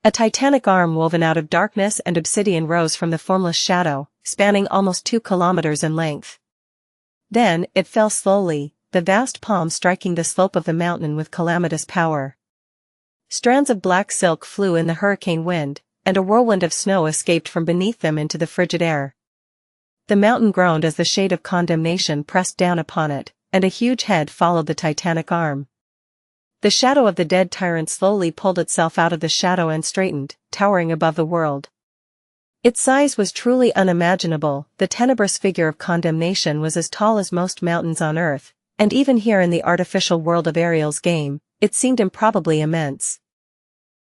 A titanic arm woven out of darkness and obsidian rose from the formless shadow, spanning almost 2 kilometers in length. Then, it fell slowly, the vast palm striking the slope of the mountain with calamitous power. Strands of black silk flew in the hurricane wind, and a whirlwind of snow escaped from beneath them into the frigid air. The mountain groaned as the shade of condemnation pressed down upon it, and a huge head followed the titanic arm. The shadow of the dead tyrant slowly pulled itself out of the shadow and straightened, towering above the world. Its size was truly unimaginable. The tenebrous figure of condemnation was as tall as most mountains on earth, and even here in the artificial world of Ariel's game, it seemed improbably immense.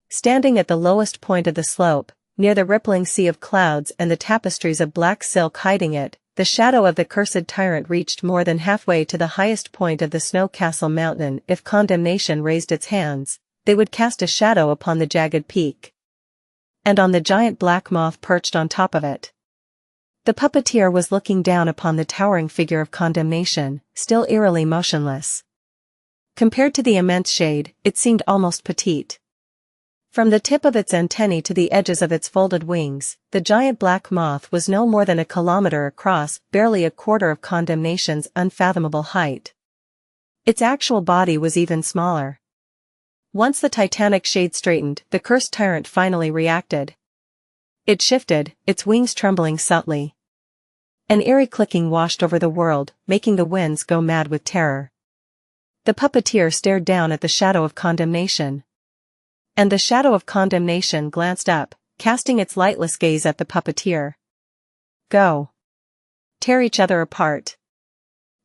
Standing at the lowest point of the slope, near the rippling sea of clouds and the tapestries of black silk hiding it, the shadow of the cursed tyrant reached more than halfway to the highest point of the Snow Castle mountain. If condemnation raised its hands, they would cast a shadow upon the jagged peak. And on the giant black moth perched on top of it. The puppeteer was looking down upon the towering figure of condemnation, still eerily motionless. Compared to the immense shade, it seemed almost petite. From the tip of its antennae to the edges of its folded wings, the giant black moth was no more than a kilometer across, barely a quarter of condemnation's unfathomable height. Its actual body was even smaller. Once the titanic shade straightened, the cursed tyrant finally reacted. It shifted, its wings trembling subtly. An eerie clicking washed over the world, making the winds go mad with terror. The puppeteer stared down at the shadow of condemnation. And the shadow of condemnation glanced up, casting its lightless gaze at the puppeteer. Go. Tear each other apart.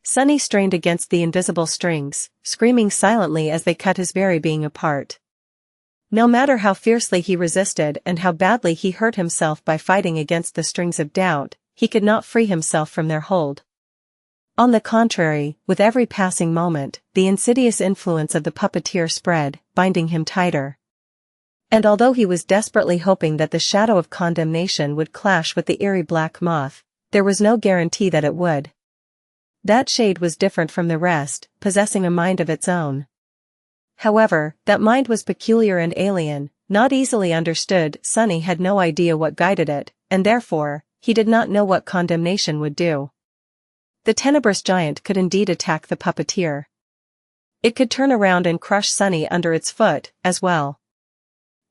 Sunny strained against the invisible strings, screaming silently as they cut his very being apart. No matter how fiercely he resisted and how badly he hurt himself by fighting against the strings of doubt, he could not free himself from their hold. On the contrary, with every passing moment, the insidious influence of the puppeteer spread, binding him tighter. And although he was desperately hoping that the shadow of condemnation would clash with the eerie black moth, there was no guarantee that it would. That shade was different from the rest, possessing a mind of its own. However, that mind was peculiar and alien, not easily understood. Sunny had no idea what guided it, and therefore, he did not know what condemnation would do. The tenebrous giant could indeed attack the puppeteer. It could turn around and crush Sunny under its foot, as well.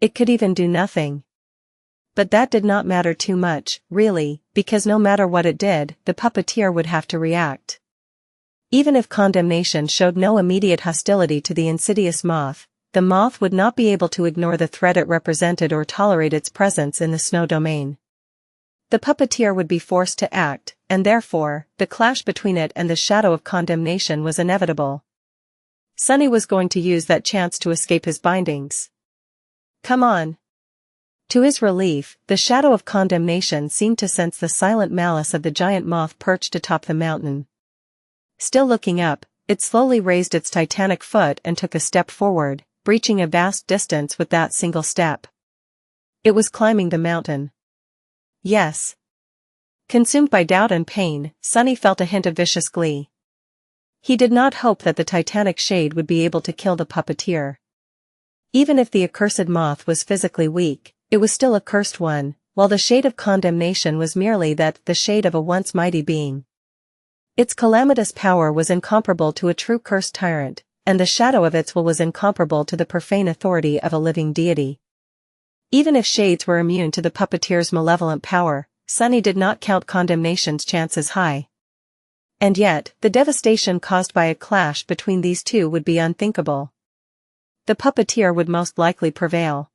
It could even do nothing. But that did not matter too much, really, because no matter what it did, the puppeteer would have to react. Even if condemnation showed no immediate hostility to the insidious moth, the moth would not be able to ignore the threat it represented or tolerate its presence in the snow domain. The puppeteer would be forced to act, and therefore, the clash between it and the shadow of condemnation was inevitable. Sunny was going to use that chance to escape his bindings. Come on. To his relief, the shadow of condemnation seemed to sense the silent malice of the giant moth perched atop the mountain. Still looking up, it slowly raised its titanic foot and took a step forward, breaching a vast distance with that single step. It was climbing the mountain. Yes. Consumed by doubt and pain, Sunny felt a hint of vicious glee. He did not hope that the titanic shade would be able to kill the puppeteer. Even if the accursed moth was physically weak, it was still a cursed one, while the shade of condemnation was merely the shade of a once mighty being. Its calamitous power was incomparable to a true cursed tyrant, and the shadow of its will was incomparable to the profane authority of a living deity. Even if shades were immune to the puppeteer's malevolent power, Sunny did not count condemnation's chances high. And yet, the devastation caused by a clash between these two would be unthinkable. The puppeteer would most likely prevail.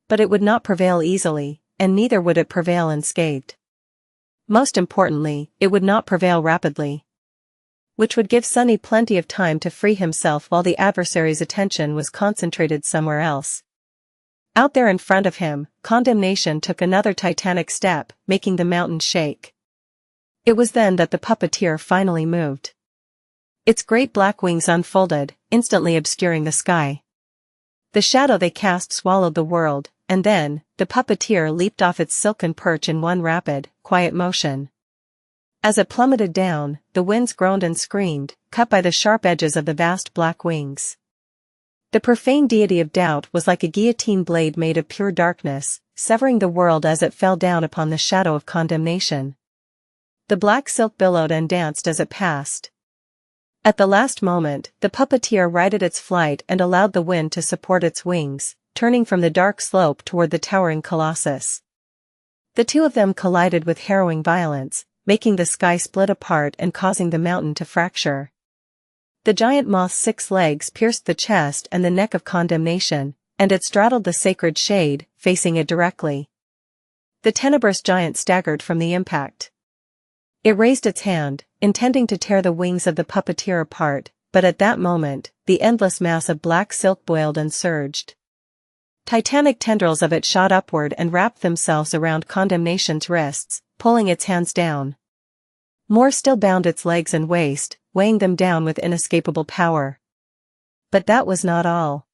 But it would not prevail easily, and neither would it prevail unscathed. Most importantly, it would not prevail rapidly. Which would give Sunny plenty of time to free himself while the adversary's attention was concentrated somewhere else. Out there in front of him, condemnation took another titanic step, making the mountain shake. It was then that the puppeteer finally moved. Its great black wings unfolded, instantly obscuring the sky. The shadow they cast swallowed the world, and then, the puppeteer leaped off its silken perch in one rapid, quiet motion. As it plummeted down, the winds groaned and screamed, cut by the sharp edges of the vast black wings. The profane deity of doubt was like a guillotine blade made of pure darkness, severing the world as it fell down upon the shadow of condemnation. The black silk billowed and danced as it passed. At the last moment, the puppeteer righted its flight and allowed the wind to support its wings, turning from the dark slope toward the towering colossus. The two of them collided with harrowing violence, making the sky split apart and causing the mountain to fracture. The giant moth's 6 legs pierced the chest and the neck of condemnation, and it straddled the sacred shade, facing it directly. The tenebrous giant staggered from the impact. It raised its hand, intending to tear the wings of the puppeteer apart, but at that moment, the endless mass of black silk boiled and surged. Titanic tendrils of it shot upward and wrapped themselves around condemnation's wrists, pulling its hands down. More still bound its legs and waist, weighing them down with inescapable power. But that was not all.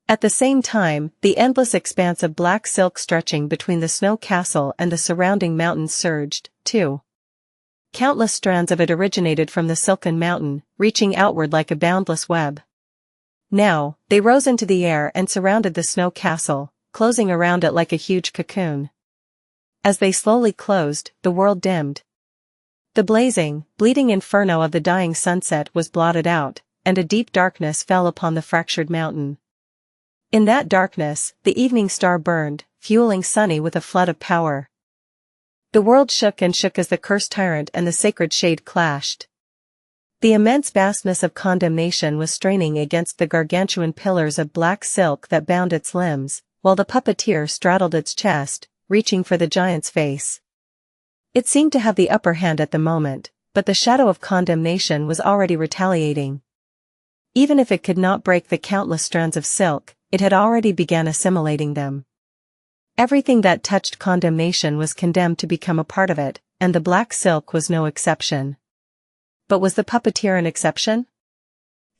At the same time, the endless expanse of black silk stretching between the snow castle and the surrounding mountains surged, too. Countless strands of it originated from the silken mountain, reaching outward like a boundless web. Now, they rose into the air and surrounded the snow castle, closing around it like a huge cocoon. As they slowly closed, the world dimmed. The blazing, bleeding inferno of the dying sunset was blotted out, and a deep darkness fell upon the fractured mountain. In that darkness, the evening star burned, fueling Sunny with a flood of power. The world shook and shook as the cursed tyrant and the sacred shade clashed. The immense vastness of condemnation was straining against the gargantuan pillars of black silk that bound its limbs, while the puppeteer straddled its chest, reaching for the giant's face. It seemed to have the upper hand at the moment, but the shadow of condemnation was already retaliating. Even if it could not break the countless strands of silk, it had already begun assimilating them. Everything that touched condemnation was condemned to become a part of it, and the black silk was no exception. But was the puppeteer an exception?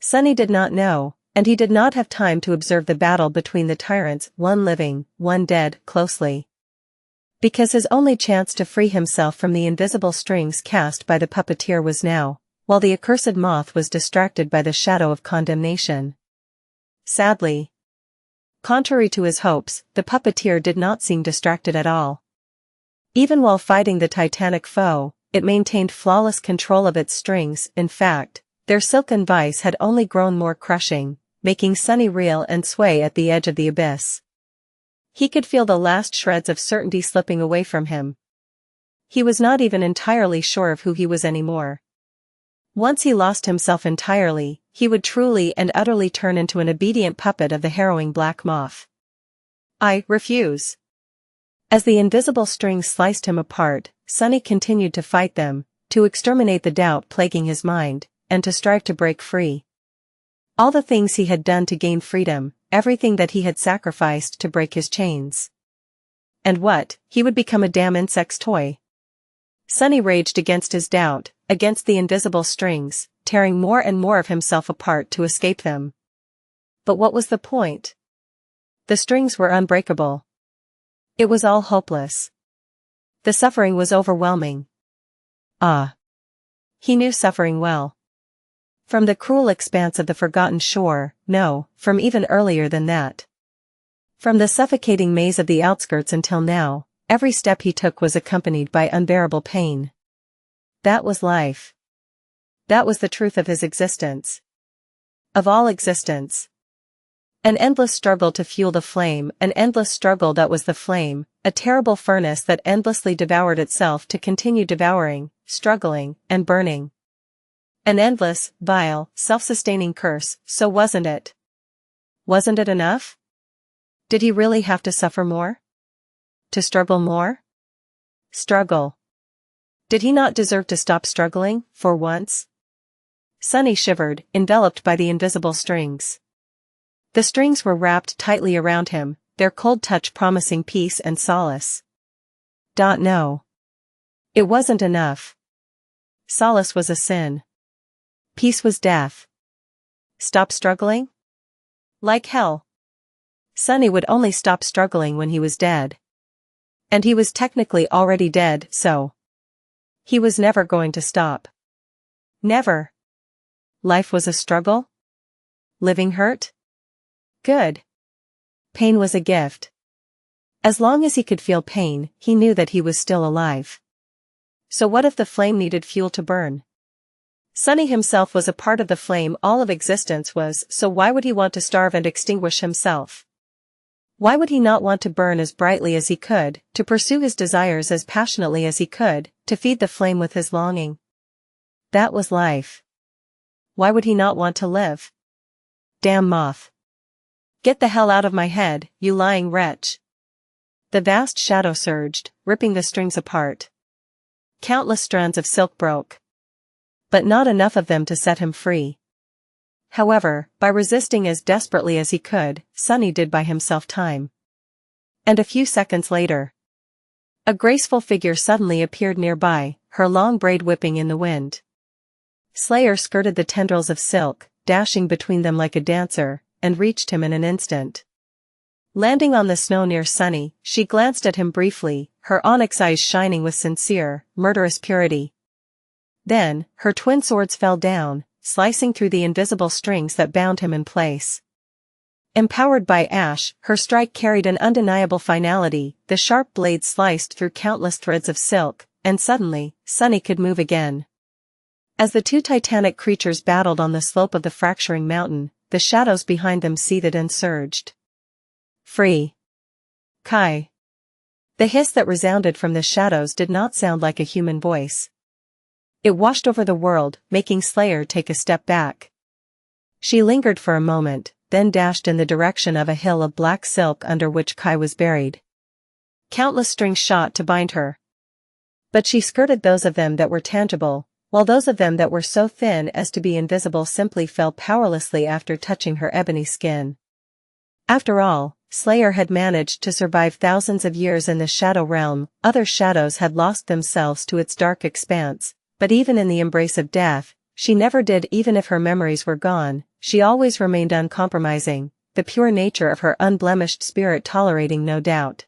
Sunny did not know, and he did not have time to observe the battle between the tyrants, one living, one dead, closely. Because his only chance to free himself from the invisible strings cast by the puppeteer was now, while the accursed moth was distracted by the shadow of condemnation. Sadly, contrary to his hopes, the puppeteer did not seem distracted at all. Even while fighting the titanic foe, it maintained flawless control of its strings. In fact, their silken vice had only grown more crushing, making Sunny reel and sway at the edge of the abyss. He could feel the last shreds of certainty slipping away from him. He was not even entirely sure of who he was anymore. Once he lost himself entirely, he would truly and utterly turn into an obedient puppet of the harrowing black moth. I refuse. As the invisible strings sliced him apart, Sunny continued to fight them, to exterminate the doubt plaguing his mind, and to strive to break free. All the things he had done to gain freedom, everything that he had sacrificed to break his chains. And what, he would become a damn insect's toy. Sunny raged against his doubt, against the invisible strings, tearing more and more of himself apart to escape them. But what was the point? The strings were unbreakable. It was all hopeless. The suffering was overwhelming. Ah. He knew suffering well. From the cruel expanse of the forgotten shore, no, from even earlier than that. From the suffocating maze of the outskirts until now, every step he took was accompanied by unbearable pain. That was life. That was the truth of his existence. Of all existence. An endless struggle to fuel the flame, an endless struggle that was the flame, a terrible furnace that endlessly devoured itself to continue devouring, struggling, and burning. An endless, vile, self-sustaining curse, so wasn't it? Wasn't it enough? Did he really have to suffer more? To struggle more? Struggle. Did he not deserve to stop struggling, for once? Sunny shivered, enveloped by the invisible strings. The strings were wrapped tightly around him, their cold touch promising peace and solace. No. It wasn't enough. Solace was a sin. Peace was death. Stop struggling? Like hell. Sunny would only stop struggling when he was dead. And he was technically already dead, so he was never going to stop. Never. Life was a struggle? Living hurt? Good. Pain was a gift. As long as he could feel pain, he knew that he was still alive. So what if the flame needed fuel to burn? Sunny himself was a part of the flame all of existence was, so why would he want to starve and extinguish himself? Why would he not want to burn as brightly as he could, to pursue his desires as passionately as he could, to feed the flame with his longing? That was life. Why would he not want to live? Damn moth. Get the hell out of my head, you lying wretch. The vast shadow surged, ripping the strings apart. Countless strands of silk broke. But not enough of them to set him free. However, by resisting as desperately as he could, Sunny did buy himself time. And a few seconds later, a graceful figure suddenly appeared nearby, her long braid whipping in the wind. Slayer skirted the tendrils of silk, dashing between them like a dancer, and reached him in an instant. Landing on the snow near Sunny, she glanced at him briefly, her onyx eyes shining with sincere, murderous purity. Then, her twin swords fell down, slicing through the invisible strings that bound him in place. Empowered by ash, her strike carried an undeniable finality, the sharp blade sliced through countless threads of silk, and suddenly, Sunny could move again. As the two titanic creatures battled on the slope of the fracturing mountain, the shadows behind them seethed and surged. Free. Kai. The hiss that resounded from the shadows did not sound like a human voice. It washed over the world, making Slayer take a step back. She lingered for a moment, then dashed in the direction of a hill of black silk under which Kai was buried. Countless strings shot to bind her. But she skirted those of them that were tangible, while those of them that were so thin as to be invisible simply fell powerlessly after touching her ebony skin. After all, Slayer had managed to survive thousands of years in the shadow realm. Other shadows had lost themselves to its dark expanse, but even in the embrace of death, she never did. Even if her memories were gone, she always remained uncompromising, the pure nature of her unblemished spirit tolerating no doubt.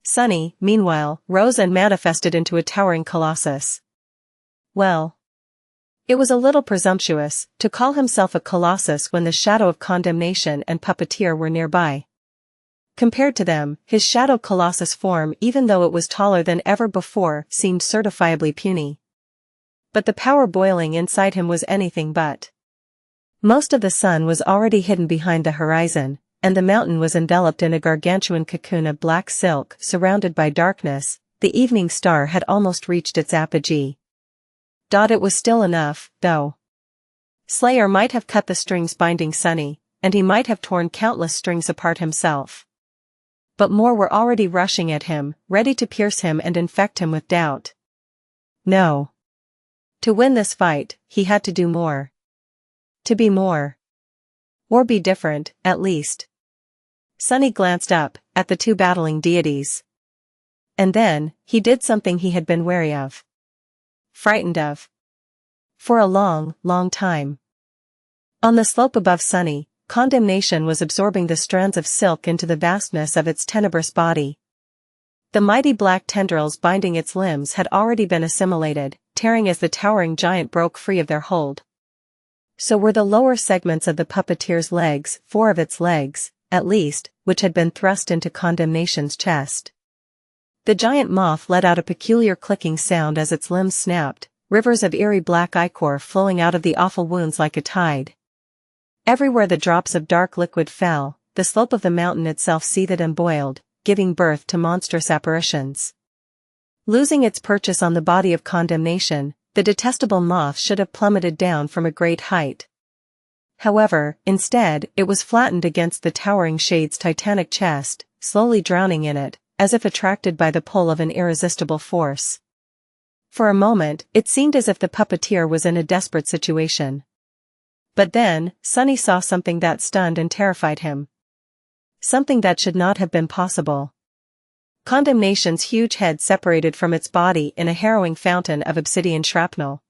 Sunny, meanwhile, rose and manifested into a towering colossus. Well, it was a little presumptuous to call himself a colossus when the shadow of condemnation and puppeteer were nearby. Compared to them, his shadow colossus form, even though it was taller than ever before, seemed certifiably puny. But the power boiling inside him was anything but. Most of the sun was already hidden behind the horizon, and the mountain was enveloped in a gargantuan cocoon of black silk surrounded by darkness. The evening star had almost reached its apogee. It was still enough, though. Slayer might have cut the strings binding Sunny, and he might have torn countless strings apart himself. But more were already rushing at him, ready to pierce him and infect him with doubt. No. To win this fight, he had to do more. To be more. Or be different, at least. Sunny glanced up, at the two battling deities. And then, he did something he had been wary of. Frightened of. For a long, long time. On the slope above Sunny, condemnation was absorbing the strands of silk into the vastness of its tenebrous body. The mighty black tendrils binding its limbs had already been assimilated, tearing as the towering giant broke free of their hold. So were the lower segments of the puppeteer's legs, 4 of its legs, at least, which had been thrust into condemnation's chest. The giant moth let out a peculiar clicking sound as its limbs snapped, rivers of eerie black ichor flowing out of the awful wounds like a tide. Everywhere the drops of dark liquid fell, the slope of the mountain itself seethed and boiled, giving birth to monstrous apparitions. Losing its purchase on the body of condemnation, the detestable moth should have plummeted down from a great height. However, instead, it was flattened against the towering shade's titanic chest, slowly drowning in it, as if attracted by the pull of an irresistible force. For a moment, it seemed as if the puppeteer was in a desperate situation. But then, Sunny saw something that stunned and terrified him. Something that should not have been possible. Condemnation's huge head separated from its body in a harrowing fountain of obsidian shrapnel.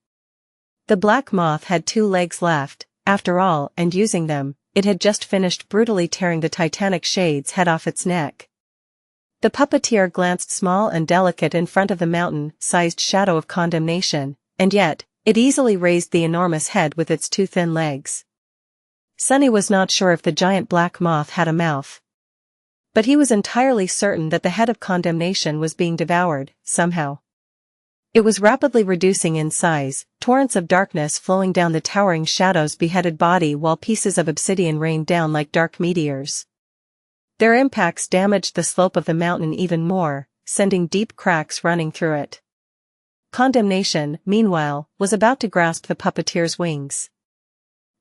The black moth had 2 legs left, after all, and using them, it had just finished brutally tearing the titanic shade's head off its neck. The puppeteer glanced small and delicate in front of the mountain-sized shadow of condemnation, and yet, it easily raised the enormous head with its 2 thin legs. Sunny was not sure if the giant black moth had a mouth. But he was entirely certain that the head of condemnation was being devoured, somehow. It was rapidly reducing in size, torrents of darkness flowing down the towering shadow's beheaded body while pieces of obsidian rained down like dark meteors. Their impacts damaged the slope of the mountain even more, sending deep cracks running through it. Condemnation, meanwhile, was about to grasp the puppeteer's wings.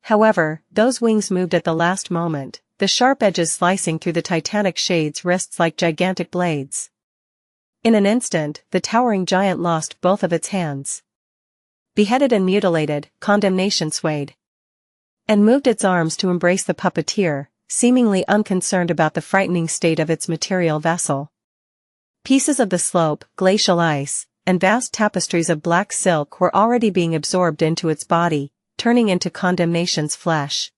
However, those wings moved at the last moment, the sharp edges slicing through the titanic shade's wrists like gigantic blades. In an instant, the towering giant lost both of its hands. Beheaded and mutilated, condemnation swayed and moved its arms to embrace the puppeteer, seemingly unconcerned about the frightening state of its material vessel. Pieces of the slope, glacial ice, and vast tapestries of black silk were already being absorbed into its body, turning into condemnation's flesh.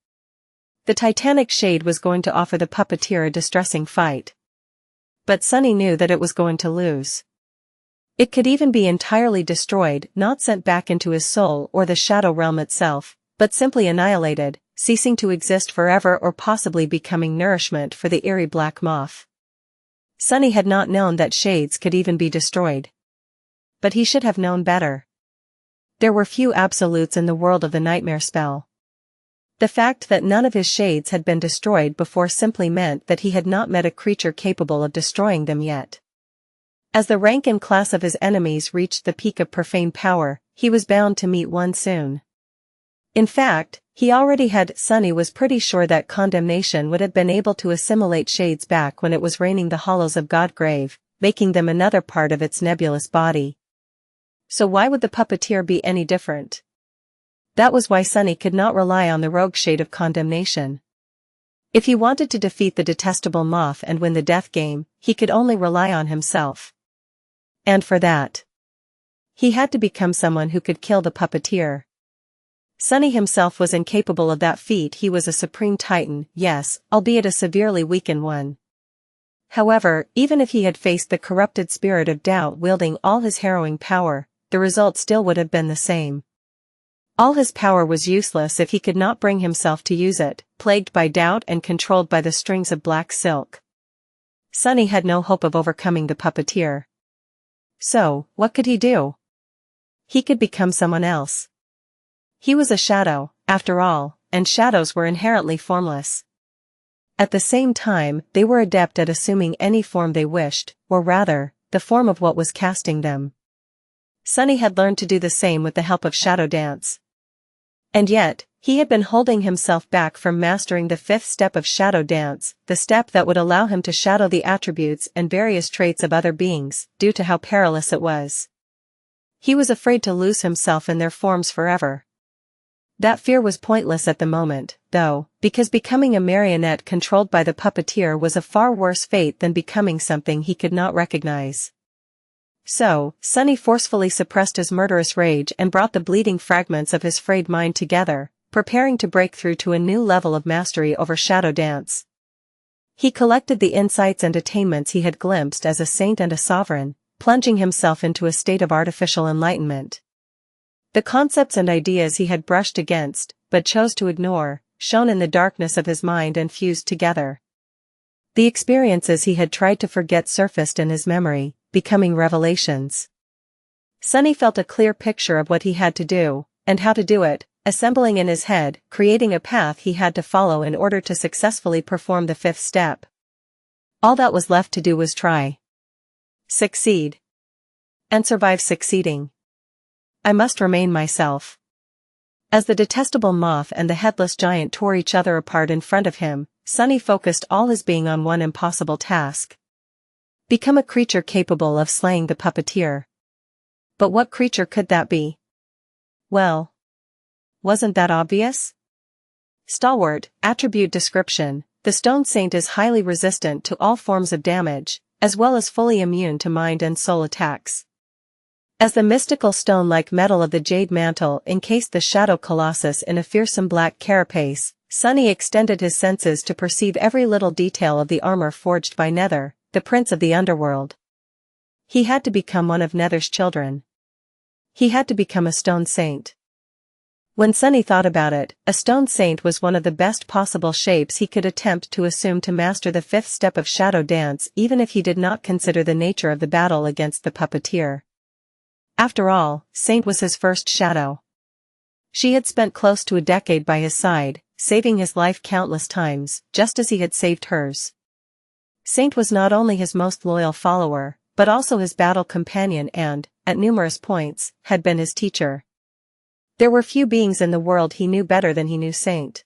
The titanic shade was going to offer the puppeteer a distressing fight. But Sunny knew that it was going to lose. It could even be entirely destroyed, not sent back into his soul or the shadow realm itself, but simply annihilated, ceasing to exist forever or possibly becoming nourishment for the eerie black moth. Sunny had not known that shades could even be destroyed. But he should have known better. There were few absolutes in the world of the nightmare spell. The fact that none of his shades had been destroyed before simply meant that he had not met a creature capable of destroying them yet. As the rank and class of his enemies reached the peak of profane power, he was bound to meet one soon. In fact, he already had. Sunny was pretty sure that condemnation would have been able to assimilate shades back when it was raining the hollows of Godgrave, making them another part of its nebulous body. So why would the puppeteer be any different? That was why Sunny could not rely on the rogue shade of condemnation. If he wanted to defeat the detestable moth and win the death game, he could only rely on himself. And for that, he had to become someone who could kill the puppeteer. Sunny himself was incapable of that feat. He was a supreme titan, yes, albeit a severely weakened one. However, even if he had faced the corrupted spirit of doubt wielding all his harrowing power, the result still would have been the same. All his power was useless if he could not bring himself to use it, plagued by doubt and controlled by the strings of black silk. Sunny had no hope of overcoming the puppeteer. So, what could he do? He could become someone else. He was a shadow, after all, and shadows were inherently formless. At the same time, they were adept at assuming any form they wished, or rather, the form of what was casting them. Sunny had learned to do the same with the help of shadow dance. And yet, he had been holding himself back from mastering the fifth step of shadow dance, the step that would allow him to shadow the attributes and various traits of other beings, due to how perilous it was. He was afraid to lose himself in their forms forever. That fear was pointless at the moment, though, because becoming a marionette controlled by the puppeteer was a far worse fate than becoming something he could not recognize. So, Sunny forcefully suppressed his murderous rage and brought the bleeding fragments of his frayed mind together, preparing to break through to a new level of mastery over shadow dance. He collected the insights and attainments he had glimpsed as a saint and a sovereign, plunging himself into a state of artificial enlightenment. The concepts and ideas he had brushed against, but chose to ignore, shone in the darkness of his mind and fused together. The experiences he had tried to forget surfaced in his memory, becoming revelations. Sunny felt a clear picture of what he had to do, and how to do it, assembling in his head, creating a path he had to follow in order to successfully perform the fifth step. All that was left to do was try. Succeed. And survive succeeding. I must remain myself. As the detestable moth and the headless giant tore each other apart in front of him, Sunny focused all his being on one impossible task. Become a creature capable of slaying the puppeteer. But what creature could that be? Well, wasn't that obvious? Stalwart, attribute description, the stone saint is highly resistant to all forms of damage, as well as fully immune to mind and soul attacks. As the mystical stone-like metal of the jade mantle encased the shadow colossus in a fearsome black carapace, Sunny extended his senses to perceive every little detail of the armor forged by Nether, the prince of the underworld. He had to become one of Nether's children. He had to become a stone saint. When Sunny thought about it, a stone saint was one of the best possible shapes he could attempt to assume to master the fifth step of shadow dance, even if he did not consider the nature of the battle against the puppeteer. After all, Saint was his first shadow. She had spent close to a decade by his side, saving his life countless times, just as he had saved hers. Saint was not only his most loyal follower, but also his battle companion and, at numerous points, had been his teacher. There were few beings in the world he knew better than he knew Saint.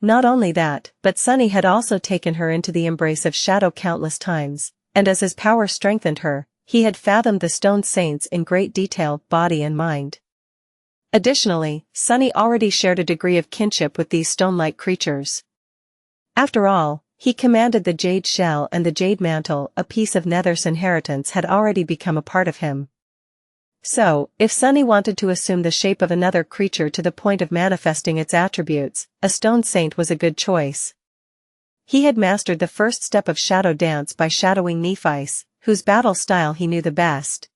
Not only that, but Sunny had also taken her into the embrace of shadow countless times, and as his power strengthened her, he had fathomed the stone saints in great detail, body and mind. Additionally, Sunny already shared a degree of kinship with these stone-like creatures. After all, he commanded the jade shell and the jade mantle, a piece of Nether's inheritance had already become a part of him. So, if Sunny wanted to assume the shape of another creature to the point of manifesting its attributes, a stone saint was a good choice. He had mastered the first step of shadow dance by shadowing Nephites, whose battle style he knew the best.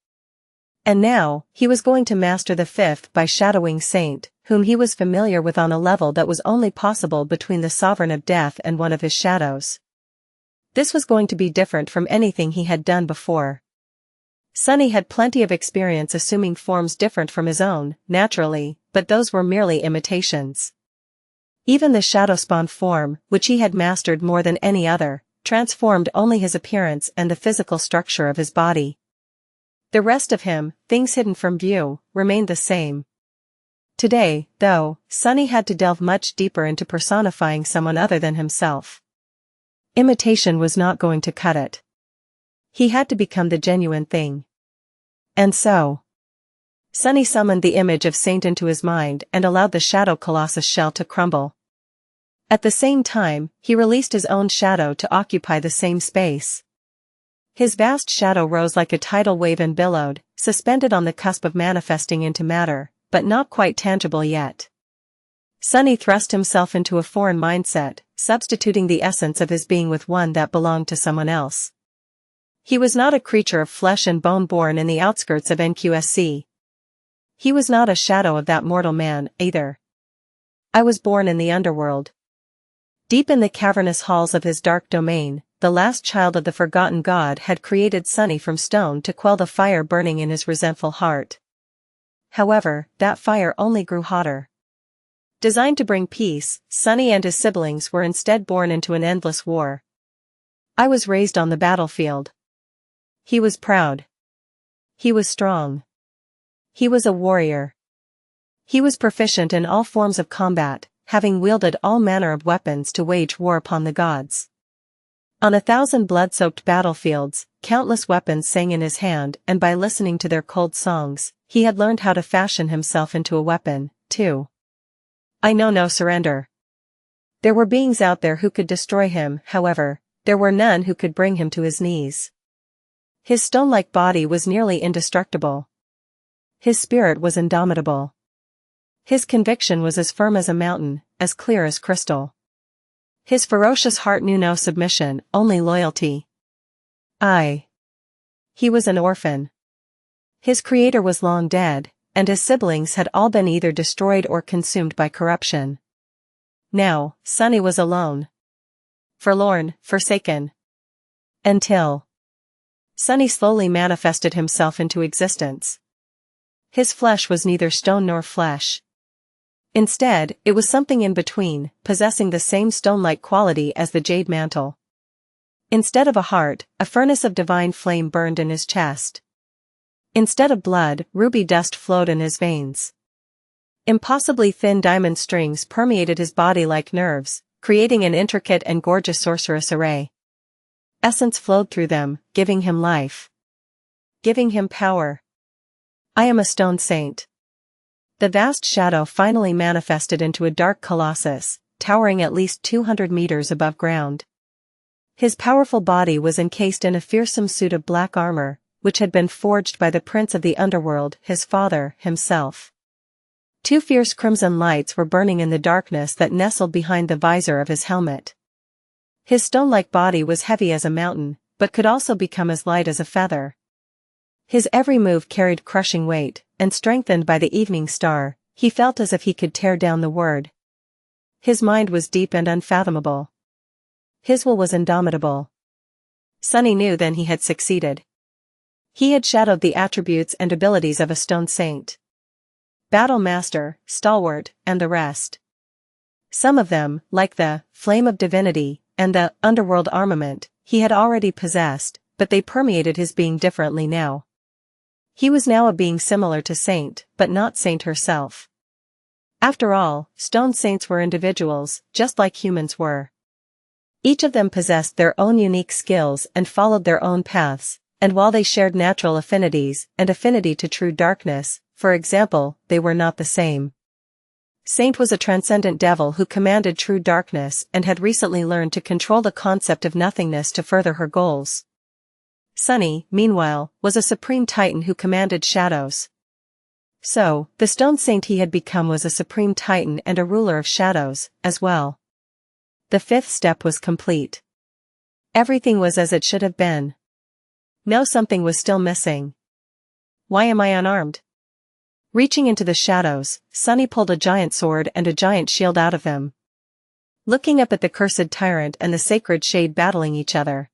And now, he was going to master the fifth by shadowing Saint, whom he was familiar with on a level that was only possible between the Sovereign of Death and one of his shadows. This was going to be different from anything he had done before. Sunny had plenty of experience assuming forms different from his own, naturally, but those were merely imitations. Even the shadow spawn form, which he had mastered more than any other, transformed only his appearance and the physical structure of his body. The rest of him, things hidden from view, remained the same. Today, though, Sunny had to delve much deeper into personifying someone other than himself. Imitation was not going to cut it. He had to become the genuine thing. And so, Sunny summoned the image of Saint into his mind and allowed the shadow colossus shell to crumble. At the same time, he released his own shadow to occupy the same space. His vast shadow rose like a tidal wave and billowed, suspended on the cusp of manifesting into matter, but not quite tangible yet. Sunny thrust himself into a foreign mindset, substituting the essence of his being with one that belonged to someone else. He was not a creature of flesh and bone born in the outskirts of NQSC. He was not a shadow of that mortal man, either. I was born in the underworld. Deep in the cavernous halls of his dark domain, the last child of the forgotten god had created Sunny from stone to quell the fire burning in his resentful heart. However, that fire only grew hotter. Designed to bring peace, Sunny and his siblings were instead born into an endless war. I was raised on the battlefield. He was proud. He was strong. He was a warrior. He was proficient in all forms of combat, having wielded all manner of weapons to wage war upon the gods. On 1,000 blood-soaked battlefields, countless weapons sang in his hand, and by listening to their cold songs, he had learned how to fashion himself into a weapon, too. I know no surrender. There were beings out there who could destroy him, however, there were none who could bring him to his knees. His stone-like body was nearly indestructible. His spirit was indomitable. His conviction was as firm as a mountain, as clear as crystal. His ferocious heart knew no submission, only loyalty. He was an orphan. His creator was long dead, and his siblings had all been either destroyed or consumed by corruption. Now, Sunny was alone. Forlorn, forsaken. Until Sunny slowly manifested himself into existence. His flesh was neither stone nor flesh. Instead, it was something in between, possessing the same stone-like quality as the jade mantle. Instead of a heart, a furnace of divine flame burned in his chest. Instead of blood, ruby dust flowed in his veins. Impossibly thin diamond strings permeated his body like nerves, creating an intricate and gorgeous sorceress array. Essence flowed through them, giving him life. Giving him power. I am a stone saint. The vast shadow finally manifested into a dark colossus, towering at least 200 meters above ground. His powerful body was encased in a fearsome suit of black armor, which had been forged by the prince of the underworld, his father, himself. Two fierce crimson lights were burning in the darkness that nestled behind the visor of his helmet. His stone-like body was heavy as a mountain, but could also become as light as a feather. His every move carried crushing weight, and strengthened by the evening star, He felt as if he could tear down the word. His mind was deep and unfathomable. His will was indomitable. Sunny knew then he had succeeded. He had shadowed the attributes and abilities of a stone saint. Battle master, stalwart, and the rest. Some of them, like the flame of divinity and the underworld armament, he had already possessed, but they permeated his being differently now. He was now a being similar to Saint, but not Saint herself. After all, stone saints were individuals, just like humans were. Each of them possessed their own unique skills and followed their own paths, and while they shared natural affinities and affinity to true darkness, for example, they were not the same. Saint was a transcendent devil who commanded true darkness and had recently learned to control the concept of nothingness to further her goals. Sunny, meanwhile, was a supreme titan who commanded shadows. So, the stone saint he had become was a supreme titan and a ruler of shadows, as well. The fifth step was complete. Everything was as it should have been. No, something was still missing. Why am I unarmed? Reaching into the shadows, Sunny pulled a giant sword and a giant shield out of them. Looking up at the cursed tyrant and the sacred shade battling each other.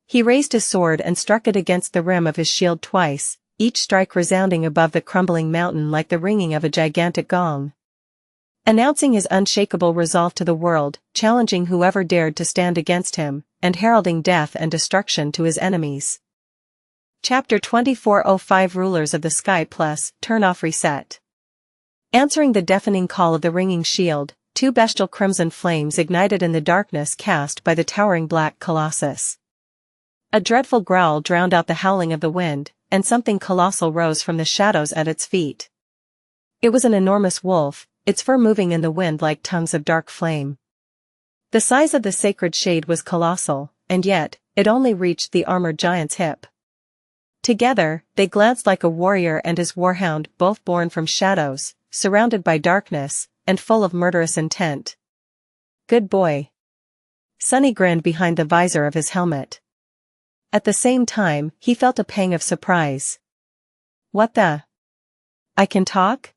He raised his sword and struck it against the rim of his shield twice, each strike resounding above the crumbling mountain like the ringing of a gigantic gong. Announcing his unshakable resolve to the world, challenging whoever dared to stand against him, and heralding death and destruction to his enemies. Chapter 2405 Rulers of the Sky Plus, Turn Off Reset. Answering the deafening call of the ringing shield, two bestial crimson flames ignited in the darkness cast by the towering black colossus. A dreadful growl drowned out the howling of the wind, and something colossal rose from the shadows at its feet. It was an enormous wolf, its fur moving in the wind like tongues of dark flame. The size of the sacred shade was colossal, and yet, it only reached the armored giant's hip. Together, they glanced like a warrior and his warhound, both born from shadows, surrounded by darkness, and full of murderous intent. Good boy. Sunny grinned behind the visor of his helmet. At the same time, he felt a pang of surprise. What the? I can talk?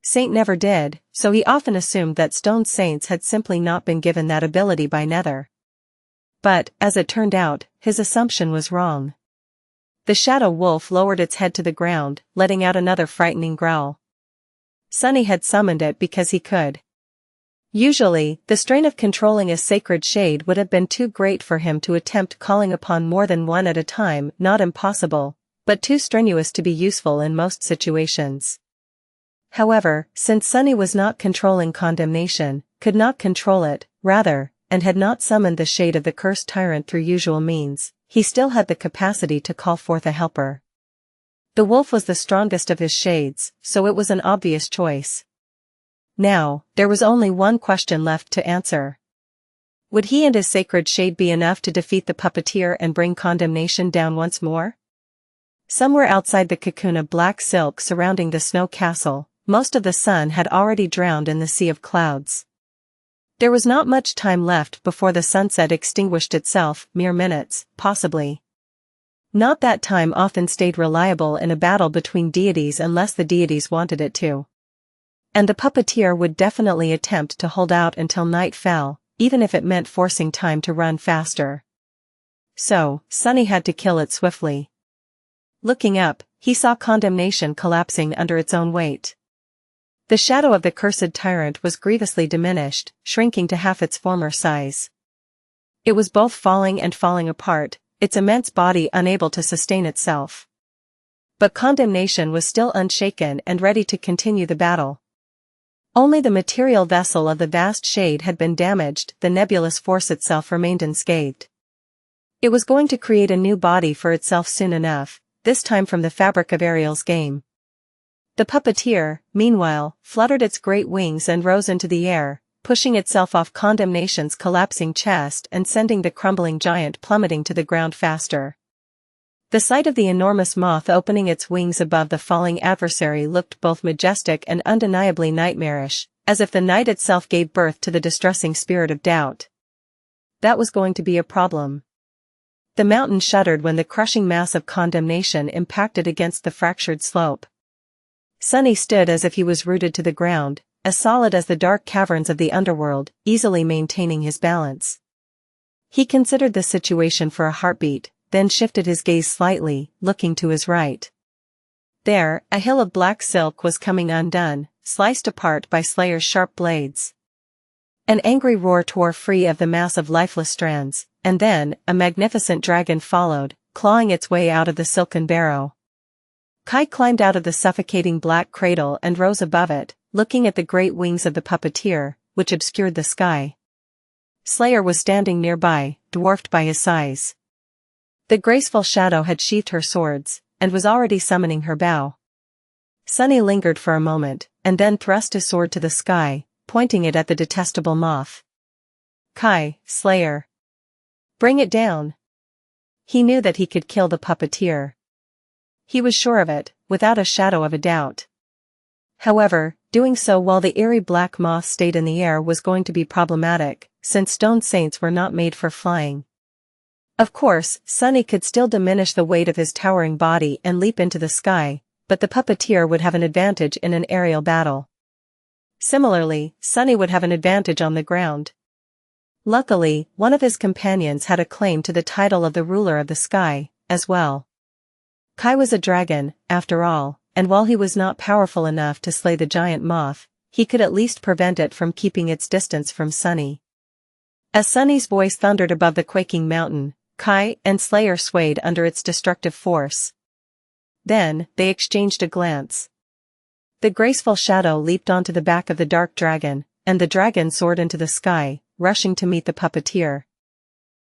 Saint never did, so he often assumed that stone saints had simply not been given that ability by Nether. But, as it turned out, his assumption was wrong. The shadow wolf lowered its head to the ground, letting out another frightening growl. Sunny had summoned it because he could. Usually, the strain of controlling a sacred shade would have been too great for him to attempt calling upon more than one at a time, not impossible, but too strenuous to be useful in most situations. However, since Sunny was not controlling condemnation, could not control it, rather, and had not summoned the shade of the cursed tyrant through usual means, he still had the capacity to call forth a helper. The wolf was the strongest of his shades, so it was an obvious choice. Now, there was only one question left to answer. Would he and his sacred shade be enough to defeat the puppeteer and bring condemnation down once more? Somewhere outside the cocoon of black silk surrounding the snow castle, most of the sun had already drowned in the sea of clouds. There was not much time left before the sunset extinguished itself, mere minutes, possibly. Not that time often stayed reliable in a battle between deities unless the deities wanted it to. And the puppeteer would definitely attempt to hold out until night fell, even if it meant forcing time to run faster. So, Sunny had to kill it swiftly. Looking up, he saw condemnation collapsing under its own weight. The shadow of the cursed tyrant was grievously diminished, shrinking to half its former size. It was both falling and falling apart, its immense body unable to sustain itself. But condemnation was still unshaken and ready to continue the battle. Only the material vessel of the vast shade had been damaged, the nebulous force itself remained unscathed. It was going to create a new body for itself soon enough, this time from the fabric of Ariel's game. The puppeteer, meanwhile, fluttered its great wings and rose into the air, pushing itself off condemnation's collapsing chest and sending the crumbling giant plummeting to the ground faster. The sight of the enormous moth opening its wings above the falling adversary looked both majestic and undeniably nightmarish, as if the night itself gave birth to the distressing spirit of doubt. That was going to be a problem. The mountain shuddered when the crushing mass of condemnation impacted against the fractured slope. Sunny stood as if he was rooted to the ground, as solid as the dark caverns of the underworld, easily maintaining his balance. He considered the situation for a heartbeat, then shifted his gaze slightly, looking to his right. There, a hill of black silk was coming undone, sliced apart by Slayer's sharp blades. An angry roar tore free of the mass of lifeless strands, and then, a magnificent dragon followed, clawing its way out of the silken barrow. Kai climbed out of the suffocating black cradle and rose above it, looking at the great wings of the puppeteer, which obscured the sky. Slayer was standing nearby, dwarfed by his size. The graceful shadow had sheathed her swords, and was already summoning her bow. Sunny lingered for a moment, and then thrust his sword to the sky, pointing it at the detestable moth. Kai, Slayer. Bring it down. He knew that he could kill the puppeteer. He was sure of it, without a shadow of a doubt. However, doing so while the eerie black moth stayed in the air was going to be problematic, since stone saints were not made for flying. Of course, Sunny could still diminish the weight of his towering body and leap into the sky, but the puppeteer would have an advantage in an aerial battle. Similarly, Sunny would have an advantage on the ground. Luckily, one of his companions had a claim to the title of the ruler of the sky, as well. Kai was a dragon, after all, and while he was not powerful enough to slay the giant moth, he could at least prevent it from keeping its distance from Sunny. As Sunny's voice thundered above the quaking mountain, Kai and Slayer swayed under its destructive force. Then, they exchanged a glance. The graceful shadow leaped onto the back of the dark dragon, and the dragon soared into the sky, rushing to meet the puppeteer.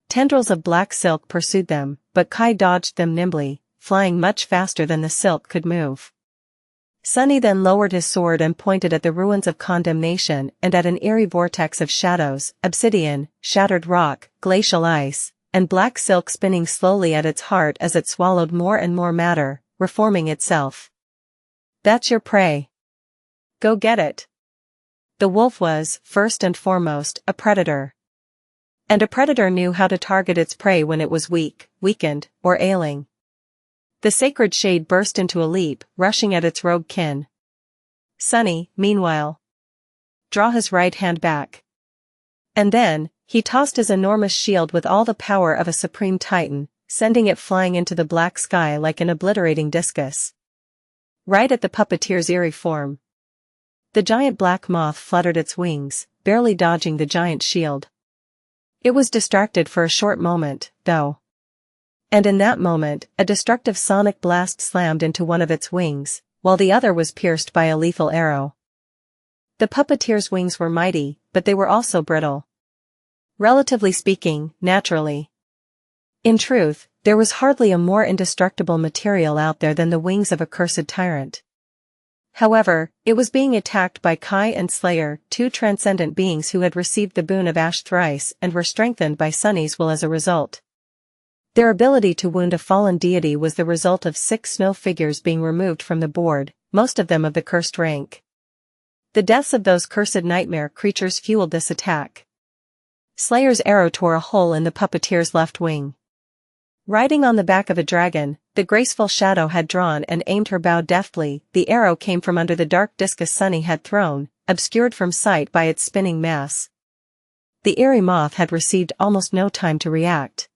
Tendrils of black silk pursued them, but Kai dodged them nimbly, flying much faster than the silk could move. Sunny then lowered his sword and pointed at the ruins of condemnation and at an eerie vortex of shadows, obsidian, shattered rock, glacial ice, and black silk spinning slowly at its heart as it swallowed more and more matter, reforming itself. That's your prey. Go get it. The wolf was, first and foremost, a predator. And a predator knew how to target its prey when it was weak, weakened, or ailing. The sacred shade burst into a leap, rushing at its rogue kin. Sunny, meanwhile, draw his right hand back. And then, he tossed his enormous shield with all the power of a supreme titan, sending it flying into the black sky like an obliterating discus. Right at the puppeteer's eerie form. The giant black moth fluttered its wings, barely dodging the giant shield. It was distracted for a short moment, though. And in that moment, a destructive sonic blast slammed into one of its wings, while the other was pierced by a lethal arrow. The puppeteer's wings were mighty, but they were also brittle. Relatively speaking, naturally. In truth, there was hardly a more indestructible material out there than the wings of a cursed tyrant. However, it was being attacked by Kai and Slayer, two transcendent beings who had received the boon of Ash thrice and were strengthened by Sunny's will as a result. Their ability to wound a fallen deity was the result of 6 snow figures being removed from the board, most of them of the cursed rank. The deaths of those cursed nightmare creatures fueled this attack. Slayer's arrow tore a hole in the puppeteer's left wing. Riding on the back of a dragon, the graceful shadow had drawn and aimed her bow deftly. The arrow came from under the dark discus Sunny had thrown, obscured from sight by its spinning mass. The eerie moth had received almost no time to react.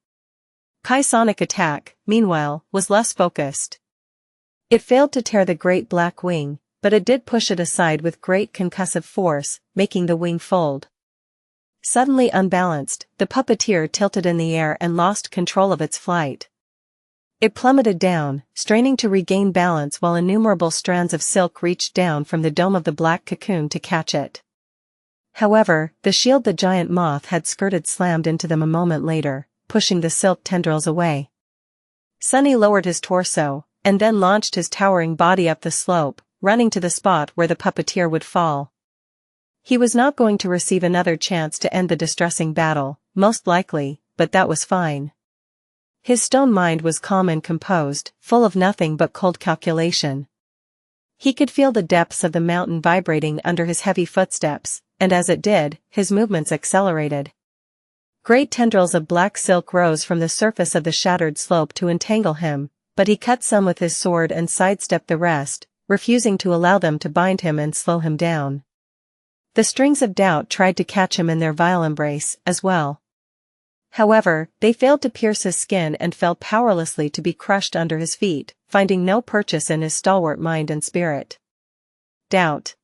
Kai's sonic attack, meanwhile, was less focused. It failed to tear the great black wing, but it did push it aside with great concussive force, making the wing fold. Suddenly unbalanced, the puppeteer tilted in the air and lost control of its flight. It plummeted down, straining to regain balance while innumerable strands of silk reached down from the dome of the black cocoon to catch it. However, the shield the giant moth had skirted slammed into them a moment later, pushing the silk tendrils away. Sunny lowered his torso, and then launched his towering body up the slope, running to the spot where the puppeteer would fall. He was not going to receive another chance to end the distressing battle, most likely, but that was fine. His stone mind was calm and composed, full of nothing but cold calculation. He could feel the depths of the mountain vibrating under his heavy footsteps, and as it did, his movements accelerated. Great tendrils of black silk rose from the surface of the shattered slope to entangle him, but he cut some with his sword and sidestepped the rest, refusing to allow them to bind him and slow him down. The strings of doubt tried to catch him in their vile embrace, as well. However, they failed to pierce his skin and fell powerlessly to be crushed under his feet, finding no purchase in his stalwart mind and spirit. Doubt.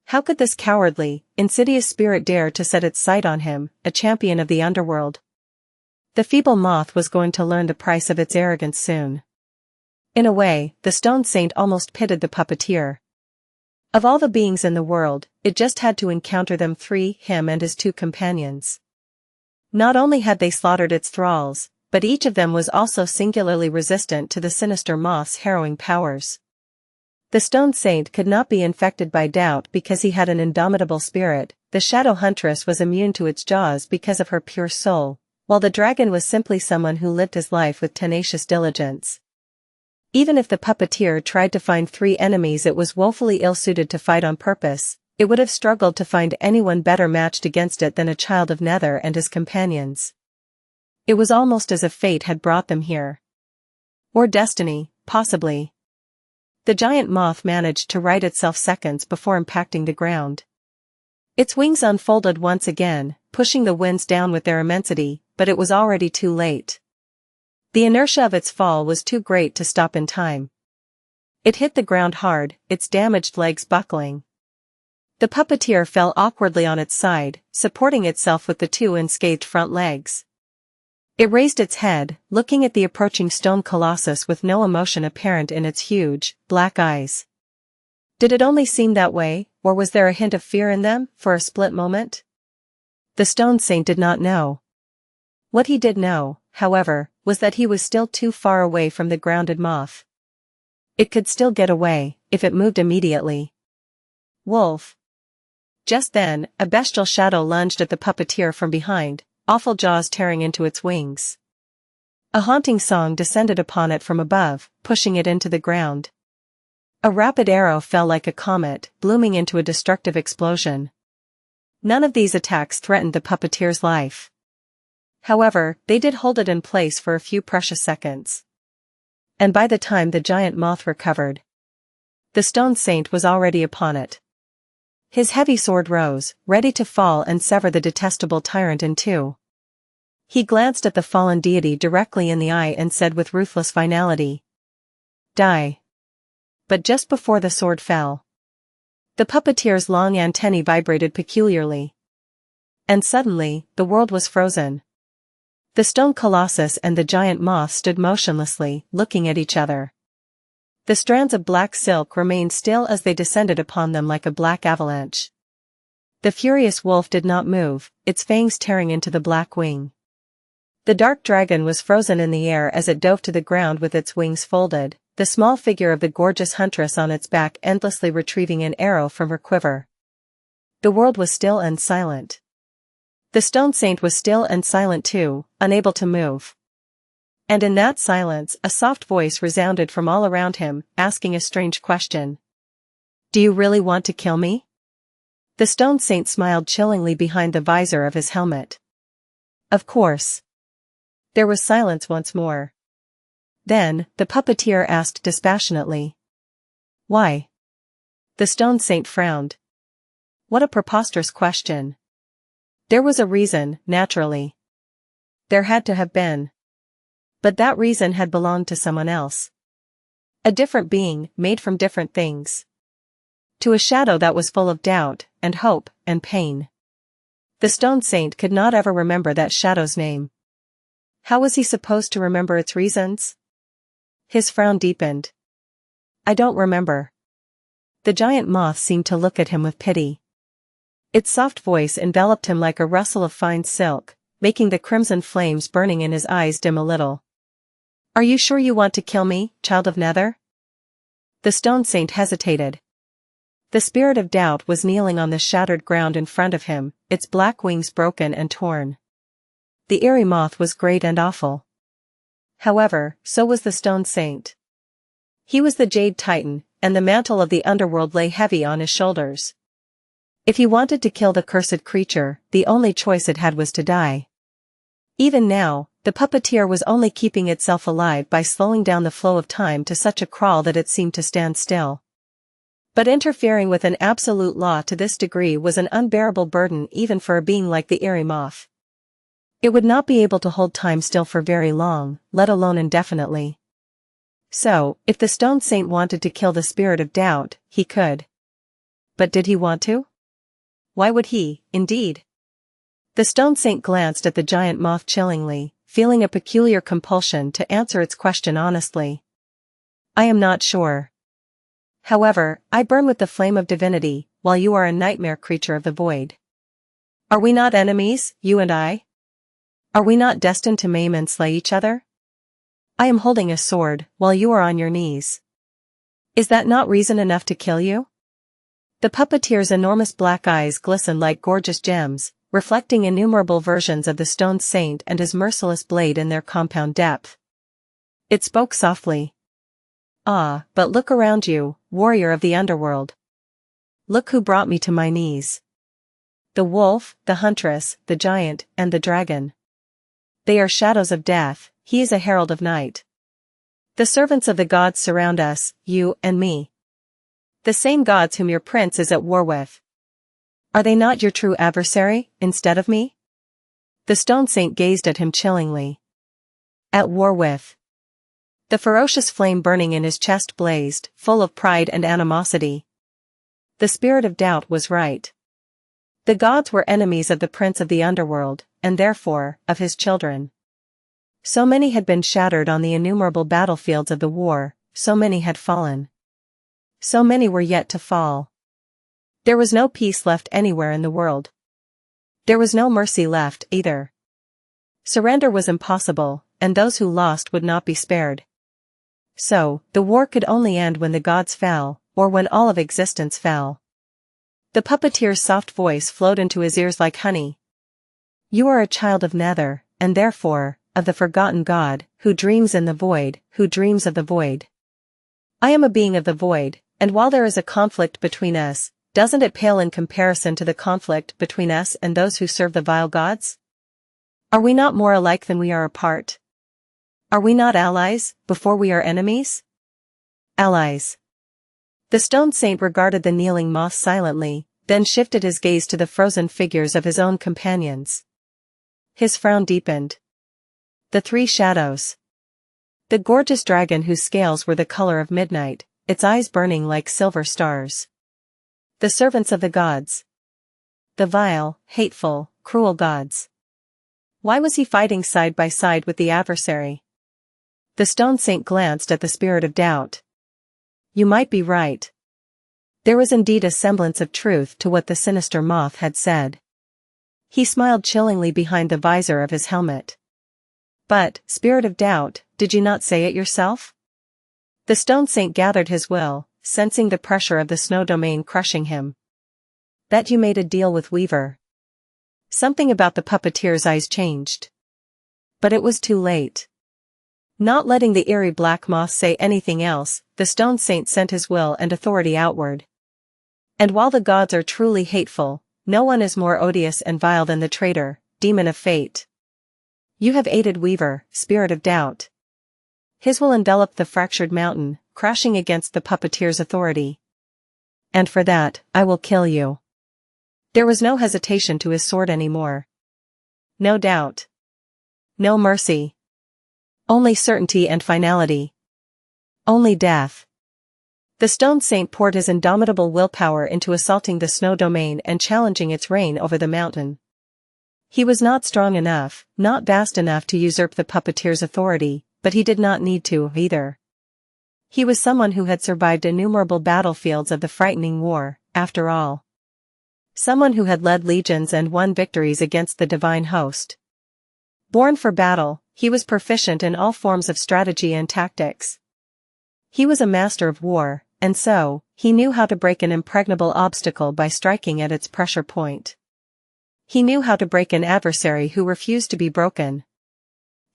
How could this cowardly, insidious spirit dare to set its sight on him, a champion of the underworld? The feeble moth was going to learn the price of its arrogance soon. In a way, the stone saint almost pitied the puppeteer. Of all the beings in the world, it just had to encounter them three, him and his two companions. Not only had they slaughtered its thralls, but each of them was also singularly resistant to the sinister moth's harrowing powers. The stone saint could not be infected by doubt because he had an indomitable spirit, the shadow huntress was immune to its jaws because of her pure soul, while the dragon was simply someone who lived his life with tenacious diligence. Even if the puppeteer tried to find three enemies it was woefully ill-suited to fight on purpose, it would have struggled to find anyone better matched against it than a child of Nether and his companions. It was almost as if fate had brought them here. Or destiny, possibly. The giant moth managed to right itself seconds before impacting the ground. Its wings unfolded once again, pushing the winds down with their immensity, but it was already too late. The inertia of its fall was too great to stop in time. It hit the ground hard, its damaged legs buckling. The puppeteer fell awkwardly on its side, supporting itself with the two unscathed front legs. It raised its head, looking at the approaching stone colossus with no emotion apparent in its huge, black eyes. Did it only seem that way, or was there a hint of fear in them, for a split moment? The stone saint did not know. What he did know, however, was that he was still too far away from the grounded moth. It could still get away, if it moved immediately. Wolf. Just then, a bestial shadow lunged at the puppeteer from behind, awful jaws tearing into its wings. A haunting song descended upon it from above, pushing it into the ground. A rapid arrow fell like a comet, blooming into a destructive explosion. None of these attacks threatened the puppeteer's life. However, they did hold it in place for a few precious seconds. And by the time the giant moth recovered, the stone saint was already upon it. His heavy sword rose, ready to fall and sever the detestable tyrant in two. He glanced at the fallen deity directly in the eye and said with ruthless finality, "Die." But just before the sword fell, the puppeteer's long antennae vibrated peculiarly. And suddenly, the world was frozen. The stone colossus and the giant moth stood motionlessly, looking at each other. The strands of black silk remained still as they descended upon them like a black avalanche. The furious wolf did not move, its fangs tearing into the black wing. The dark dragon was frozen in the air as it dove to the ground with its wings folded, the small figure of the gorgeous huntress on its back endlessly retrieving an arrow from her quiver. The world was still and silent. The stone saint was still and silent too, unable to move. And in that silence a soft voice resounded from all around him, asking a strange question. "Do you really want to kill me?" The stone saint smiled chillingly behind the visor of his helmet. "Of course." There was silence once more. Then, the puppeteer asked dispassionately, "Why?" The stone saint frowned. What a preposterous question. There was a reason, naturally. There had to have been. But that reason had belonged to someone else. A different being, made from different things. To a shadow that was full of doubt, and hope, and pain. The stone saint could not ever remember that shadow's name. How was he supposed to remember its reasons? His frown deepened. "I don't remember." The giant moth seemed to look at him with pity. Its soft voice enveloped him like a rustle of fine silk, making the crimson flames burning in his eyes dim a little. "Are you sure you want to kill me, child of Nether?" The stone saint hesitated. The spirit of doubt was kneeling on the shattered ground in front of him, its black wings broken and torn. The eerie moth was great and awful. However, so was the stone saint. He was the Jade Titan, and the mantle of the underworld lay heavy on his shoulders. If he wanted to kill the cursed creature, the only choice it had was to die. Even now, the puppeteer was only keeping itself alive by slowing down the flow of time to such a crawl that it seemed to stand still. But interfering with an absolute law to this degree was an unbearable burden even for a being like the eerie moth. It would not be able to hold time still for very long, let alone indefinitely. So, if the Stone Saint wanted to kill the spirit of doubt, he could. But did he want to? Why would he, indeed? The Stone Saint glanced at the giant moth chillingly, feeling a peculiar compulsion to answer its question honestly. I am not sure. However, I burn with the flame of divinity, while you are a nightmare creature of the void. Are we not enemies, you and I? Are we not destined to maim and slay each other? I am holding a sword, while you are on your knees. Is that not reason enough to kill you? The puppeteer's enormous black eyes glistened like gorgeous gems, reflecting innumerable versions of the Stone Saint and his merciless blade in their compound depth. It spoke softly. Ah, but look around you, warrior of the underworld. Look who brought me to my knees. The wolf, the huntress, the giant, and the dragon. They are shadows of death, he is a herald of night. The servants of the gods surround us, you and me. The same gods whom your prince is at war with. Are they not your true adversary, instead of me? The Stone Saint gazed at him chillingly. At war with. The ferocious flame burning in his chest blazed, full of pride and animosity. The spirit of doubt was right. The gods were enemies of the prince of the underworld, and therefore, of his children. So many had been shattered on the innumerable battlefields of the war, so many had fallen. So many were yet to fall. There was no peace left anywhere in the world. There was no mercy left, either. Surrender was impossible, and those who lost would not be spared. So, the war could only end when the gods fell, or when all of existence fell. The puppeteer's soft voice flowed into his ears like honey. You are a child of Nether, and therefore, of the forgotten god, who dreams in the void, who dreams of the void. I am a being of the void, and while there is a conflict between us, doesn't it pale in comparison to the conflict between us and those who serve the vile gods? Are we not more alike than we are apart? Are we not allies, before we are enemies? Allies. The Stone Saint regarded the kneeling moth silently, then shifted his gaze to the frozen figures of his own companions. His frown deepened. The three shadows. The gorgeous dragon whose scales were the color of midnight, its eyes burning like silver stars. The servants of the gods. The vile, hateful, cruel gods. Why was he fighting side by side with the adversary? The Stone Saint glanced at the spirit of doubt. You might be right. There was indeed a semblance of truth to what the sinister moth had said. He smiled chillingly behind the visor of his helmet. But, spirit of doubt, did you not say it yourself? The Stone Saint gathered his will, sensing the pressure of the snow domain crushing him. That you made a deal with Weaver. Something about the puppeteer's eyes changed. But it was too late. Not letting the eerie black moth say anything else, the Stone Saint sent his will and authority outward. And while the gods are truly hateful, no one is more odious and vile than the traitor, demon of fate. You have aided Weaver, spirit of doubt. His will enveloped the fractured mountain, crashing against the puppeteer's authority. And for that, I will kill you. There was no hesitation to his sword anymore. No doubt. No mercy. Only certainty and finality. Only death. The Stone Saint poured his indomitable willpower into assaulting the snow domain and challenging its reign over the mountain. He was not strong enough, not vast enough to usurp the puppeteer's authority, but he did not need to, either. He was someone who had survived innumerable battlefields of the frightening war, after all. Someone who had led legions and won victories against the divine host. Born for battle, he was proficient in all forms of strategy and tactics. He was a master of war, and so, he knew how to break an impregnable obstacle by striking at its pressure point. He knew how to break an adversary who refused to be broken.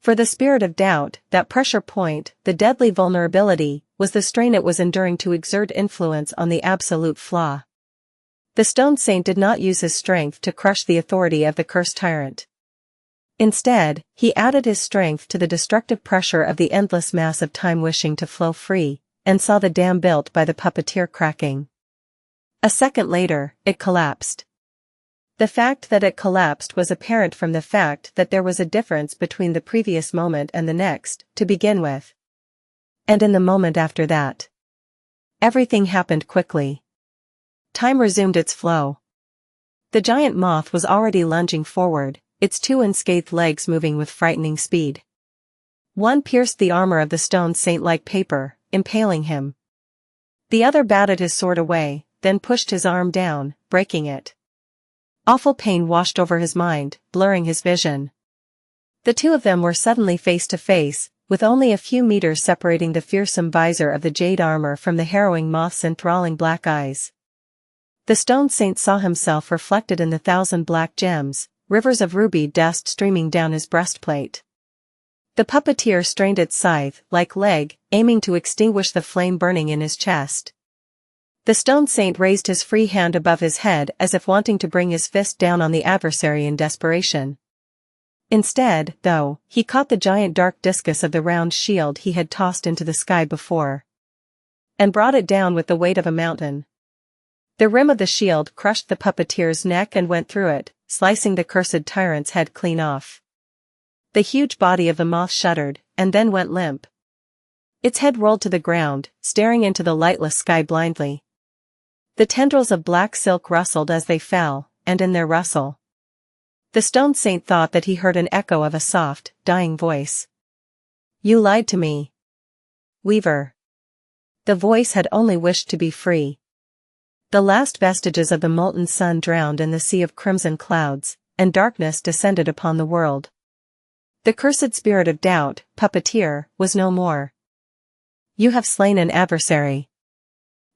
For the spirit of doubt, that pressure point, the deadly vulnerability, was the strain it was enduring to exert influence on the absolute flaw. The Stone Saint did not use his strength to crush the authority of the cursed tyrant. Instead, he added his strength to the destructive pressure of the endless mass of time wishing to flow free, and saw the dam built by the puppeteer cracking. A second later, it collapsed. The fact that it collapsed was apparent from the fact that there was a difference between the previous moment and the next, to begin with. And in the moment after that, everything happened quickly. Time resumed its flow. The giant moth was already lunging forward, its two unscathed legs moving with frightening speed. One pierced the armor of the stone saint like paper, impaling him. The other batted his sword away, then pushed his arm down, breaking it. Awful pain washed over his mind, blurring his vision. The two of them were suddenly face to face, with only a few meters separating the fearsome visor of the jade armor from the harrowing moth's enthralling black eyes. The stone saint saw himself reflected in the 1,000 black gems, rivers of ruby dust streaming down his breastplate. The puppeteer strained its scythe-like leg, aiming to extinguish the flame burning in his chest. The stone saint raised his free hand above his head as if wanting to bring his fist down on the adversary in desperation. Instead, though, he caught the giant dark discus of the round shield he had tossed into the sky before, and brought it down with the weight of a mountain. The rim of the shield crushed the puppeteer's neck and went through it, slicing the cursed tyrant's head clean off. The huge body of the moth shuddered, and then went limp. Its head rolled to the ground, staring into the lightless sky blindly. The tendrils of black silk rustled as they fell, and in their rustle, the stone saint thought that he heard an echo of a soft, dying voice. "You lied to me, Weaver." The voice had only wished to be free. The last vestiges of the molten sun drowned in the sea of crimson clouds, and darkness descended upon the world. The cursed spirit of doubt, puppeteer, was no more. "You have slain an adversary."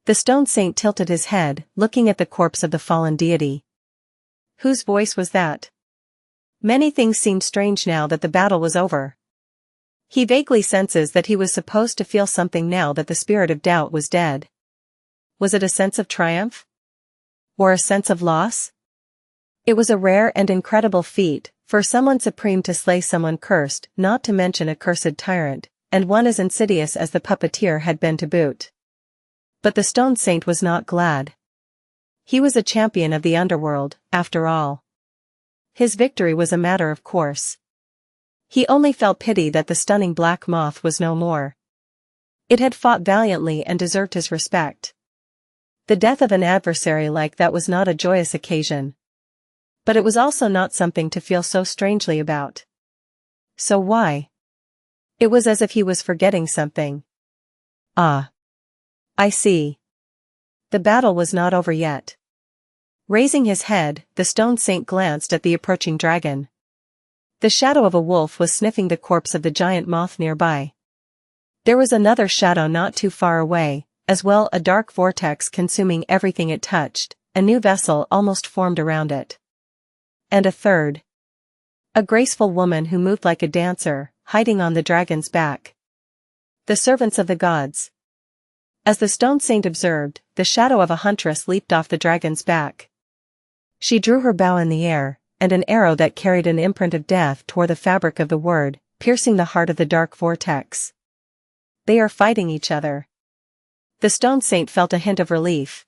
The stone saint tilted his head, looking at the corpse of the fallen deity. Whose voice was that? Many things seemed strange now that the battle was over. He vaguely senses that he was supposed to feel something now that the spirit of doubt was dead. Was it a sense of triumph? Or a sense of loss? It was a rare and incredible feat, for someone supreme to slay someone cursed, not to mention a cursed tyrant, and one as insidious as the puppeteer had been to boot. But the stone saint was not glad. He was a champion of the underworld, after all. His victory was a matter of course. He only felt pity that the stunning black moth was no more. It had fought valiantly and deserved his respect. The death of an adversary like that was not a joyous occasion. But it was also not something to feel so strangely about. So why? It was as if he was forgetting something. Ah. I see. The battle was not over yet. Raising his head, the stone saint glanced at the approaching dragon. The shadow of a wolf was sniffing the corpse of the giant moth nearby. There was another shadow not too far away, as well, a dark vortex consuming everything it touched, a new vessel almost formed around it. And a third. A graceful woman who moved like a dancer, hiding on the dragon's back. The servants of the gods. As the stone saint observed, the shadow of a huntress leaped off the dragon's back. She drew her bow in the air, and an arrow that carried an imprint of death tore the fabric of the word, piercing the heart of the dark vortex. They are fighting each other. The stone saint felt a hint of relief.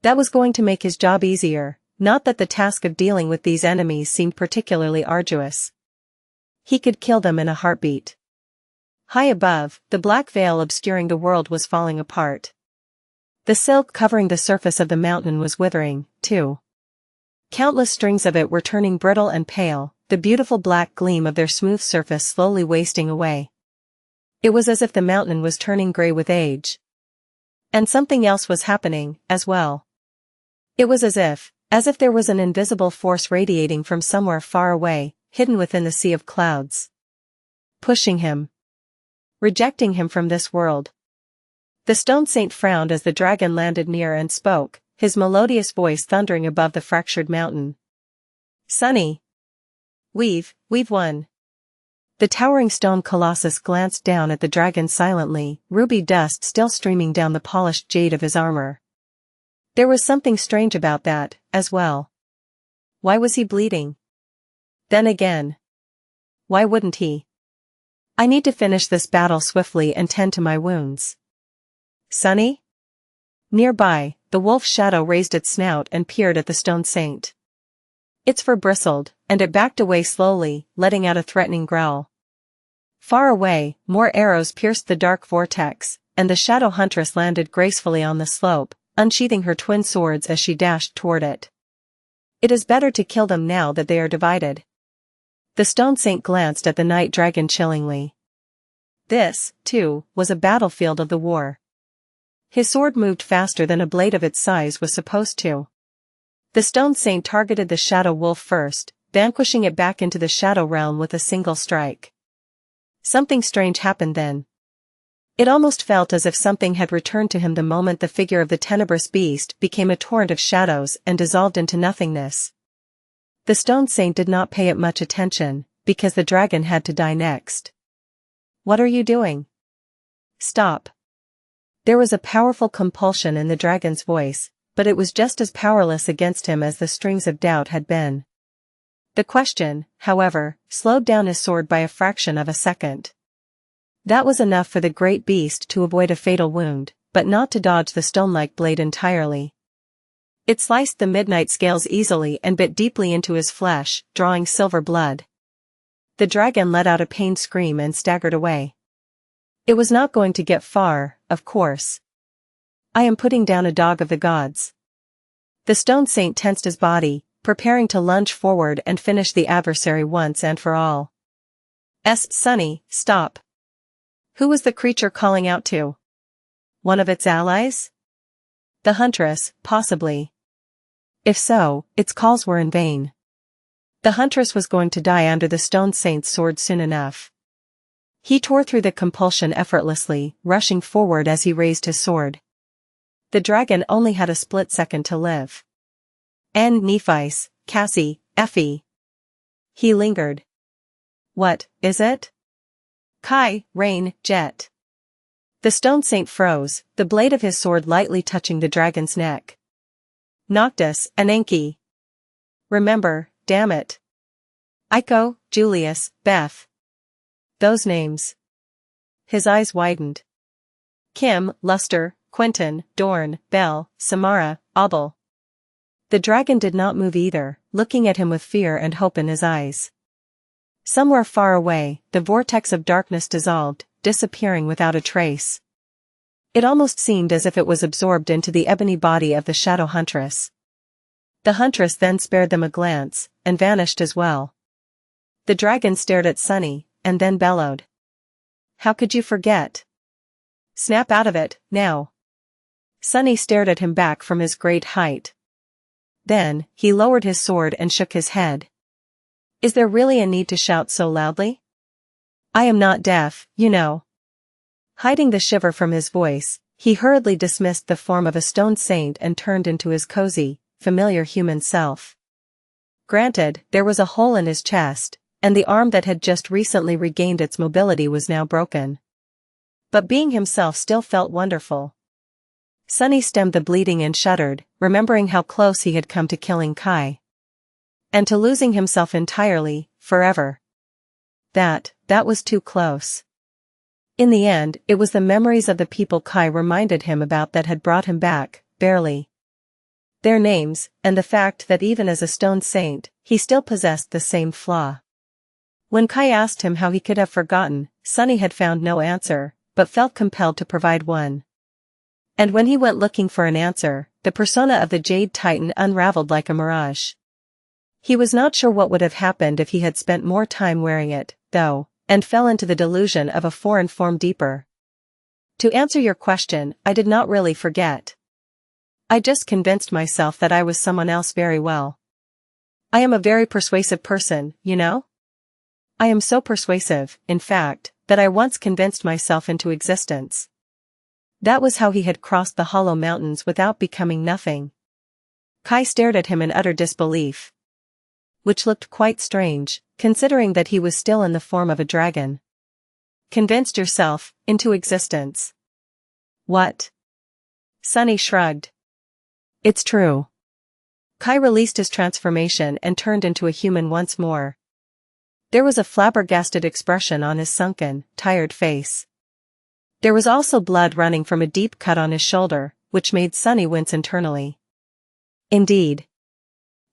That was going to make his job easier, not that the task of dealing with these enemies seemed particularly arduous. He could kill them in a heartbeat. High above, the black veil obscuring the world was falling apart. The silk covering the surface of the mountain was withering, too. Countless strings of it were turning brittle and pale, the beautiful black gleam of their smooth surface slowly wasting away. It was as if the mountain was turning gray with age. And something else was happening, as well. It was as if there was an invisible force radiating from somewhere far away, hidden within the sea of clouds. Pushing him. Rejecting him from this world. The stone saint frowned as the dragon landed near and spoke, his melodious voice thundering above the fractured mountain. "Sonny. We've won." The towering stone colossus glanced down at the dragon silently, ruby dust still streaming down the polished jade of his armor. There was something strange about that, as well. Why was he bleeding? Then again, why wouldn't he? I need to finish this battle swiftly and tend to my wounds. Sonny? Nearby, the wolf's shadow raised its snout and peered at the stone saint. Its fur bristled, and it backed away slowly, letting out a threatening growl. Far away, more arrows pierced the dark vortex, and the shadow huntress landed gracefully on the slope, unsheathing her twin swords as she dashed toward it. It is better to kill them now that they are divided. The stone saint glanced at the night dragon chillingly. This, too, was a battlefield of the war. His sword moved faster than a blade of its size was supposed to. The stone saint targeted the shadow wolf first, vanquishing it back into the shadow realm with a single strike. Something strange happened then. It almost felt as if something had returned to him the moment the figure of the tenebrous beast became a torrent of shadows and dissolved into nothingness. The stone saint did not pay it much attention, because the dragon had to die next. "What are you doing? Stop." There was a powerful compulsion in the dragon's voice, but it was just as powerless against him as the strings of doubt had been. The question, however, slowed down his sword by a fraction of a second. That was enough for the great beast to avoid a fatal wound, but not to dodge the stone-like blade entirely. It sliced the midnight scales easily and bit deeply into his flesh, drawing silver blood. The dragon let out a pained scream and staggered away. It was not going to get far, of course. "I am putting down a dog of the gods." The stone saint tensed his body, preparing to lunge forward and finish the adversary once and for all. Sonny, stop. Who was the creature calling out to? One of its allies? The huntress, possibly. If so, its calls were in vain. The huntress was going to die under the stone saint's sword soon enough. He tore through the compulsion effortlessly, rushing forward as he raised his sword. The dragon only had a split second to live. Nephis, Cassie, Effie. He lingered. "What, is it?" "Kai, Rain, Jet." The stone saint froze, the blade of his sword lightly touching the dragon's neck. "Noctis, Ananke. Remember, damn it. Aiko, Julius, Beth. Those names." His eyes widened. Kim, Luster, Quentin, Dorn, Bell, Samara, Abel. The dragon did not move either, looking at him with fear and hope in his eyes. Somewhere far away, the vortex of darkness dissolved, disappearing without a trace. It almost seemed as if it was absorbed into the ebony body of the shadow huntress. The huntress then spared them a glance, and vanished as well. The dragon stared at Sunny, and then bellowed. "How could you forget? Snap out of it, now." Sunny stared at him back from his great height. Then, he lowered his sword and shook his head. "Is there really a need to shout so loudly? I am not deaf, you know." Hiding the shiver from his voice, he hurriedly dismissed the form of a stone saint and turned into his cozy, familiar human self. Granted, there was a hole in his chest, and the arm that had just recently regained its mobility was now broken. But being himself still felt wonderful. Sunny stemmed the bleeding and shuddered, remembering how close he had come to killing Kai. And to losing himself entirely, forever. That was too close. In the end, it was the memories of the people Kai reminded him about that had brought him back, barely. Their names, and the fact that even as a stone saint, he still possessed the same flaw. When Kai asked him how he could have forgotten, Sunny had found no answer, but felt compelled to provide one. And when he went looking for an answer, the persona of the Jade Titan unraveled like a mirage. He was not sure what would have happened if he had spent more time wearing it, though, and fell into the delusion of a foreign form deeper. To answer your question, I did not really forget. I just convinced myself that I was someone else very well. I am a very persuasive person, you know? I am so persuasive, in fact, that I once convinced myself into existence. That was how he had crossed the hollow mountains without becoming nothing. Kai stared at him in utter disbelief. Which looked quite strange, considering that he was still in the form of a dragon. Convinced yourself, into existence. What? Sunny shrugged. It's true. Kai released his transformation and turned into a human once more. There was a flabbergasted expression on his sunken, tired face. There was also blood running from a deep cut on his shoulder, which made Sunny wince internally. Indeed.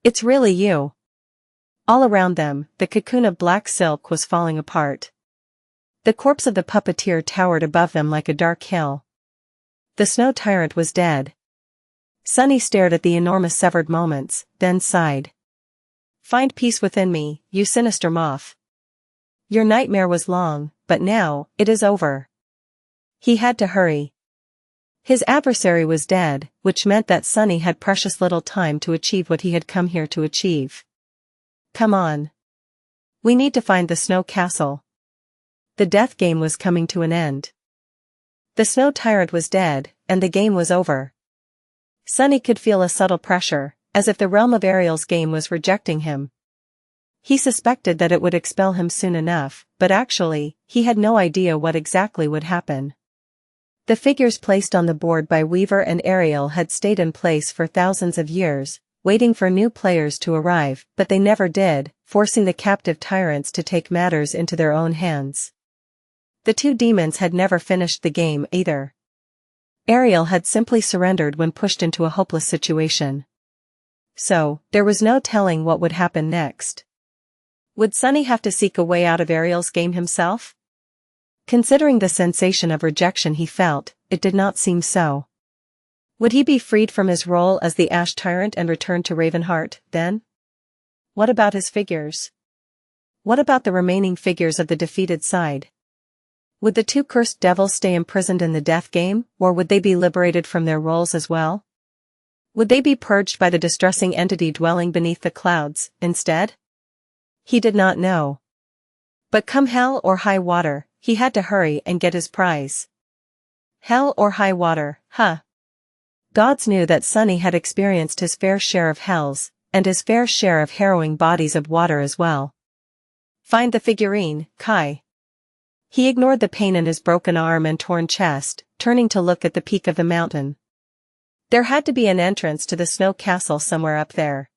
It's really you. All around them, the cocoon of black silk was falling apart. The corpse of the puppeteer towered above them like a dark hill. The snow tyrant was dead. Sunny stared at the enormous severed moments, then sighed. Find peace within me, you sinister moth. Your nightmare was long, but now, it is over. He had to hurry. His adversary was dead, which meant that Sunny had precious little time to achieve what he had come here to achieve. Come on. We need to find the snow castle. The death game was coming to an end. The snow tyrant was dead, and the game was over. Sunny could feel a subtle pressure, as if the realm of Ariel's game was rejecting him. He suspected that it would expel him soon enough, but actually, he had no idea what exactly would happen. The figures placed on the board by Weaver and Ariel had stayed in place for thousands of years, waiting for new players to arrive, but they never did, forcing the captive tyrants to take matters into their own hands. The two demons had never finished the game either. Ariel had simply surrendered when pushed into a hopeless situation. So, there was no telling what would happen next. Would Sunny have to seek a way out of Ariel's game himself? Considering the sensation of rejection he felt, it did not seem so. Would he be freed from his role as the Ash Tyrant and return to Ravenheart, then? What about his figures? What about the remaining figures of the defeated side? Would the two cursed devils stay imprisoned in the death game, or would they be liberated from their roles as well? Would they be purged by the distressing entity dwelling beneath the clouds, instead? He did not know. But come hell or high water, he had to hurry and get his prize. Hell or high water, huh? Gods knew that Sunny had experienced his fair share of hells, and his fair share of harrowing bodies of water as well. Find the figurine, Kai. He ignored the pain in his broken arm and torn chest, turning to look at the peak of the mountain. There had to be an entrance to the snow castle somewhere up there.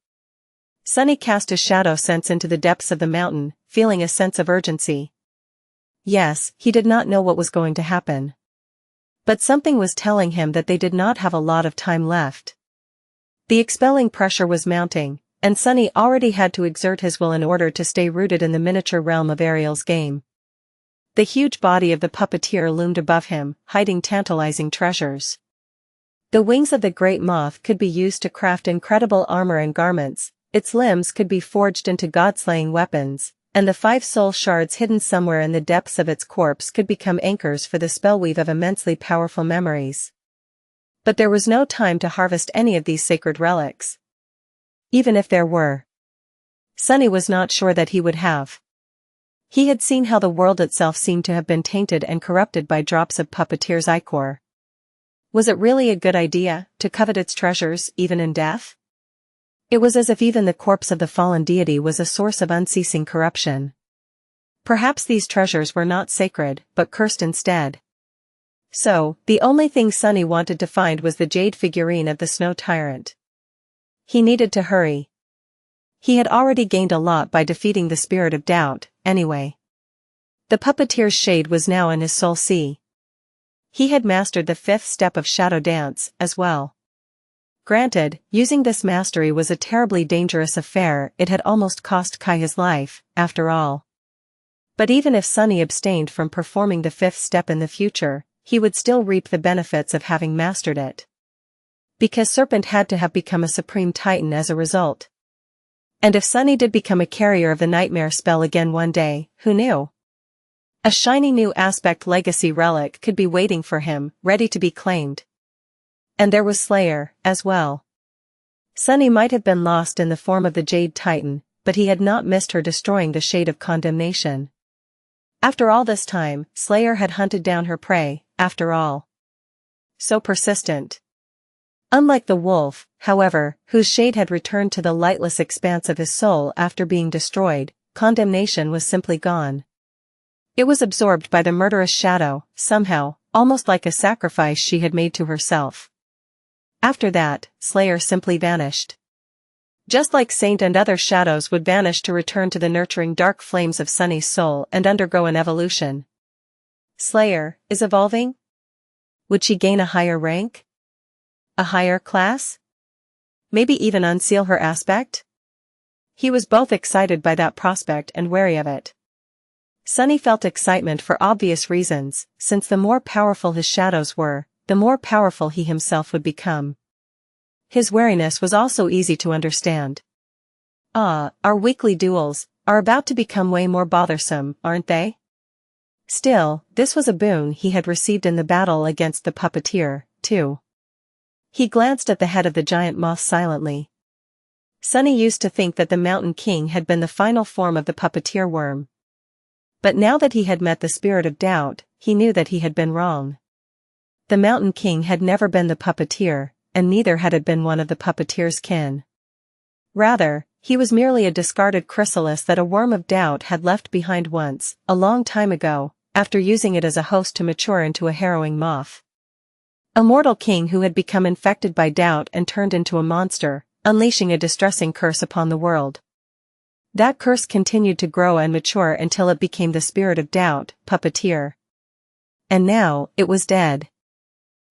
Sunny cast his shadow sense into the depths of the mountain, feeling a sense of urgency. Yes, he did not know what was going to happen. But something was telling him that they did not have a lot of time left. The expelling pressure was mounting, and Sunny already had to exert his will in order to stay rooted in the miniature realm of Ariel's game. The huge body of the puppeteer loomed above him, hiding tantalizing treasures. The wings of the great moth could be used to craft incredible armor and garments, its limbs could be forged into god-slaying weapons, and the 5 soul shards hidden somewhere in the depths of its corpse could become anchors for the spellweave of immensely powerful memories. But there was no time to harvest any of these sacred relics. Even if there were. Sunny was not sure that he would have. He had seen how the world itself seemed to have been tainted and corrupted by drops of puppeteer's ichor. Was it really a good idea to covet its treasures even in death? It was as if even the corpse of the fallen deity was a source of unceasing corruption. Perhaps these treasures were not sacred, but cursed instead. So, the only thing Sunny wanted to find was the jade figurine of the snow tyrant. He needed to hurry. He had already gained a lot by defeating the spirit of doubt, anyway. The puppeteer's shade was now in his soul sea. He had mastered the 5th step of shadow dance, as well. Granted, using this mastery was a terribly dangerous affair, it had almost cost Kai his life, after all. But even if Sunny abstained from performing the 5th step in the future, he would still reap the benefits of having mastered it. Because Serpent had to have become a supreme titan as a result. And if Sunny did become a carrier of the nightmare spell again one day, who knew? A shiny new aspect legacy relic could be waiting for him, ready to be claimed. And there was Slayer, as well. Sunny might have been lost in the form of the Jade Titan, but he had not missed her destroying the Shade of Condemnation. After all this time, Slayer had hunted down her prey, after all. So persistent. Unlike the wolf, however, whose shade had returned to the lightless expanse of his soul after being destroyed, condemnation was simply gone. It was absorbed by the murderous shadow, somehow, almost like a sacrifice she had made to herself. After that, Slayer simply vanished. Just like Saint and other shadows would vanish to return to the nurturing dark flames of Sunny's soul and undergo an evolution. Slayer is evolving? Would she gain a higher rank? A higher class? Maybe even unseal her aspect? He was both excited by that prospect and wary of it. Sunny felt excitement for obvious reasons, since the more powerful his shadows were, the more powerful he himself would become. His wariness was also easy to understand. Our weekly duels are about to become way more bothersome, aren't they? Still, this was a boon he had received in the battle against the puppeteer, too. He glanced at the head of the giant moth silently. Sunny used to think that the Mountain King had been the final form of the puppeteer worm. But now that he had met the spirit of doubt, he knew that he had been wrong. The Mountain King had never been the puppeteer, and neither had it been one of the puppeteer's kin. Rather, he was merely a discarded chrysalis that a worm of doubt had left behind once, a long time ago, after using it as a host to mature into a harrowing moth. A mortal king who had become infected by doubt and turned into a monster, unleashing a distressing curse upon the world. That curse continued to grow and mature until it became the spirit of doubt, puppeteer. And now, it was dead.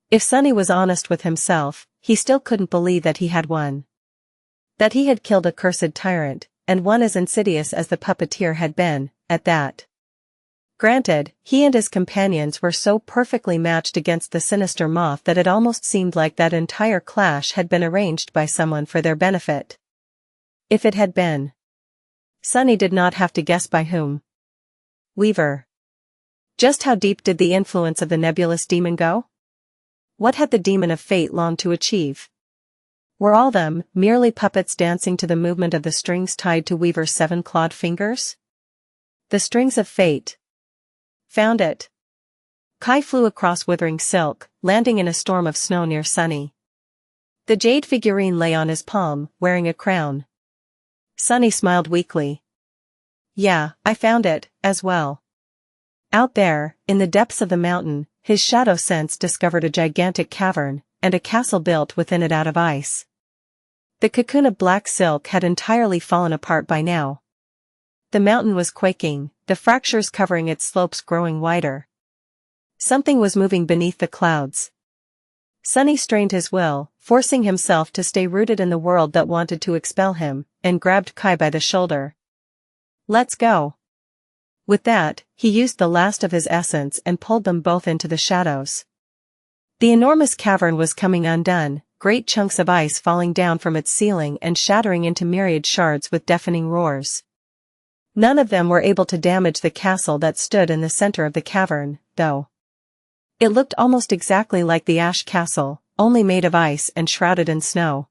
If Sunny was honest with himself, he still couldn't believe that he had won. That he had killed a cursed tyrant, and one as insidious as the puppeteer had been, at that. Granted, he and his companions were so perfectly matched against the sinister moth that it almost seemed like that entire clash had been arranged by someone for their benefit. If it had been. Sunny did not have to guess by whom. Weaver. Just how deep did the influence of the nebulous demon go? What had the demon of fate longed to achieve? Were all them merely puppets dancing to the movement of the strings tied to Weaver's 7-clawed fingers? The strings of fate. Found it. Kai flew across withering silk, landing in a storm of snow near Sunny. The jade figurine lay on his palm, wearing a crown. Sunny smiled weakly. Yeah, I found it, as well. Out there, in the depths of the mountain, his shadow sense discovered a gigantic cavern, and a castle built within it out of ice. The cocoon of black silk had entirely fallen apart by now. The mountain was quaking, the fractures covering its slopes growing wider. Something was moving beneath the clouds. Sunny strained his will, forcing himself to stay rooted in the world that wanted to expel him, and grabbed Kai by the shoulder. Let's go. With that, he used the last of his essence and pulled them both into the shadows. The enormous cavern was coming undone, great chunks of ice falling down from its ceiling and shattering into myriad shards with deafening roars. None of them were able to damage the castle that stood in the center of the cavern, though. It looked almost exactly like the Ash Castle, only made of ice and shrouded in snow.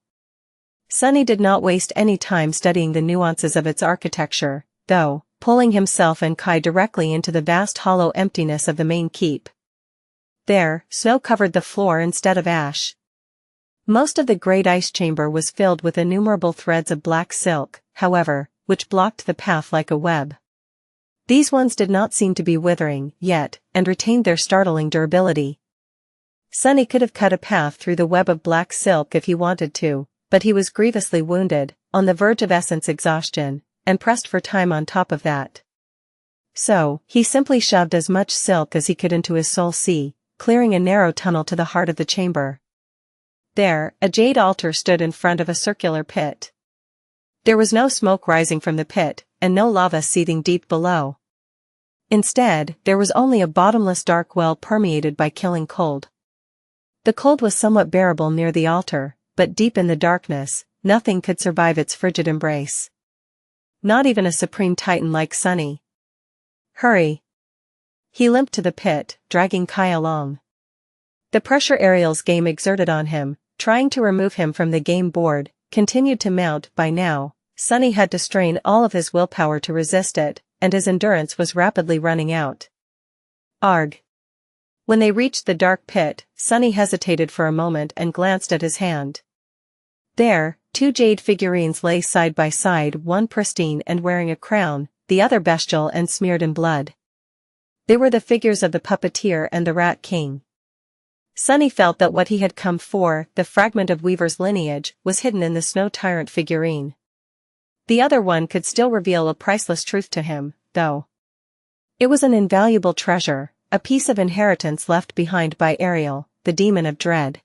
Sunny did not waste any time studying the nuances of its architecture, though, pulling himself and Kai directly into the vast hollow emptiness of the main keep. There, snow covered the floor instead of ash. Most of the great ice chamber was filled with innumerable threads of black silk, however, which blocked the path like a web. These ones did not seem to be withering, yet, and retained their startling durability. Sunny could have cut a path through the web of black silk if he wanted to, but he was grievously wounded, on the verge of essence exhaustion, and pressed for time on top of that. So, he simply shoved as much silk as he could into his soul sea, clearing a narrow tunnel to the heart of the chamber. There, a jade altar stood in front of a circular pit. There was no smoke rising from the pit, and no lava seething deep below. Instead, there was only a bottomless dark well permeated by killing cold. The cold was somewhat bearable near the altar, but deep in the darkness, nothing could survive its frigid embrace. Not even a supreme titan like Sunny. Hurry. He limped to the pit, dragging Kai along. The pressure Ariel's game exerted on him, trying to remove him from the game board, continued to mount. By now, Sunny had to strain all of his willpower to resist it, and his endurance was rapidly running out. Arg. When they reached the dark pit, Sunny hesitated for a moment and glanced at his hand. There, 2 jade figurines lay side by side, one pristine and wearing a crown, the other bestial and smeared in blood. They were the figures of the puppeteer and the Rat King. Sunny felt that what he had come for, the fragment of Weaver's lineage, was hidden in the Snow Tyrant figurine. The other one could still reveal a priceless truth to him, though. It was an invaluable treasure, a piece of inheritance left behind by Ariel, the demon of dread.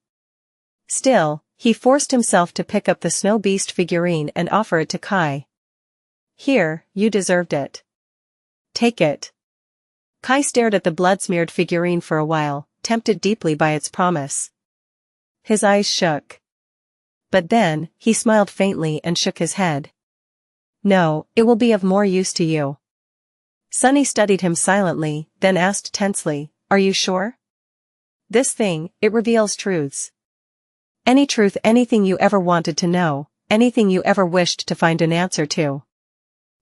Still, he forced himself to pick up the snow beast figurine and offer it to Kai. Here, you deserved it. Take it. Kai stared at the blood-smeared figurine for a while, tempted deeply by its promise. His eyes shook. But then, he smiled faintly and shook his head. No, it will be of more use to you. Sunny studied him silently, then asked tensely, are you sure? This thing, it reveals truths. Any truth, anything you ever wanted to know, anything you ever wished to find an answer to.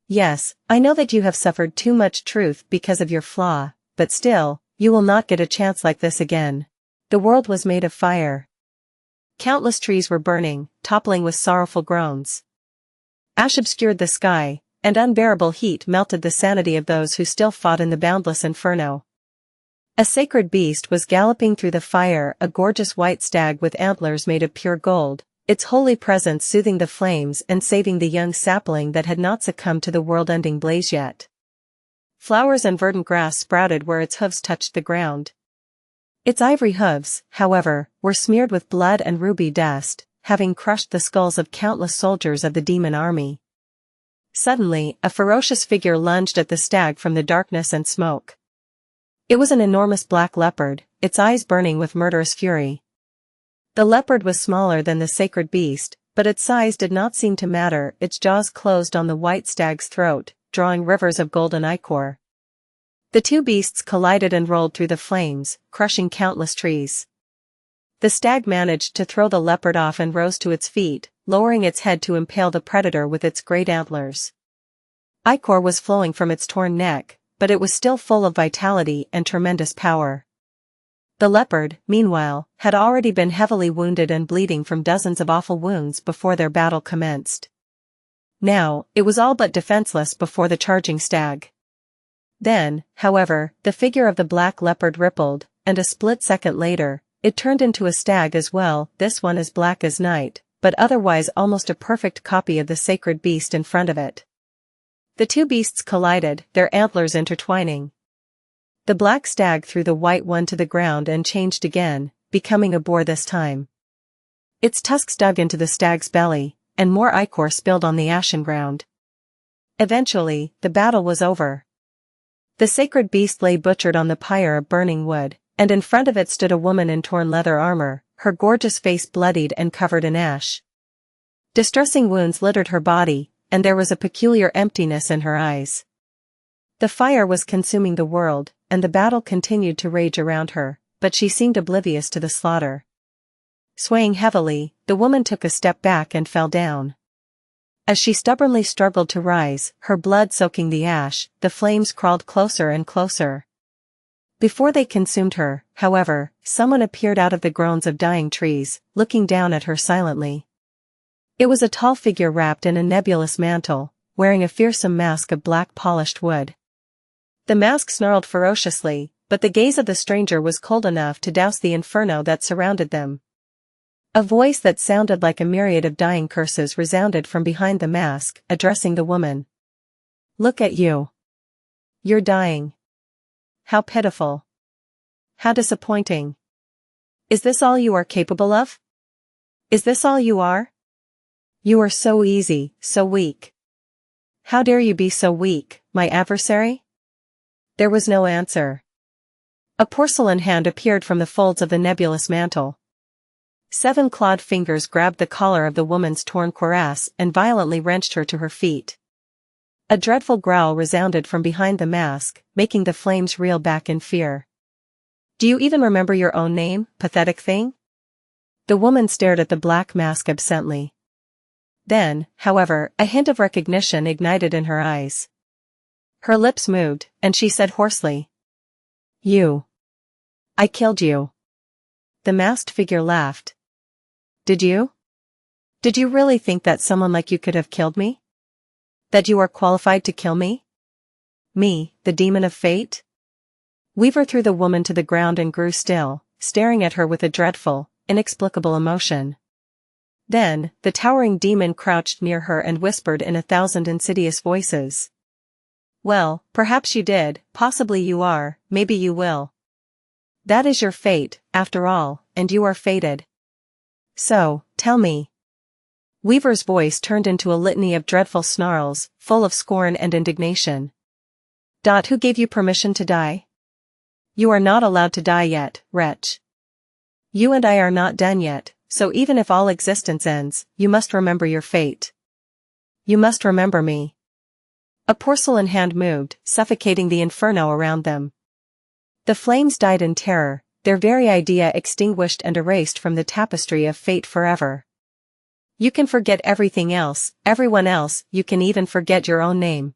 Yes, I know that you have suffered too much truth because of your flaw, but still, you will not get a chance like this again. The world was made of fire. Countless trees were burning, toppling with sorrowful groans. Ash obscured the sky, and unbearable heat melted the sanity of those who still fought in the boundless inferno. A sacred beast was galloping through the fire, a gorgeous white stag with antlers made of pure gold, its holy presence soothing the flames and saving the young sapling that had not succumbed to the world-ending blaze yet. Flowers and verdant grass sprouted where its hooves touched the ground. Its ivory hooves, however, were smeared with blood and ruby dust, having crushed the skulls of countless soldiers of the demon army. Suddenly, a ferocious figure lunged at the stag from the darkness and smoke. It was an enormous black leopard, its eyes burning with murderous fury. The leopard was smaller than the sacred beast, but its size did not seem to matter. Its jaws closed on the white stag's throat, drawing rivers of golden ichor. The two beasts collided and rolled through the flames, crushing countless trees. The stag managed to throw the leopard off and rose to its feet, lowering its head to impale the predator with its great antlers. Ichor was flowing from its torn neck, but it was still full of vitality and tremendous power. The leopard, meanwhile, had already been heavily wounded and bleeding from dozens of awful wounds before their battle commenced. Now, it was all but defenseless before the charging stag. Then, however, the figure of the black leopard rippled, and a split second later, it turned into a stag as well, this one as black as night, but otherwise almost a perfect copy of the sacred beast in front of it. The two beasts collided, their antlers intertwining. The black stag threw the white one to the ground and changed again, becoming a boar this time. Its tusks dug into the stag's belly, and more ichor spilled on the ashen ground. Eventually, the battle was over. The sacred beast lay butchered on the pyre of burning wood, and in front of it stood a woman in torn leather armor, her gorgeous face bloodied and covered in ash. Distressing wounds littered her body, and there was a peculiar emptiness in her eyes. The fire was consuming the world, and the battle continued to rage around her, but she seemed oblivious to the slaughter. Swaying heavily, the woman took a step back and fell down. As she stubbornly struggled to rise, her blood soaking the ash, the flames crawled closer and closer. Before they consumed her, however, someone appeared out of the groans of dying trees, looking down at her silently. It was a tall figure wrapped in a nebulous mantle, wearing a fearsome mask of black polished wood. The mask snarled ferociously, but the gaze of the stranger was cold enough to douse the inferno that surrounded them. A voice that sounded like a myriad of dying curses resounded from behind the mask, addressing the woman. Look at you. You're dying. How pitiful. How disappointing. Is this all you are capable of? Is this all you are? You are so easy, so weak. How dare you be so weak, my adversary? There was no answer. A porcelain hand appeared from the folds of the nebulous mantle. 7 clawed fingers grabbed the collar of the woman's torn cuirass and violently wrenched her to her feet. A dreadful growl resounded from behind the mask, making the flames reel back in fear. Do you even remember your own name, pathetic thing? The woman stared at the black mask absently. Then, however, a hint of recognition ignited in her eyes. Her lips moved, and she said hoarsely. You. I killed you. The masked figure laughed. Did you? Did you really think that someone like you could have killed me? That you are qualified to kill me? Me, the demon of fate? Weaver threw the woman to the ground and grew still, staring at her with a dreadful, inexplicable emotion. Then, the towering demon crouched near her and whispered in 1,000 insidious voices. Well, perhaps you did, possibly you are, maybe you will. That is your fate, after all, and you are fated. So, tell me. Weaver's voice turned into a litany of dreadful snarls, full of scorn and indignation. Who gave you permission to die? You are not allowed to die yet, wretch. You and I are not done yet, so even if all existence ends, you must remember your fate. You must remember me. A porcelain hand moved, suffocating the inferno around them. The flames died in terror, their very idea extinguished and erased from the tapestry of fate forever. You can forget everything else, everyone else, you can even forget your own name.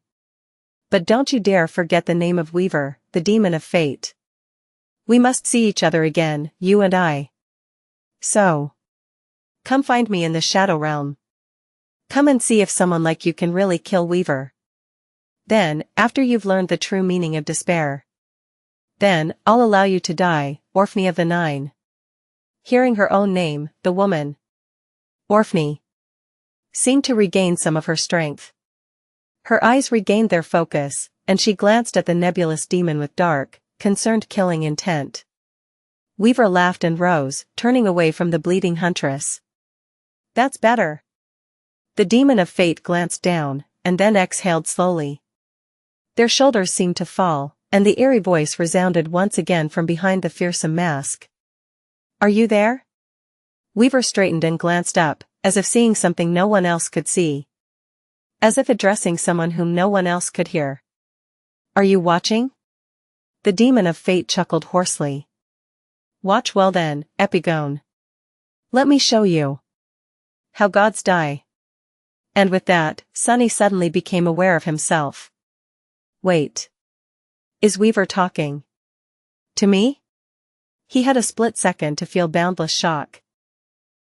But don't you dare forget the name of Weaver, the demon of fate. We must see each other again, you and I. So. Come find me in the Shadow Realm. Come and see if someone like you can really kill Weaver. Then, after you've learned the true meaning of despair. Then, I'll allow you to die, Orphany of the Nine. Hearing her own name, the woman, Orphany, seemed to regain some of her strength. Her eyes regained their focus, and she glanced at the nebulous demon with dark, concerned killing intent. Weaver laughed and rose, turning away from the bleeding huntress. That's better. The demon of fate glanced down, and then exhaled slowly. Their shoulders seemed to fall, and the eerie voice resounded once again from behind the fearsome mask. Are you there? Weaver straightened and glanced up, as if seeing something no one else could see. As if addressing someone whom no one else could hear. Are you watching? The demon of fate chuckled hoarsely. Watch well then, Epigone. Let me show you how gods die. And with that, Sunny suddenly became aware of himself. Wait. Is Weaver talking? To me? He had a split second to feel boundless shock.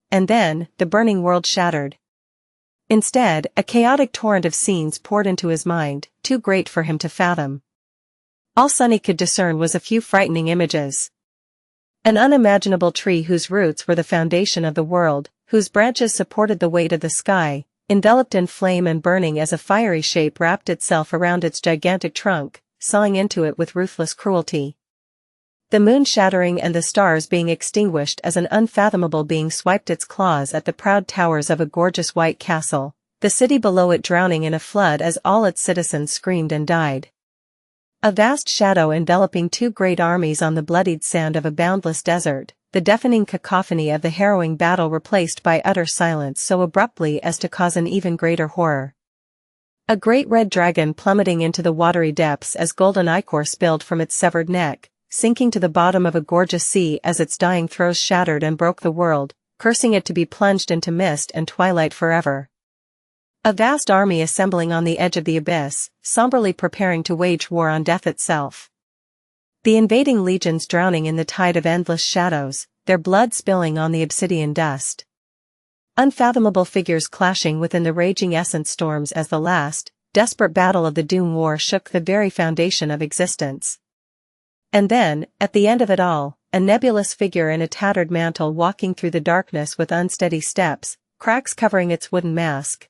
And then, the burning world shattered. Instead, a chaotic torrent of scenes poured into his mind, too great for him to fathom. All Sunny could discern was a few frightening images. An unimaginable tree whose roots were the foundation of the world, whose branches supported the weight of the sky, enveloped in flame and burning as a fiery shape wrapped itself around its gigantic trunk, sawing into it with ruthless cruelty. The moon shattering and the stars being extinguished as an unfathomable being swiped its claws at the proud towers of a gorgeous white castle, the city below it drowning in a flood as all its citizens screamed and died. A vast shadow enveloping two great armies on the bloodied sand of a boundless desert, the deafening cacophony of the harrowing battle replaced by utter silence so abruptly as to cause an even greater horror. A great red dragon plummeting into the watery depths as golden ichor spilled from its severed neck, sinking to the bottom of a gorgeous sea as its dying throes shattered and broke the world, cursing it to be plunged into mist and twilight forever. A vast army assembling on the edge of the abyss, somberly preparing to wage war on death itself. The invading legions drowning in the tide of endless shadows, their blood spilling on the obsidian dust. Unfathomable figures clashing within the raging essence storms as the last, desperate battle of the Doom War shook the very foundation of existence. And then, at the end of it all, a nebulous figure in a tattered mantle walking through the darkness with unsteady steps, cracks covering its wooden mask.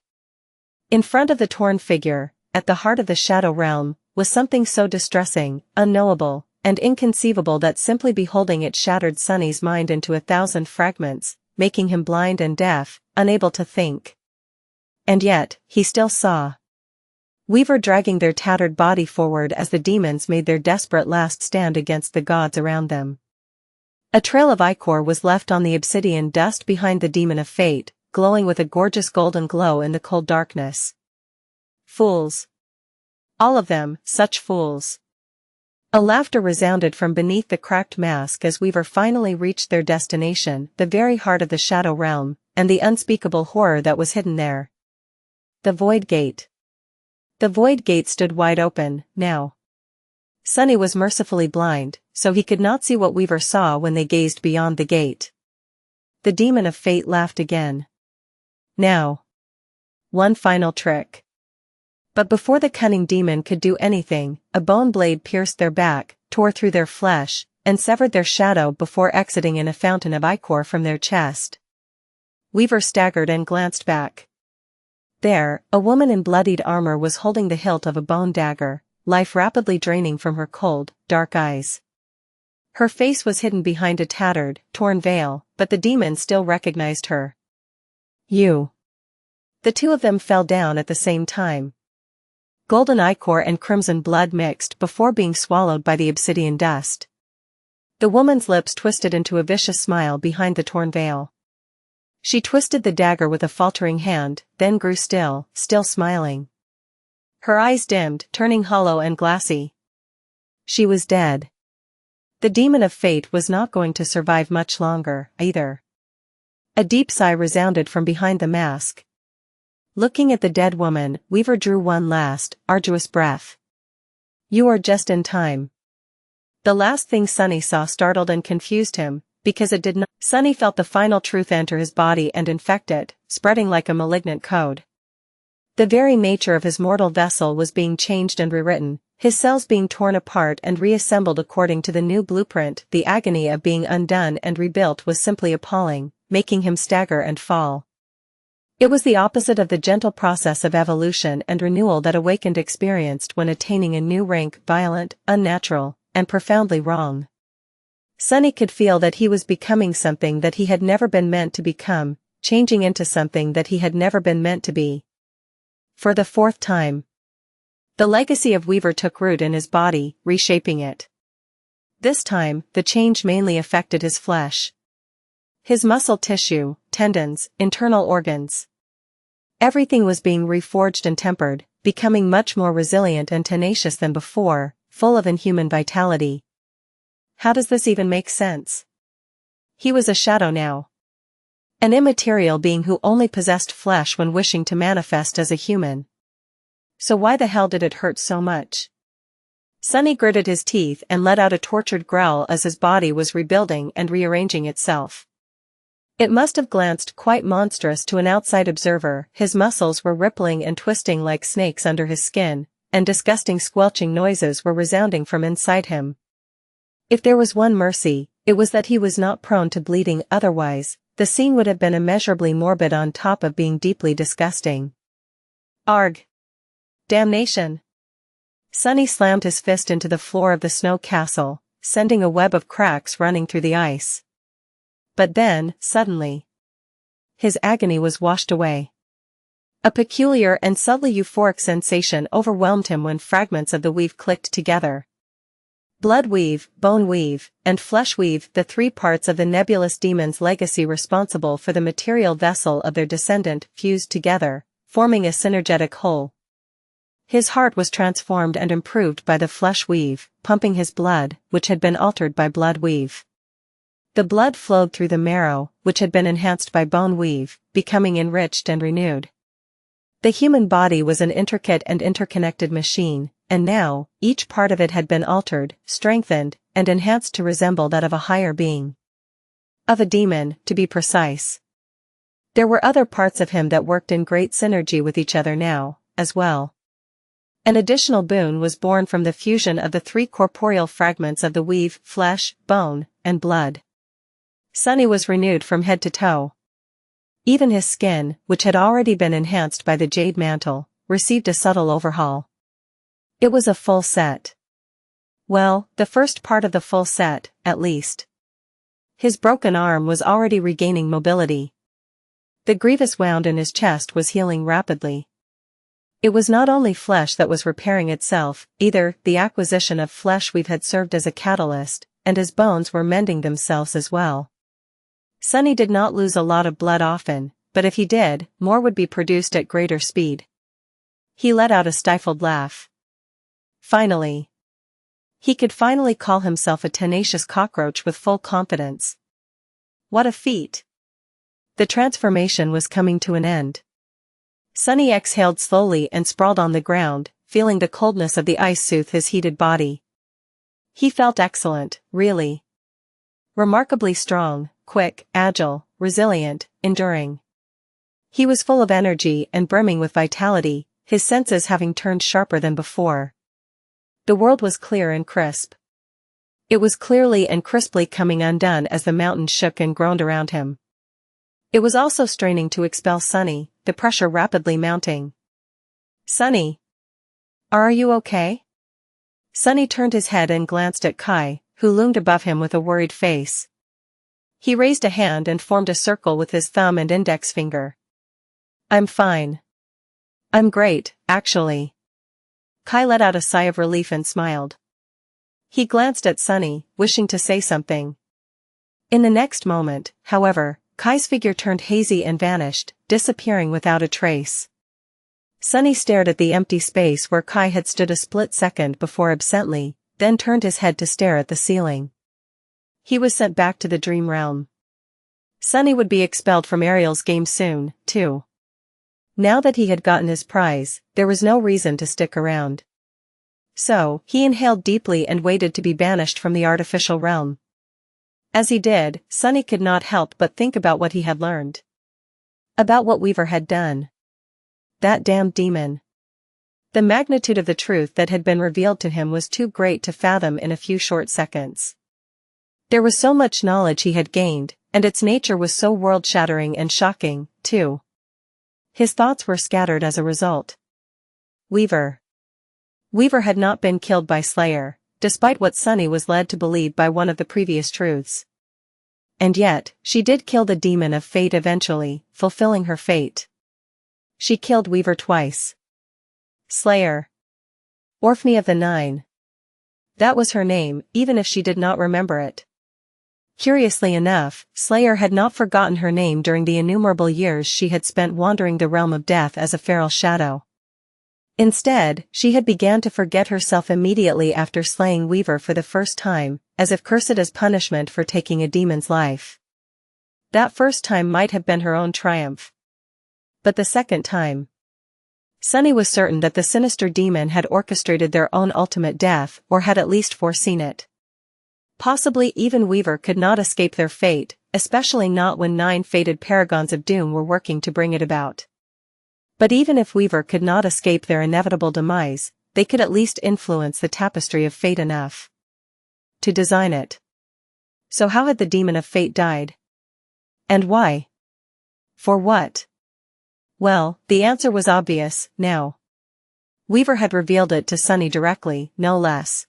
In front of the torn figure, at the heart of the Shadow Realm, was something so distressing, unknowable, and inconceivable that simply beholding it shattered Sunny's mind into 1,000 fragments, making him blind and deaf, unable to think. And yet, he still saw Weaver dragging their tattered body forward as the demons made their desperate last stand against the gods around them. A trail of ichor was left on the obsidian dust behind the demon of fate, glowing with a gorgeous golden glow in the cold darkness. Fools. All of them, such fools. A laughter resounded from beneath the cracked mask as Weaver finally reached their destination, the very heart of the Shadow Realm, and the unspeakable horror that was hidden there. The Void Gate. The Void Gate stood wide open, now. Sunny was mercifully blind, so he could not see what Weaver saw when they gazed beyond the gate. The demon of fate laughed again. Now. One final trick. But before the cunning demon could do anything, a bone blade pierced their back, tore through their flesh, and severed their shadow before exiting in a fountain of ichor from their chest. Weaver staggered and glanced back. There, a woman in bloodied armor was holding the hilt of a bone dagger, life rapidly draining from her cold, dark eyes. Her face was hidden behind a tattered, torn veil, but the demon still recognized her. You. The two of them fell down at the same time. Golden ichor and crimson blood mixed before being swallowed by the obsidian dust. The woman's lips twisted into a vicious smile behind the torn veil. She twisted the dagger with a faltering hand, then grew still smiling. Her eyes dimmed, turning hollow and glassy. She was dead. The demon of fate was not going to survive much longer, either. A deep sigh resounded from behind the mask. Looking at the dead woman, Weaver drew one last, arduous breath. You are just in time. The last thing Sunny saw startled and confused him, because it did not. Sunny felt the final truth enter his body and infect it, spreading like a malignant code. The very nature of his mortal vessel was being changed and rewritten, his cells being torn apart and reassembled according to the new blueprint. The agony of being undone and rebuilt was simply appalling, making him stagger and fall. It was the opposite of the gentle process of evolution and renewal that Awakened experienced when attaining a new rank, violent, unnatural, and profoundly wrong. Sunny could feel that he was becoming something that he had never been meant to become, changing into something that he had never been meant to be. For the fourth time. The legacy of Weaver took root in his body, reshaping it. This time, the change mainly affected his flesh. His muscle tissue, tendons, internal organs. Everything was being reforged and tempered, becoming much more resilient and tenacious than before, full of inhuman vitality. How does this even make sense? He was a shadow now. An immaterial being who only possessed flesh when wishing to manifest as a human. So why the hell did it hurt so much? Sunny gritted his teeth and let out a tortured growl as his body was rebuilding and rearranging itself. It must have glanced quite monstrous to an outside observer. His muscles were rippling and twisting like snakes under his skin, and disgusting squelching noises were resounding from inside him. If there was one mercy, it was that he was not prone to bleeding. Otherwise, the scene would have been immeasurably morbid on top of being deeply disgusting. Arg! Damnation! Sunny slammed his fist into the floor of the snow castle, sending a web of cracks running through the ice. But then, suddenly, his agony was washed away. A peculiar and subtly euphoric sensation overwhelmed him when fragments of the weave clicked together. Blood weave, bone weave, and flesh weave, the three parts of the nebulous demon's legacy responsible for the material vessel of their descendant, fused together, forming a synergetic whole. His heart was transformed and improved by the flesh weave, pumping his blood, which had been altered by blood weave. The blood flowed through the marrow, which had been enhanced by bone weave, becoming enriched and renewed. The human body was an intricate and interconnected machine, and now, each part of it had been altered, strengthened, and enhanced to resemble that of a higher being. Of a demon, to be precise. There were other parts of him that worked in great synergy with each other now, as well. An additional boon was born from the fusion of the three corporeal fragments of the weave, flesh, bone, and blood. Sunny was renewed from head to toe. Even his skin, which had already been enhanced by the jade mantle, received a subtle overhaul. It was a full set. Well, the first part of the full set, at least. His broken arm was already regaining mobility. The grievous wound in his chest was healing rapidly. It was not only flesh that was repairing itself, either. The acquisition of flesh weave had served as a catalyst, and his bones were mending themselves as well. Sunny did not lose a lot of blood often, but if he did, more would be produced at greater speed. He let out a stifled laugh. Finally. He could finally call himself a tenacious cockroach with full confidence. What a feat! The transformation was coming to an end. Sunny exhaled slowly and sprawled on the ground, feeling the coldness of the ice soothe his heated body. He felt excellent, really. Remarkably strong, quick, agile, resilient, enduring. He was full of energy and brimming with vitality, his senses having turned sharper than before. The world was clear and crisp. It was clearly and crisply coming undone as the mountains shook and groaned around him. It was also straining to expel Sunny, the pressure rapidly mounting. Sunny! Are you okay? Sunny turned his head and glanced at Kai, who loomed above him with a worried face. He raised a hand and formed a circle with his thumb and index finger. "I'm fine. I'm great, actually." Kai let out a sigh of relief and smiled. He glanced at Sunny, wishing to say something. In the next moment, however, Kai's figure turned hazy and vanished, disappearing without a trace. Sunny stared at the empty space where Kai had stood a split second before absently, then turned his head to stare at the ceiling. He was sent back to the dream realm. Sunny would be expelled from Ariel's game soon, too. Now that he had gotten his prize, there was no reason to stick around. So, he inhaled deeply and waited to be banished from the artificial realm. As he did, Sunny could not help but think about what he had learned. About what Weaver had done. That damned demon. The magnitude of the truth that had been revealed to him was too great to fathom in a few short seconds. There was so much knowledge he had gained, and its nature was so world-shattering and shocking, too. His thoughts were scattered as a result. Weaver. Weaver had not been killed by Slayer, despite what Sunny was led to believe by one of the previous truths. And yet, she did kill the demon of fate eventually, fulfilling her fate. She killed Weaver twice. Slayer. Orphany of the Nine. That was her name, even if she did not remember it. Curiously enough, Slayer had not forgotten her name during the innumerable years she had spent wandering the realm of death as a feral shadow. Instead, she had begun to forget herself immediately after slaying Weaver for the first time, as if cursed as punishment for taking a demon's life. That first time might have been her own triumph. But the second time. Sunny was certain that the sinister demon had orchestrated their own ultimate death, or had at least foreseen it. Possibly even Weaver could not escape their fate, especially not when 9 fated paragons of doom were working to bring it about. But even if Weaver could not escape their inevitable demise, they could at least influence the tapestry of fate enough to design it. So how had the demon of fate died? And why? For what? Well, the answer was obvious, now. Weaver had revealed it to Sunny directly, no less.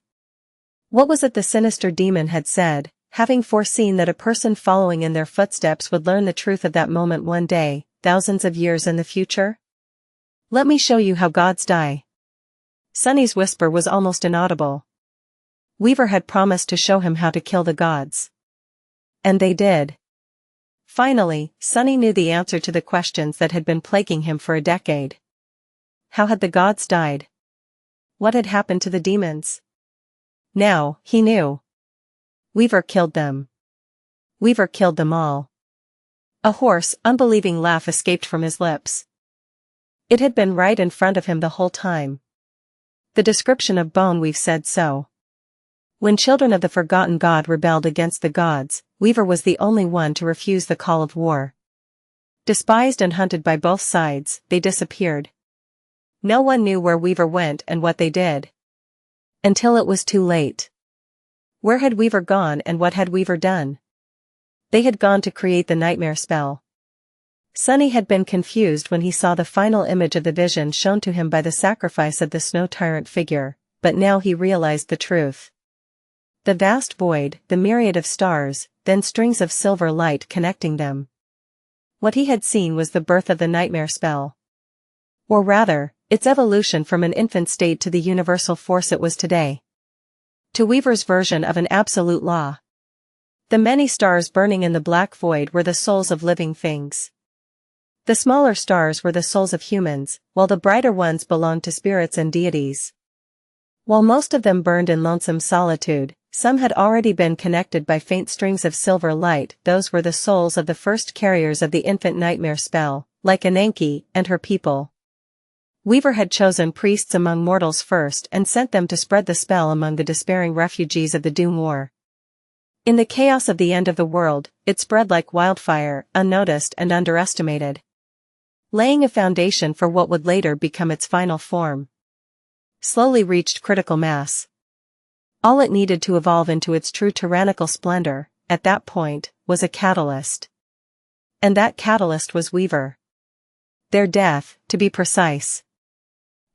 What was it the sinister demon had said, having foreseen that a person following in their footsteps would learn the truth of that moment one day, thousands of years in the future? "Let me show you how gods die." Sunny's whisper was almost inaudible. Weaver had promised to show him how to kill the gods. And they did. Finally, Sunny knew the answer to the questions that had been plaguing him for a decade. How had the gods died? What had happened to the demons? Now, he knew. Weaver killed them. Weaver killed them all. A hoarse, unbelieving laugh escaped from his lips. It had been right in front of him the whole time. The description of Bone Weave said so. When children of the forgotten god rebelled against the gods, Weaver was the only one to refuse the call of war. Despised and hunted by both sides, they disappeared. No one knew where Weaver went and what they did. Until it was too late. Where had Weaver gone and what had Weaver done? They had gone to create the nightmare spell. Sunny had been confused when he saw the final image of the vision shown to him by the sacrifice of the snow tyrant figure, but now he realized the truth. The vast void, the myriad of stars, then strings of silver light connecting them. What he had seen was the birth of the nightmare spell. Or rather, its evolution from an infant state to the universal force it was today. To Weaver's version of an absolute law. The many stars burning in the black void were the souls of living things. The smaller stars were the souls of humans, while the brighter ones belonged to spirits and deities. While most of them burned in lonesome solitude, some had already been connected by faint strings of silver light. Those were the souls of the first carriers of the infant nightmare spell, like Auntie and her people. Weaver had chosen priests among mortals first and sent them to spread the spell among the despairing refugees of the Doom War. In the chaos of the end of the world, it spread like wildfire, unnoticed and underestimated. Laying a foundation for what would later become its final form. Slowly reached critical mass. All it needed to evolve into its true tyrannical splendor, at that point, was a catalyst. And that catalyst was Weaver. Their death, to be precise.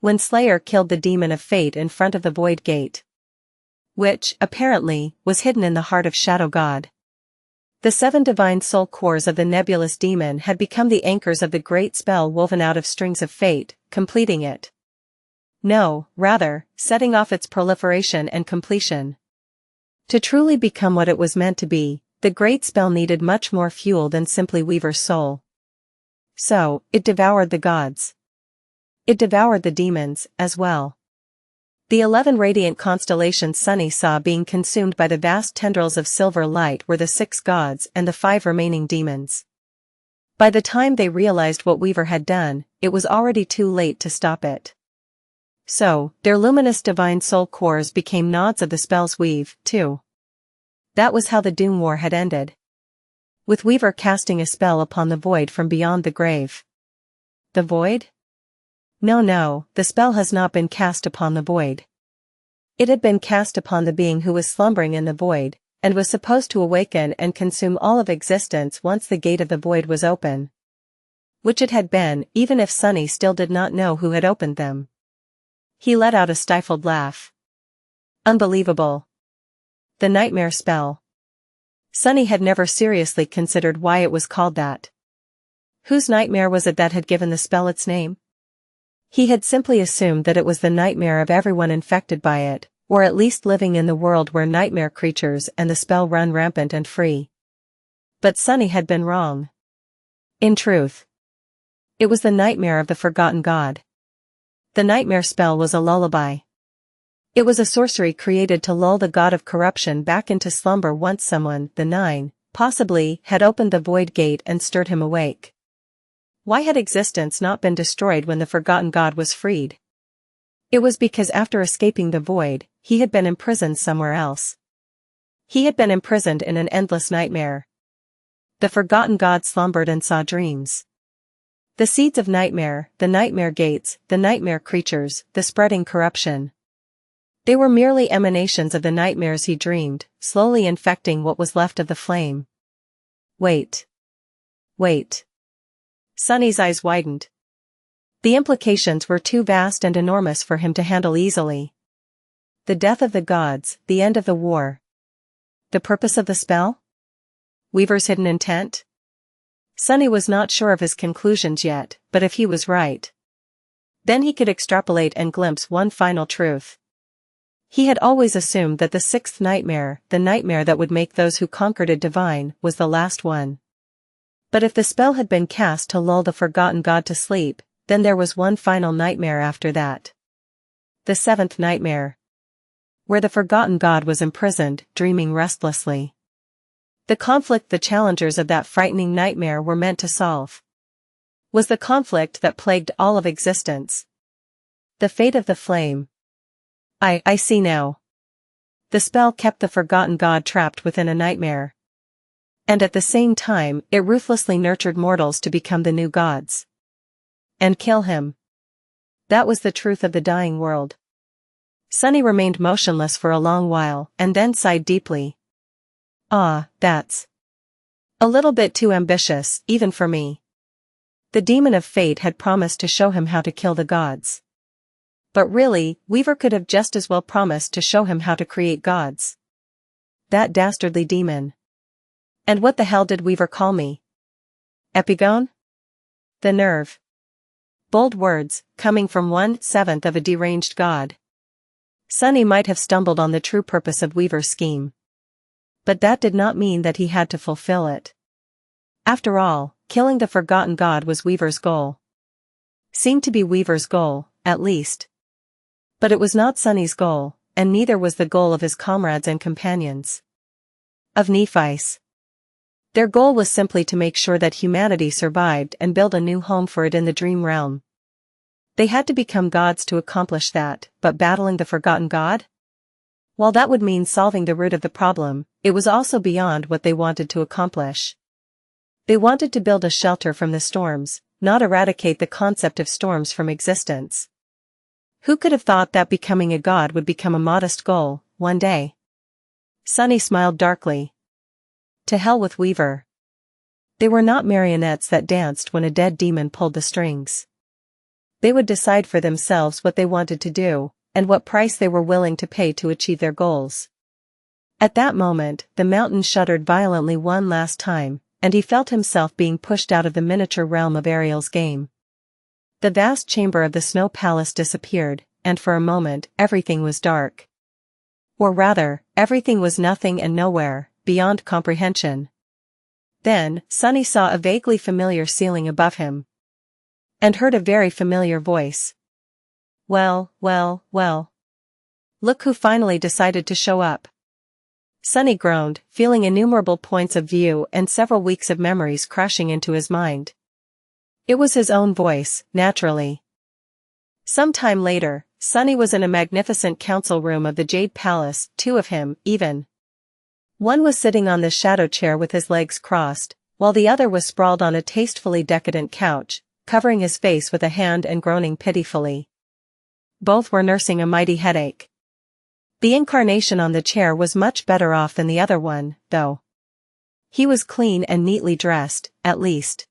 When Slayer killed the demon of fate in front of the Void Gate. which, apparently, was hidden in the heart of Shadow God. The 7 divine soul cores of the nebulous demon had become the anchors of the great spell woven out of strings of fate, completing it. No, rather, setting off its proliferation and completion. To truly become what it was meant to be, the great spell needed much more fuel than simply Weaver's soul. So, it devoured the gods. It devoured the demons, as well. The 11 radiant constellations Sunny saw being consumed by the vast tendrils of silver light were the 6 gods and the 5 remaining demons. By the time they realized what Weaver had done, it was already too late to stop it. So, their luminous divine soul cores became nods of the spell's weave, too. That was how the Doom War had ended. With Weaver casting a spell upon the void from beyond the grave. The void? No, the spell has not been cast upon the void. It had been cast upon the being who was slumbering in the void, and was supposed to awaken and consume all of existence once the gate of the void was open. Which it had been, even if Sunny still did not know who had opened them. He let out a stifled laugh. Unbelievable. The nightmare spell. Sunny had never seriously considered why it was called that. Whose nightmare was it that had given the spell its name? He had simply assumed that it was the nightmare of everyone infected by it, or at least living in the world where nightmare creatures and the spell run rampant and free. But Sunny had been wrong. In truth, it was the nightmare of the forgotten god. The nightmare spell was a lullaby. It was a sorcery created to lull the god of corruption back into slumber once someone, the 9, possibly, had opened the void gate and stirred him awake. Why had existence not been destroyed when the forgotten god was freed? It was because after escaping the void, he had been imprisoned somewhere else. He had been imprisoned in an endless nightmare. The forgotten god slumbered and saw dreams. The seeds of nightmare, the nightmare gates, the nightmare creatures, the spreading corruption. They were merely emanations of the nightmares he dreamed, slowly infecting what was left of the flame. Wait. Sunny's eyes widened. The implications were too vast and enormous for him to handle easily. The death of the gods, the end of the war. The purpose of the spell? Weaver's hidden intent? Sunny was not sure of his conclusions yet, but if he was right, then he could extrapolate and glimpse one final truth. He had always assumed that the 6th nightmare, the nightmare that would make those who conquered it divine, was the last one. But if the spell had been cast to lull the forgotten god to sleep, then there was one final nightmare after that. The 7th nightmare. Where the forgotten god was imprisoned, dreaming restlessly. The conflict the challengers of that frightening nightmare were meant to solve was the conflict that plagued all of existence. The fate of the flame. I see now. The spell kept the forgotten god trapped within a nightmare. And at the same time, it ruthlessly nurtured mortals to become the new gods. And kill him. That was the truth of the dying world. Sunny remained motionless for a long while, and then sighed deeply. That's a little bit too ambitious, even for me. The demon of fate had promised to show him how to kill the gods. But really, Weaver could have just as well promised to show him how to create gods. That dastardly demon. And what the hell did Weaver call me? Epigone? The nerve. Bold words, coming from 1/7 of a deranged god. Sunny might have stumbled on the true purpose of Weaver's scheme. But that did not mean that he had to fulfill it. After all, killing the forgotten god was Weaver's goal. Seemed to be Weaver's goal, at least. But it was not Sunny's goal, and neither was the goal of his comrades and companions. Of Nephi's. Their goal was simply to make sure that humanity survived and build a new home for it in the dream realm. They had to become gods to accomplish that, but battling the forgotten god? While that would mean solving the root of the problem, it was also beyond what they wanted to accomplish. They wanted to build a shelter from the storms, not eradicate the concept of storms from existence. Who could have thought that becoming a god would become a modest goal, one day? Sunny smiled darkly. To hell with Weaver. They were not marionettes that danced when a dead demon pulled the strings. They would decide for themselves what they wanted to do, and what price they were willing to pay to achieve their goals. At that moment, the mountain shuddered violently one last time, and he felt himself being pushed out of the miniature realm of Ariel's game. The vast chamber of the Snow Palace disappeared, and for a moment, everything was dark. Or rather, everything was nothing and nowhere, beyond comprehension. Then, Sunny saw a vaguely familiar ceiling above him. And heard a very familiar voice. Well, well, well. Look who finally decided to show up. Sunny groaned, feeling innumerable points of view and several weeks of memories crashing into his mind. It was his own voice, naturally. Some time later, Sunny was in a magnificent council room of the Jade Palace, two of him, even. One was sitting on the shadow chair with his legs crossed, while the other was sprawled on a tastefully decadent couch, covering his face with a hand and groaning pitifully. Both were nursing a mighty headache. The incarnation on the chair was much better off than the other one, though. He was clean and neatly dressed, at least.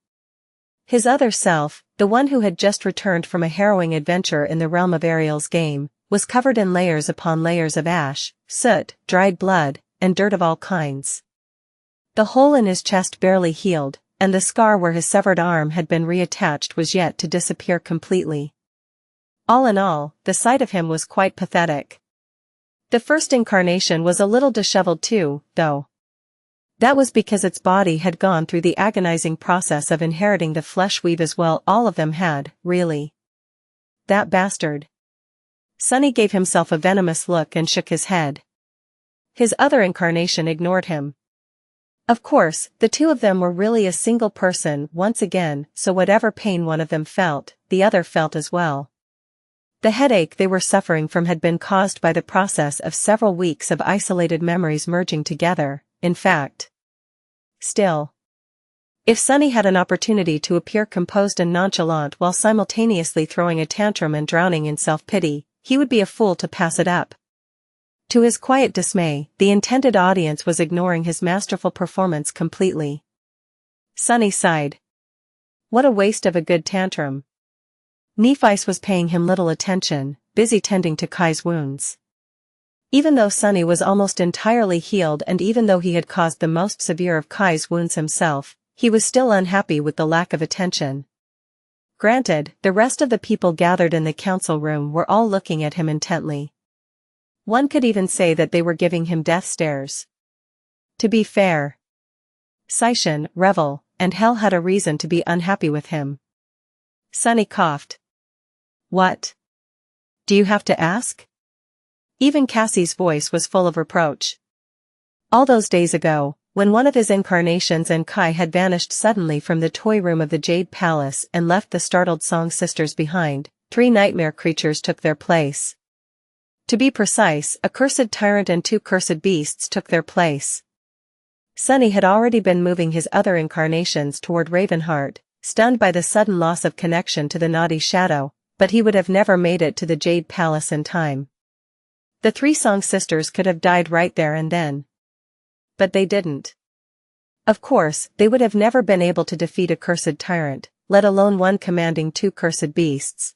His other self, the one who had just returned from a harrowing adventure in the realm of Ariel's game, was covered in layers upon layers of ash, soot, dried blood, and dirt of all kinds. The hole in his chest barely healed, and the scar where his severed arm had been reattached was yet to disappear completely. All in all, the sight of him was quite pathetic. The first incarnation was a little disheveled too, though. That was because its body had gone through the agonizing process of inheriting the flesh weave as well. All of them had, really. That bastard. Sunny gave himself a venomous look and shook his head. His other incarnation ignored him. Of course, the two of them were really a single person once again, so whatever pain one of them felt, the other felt as well. The headache they were suffering from had been caused by the process of several weeks of isolated memories merging together, in fact. Still. If Sunny had an opportunity to appear composed and nonchalant while simultaneously throwing a tantrum and drowning in self-pity, he would be a fool to pass it up. To his quiet dismay, the intended audience was ignoring his masterful performance completely. Sunny sighed. What a waste of a good tantrum. Nephice was paying him little attention, busy tending to Kai's wounds. Even though Sunny was almost entirely healed and even though he had caused the most severe of Kai's wounds himself, he was still unhappy with the lack of attention. Granted, the rest of the people gathered in the council room were all looking at him intently. One could even say that they were giving him death stares. To be fair, Saishan, Revel, and Hell had a reason to be unhappy with him. Sunny coughed. What? Do you have to ask? Even Cassie's voice was full of reproach. All those days ago, when one of his incarnations and Kai had vanished suddenly from the toy room of the Jade Palace and left the startled Song Sisters behind, 3 nightmare creatures took their place. To be precise, a cursed tyrant and 2 cursed beasts took their place. Sunny had already been moving his other incarnations toward Ravenheart, stunned by the sudden loss of connection to the naughty shadow, but he would have never made it to the Jade Palace in time. The 3 Song Sisters could have died right there and then. But they didn't. Of course, they would have never been able to defeat a cursed tyrant, let alone one commanding 2 cursed beasts.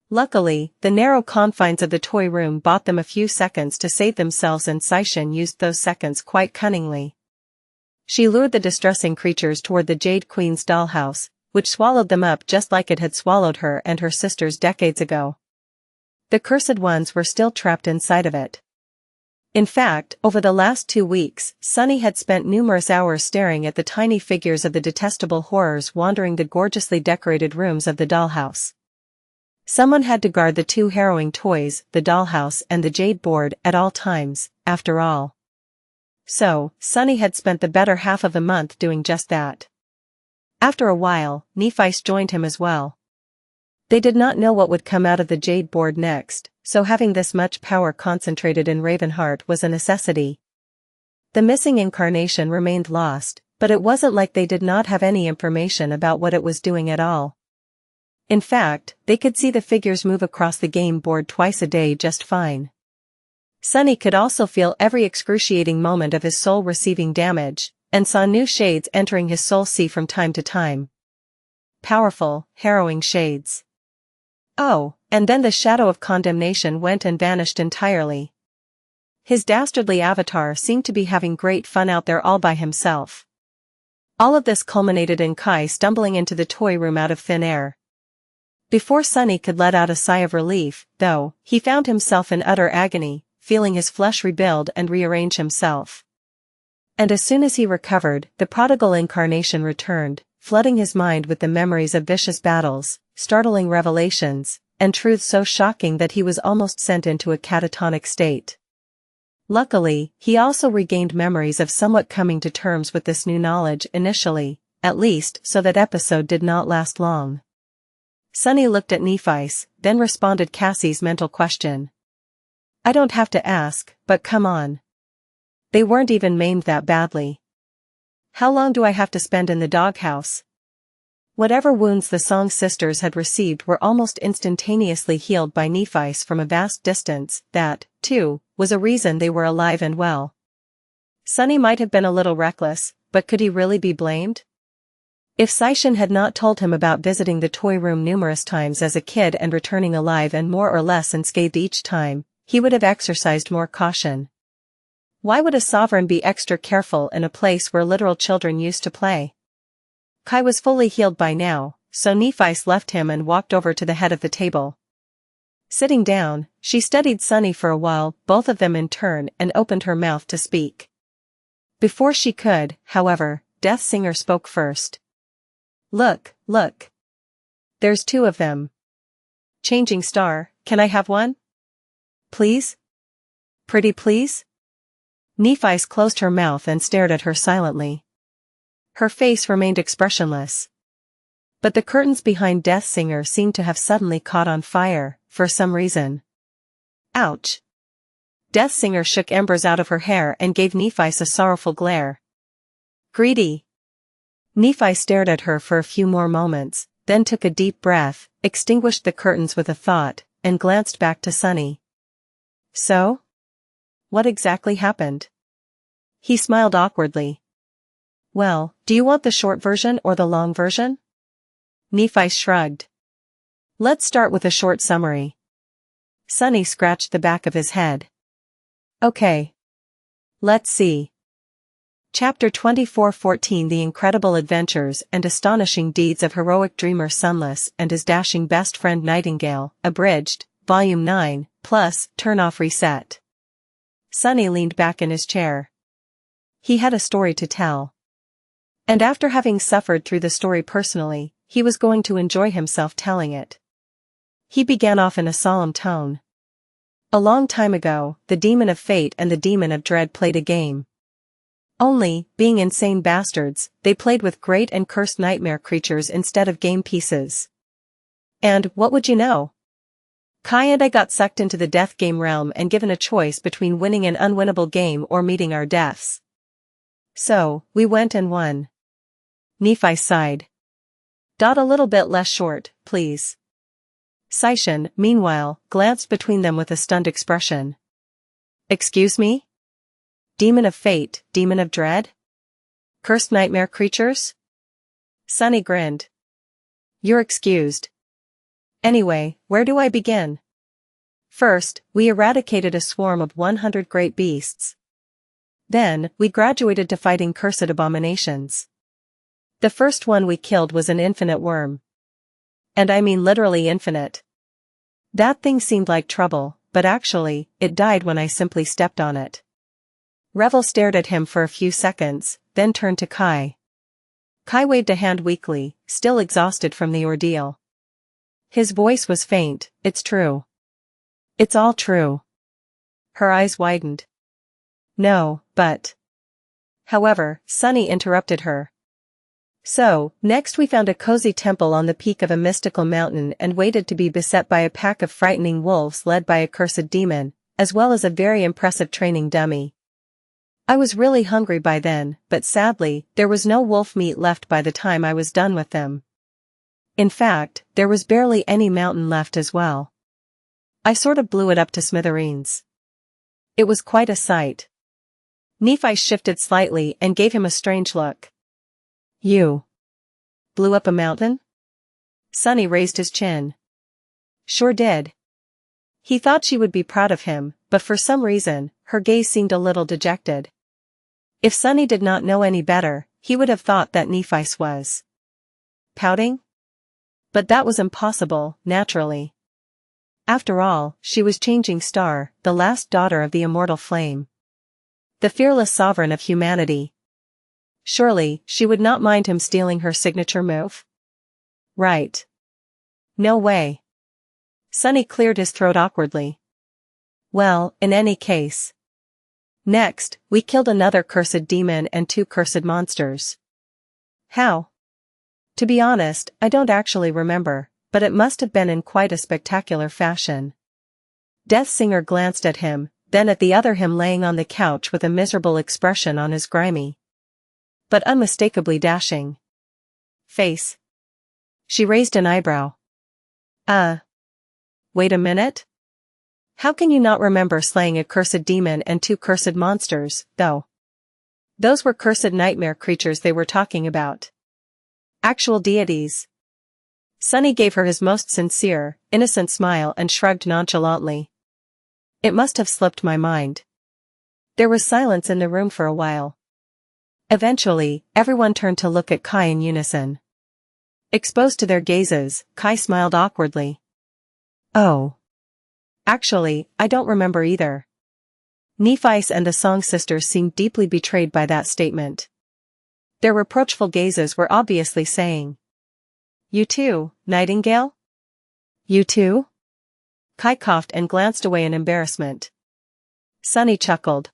Luckily, the narrow confines of the toy room bought them a few seconds to save themselves, and Saishan used those seconds quite cunningly. She lured the distressing creatures toward the Jade Queen's dollhouse, which swallowed them up just like it had swallowed her and her sisters decades ago. The cursed ones were still trapped inside of it. In fact, over the last 2 weeks, Sunny had spent numerous hours staring at the tiny figures of the detestable horrors wandering the gorgeously decorated rooms of the dollhouse. Someone had to guard the 2 harrowing toys, the dollhouse and the jade board, at all times, after all. So, Sunny had spent the better half of a month doing just that. After a while, Nephice joined him as well. They did not know what would come out of the jade board next, so having this much power concentrated in Ravenheart was a necessity. The missing incarnation remained lost, but it wasn't like they did not have any information about what it was doing at all. In fact, they could see the figures move across the game board twice a day just fine. Sunny could also feel every excruciating moment of his soul receiving damage, and saw new shades entering his soul sea from time to time. Powerful, harrowing shades. Oh, And then the shadow of condemnation went and vanished entirely. His dastardly avatar seemed to be having great fun out there all by himself. All of this culminated in Kai stumbling into the toy room out of thin air. Before Sunny could let out a sigh of relief, though, he found himself in utter agony, feeling his flesh rebuild and rearrange himself. And as soon as he recovered, the prodigal incarnation returned, flooding his mind with the memories of vicious battles, startling revelations, and truths so shocking that he was almost sent into a catatonic state. Luckily, he also regained memories of somewhat coming to terms with this new knowledge initially, at least so that episode did not last long. Sunny looked at Nephi's, then responded Cassie's mental question. I don't have to ask, but come on. They weren't even maimed that badly. How long do I have to spend in the doghouse? Whatever wounds the Song sisters had received were almost instantaneously healed by Nephi's from a vast distance. That, too, was a reason they were alive and well. Sunny might have been a little reckless, but could he really be blamed? If Xianxia had not told him about visiting the toy room numerous times as a kid and returning alive and more or less unscathed each time, he would have exercised more caution. Why would a sovereign be extra careful in a place where literal children used to play? Kai was fully healed by now, so Nephi's left him and walked over to the head of the table. Sitting down, she studied Sunny for a while, both of them in turn, and opened her mouth to speak. Before she could, however, Death Singer spoke first. Look. There's two of them. Changing Star, can I have one? Please? Pretty please? Nephi's closed her mouth and stared at her silently. Her face remained expressionless. But the curtains behind Death Singer seemed to have suddenly caught on fire, for some reason. Ouch! Death Singer shook embers out of her hair and gave Nephi's a sorrowful glare. Greedy! Nephi stared at her for a few more moments, then took a deep breath, extinguished the curtains with a thought, and glanced back to Sunny. So? What exactly happened? He smiled awkwardly. Well, do you want the short version or the long version? Nephi shrugged. Let's start with a short summary. Sunny scratched the back of his head. Okay. Let's see. Chapter 24:14 The Incredible Adventures and Astonishing Deeds of Heroic Dreamer Sunless and His Dashing Best Friend Nightingale, Abridged, Volume 9, plus, Turn Off Reset. Sunny leaned back in his chair. He had a story to tell. And after having suffered through the story personally, he was going to enjoy himself telling it. He began off in a solemn tone. A long time ago, the Demon of Fate and the Demon of Dread played a game. Only, being insane bastards, they played with great and cursed nightmare creatures instead of game pieces. And, what would you know? Kai and I got sucked into the death game realm and given a choice between winning an unwinnable game or meeting our deaths. So, we went and won. Nephi sighed. A little bit less short, please. Xianxia, meanwhile, glanced between them with a stunned expression. Excuse me? Demon of Fate, Demon of Dread? Cursed nightmare creatures? Sunny grinned. You're excused. Anyway, where do I begin? First, we eradicated a swarm of 100 great beasts. Then, we graduated to fighting cursed abominations. The first one we killed was an infinite worm. And I mean literally infinite. That thing seemed like trouble, but actually, it died when I simply stepped on it. Revel stared at him for a few seconds, then turned to Kai. Kai waved a hand weakly, still exhausted from the ordeal. His voice was faint. It's true. It's all true. Her eyes widened. No, but... However, Sunny interrupted her. So, next we found a cozy temple on the peak of a mystical mountain and waited to be beset by a pack of frightening wolves led by a cursed demon, as well as a very impressive training dummy. I was really hungry by then, but sadly, there was no wolf meat left by the time I was done with them. In fact, there was barely any mountain left as well. I sort of blew it up to smithereens. It was quite a sight. Nephi shifted slightly and gave him a strange look. You blew up a mountain? Sunny raised his chin. Sure did. He thought she would be proud of him, but for some reason, her gaze seemed a little dejected. If Sunny did not know any better, he would have thought that Nephice was pouting? But that was impossible, naturally. After all, she was Changing Star, the last daughter of the immortal flame. The fearless sovereign of humanity. Surely, she would not mind him stealing her signature move? Right. No way. Sunny cleared his throat awkwardly. Well, in any case. Next, we killed another cursed demon and 2 cursed monsters. How? To be honest, I don't actually remember, but it must have been in quite a spectacular fashion. Deathsinger glanced at him, then at the other him laying on the couch with a miserable expression on his grimy, but unmistakably dashing face. She raised an eyebrow. Wait a minute? How can you not remember slaying a cursed demon and 2 cursed monsters, though? Those were cursed nightmare creatures they were talking about. Actual deities. Sunny gave her his most sincere, innocent smile and shrugged nonchalantly. It must have slipped my mind. There was silence in the room for a while. Eventually, everyone turned to look at Kai in unison. Exposed to their gazes, Kai smiled awkwardly. Oh. Actually, I don't remember either. Nephice and the Song Sisters seemed deeply betrayed by that statement. Their reproachful gazes were obviously saying, "You too, Nightingale? You too?" Kai coughed and glanced away in embarrassment. Sunny chuckled.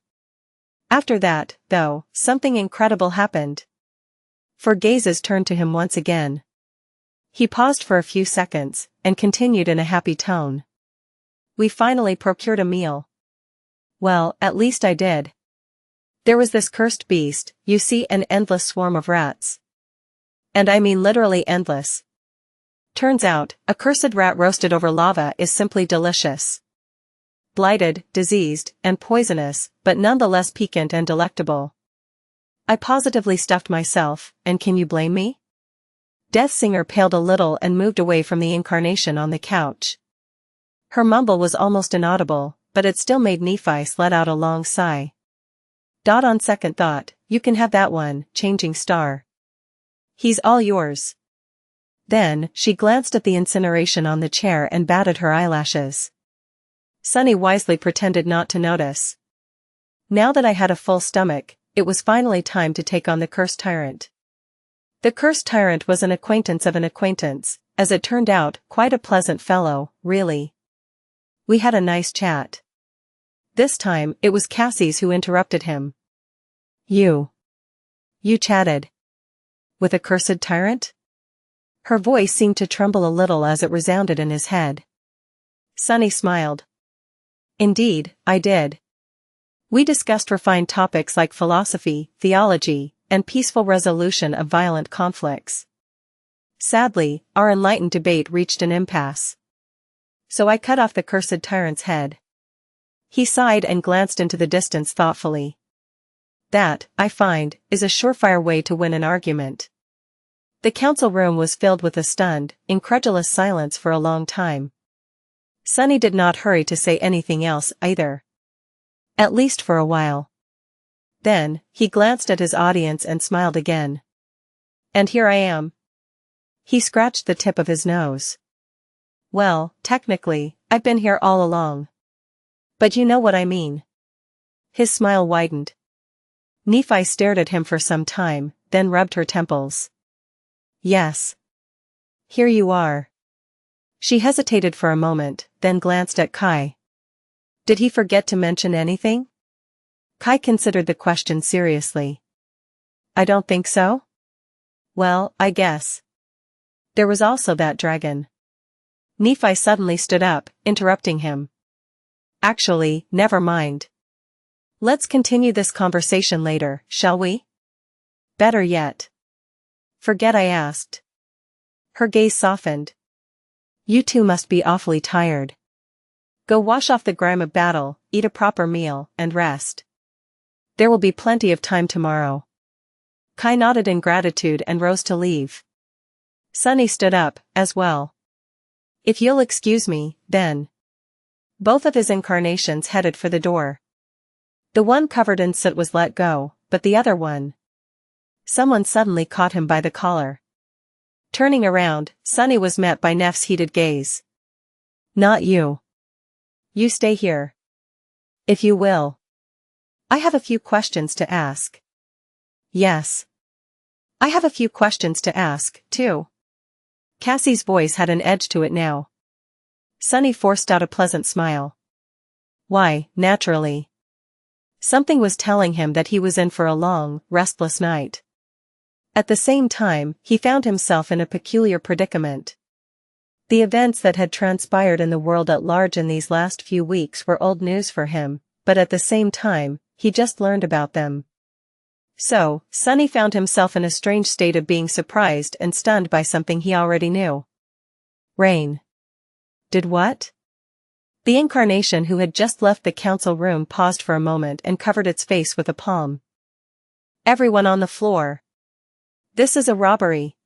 After that, though, something incredible happened. For gazes turned to him once again. He paused for a few seconds, and continued in a happy tone. We finally procured a meal. Well, at least I did. There was this cursed beast, you see, an endless swarm of rats. And I mean literally endless. Turns out, a cursed rat roasted over lava is simply delicious. Blighted, diseased, and poisonous, but nonetheless piquant and delectable. I positively stuffed myself, and can you blame me? Deathsinger paled a little and moved away from the incarnation on the couch. Her mumble was almost inaudible, but it still made Nephice let out a long sigh. On second thought, you can have that one, Changing Star. He's all yours. Then, she glanced at the incineration on the chair and batted her eyelashes. Sunny wisely pretended not to notice. Now that I had a full stomach, it was finally time to take on the Cursed Tyrant. The Cursed Tyrant was an acquaintance of an acquaintance, as it turned out, quite a pleasant fellow, really. We had a nice chat. This time, it was Cassie's who interrupted him. You chatted with a cursed tyrant? Her voice seemed to tremble a little as it resounded in his head. Sunny smiled. Indeed, I did. We discussed refined topics like philosophy, theology, and peaceful resolution of violent conflicts. Sadly, our enlightened debate reached an impasse. So I cut off the cursed tyrant's head. He sighed and glanced into the distance thoughtfully. That, I find, is a surefire way to win an argument. The council room was filled with a stunned, incredulous silence for a long time. Sunny did not hurry to say anything else either. At least for a while. Then, he glanced at his audience and smiled again. And here I am. He scratched the tip of his nose. Well, technically, I've been here all along. But you know what I mean. His smile widened. Nephi stared at him for some time, then rubbed her temples. Yes. Here you are. She hesitated for a moment, then glanced at Kai. Did he forget to mention anything? Kai considered the question seriously. I don't think so. Well, I guess. There was also that dragon. Nephi suddenly stood up, interrupting him. Actually, never mind. Let's continue this conversation later, shall we? Better yet. Forget I asked. Her gaze softened. You two must be awfully tired. Go wash off the grime of battle, eat a proper meal, and rest. There will be plenty of time tomorrow. Kai nodded in gratitude and rose to leave. Sunny stood up, as well. If you'll excuse me, then. Both of his incarnations headed for the door. The one covered in soot was let go, but the other one. Someone suddenly caught him by the collar. Turning around, Sunny was met by Neff's heated gaze. Not you. You stay here. If you will. I have a few questions to ask. Yes. I have a few questions to ask, too. Cassie's voice had an edge to it now. Sunny forced out a pleasant smile. Why, naturally. Something was telling him that he was in for a long, restless night. At the same time, he found himself in a peculiar predicament. The events that had transpired in the world at large in these last few weeks were old news for him, but at the same time, he just learned about them. So, Sunny found himself in a strange state of being surprised and stunned by something he already knew. Rain. Did what? The incarnation who had just left the council room paused for a moment and covered its face with a palm. Everyone on the floor. This is a robbery.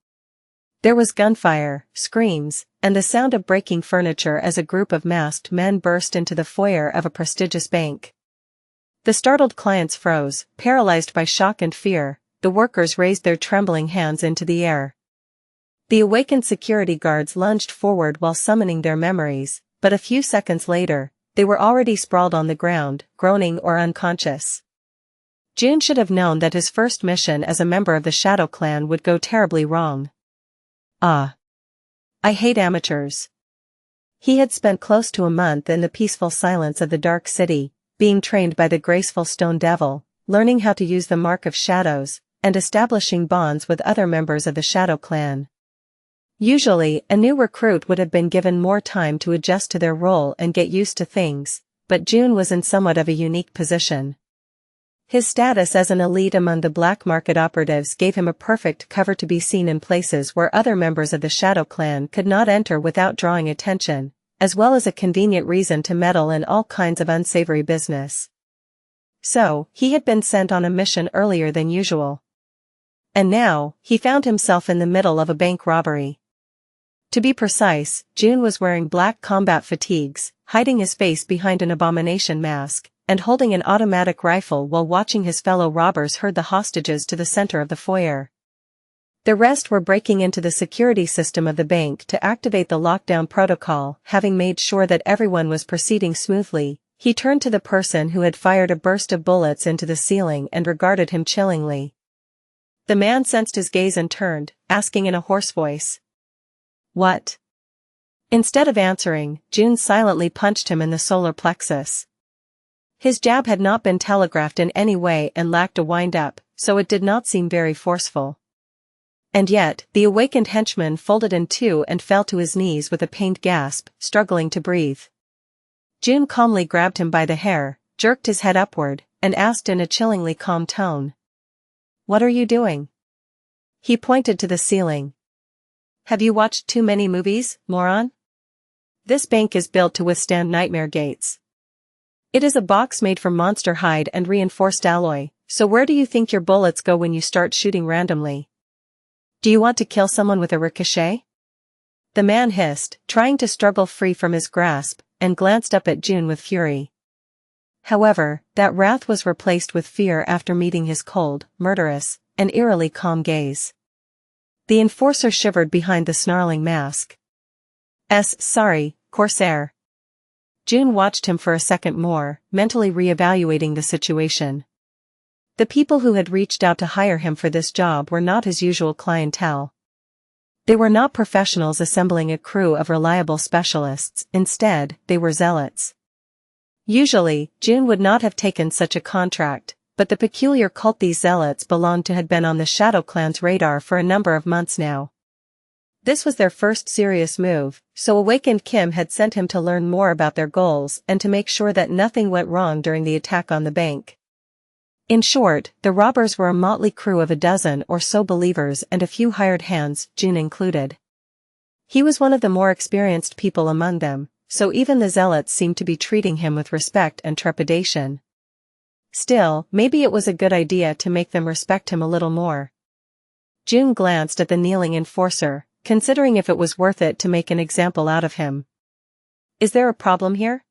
There was gunfire, screams, and the sound of breaking furniture as a group of masked men burst into the foyer of a prestigious bank. The startled clients froze, paralyzed by shock and fear. The workers raised their trembling hands into the air. The awakened security guards lunged forward while summoning their memories, but a few seconds later, they were already sprawled on the ground, groaning or unconscious. June should have known that his first mission as a member of the Shadow Clan would go terribly wrong. Ah. I hate amateurs. He had spent close to a month in the peaceful silence of the Dark City, being trained by the graceful Stone Devil, learning how to use the Mark of Shadows, and establishing bonds with other members of the Shadow Clan. Usually, a new recruit would have been given more time to adjust to their role and get used to things, but June was in somewhat of a unique position. His status as an elite among the black market operatives gave him a perfect cover to be seen in places where other members of the Shadow Clan could not enter without drawing attention, as well as a convenient reason to meddle in all kinds of unsavory business. So, he had been sent on a mission earlier than usual. And now, he found himself in the middle of a bank robbery. To be precise, June was wearing black combat fatigues, hiding his face behind an abomination mask, and holding an automatic rifle while watching his fellow robbers herd the hostages to the center of the foyer. The rest were breaking into the security system of the bank to activate the lockdown protocol. Having made sure that everyone was proceeding smoothly, he turned to the person who had fired a burst of bullets into the ceiling and regarded him chillingly. The man sensed his gaze and turned, asking in a hoarse voice. What? Instead of answering, June silently punched him in the solar plexus. His jab had not been telegraphed in any way and lacked a wind-up, so it did not seem very forceful. And yet, the awakened henchman folded in two and fell to his knees with a pained gasp, struggling to breathe. June calmly grabbed him by the hair, jerked his head upward, and asked in a chillingly calm tone. What are you doing? He pointed to the ceiling. Have you watched too many movies, moron? This bank is built to withstand nightmare gates. It is a box made from monster hide and reinforced alloy, so where do you think your bullets go when you start shooting randomly? Do you want to kill someone with a ricochet? The man hissed, trying to struggle free from his grasp, and glanced up at June with fury. However, that wrath was replaced with fear after meeting his cold, murderous, and eerily calm gaze. The enforcer shivered behind the snarling mask. Sorry, Corsair. June watched him for a second more, mentally re-evaluating the situation. The people who had reached out to hire him for this job were not his usual clientele. They were not professionals assembling a crew of reliable specialists, instead, they were zealots. Usually, June would not have taken such a contract, but the peculiar cult these zealots belonged to had been on the Shadow Clan's radar for a number of months now. This was their first serious move, so Awakened Kim had sent him to learn more about their goals and to make sure that nothing went wrong during the attack on the bank. In short, the robbers were a motley crew of a dozen or so believers and a few hired hands, June included. He was one of the more experienced people among them, so even the zealots seemed to be treating him with respect and trepidation. Still, maybe it was a good idea to make them respect him a little more. June glanced at the kneeling enforcer, considering if it was worth it to make an example out of him. Is there a problem here?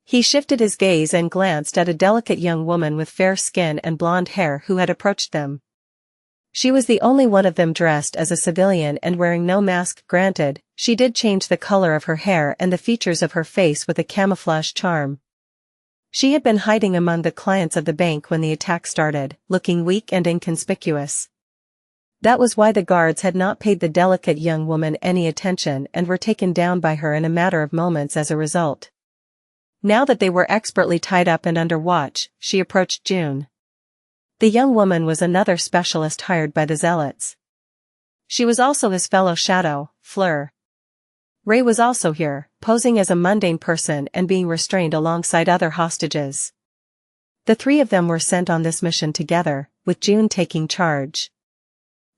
He shifted his gaze and glanced at a delicate young woman with fair skin and blonde hair who had approached them. She was the only one of them dressed as a civilian and wearing no mask. Granted, she did change the color of her hair and the features of her face with a camouflage charm. She had been hiding among the clients of the bank when the attack started, looking weak and inconspicuous. That was why the guards had not paid the delicate young woman any attention and were taken down by her in a matter of moments as a result. Now that they were expertly tied up and under watch, she approached June. The young woman was another specialist hired by the Zealots. She was also his fellow shadow, Fleur. Ray was also here, posing as a mundane person and being restrained alongside other hostages. The three of them were sent on this mission together, with June taking charge.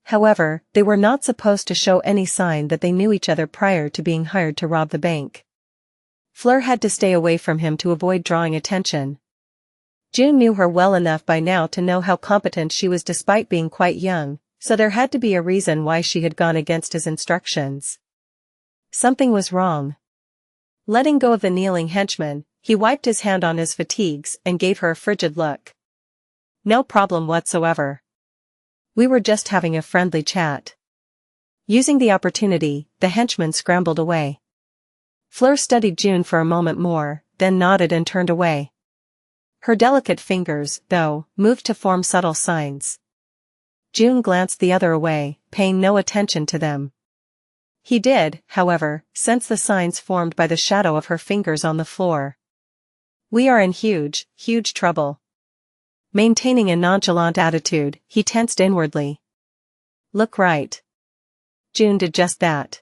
However, they were not supposed to show any sign that they knew each other prior to being hired to rob the bank. Fleur had to stay away from him to avoid drawing attention. June knew her well enough by now to know how competent she was despite being quite young, so there had to be a reason why she had gone against his instructions. Something was wrong. Letting go of the kneeling henchman, he wiped his hand on his fatigues and gave her a frigid look. No problem whatsoever. We were just having a friendly chat. Using the opportunity, the henchman scrambled away. Fleur studied June for a moment more, then nodded and turned away. Her delicate fingers, though, moved to form subtle signs. June glanced the other way, paying no attention to them. He did, however, sense the signs formed by the shadow of her fingers on the floor. We are in huge, huge trouble. Maintaining a nonchalant attitude, he tensed inwardly. Look right. June did just that.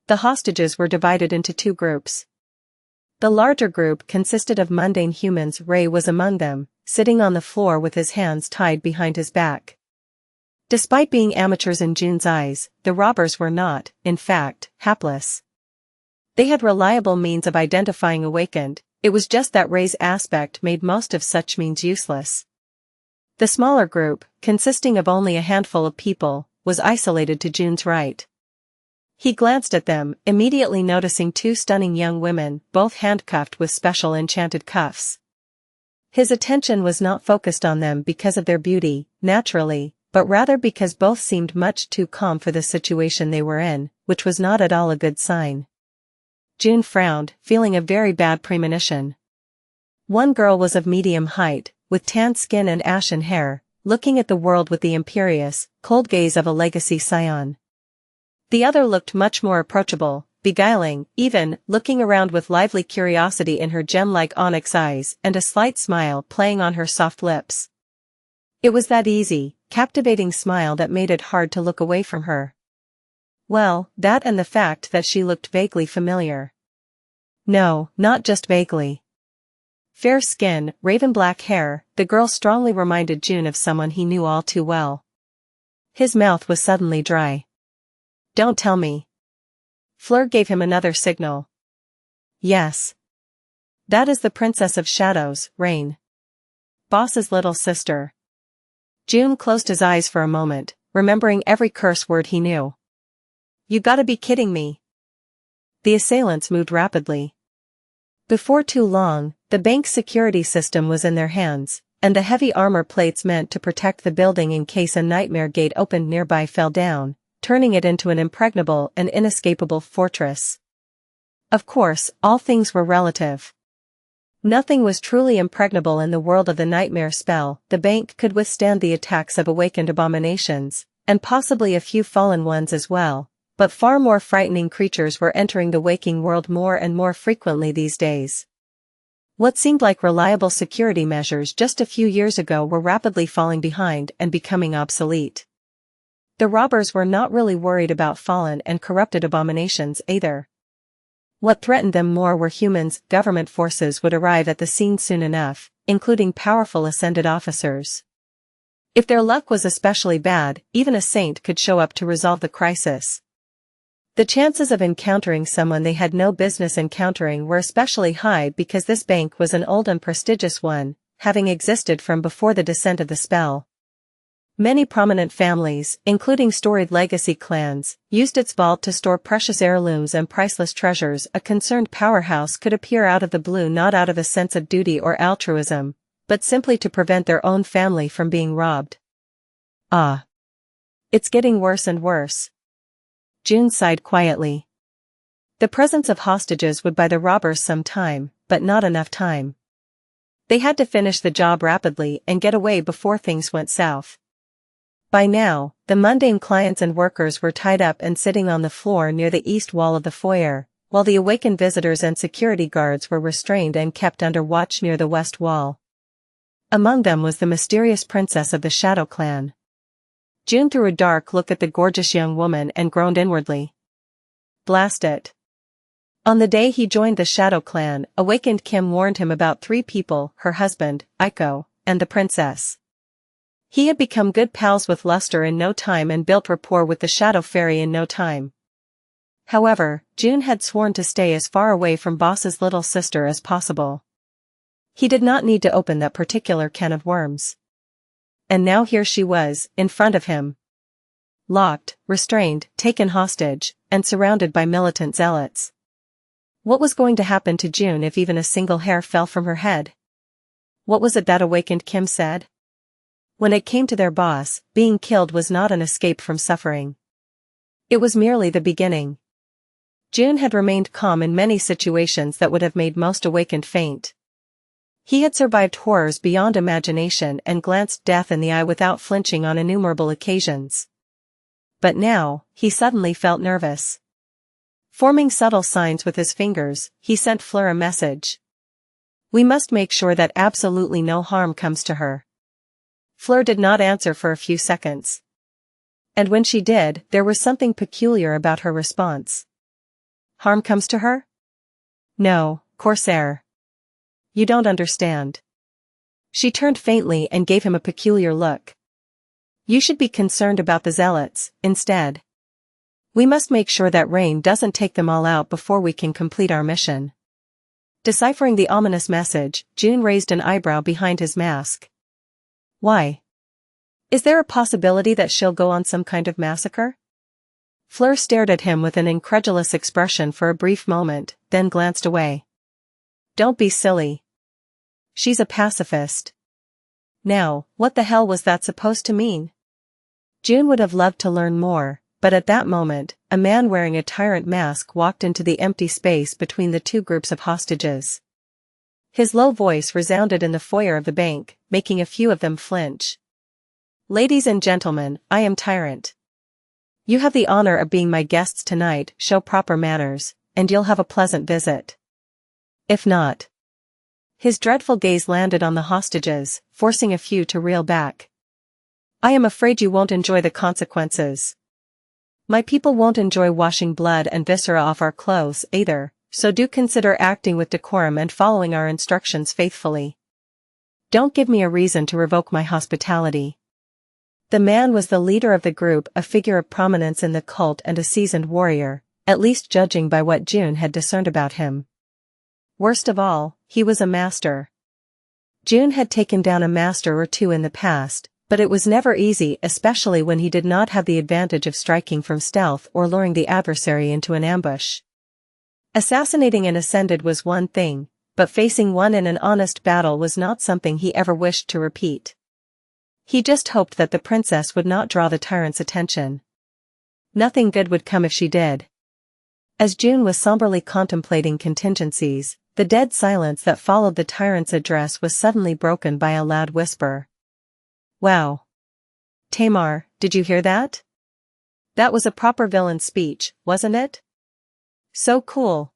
The hostages were divided into two groups. The larger group consisted of mundane humans. Ray was among them, sitting on the floor with his hands tied behind his back. Despite being amateurs in June's eyes, the robbers were not, in fact, hapless. They had reliable means of identifying awakened, it was just that Ray's aspect made most of such means useless. The smaller group, consisting of only a handful of people, was isolated to June's right. He glanced at them, immediately noticing two stunning young women, both handcuffed with special enchanted cuffs. His attention was not focused on them because of their beauty, naturally, but rather because both seemed much too calm for the situation they were in, which was not at all a good sign. June frowned, feeling a very bad premonition. One girl was of medium height, with tan skin and ashen hair, looking at the world with the imperious, cold gaze of a legacy scion. The other looked much more approachable, beguiling, even, looking around with lively curiosity in her gem-like onyx eyes and a slight smile playing on her soft lips. It was that easy, captivating smile that made it hard to look away from her. Well, that and the fact that she looked vaguely familiar. No, not just vaguely. Fair skin, raven black hair, the girl strongly reminded June of someone he knew all too well. His mouth was suddenly dry. Don't tell me. Fleur gave him another signal. Yes. That is the Princess of Shadows, Rain. Boss's little sister. June closed his eyes for a moment, remembering every curse word he knew. You gotta be kidding me. The assailants moved rapidly. Before too long, the bank's security system was in their hands, and the heavy armor plates meant to protect the building in case a nightmare gate opened nearby fell down, turning it into an impregnable and inescapable fortress. Of course, all things were relative. Nothing was truly impregnable in the world of the nightmare spell. The bank could withstand the attacks of awakened abominations, and possibly a few fallen ones as well, but far more frightening creatures were entering the waking world more and more frequently these days. What seemed like reliable security measures just a few years ago were rapidly falling behind and becoming obsolete. The robbers were not really worried about fallen and corrupted abominations either. What threatened them more were humans. Government forces would arrive at the scene soon enough, including powerful ascended officers. If their luck was especially bad, even a saint could show up to resolve the crisis. The chances of encountering someone they had no business encountering were especially high because this bank was an old and prestigious one, having existed from before the descent of the spell. Many prominent families, including storied legacy clans, used its vault to store precious heirlooms and priceless treasures. A concerned powerhouse could appear out of the blue, not out of a sense of duty or altruism, but simply to prevent their own family from being robbed. Ah. It's getting worse and worse. June sighed quietly. The presence of hostages would buy the robbers some time, but not enough time. They had to finish the job rapidly and get away before things went south. By now, the mundane clients and workers were tied up and sitting on the floor near the east wall of the foyer, while the awakened visitors and security guards were restrained and kept under watch near the west wall. Among them was the mysterious princess of the Shadow Clan. June threw a dark look at the gorgeous young woman and groaned inwardly. Blast it. On the day he joined the Shadow Clan, awakened Kim warned him about 3 people, her husband, Aiko, and the princess. He had become good pals with Luster in no time and built rapport with the Shadow Fairy in no time. However, June had sworn to stay as far away from Boss's little sister as possible. He did not need to open that particular can of worms. And now here she was, in front of him. Locked, restrained, taken hostage, and surrounded by militant zealots. What was going to happen to June if even a single hair fell from her head? What was it that awakened Kim said? When it came to their boss, being killed was not an escape from suffering. It was merely the beginning. June had remained calm in many situations that would have made most awakened faint. He had survived horrors beyond imagination and glanced death in the eye without flinching on innumerable occasions. But now, he suddenly felt nervous. Forming subtle signs with his fingers, he sent Fleur a message. We must make sure that absolutely no harm comes to her. Fleur did not answer for a few seconds. And when she did, there was something peculiar about her response. Harm comes to her? No, Corsair. You don't understand. She turned faintly and gave him a peculiar look. You should be concerned about the Zealots, instead. We must make sure that Rain doesn't take them all out before we can complete our mission. Deciphering the ominous message, June raised an eyebrow behind his mask. Why? Is there a possibility that she'll go on some kind of massacre? Fleur stared at him with an incredulous expression for a brief moment, then glanced away. Don't be silly. She's a pacifist. Now, what the hell was that supposed to mean? June would have loved to learn more, but at that moment, a man wearing a tyrant mask walked into the empty space between the 2 groups of hostages. His low voice resounded in the foyer of the bank, making a few of them flinch. Ladies and gentlemen, I am Tyrant. You have the honor of being my guests tonight. Show proper manners, and you'll have a pleasant visit. If not. His dreadful gaze landed on the hostages, forcing a few to reel back. I am afraid you won't enjoy the consequences. My people won't enjoy washing blood and viscera off our clothes either, so do consider acting with decorum and following our instructions faithfully. Don't give me a reason to revoke my hospitality. The man was the leader of the group, a figure of prominence in the cult and a seasoned warrior, at least judging by what June had discerned about him. Worst of all, he was a master. June had taken down a master or 2 in the past, but it was never easy, especially when he did not have the advantage of striking from stealth or luring the adversary into an ambush. Assassinating an ascended was one thing, but facing one in an honest battle was not something he ever wished to repeat. He just hoped that the princess would not draw the tyrant's attention. Nothing good would come if she did. As June was somberly contemplating contingencies, the dead silence that followed the tyrant's address was suddenly broken by a loud whisper. Wow. Tamar, did you hear that? That was a proper villain speech, wasn't it? So cool.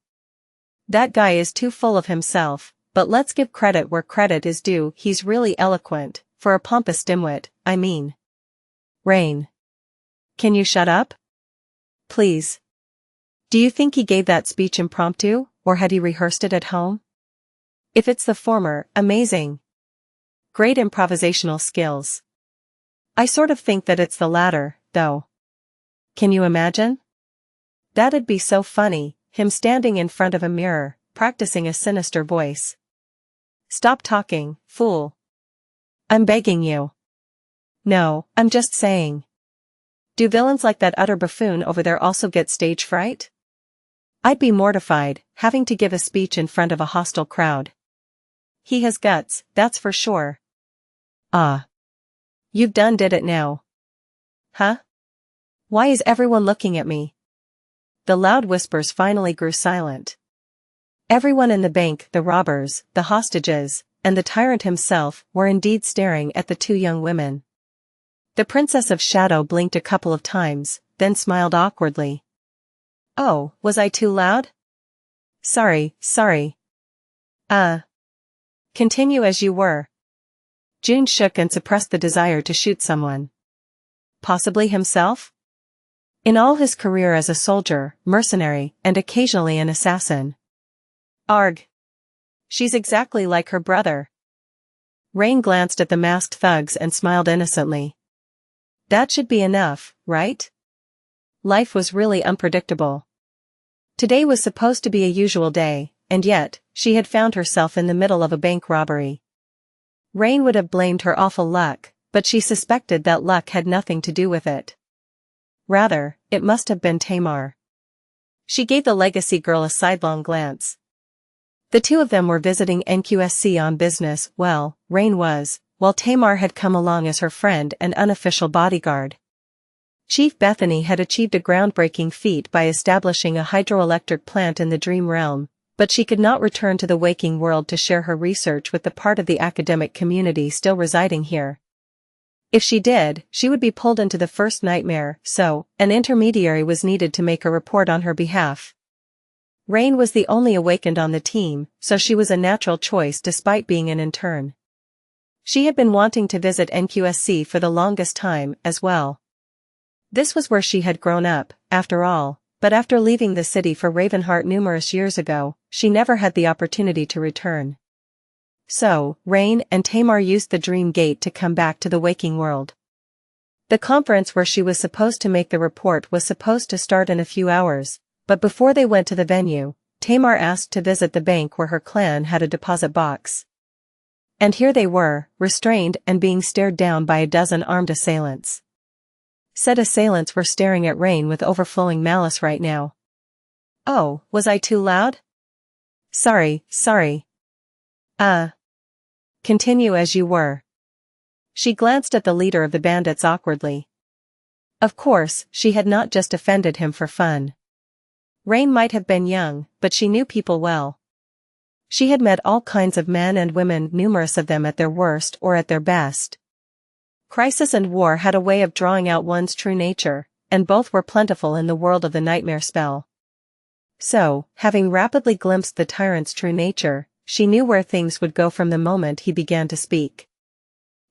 That guy is too full of himself, but let's give credit where credit is due. He's really eloquent, for a pompous dimwit, I mean. Rain. Can you shut up? Please. Do you think he gave that speech impromptu, or had he rehearsed it at home? If it's the former, amazing. Great improvisational skills. I sort of think that it's the latter, though. Can you imagine? That'd be so funny, him standing in front of a mirror, practicing a sinister voice. Stop talking, fool. I'm begging you. No, I'm just saying. Do villains like that utter buffoon over there also get stage fright? I'd be mortified, having to give a speech in front of a hostile crowd. He has guts, that's for sure. Ah. You've done did it now. Huh? Why is everyone looking at me? The loud whispers finally grew silent. Everyone in the bank, the robbers, the hostages, and the tyrant himself, were indeed staring at the two young women. The Princess of Shadow blinked a couple of times, then smiled awkwardly. Oh, was I too loud? Sorry. Continue as you were. June shook and suppressed the desire to shoot someone. Possibly himself? In all his career as a soldier, mercenary, and occasionally an assassin. Arg. She's exactly like her brother. Rain glanced at the masked thugs and smiled innocently. That should be enough, right? Life was really unpredictable. Today was supposed to be a usual day, and yet, she had found herself in the middle of a bank robbery. Rain would have blamed her awful luck, but she suspected that luck had nothing to do with it. Rather, it must have been Tamar. She gave the legacy girl a sidelong glance. The two of them were visiting NQSC on business, well, Rain was, while Tamar had come along as her friend and unofficial bodyguard. Chief Bethany had achieved a groundbreaking feat by establishing a hydroelectric plant in the dream realm, but she could not return to the waking world to share her research with the part of the academic community still residing here. If she did, she would be pulled into the first nightmare, so, an intermediary was needed to make a report on her behalf. Rain was the only awakened on the team, so she was a natural choice despite being an intern. She had been wanting to visit NQSC for the longest time, as well. This was where she had grown up, after all, but after leaving the city for Ravenheart numerous years ago, she never had the opportunity to return. So, Rain and Tamar used the dream gate to come back to the waking world. The conference where she was supposed to make the report was supposed to start in a few hours, but before they went to the venue, Tamar asked to visit the bank where her clan had a deposit box. And here they were, restrained and being stared down by a dozen armed assailants. Said assailants were staring at Rain with overflowing malice right now. Oh, was I too loud? Sorry. Continue as you were. She glanced at the leader of the bandits awkwardly. Of course, she had not just offended him for fun. Rain might have been young, but she knew people well. She had met all kinds of men and women, numerous of them at their worst or at their best. Crisis and war had a way of drawing out one's true nature, and both were plentiful in the world of the nightmare spell. So, having rapidly glimpsed the tyrant's true nature, she knew where things would go from the moment he began to speak.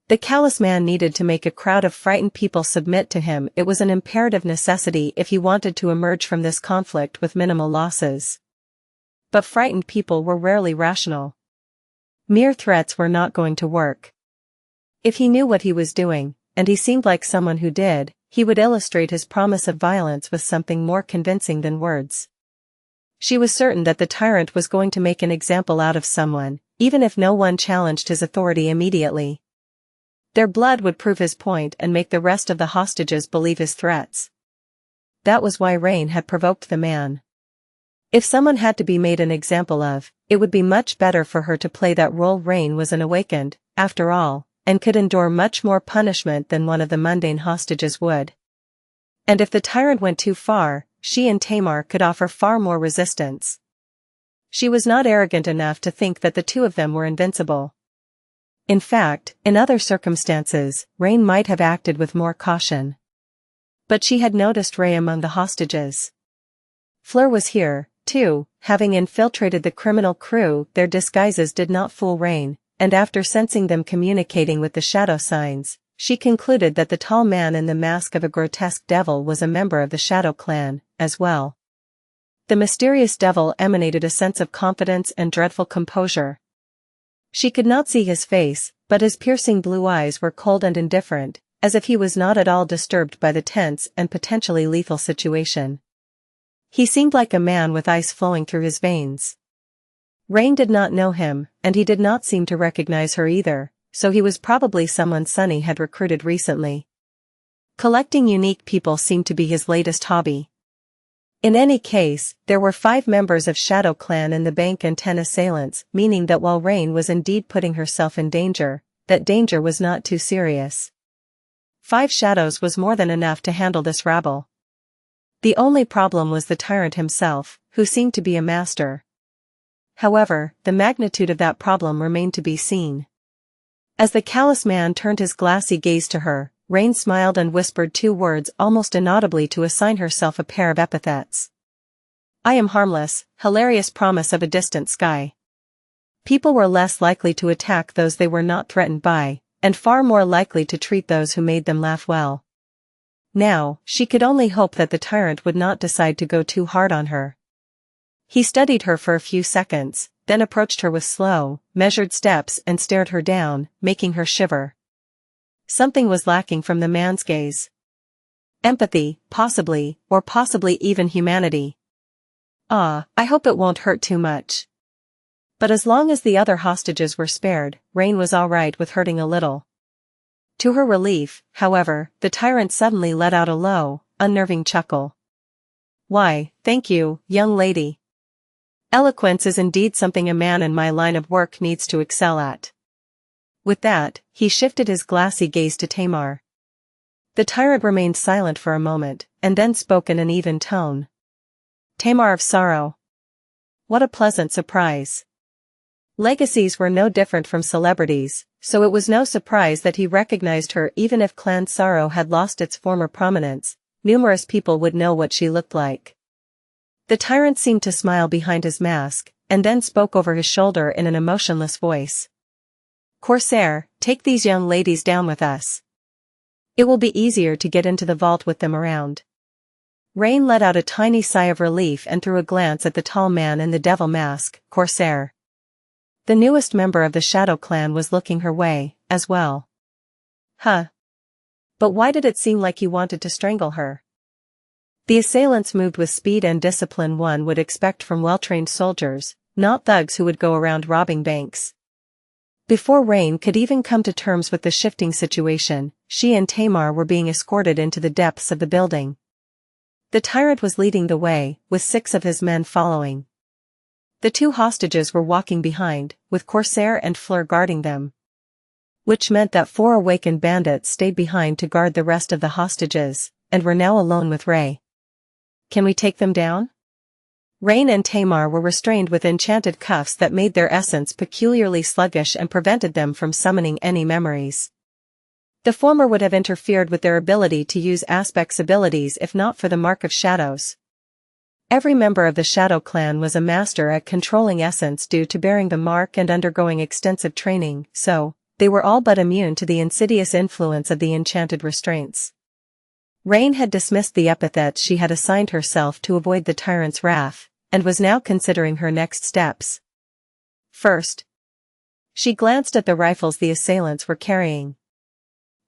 The callous man needed to make a crowd of frightened people submit to him. It was an imperative necessity if he wanted to emerge from this conflict with minimal losses. But frightened people were rarely rational. Mere threats were not going to work. If he knew what he was doing, and he seemed like someone who did, he would illustrate his promise of violence with something more convincing than words. She was certain that the tyrant was going to make an example out of someone, even if no one challenged his authority immediately. Their blood would prove his point and make the rest of the hostages believe his threats. That was why Rain had provoked the man. If someone had to be made an example of, it would be much better for her to play that role. Rain was an awakened, after all, and could endure much more punishment than one of the mundane hostages would. And if the tyrant went too far, she and Tamar could offer far more resistance. She was not arrogant enough to think that the two of them were invincible. In fact, in other circumstances, Rain might have acted with more caution. But she had noticed Ray among the hostages. Fleur was here, too, having infiltrated the criminal crew. Their disguises did not fool Rain, and after sensing them communicating with the shadow signs, she concluded that the tall man in the mask of a grotesque devil was a member of the Shadow Clan, as well. The mysterious devil emanated a sense of confidence and dreadful composure. She could not see his face, but his piercing blue eyes were cold and indifferent, as if he was not at all disturbed by the tense and potentially lethal situation. He seemed like a man with ice flowing through his veins. Rain did not know him, and he did not seem to recognize her either, so he was probably someone Sunny had recruited recently. Collecting unique people seemed to be his latest hobby. In any case, there were 5 members of Shadow Clan in the bank and 10 assailants, meaning that while Rain was indeed putting herself in danger, that danger was not too serious. 5 shadows was more than enough to handle this rabble. The only problem was the tyrant himself, who seemed to be a master. However, the magnitude of that problem remained to be seen. As the callous man turned his glassy gaze to her, Rain smiled and whispered 2 words almost inaudibly to assign herself a pair of epithets. I am harmless, hilarious promise of a distant sky. People were less likely to attack those they were not threatened by, and far more likely to treat those who made them laugh well. Now, she could only hope that the tyrant would not decide to go too hard on her. He studied her for a few seconds, then approached her with slow, measured steps and stared her down, making her shiver. Something was lacking from the man's gaze. Empathy, possibly, or possibly even humanity. I hope it won't hurt too much. But as long as the other hostages were spared, Rain was all right with hurting a little. To her relief, however, the tyrant suddenly let out a low, unnerving chuckle. Why, thank you, young lady. Eloquence is indeed something a man in my line of work needs to excel at. With that, he shifted his glassy gaze to Tamar. The tyrant remained silent for a moment, and then spoke in an even tone. Tamar of Sorrow. What a pleasant surprise. Legacies were no different from celebrities, so it was no surprise that he recognized her even if Clan Sorrow had lost its former prominence. Numerous people would know what she looked like. The tyrant seemed to smile behind his mask, and then spoke over his shoulder in an emotionless voice. Corsair, take these young ladies down with us. It will be easier to get into the vault with them around. Rain let out a tiny sigh of relief and threw a glance at the tall man in the devil mask, Corsair. The newest member of the Shadow Clan was looking her way, as well. Huh. But why did it seem like he wanted to strangle her? The assailants moved with speed and discipline one would expect from well-trained soldiers, not thugs who would go around robbing banks. Before Rain could even come to terms with the shifting situation, she and Tamar were being escorted into the depths of the building. The tyrant was leading the way, with 6 of his men following. The 2 hostages were walking behind, with Corsair and Fleur guarding them. Which meant that 4 awakened bandits stayed behind to guard the rest of the hostages, and were now alone with Ray. Can we take them down? Rain and Tamar were restrained with enchanted cuffs that made their essence peculiarly sluggish and prevented them from summoning any memories. The former would have interfered with their ability to use Aspect's abilities if not for the Mark of Shadows. Every member of the Shadow Clan was a master at controlling essence due to bearing the mark and undergoing extensive training, so they were all but immune to the insidious influence of the enchanted restraints. Rain had dismissed the epithets she had assigned herself to avoid the tyrant's wrath, and was now considering her next steps. First, she glanced at the rifles the assailants were carrying.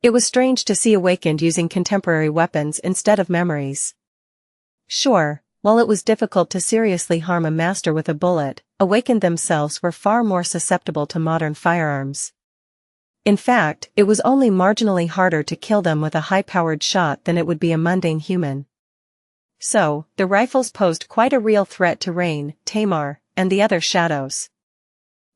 It was strange to see awakened using contemporary weapons instead of memories. Sure, while it was difficult to seriously harm a master with a bullet, awakened themselves were far more susceptible to modern firearms. In fact, it was only marginally harder to kill them with a high-powered shot than it would be a mundane human. So, the rifles posed quite a real threat to Rain, Tamar, and the other shadows.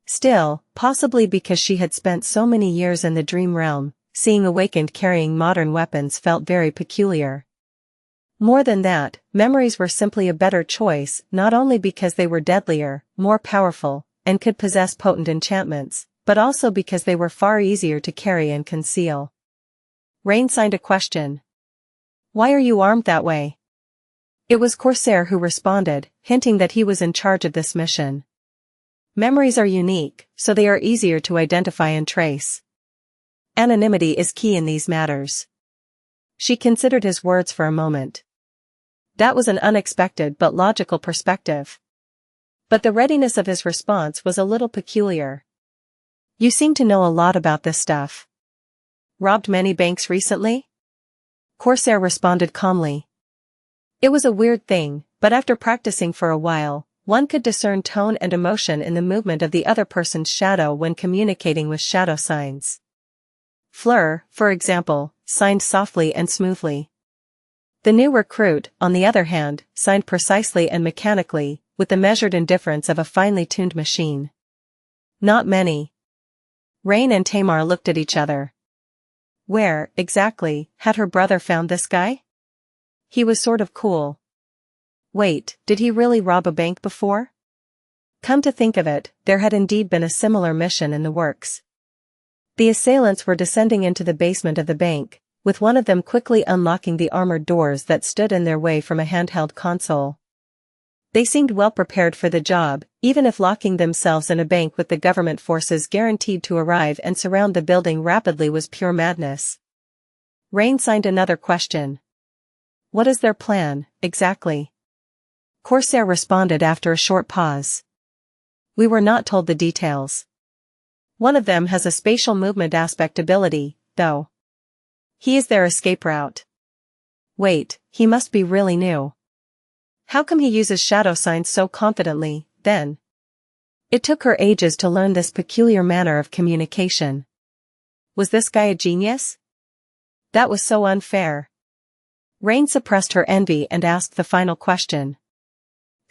Still, possibly because she had spent so many years in the dream realm, seeing awakened carrying modern weapons felt very peculiar. More than that, memories were simply a better choice, not only because they were deadlier, more powerful, and could possess potent enchantments, but also because they were far easier to carry and conceal. Rain signed a question. Why are you armed that way? It was Corsair who responded, hinting that he was in charge of this mission. Memories are unique, so they are easier to identify and trace. Anonymity is key in these matters. She considered his words for a moment. That was an unexpected but logical perspective. But the readiness of his response was a little peculiar. You seem to know a lot about this stuff. Robbed many banks recently? Corsair responded calmly. It was a weird thing, but after practicing for a while, One could discern tone and emotion in the movement of the other person's shadow when communicating with shadow signs. Fleur, for example, signed softly and smoothly. The new recruit, on the other hand, signed precisely and mechanically, with the measured indifference of a finely tuned machine. Not many. Rain and Tamar looked at each other. Where, exactly, had her brother found this guy? He was sort of cool. Wait, did he really rob a bank before? Come to think of it, there had indeed been a similar mission in the works. The assailants were descending into the basement of the bank, with one of them quickly unlocking the armored doors that stood in their way from a handheld console. They seemed well prepared for the job, even if locking themselves in a bank with the government forces guaranteed to arrive and surround the building rapidly was pure madness. Rain signed another question. What is their plan, exactly? Corsair responded after a short pause. We were not told the details. One of them has a spatial movement aspect ability, though. He is their escape route. Wait, he must be really new. How come he uses shadow signs so confidently, then? It took her ages to learn this peculiar manner of communication. Was this guy a genius? That was so unfair. Rain suppressed her envy and asked the final question.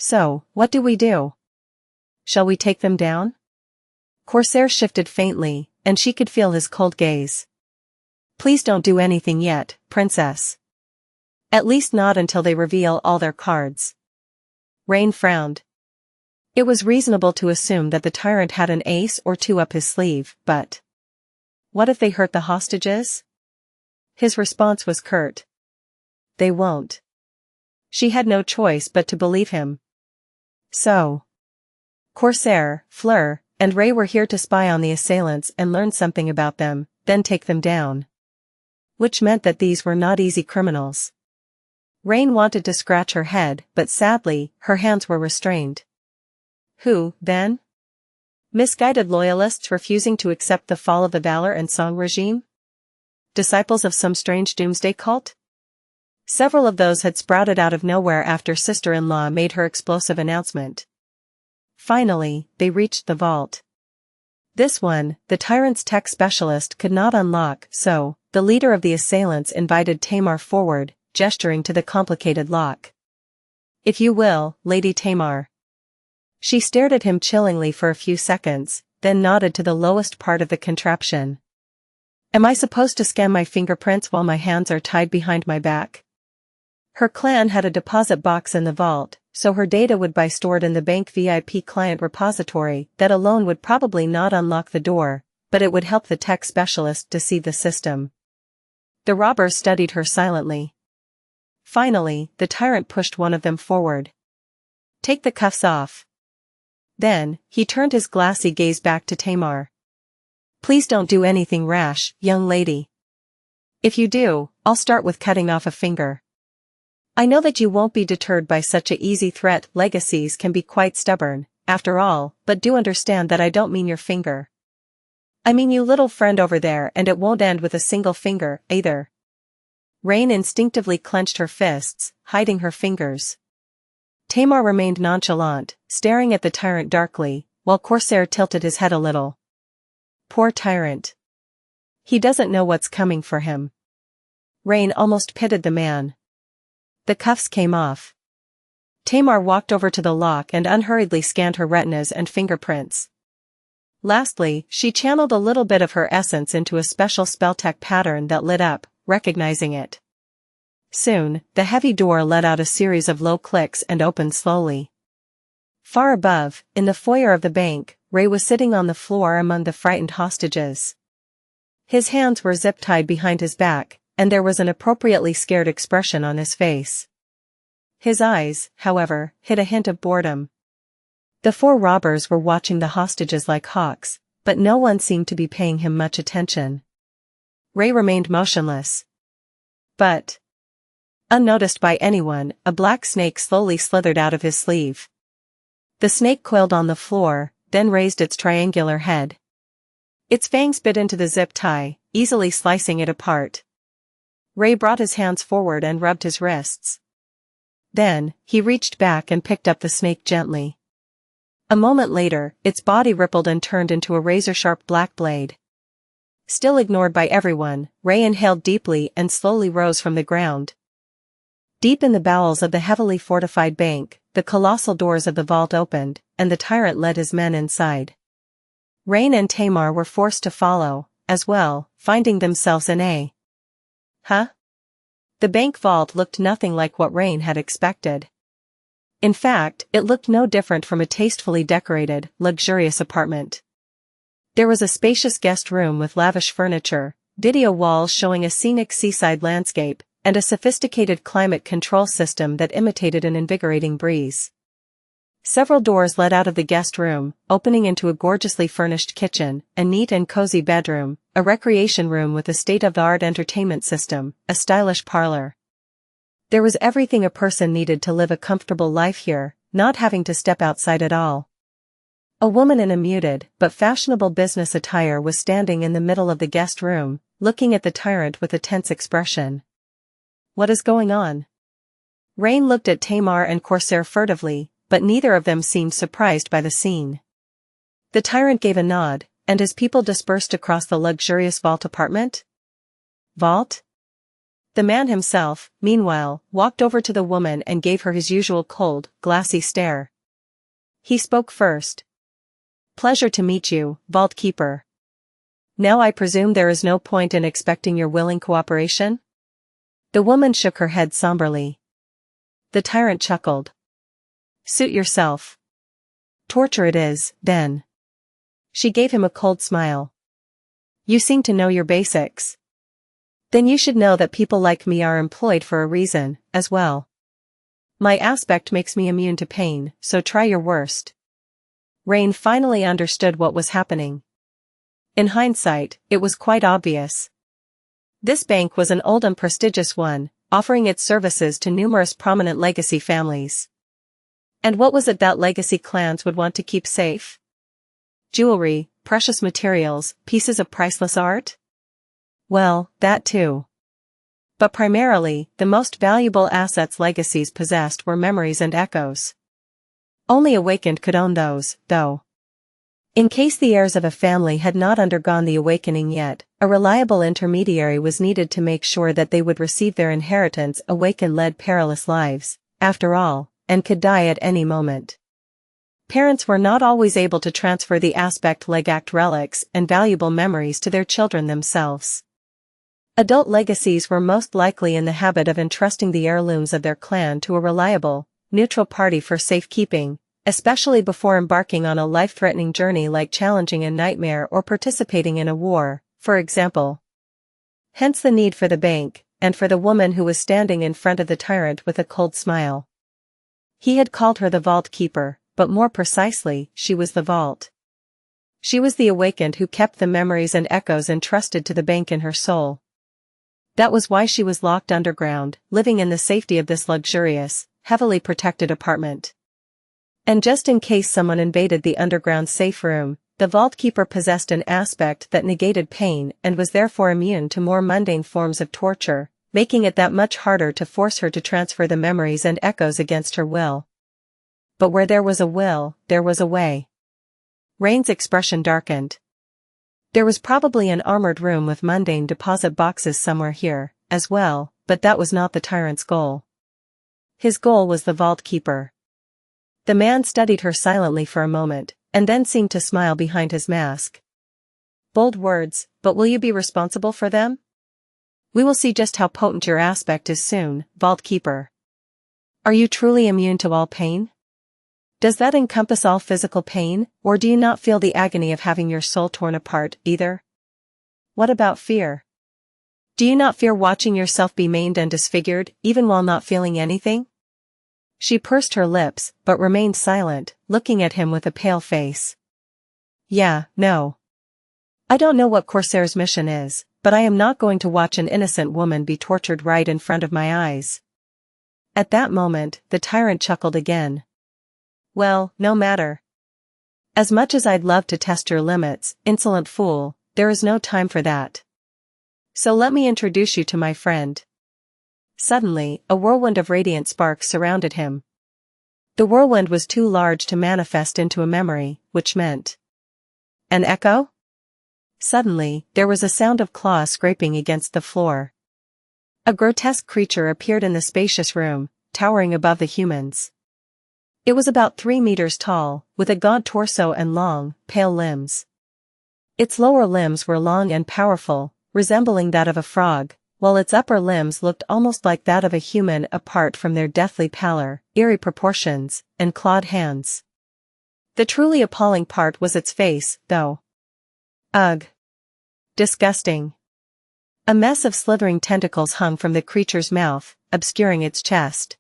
So, what do we do? Shall we take them down? Corsair shifted faintly, and she could feel his cold gaze. Please don't do anything yet, princess. At least not until they reveal all their cards. Rain frowned. It was reasonable to assume that the tyrant had an ace or two up his sleeve, but... what if they hurt the hostages? His response was curt. They won't. She had no choice but to believe him. So. Corsair, Fleur, and Ray were here to spy on the assailants and learn something about them, then take them down. Which meant that these were not easy criminals. Rain wanted to scratch her head, but sadly, her hands were restrained. Who, then? Misguided loyalists refusing to accept the fall of the Valor and Song regime? Disciples of some strange doomsday cult? Several of those had sprouted out of nowhere after sister-in-law made her explosive announcement. Finally, they reached the vault. This one, the tyrant's tech specialist could not unlock, so, the leader of the assailants invited Tamar forward, gesturing to the complicated lock. If you will, Lady Tamar. She stared at him chillingly for a few seconds, then nodded to the lowest part of the contraption. Am I supposed to scan my fingerprints while my hands are tied behind my back? Her clan had a deposit box in the vault, so her data would be stored in the bank VIP client repository. That alone would probably not unlock the door, but it would help the tech specialist to see the system. The robbers studied her silently. Finally, the tyrant pushed one of them forward. Take the cuffs off. Then, he turned his glassy gaze back to Tamar. Please don't do anything rash, young lady. If you do, I'll start with cutting off a finger. I know that you won't be deterred by such a easy threat. Legacies can be quite stubborn, after all, but do understand that I don't mean your finger. I mean you little friend over there, and it won't end with a single finger, either. Rain instinctively clenched her fists, hiding her fingers. Tamar remained nonchalant, staring at the tyrant darkly, while Corsair tilted his head a little. Poor tyrant. He doesn't know what's coming for him. Rain almost pitied the man. The cuffs came off. Tamar walked over to the lock and unhurriedly scanned her retinas and fingerprints. Lastly, she channeled a little bit of her essence into a special spell-tech pattern that lit up, recognizing it. Soon, the heavy door let out a series of low clicks and opened slowly. Far above, in the foyer of the bank, Ray was sitting on the floor among the frightened hostages. His hands were zip-tied behind his back, and there was an appropriately scared expression on his face. His eyes, however, hid a hint of boredom. The four robbers were watching the hostages like hawks, but no one seemed to be paying him much attention. Ray remained motionless. But, unnoticed by anyone, a black snake slowly slithered out of his sleeve. The snake coiled on the floor, then raised its triangular head. Its fangs bit into the zip tie, easily slicing it apart. Ray brought his hands forward and rubbed his wrists. Then, he reached back and picked up the snake gently. A moment later, its body rippled and turned into a razor-sharp black blade. Still ignored by everyone, Ray inhaled deeply and slowly rose from the ground. Deep in the bowels of the heavily fortified bank, the colossal doors of the vault opened, and the tyrant led his men inside. Rain and Tamar were forced to follow, as well, finding themselves in a The bank vault looked nothing like what Rain had expected. In fact, it looked no different from a tastefully decorated, luxurious apartment. There was a spacious guest room with lavish furniture, video walls showing a scenic seaside landscape, and a sophisticated climate control system that imitated an invigorating breeze. Several doors led out of the guest room, opening into a gorgeously furnished kitchen, a neat and cozy bedroom, a recreation room with a state-of-the-art entertainment system, a stylish parlor. There was everything a person needed to live a comfortable life here, not having to step outside at all. A woman in a muted, but fashionable business attire was standing in the middle of the guest room, looking at the tyrant with a tense expression. What is going on? Rain looked at Tamar and Corsair furtively, but neither of them seemed surprised by the scene. The tyrant gave a nod, and his people dispersed across the luxurious vault apartment. Vault? The man himself, meanwhile, walked over to the woman and gave her his usual cold, glassy stare. He spoke first. Pleasure to meet you, Vault Keeper. Now I presume there is no point in expecting your willing cooperation? The woman shook her head somberly. The tyrant chuckled. Suit yourself. Torture it is, then. She gave him a cold smile. You seem to know your basics. Then you should know that people like me are employed for a reason, as well. My aspect makes me immune to pain, so try your worst. Rain finally understood what was happening. In hindsight, it was quite obvious. This bank was an old and prestigious one, offering its services to numerous prominent legacy families. And what was it that legacy clans would want to keep safe? Jewelry, precious materials, pieces of priceless art? Well, that too. But primarily, the most valuable assets legacies possessed were memories and echoes. Only awakened could own those, though. In case the heirs of a family had not undergone the awakening yet, a reliable intermediary was needed to make sure that they would receive their inheritance awake and led perilous lives, after all, and could die at any moment. Parents were not always able to transfer the aspect legact relics and valuable memories to their children themselves. Adult legacies were most likely in the habit of entrusting the heirlooms of their clan to a reliable, neutral party for safekeeping, especially before embarking on a life-threatening journey like challenging a nightmare or participating in a war, for example. Hence the need for the bank, and for the woman who was standing in front of the tyrant with a cold smile. He had called her the Vault Keeper, but more precisely, she was the vault. She was the awakened who kept the memories and echoes entrusted to the bank in her soul. That was why she was locked underground, living in the safety of this luxurious, heavily protected apartment. And just in case someone invaded the underground safe room, the Vault Keeper possessed an aspect that negated pain and was therefore immune to more mundane forms of torture, making it that much harder to force her to transfer the memories and echoes against her will. But where there was a will, there was a way. Rain's expression darkened. There was probably an armored room with mundane deposit boxes somewhere here, as well, but that was not the tyrant's goal. His goal was the Vault Keeper. The man studied her silently for a moment, and then seemed to smile behind his mask. Bold words, but will you be responsible for them? We will see just how potent your aspect is soon, Vault Keeper. Are you truly immune to all pain? Does that encompass all physical pain, or do you not feel the agony of having your soul torn apart, either? What about fear? Do you not fear watching yourself be maimed and disfigured, even while not feeling anything? She pursed her lips, but remained silent, looking at him with a pale face. Yeah, no. I don't know what Corsair's mission is, but I am not going to watch an innocent woman be tortured right in front of my eyes. At that moment, the tyrant chuckled again. Well, no matter. As much as I'd love to test your limits, insolent fool, there is no time for that. So let me introduce you to my friend. Suddenly, a whirlwind of radiant sparks surrounded him. The whirlwind was too large to manifest into a memory, which meant an echo? Suddenly, there was a sound of claws scraping against the floor. A grotesque creature appeared in the spacious room, towering above the humans. It was about 3 meters tall, with a gaunt torso and long, pale limbs. Its lower limbs were long and powerful, resembling that of a frog, while its upper limbs looked almost like that of a human apart from their deathly pallor, eerie proportions, and clawed hands. The truly appalling part was its face, though. Ugh. Disgusting. A mess of slithering tentacles hung from the creature's mouth, obscuring its chest.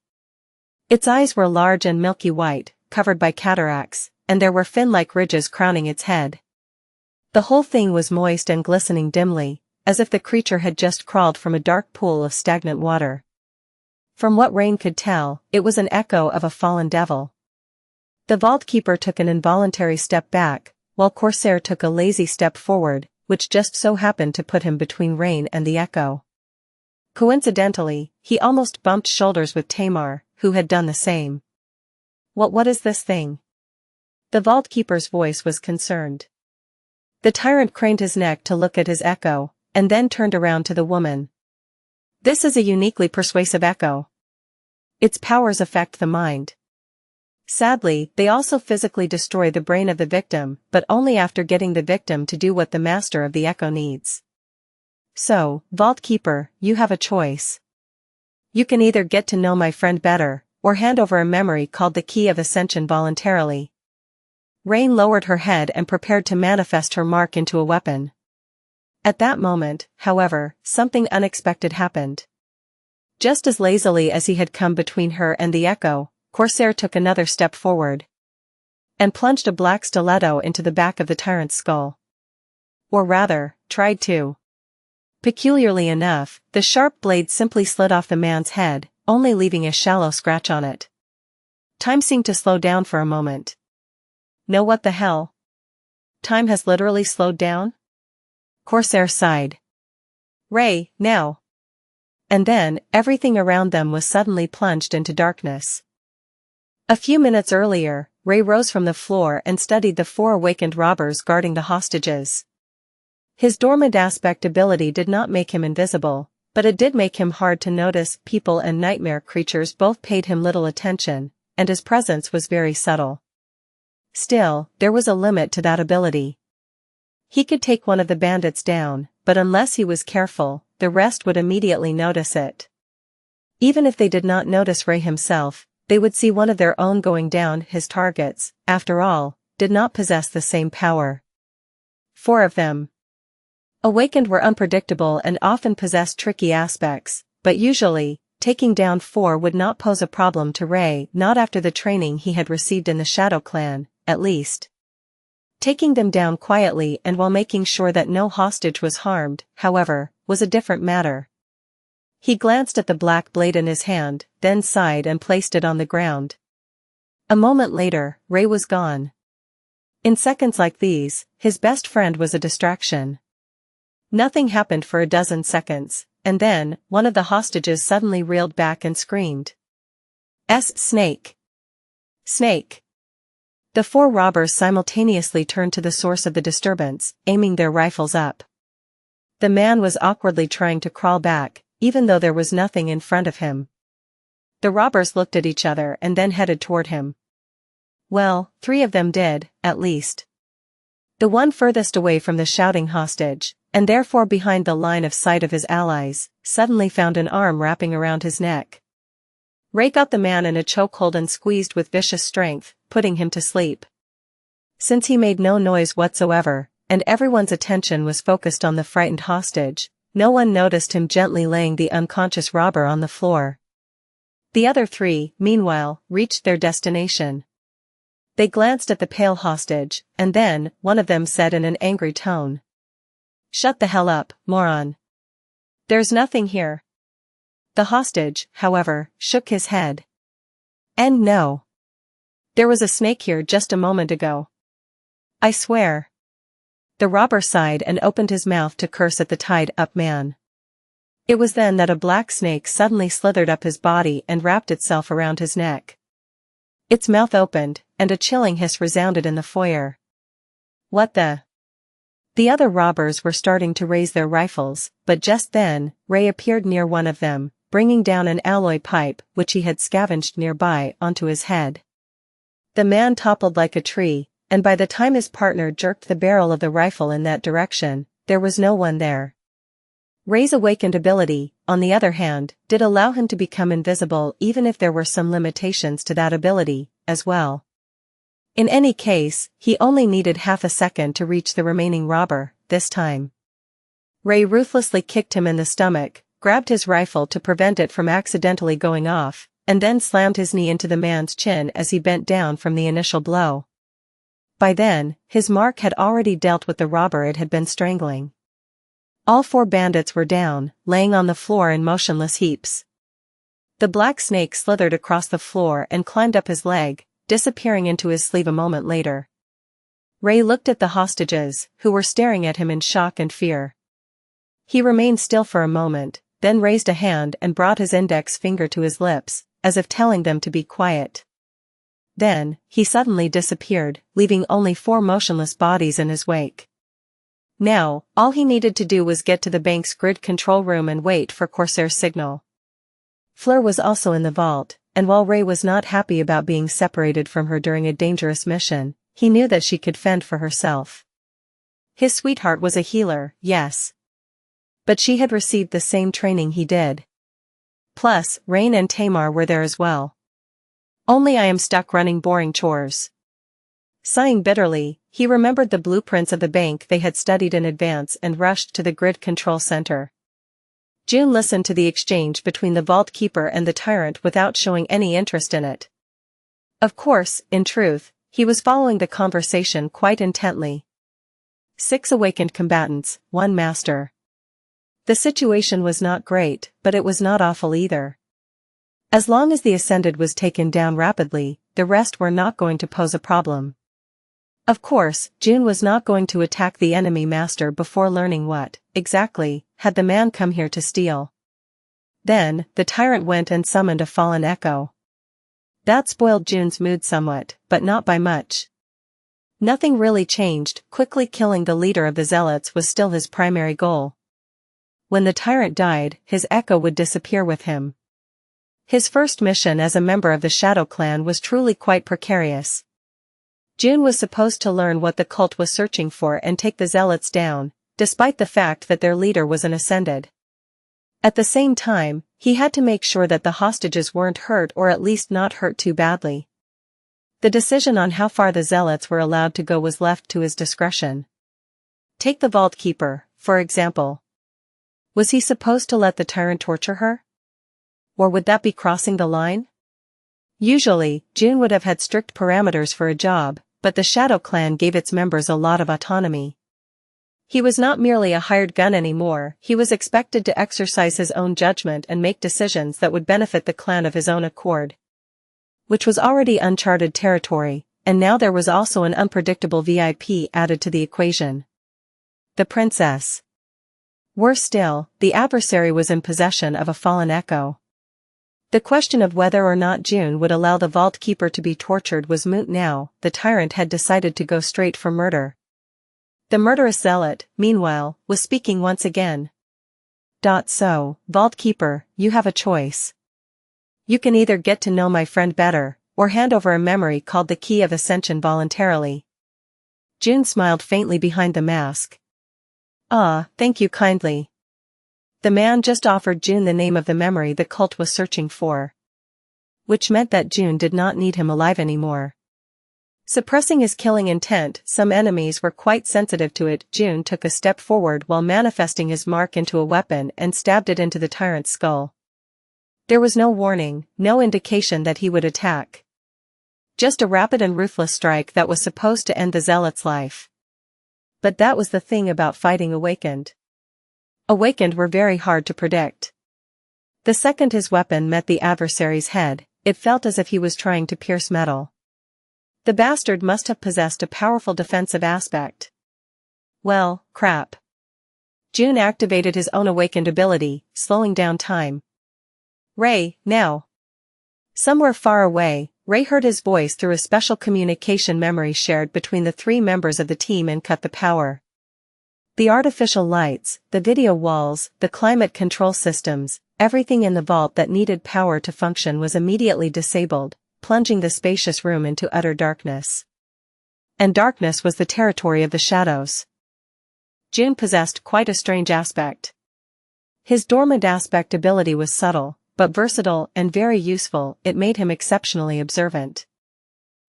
Its eyes were large and milky white, covered by cataracts, and there were fin-like ridges crowning its head. The whole thing was moist and glistening dimly, as if the creature had just crawled from a dark pool of stagnant water. From what Rain could tell, it was an echo of a fallen devil. The vault keeper took an involuntary step back, while Corsair took a lazy step forward, which just so happened to put him between Rain and the echo. Coincidentally, he almost bumped shoulders with Tamar, who had done the same. What is this thing? The vault keeper's voice was concerned. The tyrant craned his neck to look at his echo, and then turned around to the woman. This is a uniquely persuasive echo. Its powers affect the mind. Sadly, they also physically destroy the brain of the victim, but only after getting the victim to do what the master of the echo needs. So, Vault Keeper, you have a choice. You can either get to know my friend better, or hand over a memory called the Key of Ascension voluntarily. Rain lowered her head and prepared to manifest her mark into a weapon. At that moment, however, something unexpected happened. Just as lazily as he had come between her and the echo, Corsair took another step forward and plunged a black stiletto into the back of the tyrant's skull. Or rather, tried to. Peculiarly enough, the sharp blade simply slid off the man's head, only leaving a shallow scratch on it. Time seemed to slow down for a moment. No, what the hell? Time has literally slowed down? Corsair sighed. Ray, now. And then, everything around them was suddenly plunged into darkness. A few minutes earlier, Ray rose from the floor and studied the 4 awakened robbers guarding the hostages. His dormant aspect ability did not make him invisible, but it did make him hard to notice. People and nightmare creatures both paid him little attention, and his presence was very subtle. Still, there was a limit to that ability. He could take one of the bandits down, but unless he was careful, the rest would immediately notice it. Even if they did not notice Ray himself, they would see one of their own going down. His targets, after all, did not possess the same power. 4 of them. Awakened were unpredictable and often possessed tricky aspects, but usually, taking down 4 would not pose a problem to Ray, not after the training he had received in the Shadow Clan, at least. Taking them down quietly and while making sure that no hostage was harmed, however, was a different matter. He glanced at the black blade in his hand, then sighed and placed it on the ground. A moment later, Ray was gone. In seconds like these, his best friend was a distraction. Nothing happened for a dozen seconds, and then, one of the hostages suddenly reeled back and screamed. Snake! Snake! The 4 robbers simultaneously turned to the source of the disturbance, aiming their rifles up. The man was awkwardly trying to crawl back, even though there was nothing in front of him. The robbers looked at each other and then headed toward him. Well, 3 of them did, at least. The one furthest away from the shouting hostage, and therefore behind the line of sight of his allies, suddenly found an arm wrapping around his neck. Ray got the man in a chokehold and squeezed with vicious strength, putting him to sleep. Since he made no noise whatsoever, and everyone's attention was focused on the frightened hostage, no one noticed him gently laying the unconscious robber on the floor. The other 3, meanwhile, reached their destination. They glanced at the pale hostage, and then, one of them said in an angry tone. Shut the hell up, moron. There's nothing here. The hostage, however, shook his head. And no. There was a snake here just a moment ago. I swear. The robber sighed and opened his mouth to curse at the tied-up man. It was then that a black snake suddenly slithered up his body and wrapped itself around his neck. Its mouth opened, and a chilling hiss resounded in the foyer. What the? The other robbers were starting to raise their rifles, but just then, Ray appeared near one of them, bringing down an alloy pipe which he had scavenged nearby onto his head. The man toppled like a tree, and by the time his partner jerked the barrel of the rifle in that direction, there was no one there. Ray's awakened ability, on the other hand, did allow him to become invisible even if there were some limitations to that ability, as well. In any case, he only needed half a second to reach the remaining robber, this time. Ray ruthlessly kicked him in the stomach, grabbed his rifle to prevent it from accidentally going off, and then slammed his knee into the man's chin as he bent down from the initial blow. By then, his mark had already dealt with the robber it had been strangling. All 4 bandits were down, laying on the floor in motionless heaps. The black snake slithered across the floor and climbed up his leg, disappearing into his sleeve a moment later. Ray looked at the hostages, who were staring at him in shock and fear. He remained still for a moment, then raised a hand and brought his index finger to his lips, as if telling them to be quiet. Then, he suddenly disappeared, leaving only 4 motionless bodies in his wake. Now, all he needed to do was get to the bank's grid control room and wait for Corsair's signal. Fleur was also in the vault, and while Ray was not happy about being separated from her during a dangerous mission, he knew that she could fend for herself. His sweetheart was a healer, yes. But she had received the same training he did. Plus, Rain and Tamar were there as well. Only I am stuck running boring chores. Sighing bitterly, he remembered the blueprints of the bank they had studied in advance and rushed to the grid control center. June listened to the exchange between the vault keeper and the tyrant without showing any interest in it. Of course, in truth, he was following the conversation quite intently. 6 awakened combatants, 1 master. The situation was not great, but it was not awful either. As long as the Ascended was taken down rapidly, the rest were not going to pose a problem. Of course, June was not going to attack the enemy master before learning what, exactly, had the man come here to steal. Then, the tyrant went and summoned a fallen echo. That spoiled June's mood somewhat, but not by much. Nothing really changed, quickly killing the leader of the Zealots was still his primary goal. When the tyrant died, his echo would disappear with him. His first mission as a member of the Shadow Clan was truly quite precarious. June was supposed to learn what the cult was searching for and take the Zealots down, despite the fact that their leader was an Ascended. At the same time, he had to make sure that the hostages weren't hurt or at least not hurt too badly. The decision on how far the Zealots were allowed to go was left to his discretion. Take the Vault Keeper, for example. Was he supposed to let the tyrant torture her? Or would that be crossing the line? Usually, June would have had strict parameters for a job, but the Shadow Clan gave its members a lot of autonomy. He was not merely a hired gun anymore, he was expected to exercise his own judgment and make decisions that would benefit the clan of his own accord. Which was already uncharted territory, and now there was also an unpredictable VIP added to the equation. The princess. Worse still, the adversary was in possession of a fallen echo. The question of whether or not June would allow the Vault Keeper to be tortured was moot now. The tyrant had decided to go straight for murder. The murderous zealot, meanwhile, was speaking once again. So, Vault Keeper, you have a choice. You can either get to know my friend better, or hand over a memory called the Key of Ascension voluntarily. June smiled faintly behind the mask. Thank you kindly. The man just offered June the name of the memory the cult was searching for. Which meant that June did not need him alive anymore. Suppressing his killing intent, some enemies were quite sensitive to it. June took a step forward while manifesting his mark into a weapon and stabbed it into the tyrant's skull. There was no warning, no indication that he would attack. Just a rapid and ruthless strike that was supposed to end the zealot's life. But that was the thing about fighting Awakened. Awakened were very hard to predict. The second his weapon met the adversary's head, it felt as if he was trying to pierce metal. The bastard must have possessed a powerful defensive aspect. Well, crap. June activated his own Awakened ability, slowing down time. Ray, now. Somewhere far away, Ray heard his voice through a special communication memory shared between the three members of the team and cut the power. The artificial lights, the video walls, the climate control systems, everything in the vault that needed power to function was immediately disabled, plunging the spacious room into utter darkness. And darkness was the territory of the shadows. June possessed quite a strange aspect. His dormant aspect ability was subtle, but versatile and very useful. It made him exceptionally observant.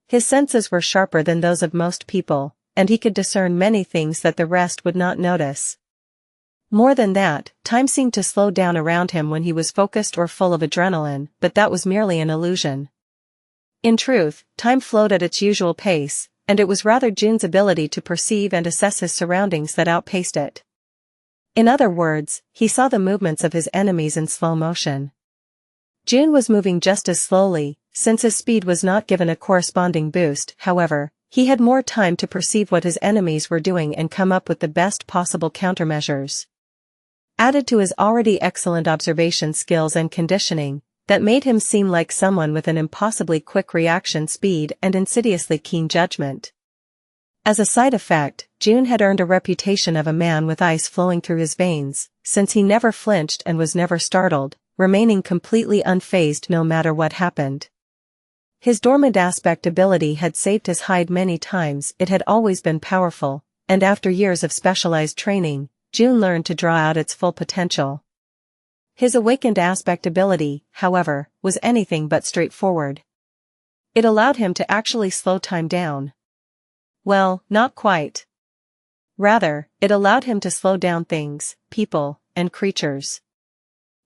His senses were sharper than those of most people, and he could discern many things that the rest would not notice. More than that, time seemed to slow down around him when he was focused or full of adrenaline, but that was merely an illusion. In truth, time flowed at its usual pace, and it was rather June's ability to perceive and assess his surroundings that outpaced it. In other words, he saw the movements of his enemies in slow motion. June was moving just as slowly, since his speed was not given a corresponding boost. However, he had more time to perceive what his enemies were doing and come up with the best possible countermeasures. Added to his already excellent observation skills and conditioning, that made him seem like someone with an impossibly quick reaction speed and insidiously keen judgment. As a side effect, June had earned a reputation of a man with ice flowing through his veins, since he never flinched and was never startled, remaining completely unfazed no matter what happened. His dormant aspect ability had saved his hide many times. It had always been powerful, and after years of specialized training, June learned to draw out its full potential. His awakened aspect ability, however, was anything but straightforward. It allowed him to actually slow time down. Well, not quite. Rather, it allowed him to slow down things, people, and creatures.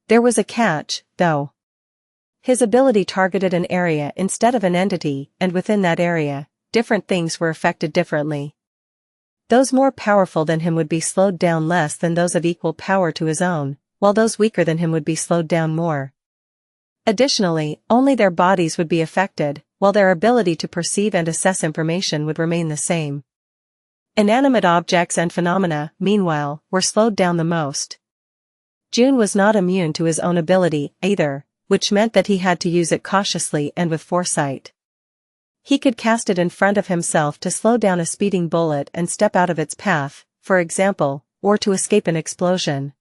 There was a catch, though. His ability targeted an area instead of an entity, and within that area, different things were affected differently. Those more powerful than him would be slowed down less than those of equal power to his own, while those weaker than him would be slowed down more. Additionally, only their bodies would be affected, while their ability to perceive and assess information would remain the same. Inanimate objects and phenomena, meanwhile, were slowed down the most. June was not immune to his own ability, either, which meant that he had to use it cautiously and with foresight. He could cast it in front of himself to slow down a speeding bullet and step out of its path, for example, or to escape an explosion.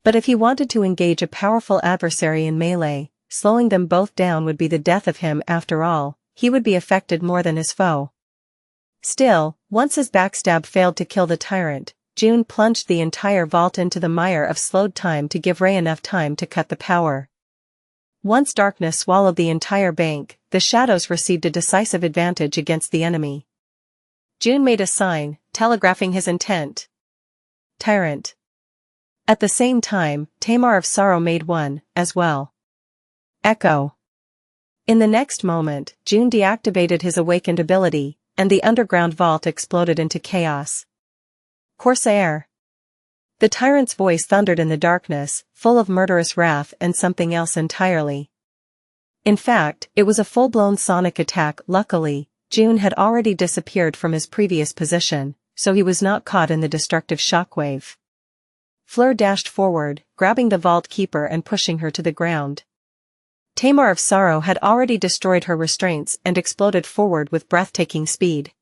But if he wanted to engage a powerful adversary in melee, slowing them both down would be the death of him. After all, he would be affected more than his foe. Still, once his backstab failed to kill the tyrant, June plunged the entire vault into the mire of slowed time to give Ray enough time to cut the power. Once darkness swallowed the entire bank, the shadows received a decisive advantage against the enemy. June made a sign, telegraphing his intent. Tyrant. At the same time, Tamar of Sorrow made one, as well. Echo. In the next moment, June deactivated his awakened ability, and the underground vault exploded into chaos. Corsair. The tyrant's voice thundered in the darkness, full of murderous wrath and something else entirely. In fact, it was a full-blown sonic attack. Luckily, June had already disappeared from his previous position, so he was not caught in the destructive shockwave. Fleur dashed forward, grabbing the vault keeper and pushing her to the ground. Tamar of Sorrow had already destroyed her restraints and exploded forward with breathtaking speed.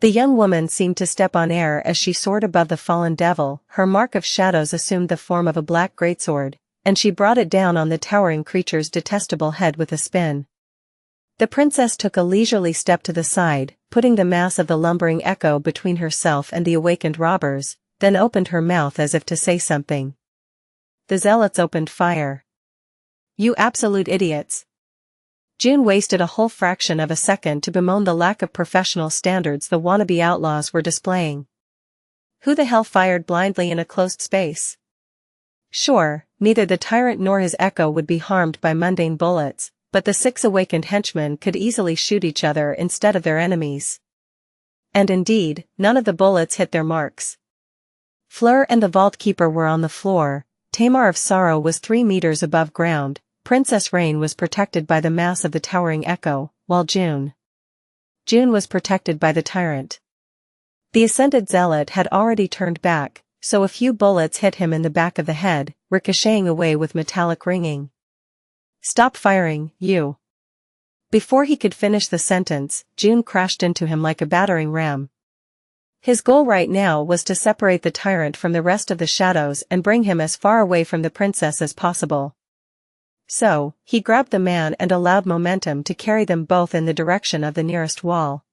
The young woman seemed to step on air as she soared above the fallen devil. Her mark of shadows assumed the form of a black greatsword, and she brought it down on the towering creature's detestable head with a spin. The princess took a leisurely step to the side, putting the mass of the lumbering Echo between herself and the awakened robbers, then opened her mouth as if to say something. The Zealots opened fire. You absolute idiots. June wasted a whole fraction of a second to bemoan the lack of professional standards the wannabe outlaws were displaying. Who the hell fired blindly in a closed space? Sure, neither the tyrant nor his Echo would be harmed by mundane bullets, but the 6 awakened henchmen could easily shoot each other instead of their enemies. And indeed, none of the bullets hit their marks. Fleur and the vault keeper were on the floor. Tamar of Sorrow was 3 meters above ground. Princess Rain was protected by the mass of the towering Echo, while June was protected by the tyrant. The ascended zealot had already turned back, so a few bullets hit him in the back of the head, ricocheting away with metallic ringing. Stop firing, you. Before he could finish the sentence, June crashed into him like a battering ram. His goal right now was to separate the tyrant from the rest of the shadows and bring him as far away from the princess as possible. So, he grabbed the man and allowed momentum to carry them both in the direction of the nearest wall.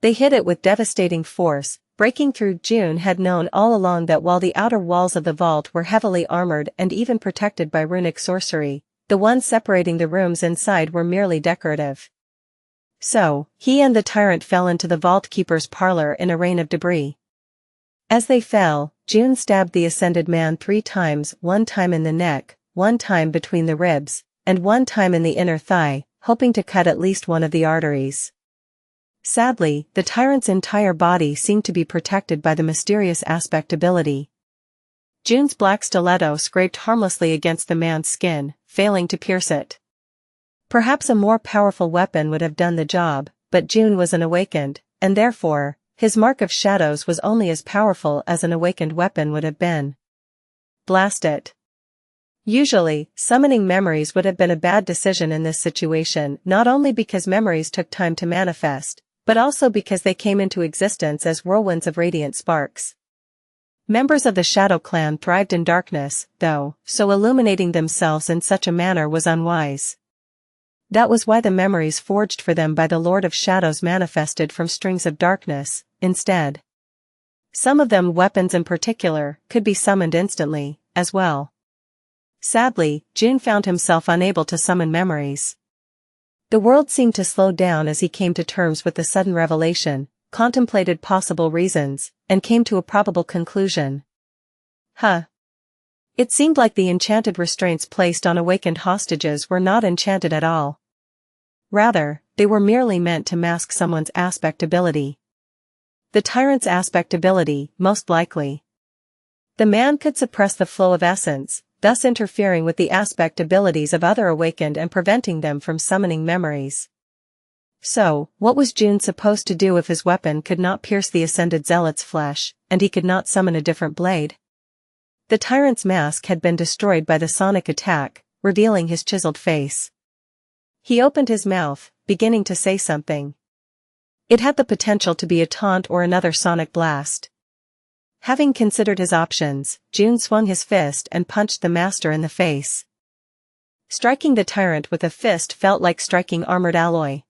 They hit it with devastating force, breaking through. June had known all along that while the outer walls of the vault were heavily armored and even protected by runic sorcery, the ones separating the rooms inside were merely decorative. So, he and the tyrant fell into the vault keeper's parlor in a rain of debris. As they fell, June stabbed the ascended man 3 times, 1 time in the neck, 1 time between the ribs, and 1 time in the inner thigh, hoping to cut at least one of the arteries. Sadly, the tyrant's entire body seemed to be protected by the mysterious aspect ability. June's black stiletto scraped harmlessly against the man's skin, failing to pierce it. Perhaps a more powerful weapon would have done the job, but June was an awakened, and therefore, his mark of shadows was only as powerful as an awakened weapon would have been. Blast it. Usually, summoning memories would have been a bad decision in this situation, not only because memories took time to manifest, but also because they came into existence as whirlwinds of radiant sparks. Members of the Shadow Clan thrived in darkness, though, so illuminating themselves in such a manner was unwise. That was why the memories forged for them by the Lord of Shadows manifested from strings of darkness, instead. Some of them, weapons in particular, could be summoned instantly, as well. Sadly, June found himself unable to summon memories. The world seemed to slow down as he came to terms with the sudden revelation, contemplated possible reasons, and came to a probable conclusion. It seemed like the enchanted restraints placed on awakened hostages were not enchanted at all. Rather, they were merely meant to mask someone's aspect ability. The tyrant's aspect ability, most likely. The man could suppress the flow of essence, thus interfering with the aspect abilities of other awakened and preventing them from summoning memories. So, what was June supposed to do if his weapon could not pierce the ascended zealot's flesh, and he could not summon a different blade? The tyrant's mask had been destroyed by the sonic attack, revealing his chiseled face. He opened his mouth, beginning to say something. It had the potential to be a taunt or another sonic blast. Having considered his options, June swung his fist and punched the master in the face. Striking the tyrant with a fist felt like striking armored alloy.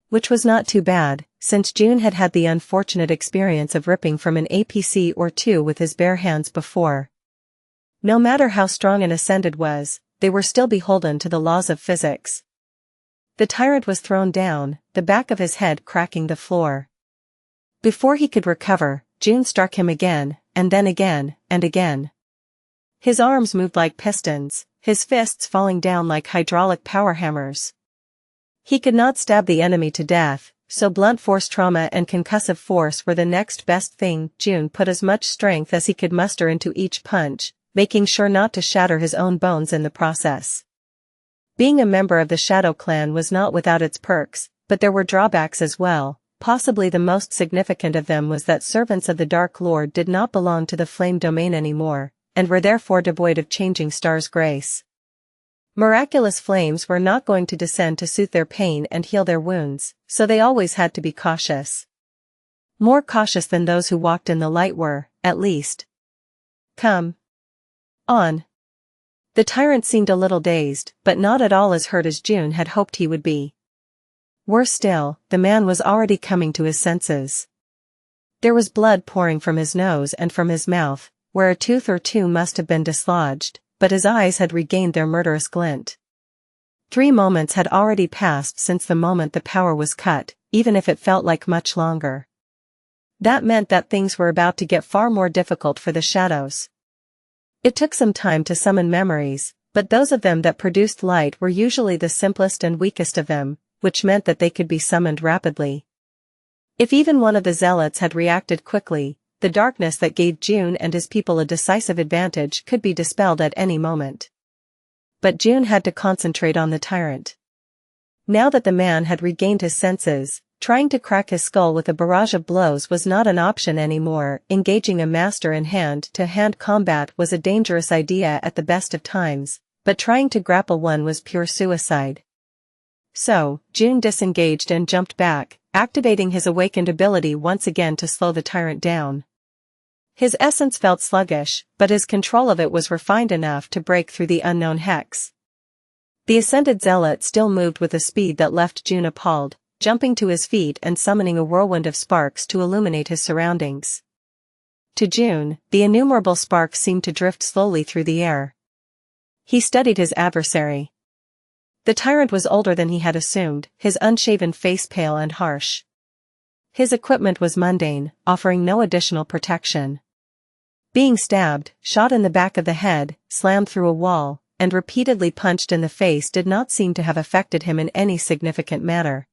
Which was not too bad, since June had had the unfortunate experience of ripping from an APC or 2 with his bare hands before. No matter how strong an ascended was, they were still beholden to the laws of physics. The tyrant was thrown down, the back of his head cracking the floor. Before he could recover, June struck him again, and then again, and again. His arms moved like pistons, his fists falling down like hydraulic power hammers. He could not stab the enemy to death, so blunt force trauma and concussive force were the next best thing. June put as much strength as he could muster into each punch, making sure not to shatter his own bones in the process. Being a member of the Shadow Clan was not without its perks, but there were drawbacks as well. Possibly the most significant of them was that servants of the Dark Lord did not belong to the Flame Domain anymore, and were therefore devoid of Changing Star's grace. Miraculous flames were not going to descend to soothe their pain and heal their wounds, so they always had to be cautious. More cautious than those who walked in the light were, at least. Come on. The tyrant seemed a little dazed, but not at all as hurt as June had hoped he would be. Worse still, the man was already coming to his senses. There was blood pouring from his nose and from his mouth, where a tooth or 2 must have been dislodged, but his eyes had regained their murderous glint. 3 moments had already passed since the moment the power was cut, even if it felt like much longer. That meant that things were about to get far more difficult for the shadows. It took some time to summon memories, but those of them that produced light were usually the simplest and weakest of them, which meant that they could be summoned rapidly. If even one of the zealots had reacted quickly, the darkness that gave June and his people a decisive advantage could be dispelled at any moment. But June had to concentrate on the tyrant. Now that the man had regained his senses, trying to crack his skull with a barrage of blows was not an option anymore. Engaging a master in hand-to-hand combat was a dangerous idea at the best of times, but trying to grapple one was pure suicide. So, June disengaged and jumped back, activating his awakened ability once again to slow the tyrant down. His essence felt sluggish, but his control of it was refined enough to break through the unknown hex. The ascended zealot still moved with a speed that left June appalled, jumping to his feet and summoning a whirlwind of sparks to illuminate his surroundings. To June, the innumerable sparks seemed to drift slowly through the air. He studied his adversary. The tyrant was older than he had assumed, his unshaven face pale and harsh. His equipment was mundane, offering no additional protection. Being stabbed, shot in the back of the head, slammed through a wall, and repeatedly punched in the face did not seem to have affected him in any significant manner.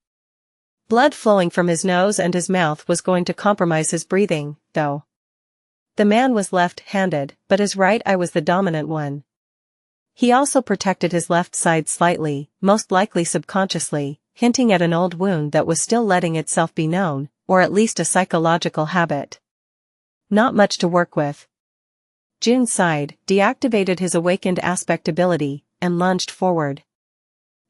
Blood flowing from his nose and his mouth was going to compromise his breathing, though. The man was left-handed, but his right eye was the dominant one. He also protected his left side slightly, most likely subconsciously, hinting at an old wound that was still letting itself be known, or at least a psychological habit. Not much to work with. June sighed, deactivated his awakened aspect ability, and lunged forward.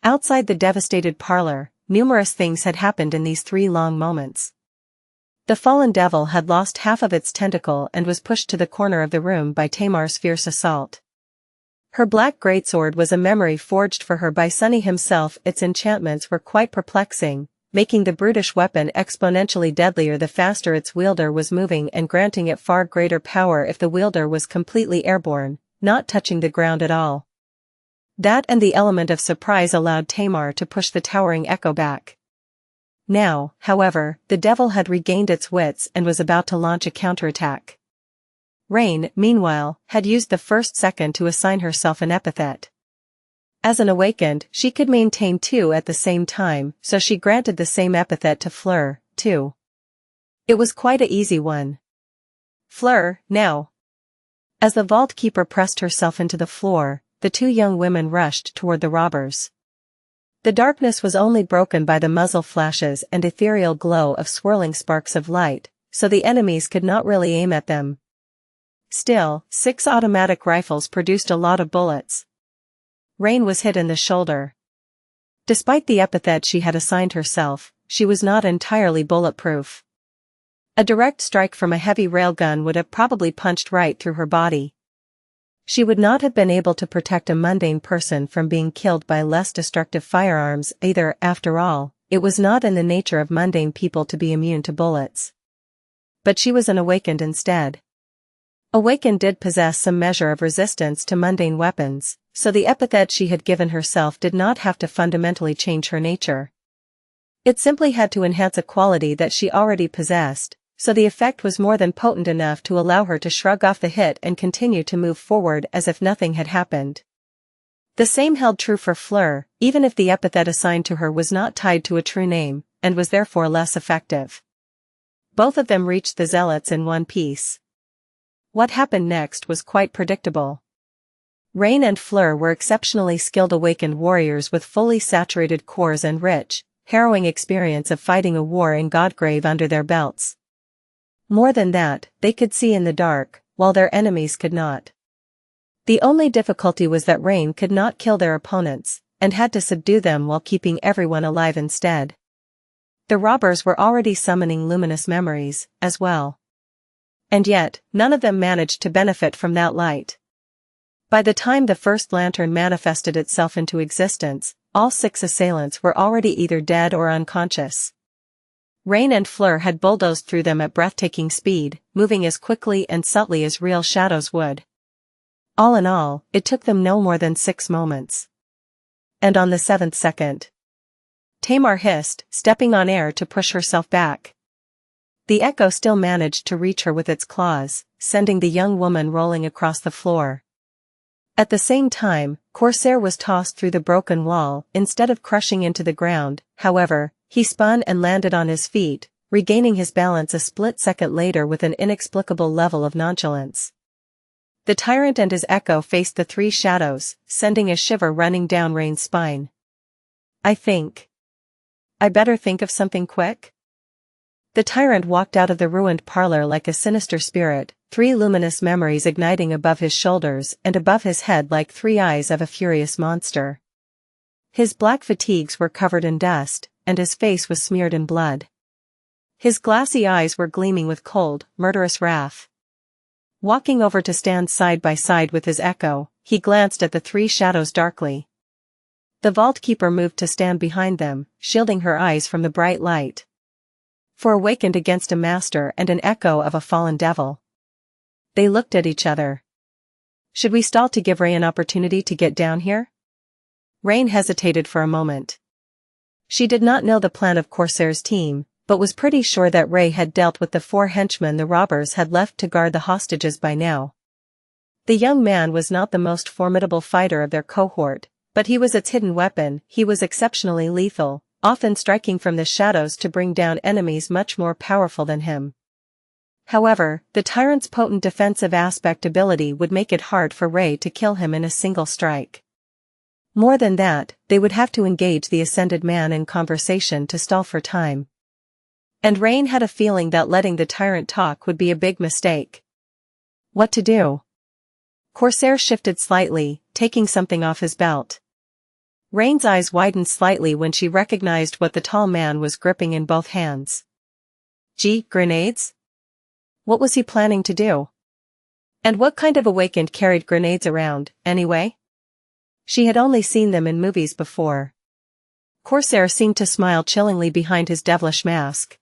Outside the devastated parlor, numerous things had happened in these 3 long moments. The fallen devil had lost half of its tentacle and was pushed to the corner of the room by Tamar's fierce assault. Her black greatsword was a memory forged for her by Sunny himself. Its enchantments were quite perplexing, making the brutish weapon exponentially deadlier the faster its wielder was moving and granting it far greater power if the wielder was completely airborne, not touching the ground at all. That and the element of surprise allowed Tamar to push the towering Echo back. Now, however, the devil had regained its wits and was about to launch a counterattack. Rain, meanwhile, had used the first second to assign herself an epithet. As an awakened, she could maintain 2 at the same time, so she granted the same epithet to Fleur, too. It was quite an easy one. Fleur, now. As the vault keeper pressed herself into the floor, the 2 young women rushed toward the robbers. The darkness was only broken by the muzzle flashes and ethereal glow of swirling sparks of light, so the enemies could not really aim at them. Still, 6 automatic rifles produced a lot of bullets. Rain was hit in the shoulder. Despite the epithet she had assigned herself, she was not entirely bulletproof. A direct strike from a heavy railgun would have probably punched right through her body. She would not have been able to protect a mundane person from being killed by less destructive firearms either. After all, it was not in the nature of mundane people to be immune to bullets. But she was an awakened instead. Awakened did possess some measure of resistance to mundane weapons, so the epithet she had given herself did not have to fundamentally change her nature. It simply had to enhance a quality that she already possessed, so the effect was more than potent enough to allow her to shrug off the hit and continue to move forward as if nothing had happened. The same held true for Fleur, even if the epithet assigned to her was not tied to a true name, and was therefore less effective. Both of them reached the Zealots in one piece. What happened next was quite predictable. Rain and Fleur were exceptionally skilled awakened warriors with fully saturated cores and rich, harrowing experience of fighting a war in Godgrave under their belts. More than that, they could see in the dark, while their enemies could not. The only difficulty was that Rain could not kill their opponents, and had to subdue them while keeping everyone alive instead. The robbers were already summoning luminous memories, as well. And yet, none of them managed to benefit from that light. By the time the first lantern manifested itself into existence, all 6 assailants were already either dead or unconscious. Rain and Fleur had bulldozed through them at breathtaking speed, moving as quickly and subtly as real shadows would. All in all, it took them no more than 6 moments. And on the 7th second, Tamar hissed, stepping on air to push herself back. The Echo still managed to reach her with its claws, sending the young woman rolling across the floor. At the same time, Corsair was tossed through the broken wall. Instead of crushing into the ground, however, he spun and landed on his feet, regaining his balance a split second later with an inexplicable level of nonchalance. The tyrant and his Echo faced the 3 shadows, sending a shiver running down Rain's spine. I better think of something quick? The tyrant walked out of the ruined parlor like a sinister spirit, 3 luminous memories igniting above his shoulders and above his head like 3 eyes of a furious monster. His black fatigues were covered in dust, and his face was smeared in blood. His glassy eyes were gleaming with cold, murderous wrath. Walking over to stand side by side with his Echo, he glanced at the three shadows darkly. The vault keeper moved to stand behind them, shielding her eyes from the bright light. For awakened against a master and an echo of a fallen devil. They looked at each other. Should we stall to give Ray an opportunity to get down here? Rain hesitated for a moment. She did not know the plan of Corsair's team, but was pretty sure that Ray had dealt with the 4 henchmen the robbers had left to guard the hostages by now. The young man was not the most formidable fighter of their cohort, but he was its hidden weapon. He was exceptionally lethal, often striking from the shadows to bring down enemies much more powerful than him. However, the tyrant's potent defensive aspect ability would make it hard for Ray to kill him in a single strike. More than that, they would have to engage the ascended man in conversation to stall for time. And Rain had a feeling that letting the tyrant talk would be a big mistake. What to do? Corsair shifted slightly, taking something off his belt. Rain's eyes widened slightly when she recognized what the tall man was gripping in both hands. Grenades? What was he planning to do? And what kind of awakened carried grenades around, anyway? She had only seen them in movies before. Corsair seemed to smile chillingly behind his devilish mask.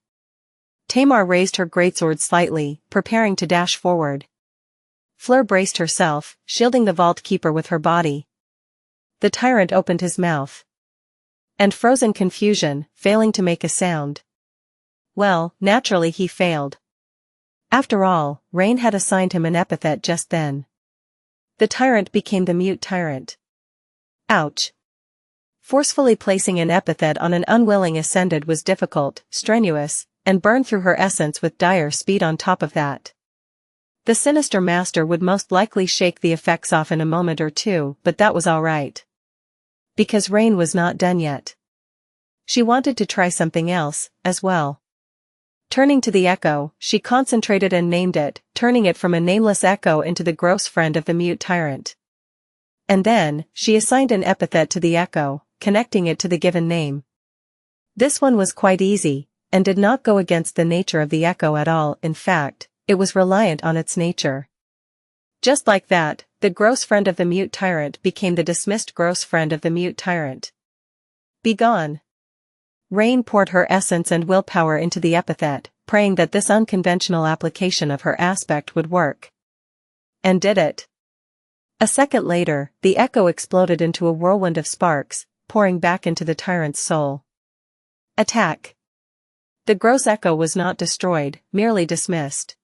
Tamar raised her greatsword slightly, preparing to dash forward. Fleur braced herself, shielding the vault keeper with her body. The tyrant opened his mouth. And froze in confusion, failing to make a sound. Well, naturally he failed. After all, Rain had assigned him an epithet just then. The tyrant became the mute tyrant. Ouch. Forcefully placing an epithet on an unwilling ascended was difficult, strenuous, and burned through her essence with dire speed on top of that. The sinister master would most likely shake the effects off in a moment or two, but that was all right. Because Rain was not done yet. She wanted to try something else, as well. Turning to the echo, she concentrated and named it, turning it from a nameless echo into the gross friend of the mute tyrant. And then, she assigned an epithet to the echo, connecting it to the given name. This one was quite easy, and did not go against the nature of the echo at all. In fact, it was reliant on its nature. Just like that, the gross friend of the mute tyrant became the dismissed gross friend of the mute tyrant. Begone. Rain poured her essence and willpower into the epithet, praying that this unconventional application of her aspect would work. And did it. A second later, the echo exploded into a whirlwind of sparks, pouring back into the tyrant's soul. Attack. The gross echo was not destroyed, merely dismissed.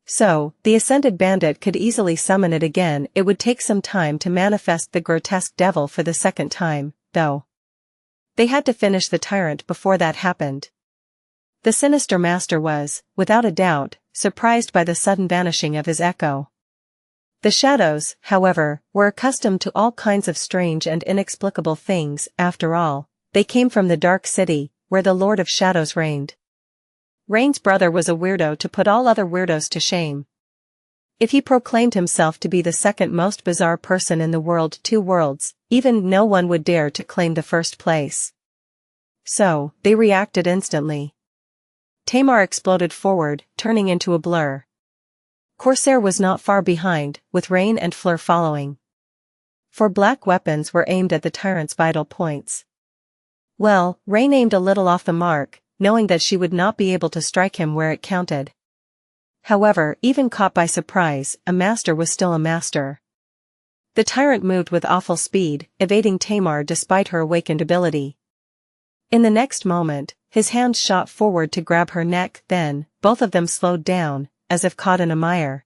So, the ascended bandit could easily summon it again. It would take some time to manifest the grotesque devil for the second time, though. They had to finish the tyrant before that happened. The sinister master was, without a doubt, surprised by the sudden vanishing of his echo. The shadows, however, were accustomed to all kinds of strange and inexplicable things. After all, they came from the dark city, where the Lord of Shadows reigned. Rain's brother was a weirdo to put all other weirdos to shame. If he proclaimed himself to be the second most bizarre person in the world, 2 worlds, even no one would dare to claim the first place. So, they reacted instantly. Tamar exploded forward, turning into a blur. Corsair was not far behind, with Rain and Fleur following. 4 black weapons were aimed at the tyrant's vital points. Well, Rain aimed a little off the mark, knowing that she would not be able to strike him where it counted. However, even caught by surprise, a master was still a master. The tyrant moved with awful speed, evading Tamar despite her awakened ability. In the next moment, his hand shot forward to grab her neck, then, both of them slowed down, as if caught in a mire.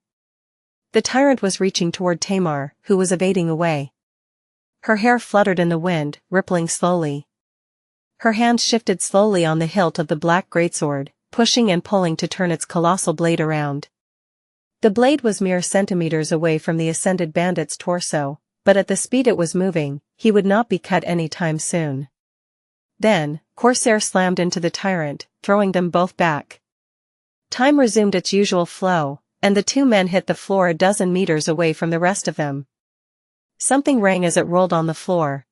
The tyrant was reaching toward Tamar, who was evading away. Her hair fluttered in the wind, rippling slowly. Her hand shifted slowly on the hilt of the black greatsword, pushing and pulling to turn its colossal blade around. The blade was mere centimeters away from the ascended bandit's torso, but at the speed it was moving, he would not be cut any time soon. Then, Corsair slammed into the tyrant, throwing them both back. Time resumed its usual flow, and the 2 men hit the floor a dozen meters away from the rest of them. Something rang as it rolled on the floor.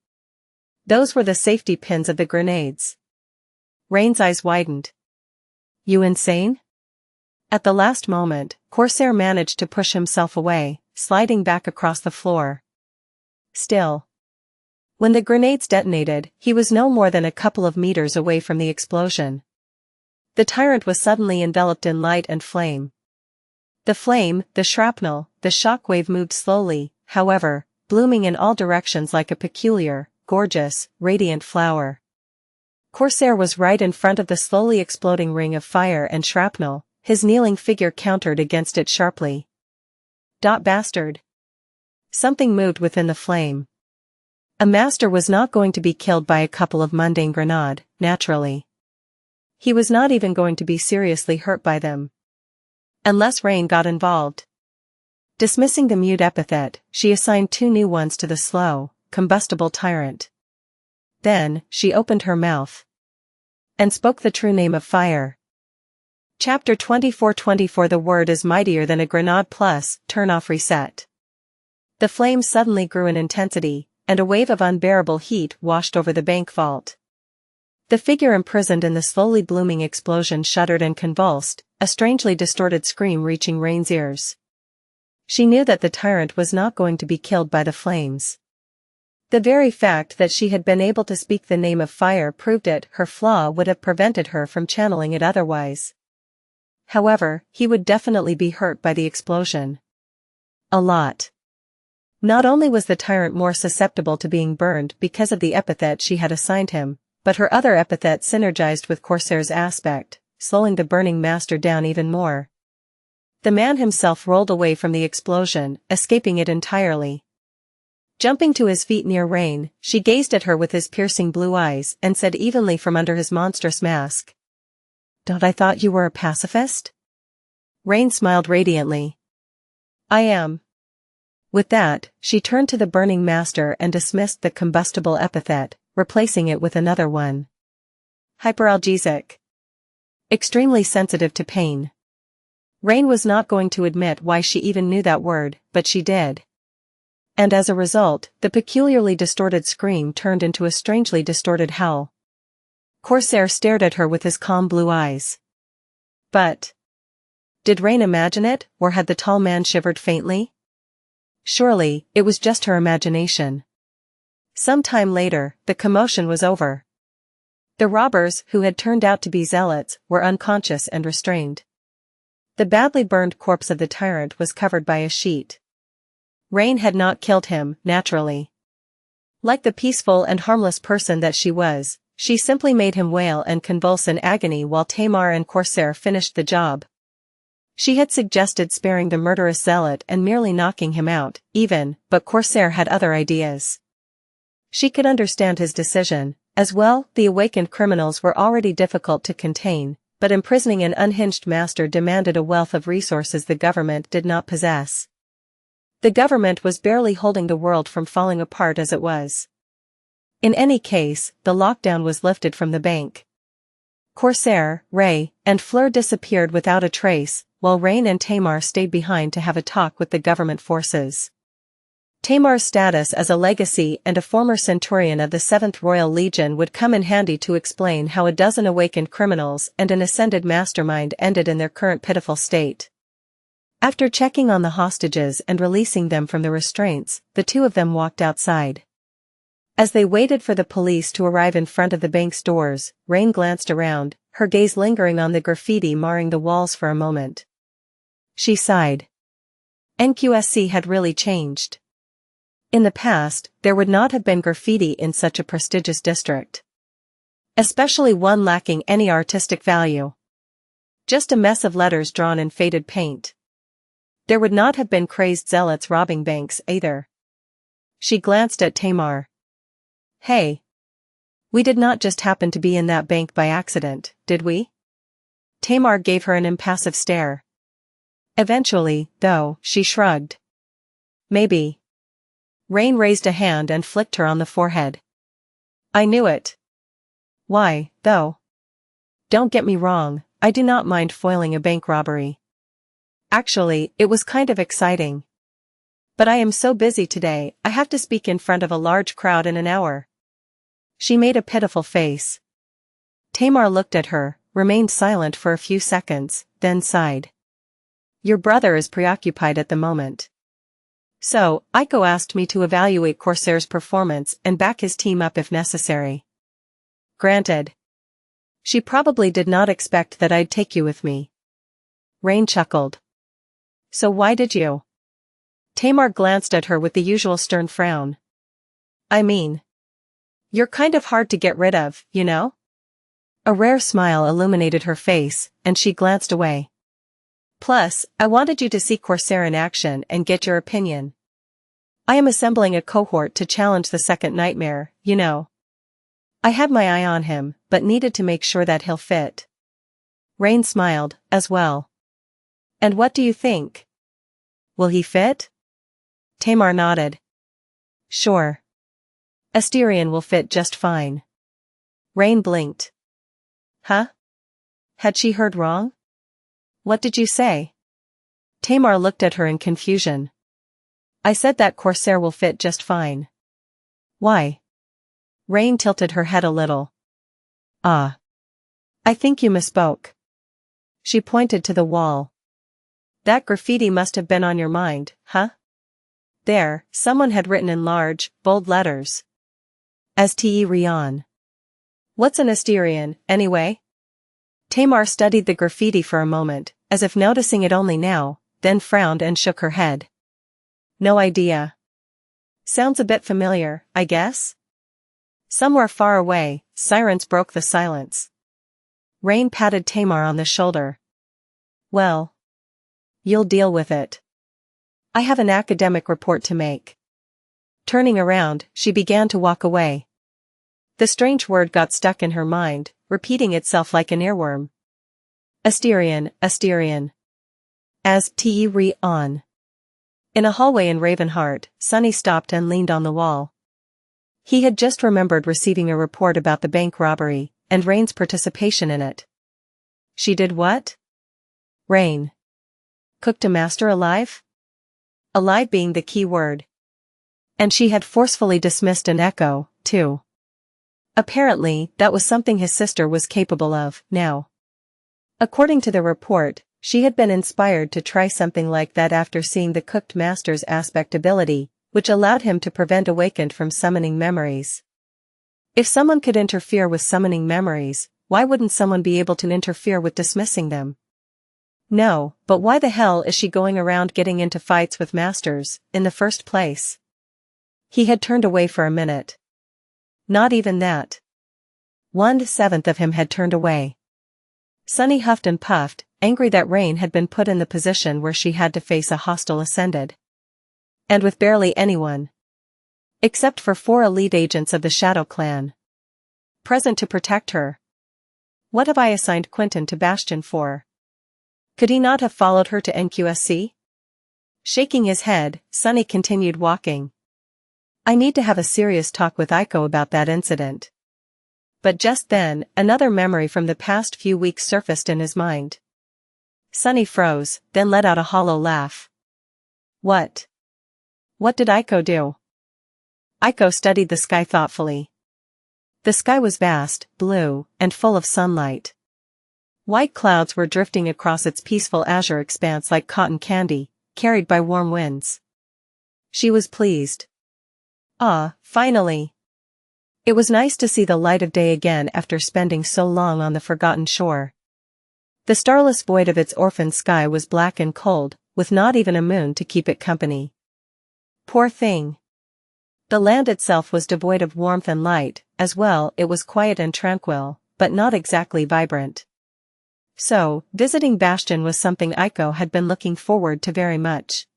Those were the safety pins of the grenades. Rain's eyes widened. You insane? At the last moment, Corsair managed to push himself away, sliding back across the floor. Still. When the grenades detonated, he was no more than a couple of meters away from the explosion. The tyrant was suddenly enveloped in light and flame. The flame, the shrapnel, the shockwave moved slowly, however, blooming in all directions like a peculiar, gorgeous, radiant flower. Corsair was right in front of the slowly exploding ring of fire and shrapnel, his kneeling figure countered against it sharply. Bastard. Something moved within the flame. A master was not going to be killed by a couple of mundane grenade, naturally. He was not even going to be seriously hurt by them. Unless Rain got involved. Dismissing the mute epithet, she assigned 2 new ones to the slow, combustible tyrant. Then, she opened her mouth. And spoke the true name of fire. Chapter 24:24 The word is mightier than a grenade plus, turn off reset. The flame suddenly grew in intensity, and a wave of unbearable heat washed over the bank vault. The figure imprisoned in the slowly blooming explosion shuddered and convulsed, a strangely distorted scream reaching Rain's ears. She knew that the tyrant was not going to be killed by the flames. The very fact that she had been able to speak the name of fire proved it. Her flaw would have prevented her from channeling it otherwise. However, he would definitely be hurt by the explosion. A lot. Not only was the tyrant more susceptible to being burned because of the epithet she had assigned him, but her other epithet synergized with Corsair's aspect, slowing the burning master down even more. The man himself rolled away from the explosion, escaping it entirely. Jumping to his feet near Rain, she gazed at her with his piercing blue eyes and said evenly from under his monstrous mask. "Don't I thought you were a pacifist?" Rain smiled radiantly. "I am." With that, she turned to the burning master and dismissed the combustible epithet, replacing it with another one. Hyperalgesic. Extremely sensitive to pain. Rain was not going to admit why she even knew that word, but she did. And as a result, the peculiarly distorted scream turned into a strangely distorted howl. Corsair stared at her with his calm blue eyes. But did Rain imagine it, or had the tall man shivered faintly? Surely, it was just her imagination. Some time later, the commotion was over. The robbers, who had turned out to be zealots, were unconscious and restrained. The badly burned corpse of the tyrant was covered by a sheet. Rain had not killed him, naturally. Like the peaceful and harmless person that she was, she simply made him wail and convulse in agony while Tamar and Corsair finished the job. She had suggested sparing the murderous zealot and merely knocking him out, even, but Corsair had other ideas. She could understand his decision. As well, the awakened criminals were already difficult to contain, but imprisoning an unhinged master demanded a wealth of resources the government did not possess. The government was barely holding the world from falling apart as it was. In any case, the lockdown was lifted from the bank. Corsair, Ray, and Fleur disappeared without a trace, while Rain and Tamar stayed behind to have a talk with the government forces. Tamar's status as a legacy and a former centurion of the 7th Royal Legion would come in handy to explain how a dozen awakened criminals and an ascended mastermind ended in their current pitiful state. After checking on the hostages and releasing them from the restraints, the two of them walked outside. As they waited for the police to arrive in front of the bank's doors, Rain glanced around, her gaze lingering on the graffiti marring the walls for a moment. She sighed. NQSC had really changed. In the past, there would not have been graffiti in such a prestigious district. Especially one lacking any artistic value. Just a mess of letters drawn in faded paint. There would not have been crazed zealots robbing banks either. She glanced at Tamar. Hey. We did not just happen to be in that bank by accident, did we? Tamar gave her an impassive stare. Eventually, though, she shrugged. Maybe. Rain raised a hand and flicked her on the forehead. I knew it. Why, though? Don't get me wrong, I do not mind foiling a bank robbery. Actually, it was kind of exciting. But I am so busy today, I have to speak in front of a large crowd in an hour. She made a pitiful face. Tamar looked at her, remained silent for a few seconds, then sighed. Your brother is preoccupied at the moment. So, Aiko asked me to evaluate Corsair's performance and back his team up if necessary. Granted. She probably did not expect that I'd take you with me. Rain chuckled. So why did you? Tamar glanced at her with the usual stern frown. I mean, you're kind of hard to get rid of, you know? A rare smile illuminated her face, and she glanced away. Plus, I wanted you to see Corsair in action and get your opinion. I am assembling a cohort to challenge the second nightmare, you know. I had my eye on him, but needed to make sure that he'll fit. Rain smiled, as well. And what do you think? Will he fit? Tamar nodded. Sure. Asterion will fit just fine. Rain blinked. Huh? Had she heard wrong? What did you say? Tamar looked at her in confusion. I said that Corsair will fit just fine. Why? Rain tilted her head a little. Ah. I think you misspoke. She pointed to the wall. That graffiti must have been on your mind, huh? There, someone had written in large, bold letters. Asterion. What's an Asterion, anyway? Tamar studied the graffiti for a moment, as if noticing it only now, then frowned and shook her head. No idea. Sounds a bit familiar, I guess? Somewhere far away, sirens broke the silence. Rain patted Tamar on the shoulder. Well. You'll deal with it. I have an academic report to make. Turning around, she began to walk away. The strange word got stuck in her mind, repeating itself like an earworm. Asterion, Asterion. Asterion. In a hallway in Ravenheart, Sunny stopped and leaned on the wall. He had just remembered receiving a report about the bank robbery, and Rain's participation in it. She did what? Rain. Cooked a master alive? Alive being the key word. And she had forcefully dismissed an echo, too. Apparently, that was something his sister was capable of, now. According to the report, she had been inspired to try something like that after seeing the cooked master's aspect ability, which allowed him to prevent Awakened from summoning memories. If someone could interfere with summoning memories, why wouldn't someone be able to interfere with dismissing them? No, but why the hell is she going around getting into fights with masters, in the first place? He had turned away for a minute. Not even that. 1/7 of him had turned away. Sunny huffed and puffed, angry that Rain had been put in the position where she had to face a hostile Ascended. And with barely anyone. Except for 4 elite agents of the Shadow Clan. Present to protect her. What have I assigned Quentin to Bastion for? Could he not have followed her to NQSC? Shaking his head, Sunny continued walking. I need to have a serious talk with Aiko about that incident. But just then, another memory from the past few weeks surfaced in his mind. Sunny froze, then let out a hollow laugh. What? What did Aiko do? Aiko studied the sky thoughtfully. The sky was vast, blue, and full of sunlight. White clouds were drifting across its peaceful azure expanse like cotton candy, carried by warm winds. She was pleased. Ah, finally. It was nice to see the light of day again after spending so long on the forgotten shore. The starless void of its orphaned sky was black and cold, with not even a moon to keep it company. Poor thing. The land itself was devoid of warmth and light, as well it was quiet and tranquil, but not exactly vibrant. So, visiting Bastion was something Aiko had been looking forward to very much.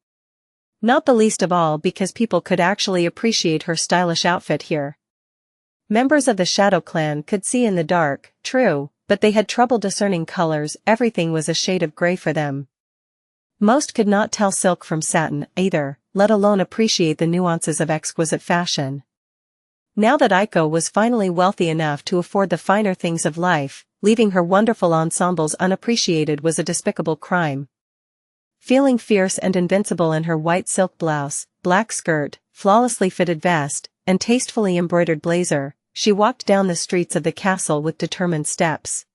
Not the least of all because people could actually appreciate her stylish outfit here. Members of the Shadow Clan could see in the dark, true, but they had trouble discerning colors, everything was a shade of gray for them. Most could not tell silk from satin, either, let alone appreciate the nuances of exquisite fashion. Now that Aiko was finally wealthy enough to afford the finer things of life, leaving her wonderful ensembles unappreciated was a despicable crime. Feeling fierce and invincible in her white silk blouse, black skirt, flawlessly fitted vest, and tastefully embroidered blazer, she walked down the streets of the castle with determined steps.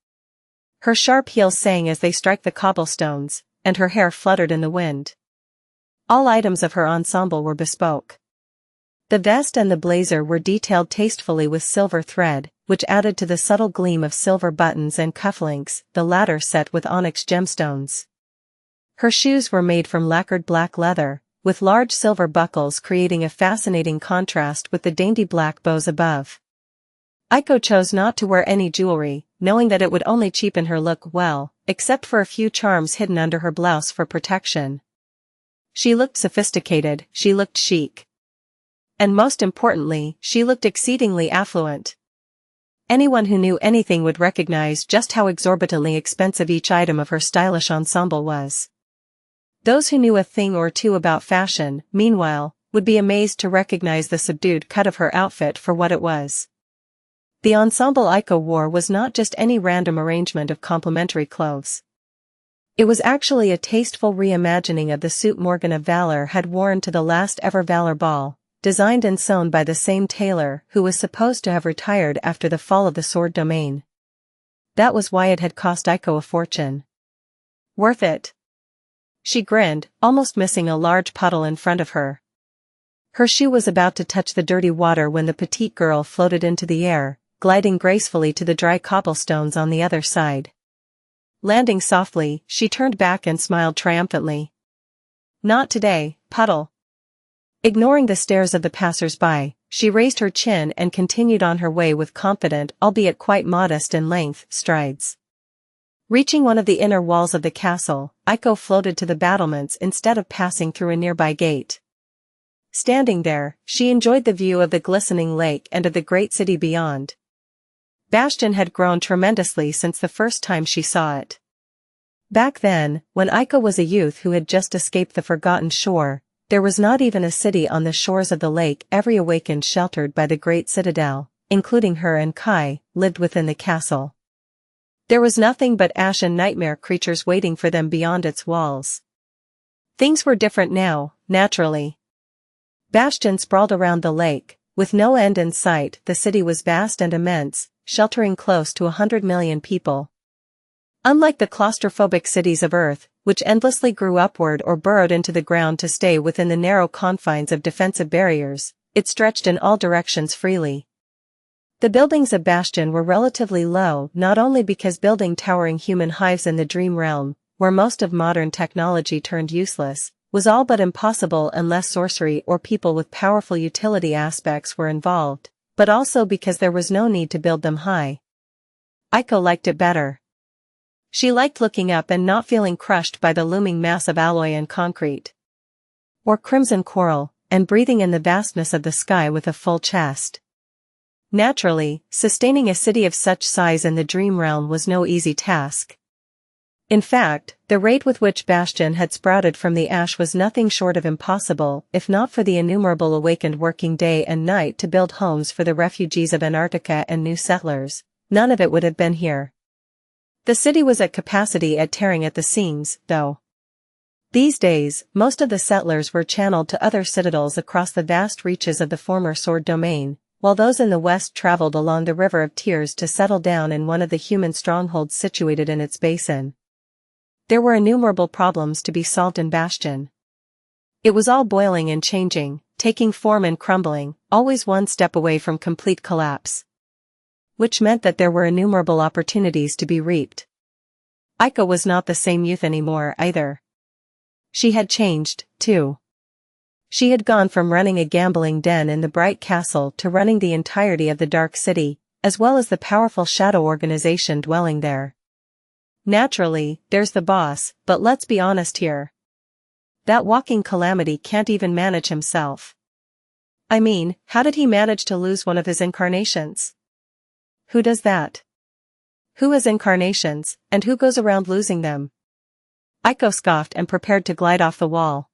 Her sharp heels sang as they struck the cobblestones, and her hair fluttered in the wind. All items of her ensemble were bespoke. The vest and the blazer were detailed tastefully with silver thread, which added to the subtle gleam of silver buttons and cufflinks, the latter set with onyx gemstones. Her shoes were made from lacquered black leather, with large silver buckles creating a fascinating contrast with the dainty black bows above. Aiko chose not to wear any jewelry, knowing that it would only cheapen her look well, except for a few charms hidden under her blouse for protection. She looked sophisticated, she looked chic. And most importantly, she looked exceedingly affluent. Anyone who knew anything would recognize just how exorbitantly expensive each item of her stylish ensemble was. Those who knew a thing or two about fashion, meanwhile, would be amazed to recognize the subdued cut of her outfit for what it was. The ensemble Aiko wore was not just any random arrangement of complementary clothes. It was actually a tasteful reimagining of the suit Morgan of Valor had worn to the last ever Valor Ball, designed and sewn by the same tailor who was supposed to have retired after the fall of the Sword Domain. That was why it had cost Aiko a fortune. Worth it. She grinned, almost missing a large puddle in front of her. Her shoe was about to touch the dirty water when the petite girl floated into the air, gliding gracefully to the dry cobblestones on the other side. Landing softly, she turned back and smiled triumphantly. Not today, puddle. Ignoring the stares of the passers-by, she raised her chin and continued on her way with confident, albeit quite modest in length, strides. Reaching one of the inner walls of the castle, Aiko floated to the battlements instead of passing through a nearby gate. Standing there, she enjoyed the view of the glistening lake and of the great city beyond. Bastion had grown tremendously since the first time she saw it. Back then, when Aiko was a youth who had just escaped the Forgotten Shore, there was not even a city on the shores of the lake. Every awakened sheltered by the great citadel, including her and Kai, lived within the castle. There was nothing but ash and nightmare creatures waiting for them beyond its walls. Things were different now, naturally. Bastion sprawled around the lake, with no end in sight. The city was vast and immense, sheltering close to 100 million people. Unlike the claustrophobic cities of Earth, which endlessly grew upward or burrowed into the ground to stay within the narrow confines of defensive barriers, it stretched in all directions freely. The buildings of Bastion were relatively low, not only because building towering human hives in the dream realm, where most of modern technology turned useless, was all but impossible unless sorcery or people with powerful utility aspects were involved, but also because there was no need to build them high. Aiko liked it better. She liked looking up and not feeling crushed by the looming mass of alloy and concrete, or crimson coral, and breathing in the vastness of the sky with a full chest. Naturally, sustaining a city of such size in the dream realm was no easy task. In fact, the rate with which Bastion had sprouted from the ash was nothing short of impossible, if not for the innumerable awakened working day and night to build homes for the refugees of Antarctica and new settlers. None of it would have been here. The city was at capacity at tearing at the seams, though. These days, most of the settlers were channeled to other citadels across the vast reaches of the former Sword Domain, while those in the west traveled along the River of Tears to settle down in one of the human strongholds situated in its basin. There were innumerable problems to be solved in Bastion. It was all boiling and changing, taking form and crumbling, always one step away from complete collapse. Which meant that there were innumerable opportunities to be reaped. Aiko was not the same youth anymore either. She had changed, too. She had gone from running a gambling den in the bright castle to running the entirety of the dark city, as well as the powerful shadow organization dwelling there. Naturally, there's the boss, but let's be honest here. That walking calamity can't even manage himself. I mean, how did he manage to lose one of his incarnations? Who does that? Who has incarnations, and who goes around losing them? Aiko scoffed and prepared to glide off the wall.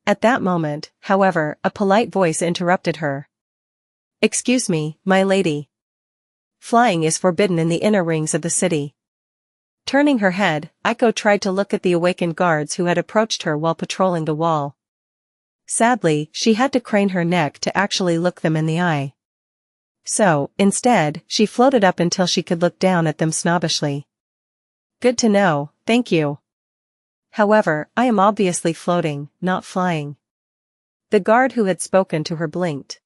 At that moment, however, a polite voice interrupted her. Excuse me, my lady. Flying is forbidden in the inner rings of the city. Turning her head, Aiko tried to look at the awakened guards who had approached her while patrolling the wall. Sadly, she had to crane her neck to actually look them in the eye. So, instead, she floated up until she could look down at them snobbishly. Good to know, thank you. However, I am obviously floating, not flying. The guard who had spoken to her blinked.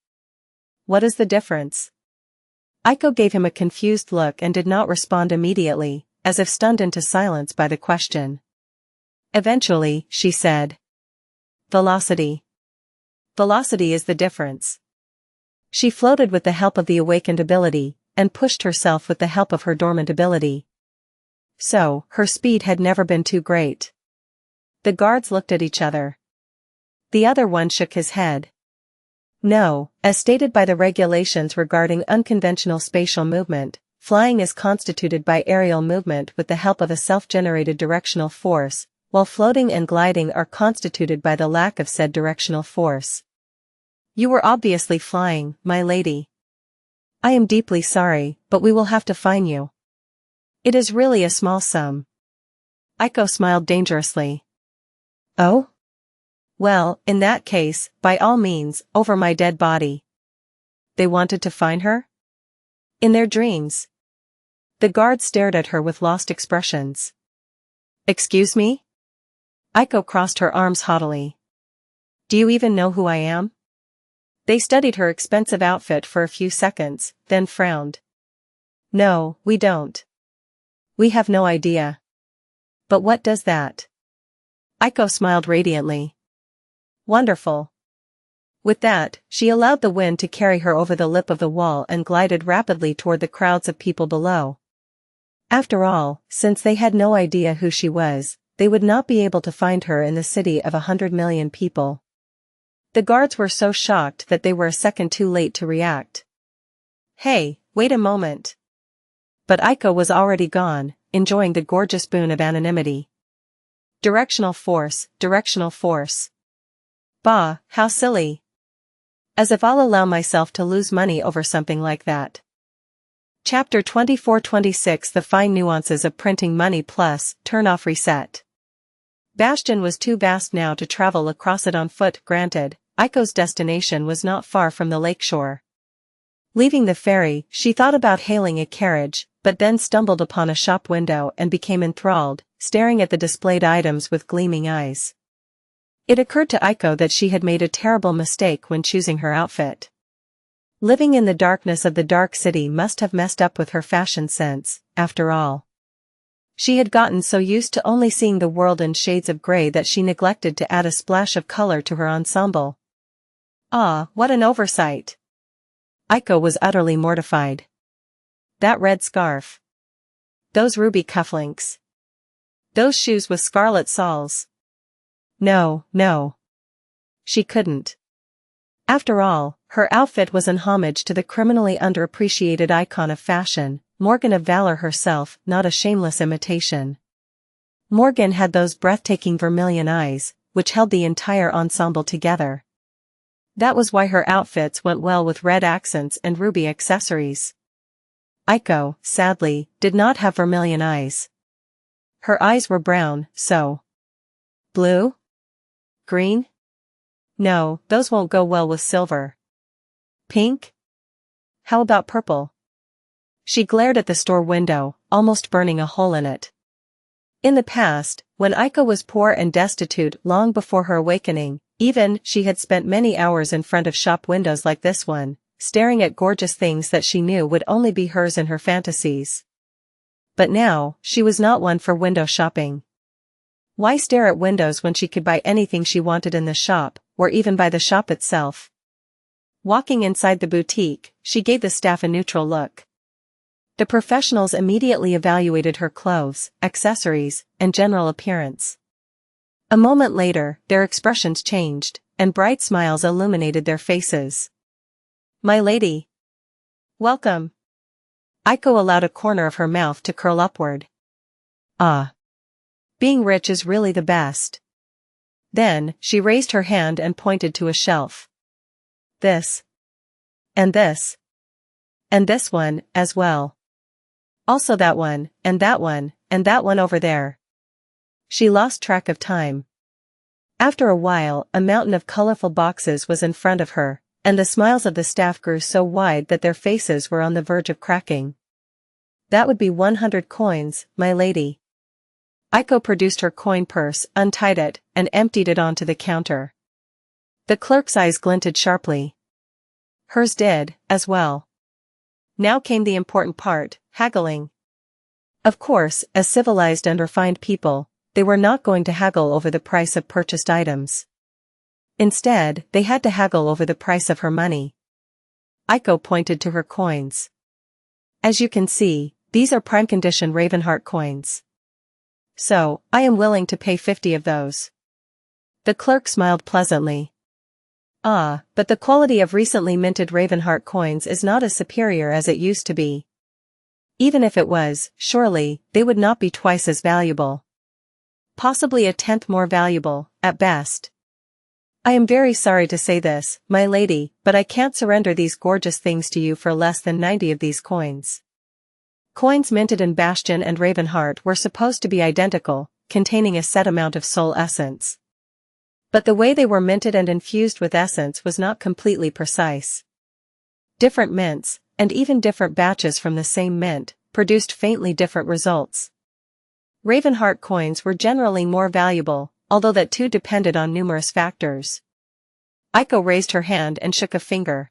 What is the difference? Aiko gave him a confused look and did not respond immediately, as if stunned into silence by the question. Eventually, she said. Velocity. Velocity is the difference. She floated with the help of the awakened ability, and pushed herself with the help of her dormant ability. So, her speed had never been too great. The guards looked at each other. The other one shook his head. No, as stated by the regulations regarding unconventional spatial movement, flying is constituted by aerial movement with the help of a self-generated directional force, while floating and gliding are constituted by the lack of said directional force. You were obviously flying, my lady. I am deeply sorry, but we will have to fine you. It is really a small sum. Aiko smiled dangerously. Oh? Well, in that case, by all means, over my dead body. They wanted to fine her? In their dreams. The guard stared at her with lost expressions. Excuse me? Aiko crossed her arms haughtily. Do you even know who I am? They studied her expensive outfit for a few seconds, then frowned. No, we don't. We have no idea. But what does that? Aiko smiled radiantly. Wonderful. With that, she allowed the wind to carry her over the lip of the wall and glided rapidly toward the crowds of people below. After all, since they had no idea who she was, they would not be able to find her in the city of 100 million people. The guards were so shocked that they were a second too late to react. Hey, wait a moment. But Aiko was already gone, enjoying the gorgeous boon of anonymity. Directional force, directional force. Bah, how silly. As if I'll allow myself to lose money over something like that. Chapter 24-26 The Fine Nuances of Printing Money Plus, Turn Off Reset. Bastion was too vast now to travel across it on foot. Granted, Aiko's destination was not far from the lakeshore. Leaving the ferry, she thought about hailing a carriage, but then stumbled upon a shop window and became enthralled, staring at the displayed items with gleaming eyes. It occurred to Aiko that she had made a terrible mistake when choosing her outfit. Living in the darkness of the dark city must have messed up with her fashion sense, after all. She had gotten so used to only seeing the world in shades of gray that she neglected to add a splash of color to her ensemble. Ah, what an oversight! Aiko was utterly mortified. That red scarf. Those ruby cufflinks. Those shoes with scarlet soles. No, no. She couldn't. After all, her outfit was an homage to the criminally underappreciated icon of fashion, Morgan of Valor herself, not a shameless imitation. Morgan had those breathtaking vermilion eyes, which held the entire ensemble together. That was why her outfits went well with red accents and ruby accessories. Aiko, sadly, did not have vermilion eyes. Her eyes were brown, so. Blue? Green? No, those won't go well with silver. Pink? How about purple? She glared at the store window, almost burning a hole in it. In the past, when Aiko was poor and destitute long before her awakening, even she had spent many hours in front of shop windows like this one, staring at gorgeous things that she knew would only be hers in her fantasies. But now, she was not one for window shopping. Why stare at windows when she could buy anything she wanted in the shop, or even buy the shop itself? Walking inside the boutique, she gave the staff a neutral look. The professionals immediately evaluated her clothes, accessories, and general appearance. A moment later, their expressions changed, and bright smiles illuminated their faces. My lady. Welcome. Aiko allowed a corner of her mouth to curl upward. Ah. Being rich is really the best. Then, she raised her hand and pointed to a shelf. This. And this. And this one, as well. Also that one, and that one, and that one over there. She lost track of time. After a while, a mountain of colorful boxes was in front of her, and the smiles of the staff grew so wide that their faces were on the verge of cracking. That would be 100 coins, my lady. Aiko produced her coin purse, untied it, and emptied it onto the counter. The clerk's eyes glinted sharply. Hers did, as well. Now came the important part, haggling. Of course, as civilized and refined people, they were not going to haggle over the price of purchased items. Instead, they had to haggle over the price of her money. Aiko pointed to her coins. As you can see, these are prime condition Ravenheart coins. So, I am willing to pay 50 of those. The clerk smiled pleasantly. Ah, but the quality of recently minted Ravenheart coins is not as superior as it used to be. Even if it was, surely, they would not be twice as valuable. Possibly a tenth more valuable, at best. I am very sorry to say this, my lady, but I can't surrender these gorgeous things to you for less than 90 of these coins. Coins minted in Bastion and Ravenheart were supposed to be identical, containing a set amount of soul essence. But the way they were minted and infused with essence was not completely precise. Different mints, and even different batches from the same mint, produced faintly different results. Ravenheart coins were generally more valuable, although that too depended on numerous factors. Aiko raised her hand and shook a finger.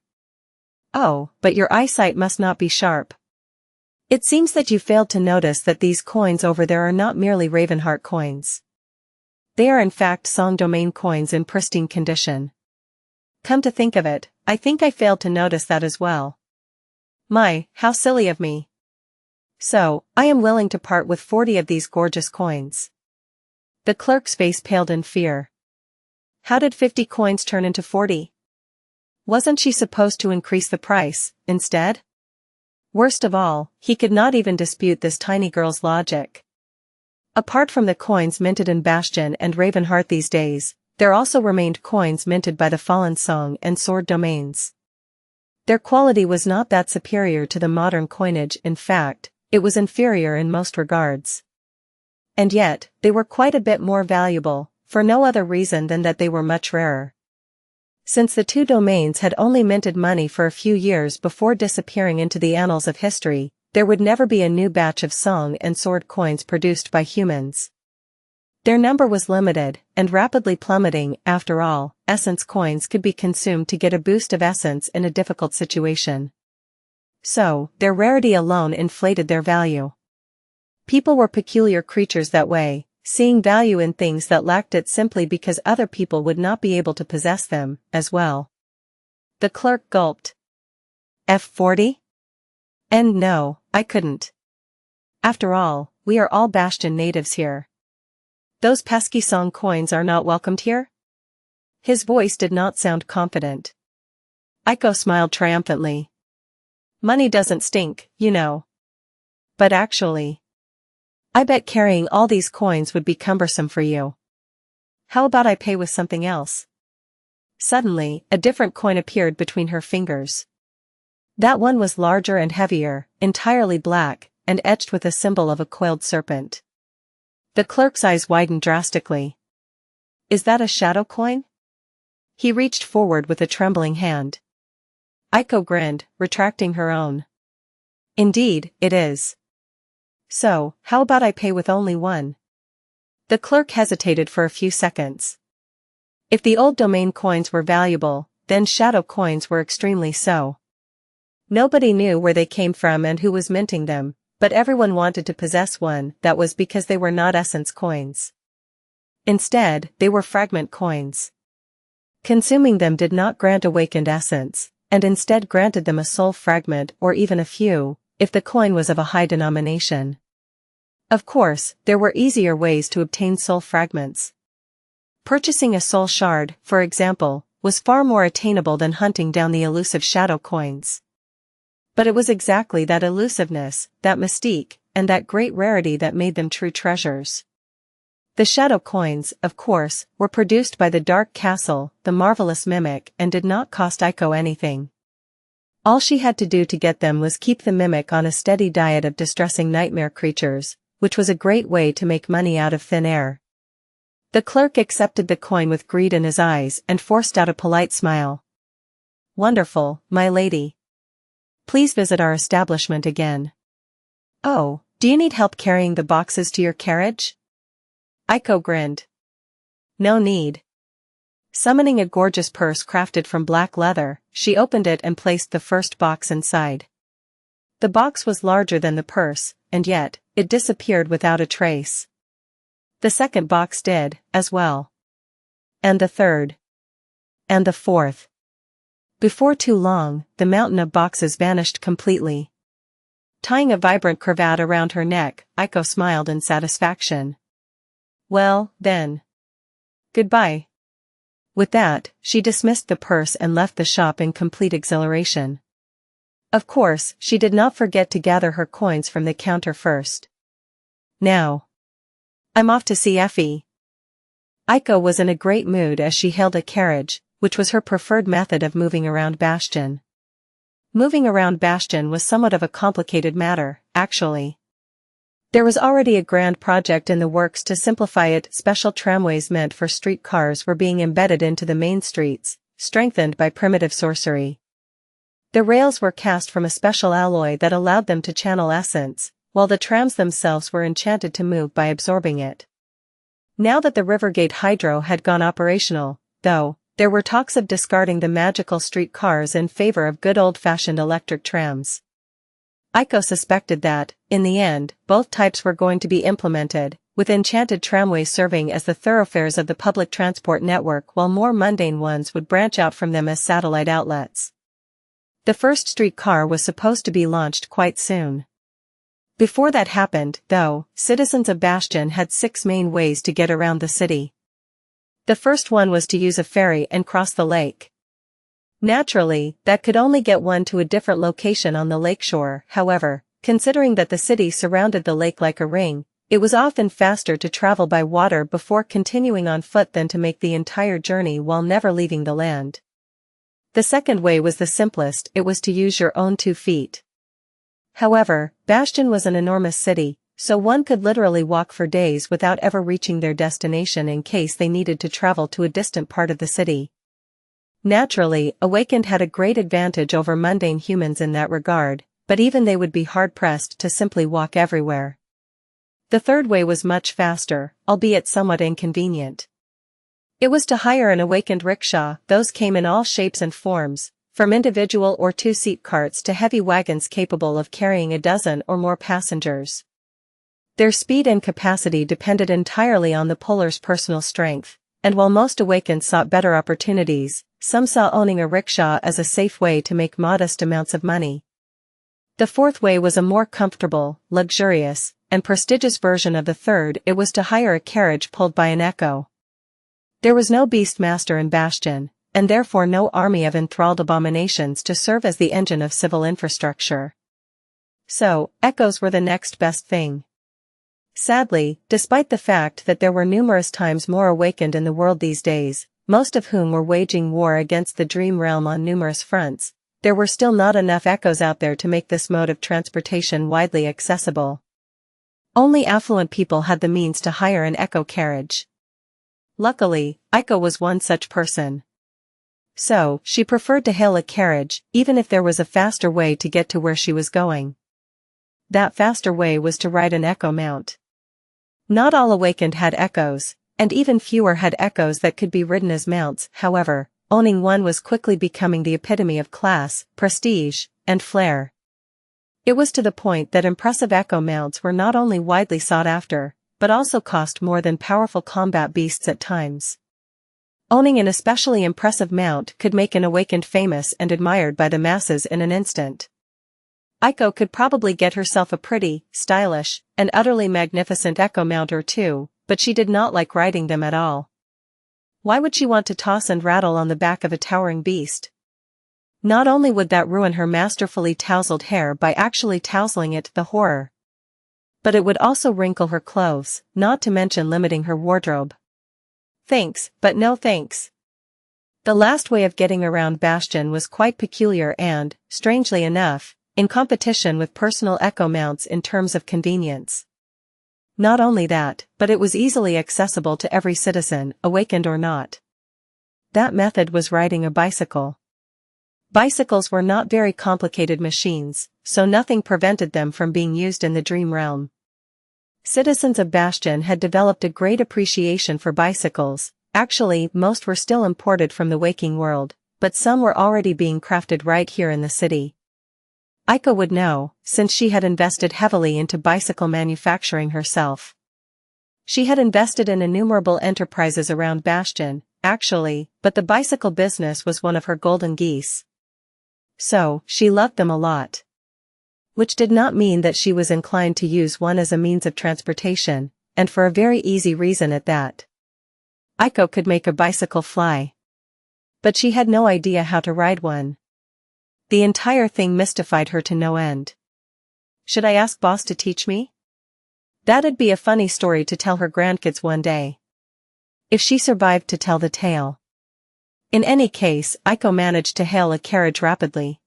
Oh, but your eyesight must not be sharp. It seems that you failed to notice that these coins over there are not merely Ravenheart coins. They are in fact Song Domain coins in pristine condition. Come to think of it, I think I failed to notice that as well. My, how silly of me. So, I am willing to part with 40 of these gorgeous coins. The clerk's face paled in fear. How did 50 coins turn into 40? Wasn't she supposed to increase the price, instead? Worst of all, he could not even dispute this tiny girl's logic. Apart from the coins minted in Bastion and Ravenheart these days, there also remained coins minted by the Fallen Song and Sword domains. Their quality was not that superior to the modern coinage, in fact, it was inferior in most regards. And yet, they were quite a bit more valuable, for no other reason than that they were much rarer. Since the two domains had only minted money for a few years before disappearing into the annals of history, there would never be a new batch of song and sword coins produced by humans. Their number was limited, and rapidly plummeting. After all, essence coins could be consumed to get a boost of essence in a difficult situation. So, their rarity alone inflated their value. People were peculiar creatures that way, seeing value in things that lacked it simply because other people would not be able to possess them, as well. The clerk gulped. F40? And no, I couldn't. After all, we are all Bastion natives here. Those pesky song coins are not welcomed here? His voice did not sound confident. Aiko smiled triumphantly. Money doesn't stink, you know. But actually, I bet carrying all these coins would be cumbersome for you. How about I pay with something else? Suddenly, a different coin appeared between her fingers. That one was larger and heavier, entirely black, and etched with a symbol of a coiled serpent. The clerk's eyes widened drastically. Is that a shadow coin? He reached forward with a trembling hand. Aiko grinned, retracting her own. Indeed, it is. So, how about I pay with only one? The clerk hesitated for a few seconds. If the old domain coins were valuable, then shadow coins were extremely so. Nobody knew where they came from and who was minting them, but everyone wanted to possess one. That was because they were not essence coins. Instead, they were fragment coins. Consuming them did not grant awakened essence, and instead granted them a soul fragment or even a few, if the coin was of a high denomination. Of course, there were easier ways to obtain soul fragments. Purchasing a soul shard, for example, was far more attainable than hunting down the elusive shadow coins. But it was exactly that elusiveness, that mystique, and that great rarity that made them true treasures. The shadow coins, of course, were produced by the Dark Castle, the marvelous mimic, and did not cost Aiko anything. All she had to do to get them was keep the mimic on a steady diet of distressing nightmare creatures, which was a great way to make money out of thin air. The clerk accepted the coin with greed in his eyes and forced out a polite smile. Wonderful, my lady. Please visit our establishment again. Oh, do you need help carrying the boxes to your carriage? Aiko grinned. No need. Summoning a gorgeous purse crafted from black leather, she opened it and placed the first box inside. The box was larger than the purse, and yet, it disappeared without a trace. The second box did, as well. And the third. And the fourth. Before too long, the mountain of boxes vanished completely. Tying a vibrant cravat around her neck, Aiko smiled in satisfaction. Well, then. Goodbye. With that, she dismissed the purse and left the shop in complete exhilaration. Of course, she did not forget to gather her coins from the counter first. Now. I'm off to see Effie. Aiko was in a great mood as she hailed a carriage, which was her preferred method of moving around Bastion. Moving around Bastion was somewhat of a complicated matter, actually. There was already a grand project in the works to simplify it. Special tramways meant for street cars were being embedded into the main streets, strengthened by primitive sorcery. The rails were cast from a special alloy that allowed them to channel essence, while the trams themselves were enchanted to move by absorbing it. Now that the Rivergate Hydro had gone operational, though, there were talks of discarding the magical street cars in favor of good old-fashioned electric trams. Aiko suspected that, in the end, both types were going to be implemented, with enchanted tramways serving as the thoroughfares of the public transport network while more mundane ones would branch out from them as satellite outlets. The first streetcar was supposed to be launched quite soon. Before that happened, though, citizens of Bastion had 6 main ways to get around the city. The first one was to use a ferry and cross the lake. Naturally, that could only get one to a different location on the lakeshore. However, considering that the city surrounded the lake like a ring, it was often faster to travel by water before continuing on foot than to make the entire journey while never leaving the land. The second way was the simplest. It was to use your own 2 feet. However, Bastion was an enormous city, so one could literally walk for days without ever reaching their destination in case they needed to travel to a distant part of the city. Naturally, Awakened had a great advantage over mundane humans in that regard, but even they would be hard-pressed to simply walk everywhere. The third way was much faster, albeit somewhat inconvenient. It was to hire an Awakened rickshaw. Those came in all shapes and forms, from individual or 2-seat carts to heavy wagons capable of carrying a dozen or more passengers. Their speed and capacity depended entirely on the puller's personal strength, and while most Awakened sought better opportunities, some saw owning a rickshaw as a safe way to make modest amounts of money. The fourth way was a more comfortable, luxurious, and prestigious version of the third. It was to hire a carriage pulled by an echo. There was no beastmaster in Bastion, and therefore no army of enthralled abominations to serve as the engine of civil infrastructure. So, echoes were the next best thing. Sadly, despite the fact that there were numerous times more Awakened in the world these days, most of whom were waging war against the Dream Realm on numerous fronts, there were still not enough echoes out there to make this mode of transportation widely accessible. Only affluent people had the means to hire an echo carriage. Luckily, Aiko was one such person. So, she preferred to hail a carriage, even if there was a faster way to get to where she was going. That faster way was to ride an echo mount. Not all Awakened had echoes, and even fewer had echoes that could be ridden as mounts. However, owning one was quickly becoming the epitome of class, prestige, and flair. It was to the point that impressive echo mounts were not only widely sought after, but also cost more than powerful combat beasts at times. Owning an especially impressive mount could make an Awakened famous and admired by the masses in an instant. Aiko could probably get herself a pretty, stylish, and utterly magnificent echo mount or two, but she did not like riding them at all. Why would she want to toss and rattle on the back of a towering beast? Not only would that ruin her masterfully tousled hair by actually tousling it, the horror, but it would also wrinkle her clothes, not to mention limiting her wardrobe. Thanks, but no thanks. The last way of getting around Bastion was quite peculiar and, strangely enough, in competition with personal echo mounts in terms of convenience. Not only that, but it was easily accessible to every citizen, Awakened or not. That method was riding a bicycle. Bicycles were not very complicated machines, so nothing prevented them from being used in the dream realm. Citizens of Bastion had developed a great appreciation for bicycles. Actually, most were still imported from the waking world, but some were already being crafted right here in the city. Aiko would know, since she had invested heavily into bicycle manufacturing herself. She had invested in innumerable enterprises around Bastion, actually, but the bicycle business was one of her golden geese. So, she loved them a lot. Which did not mean that she was inclined to use one as a means of transportation, and for a very easy reason at that. Aiko could make a bicycle fly. But she had no idea how to ride one. The entire thing mystified her to no end. Should I ask boss to teach me? That'd be a funny story to tell her grandkids one day. If she survived to tell the tale. In any case, Aiko managed to hail a carriage rapidly.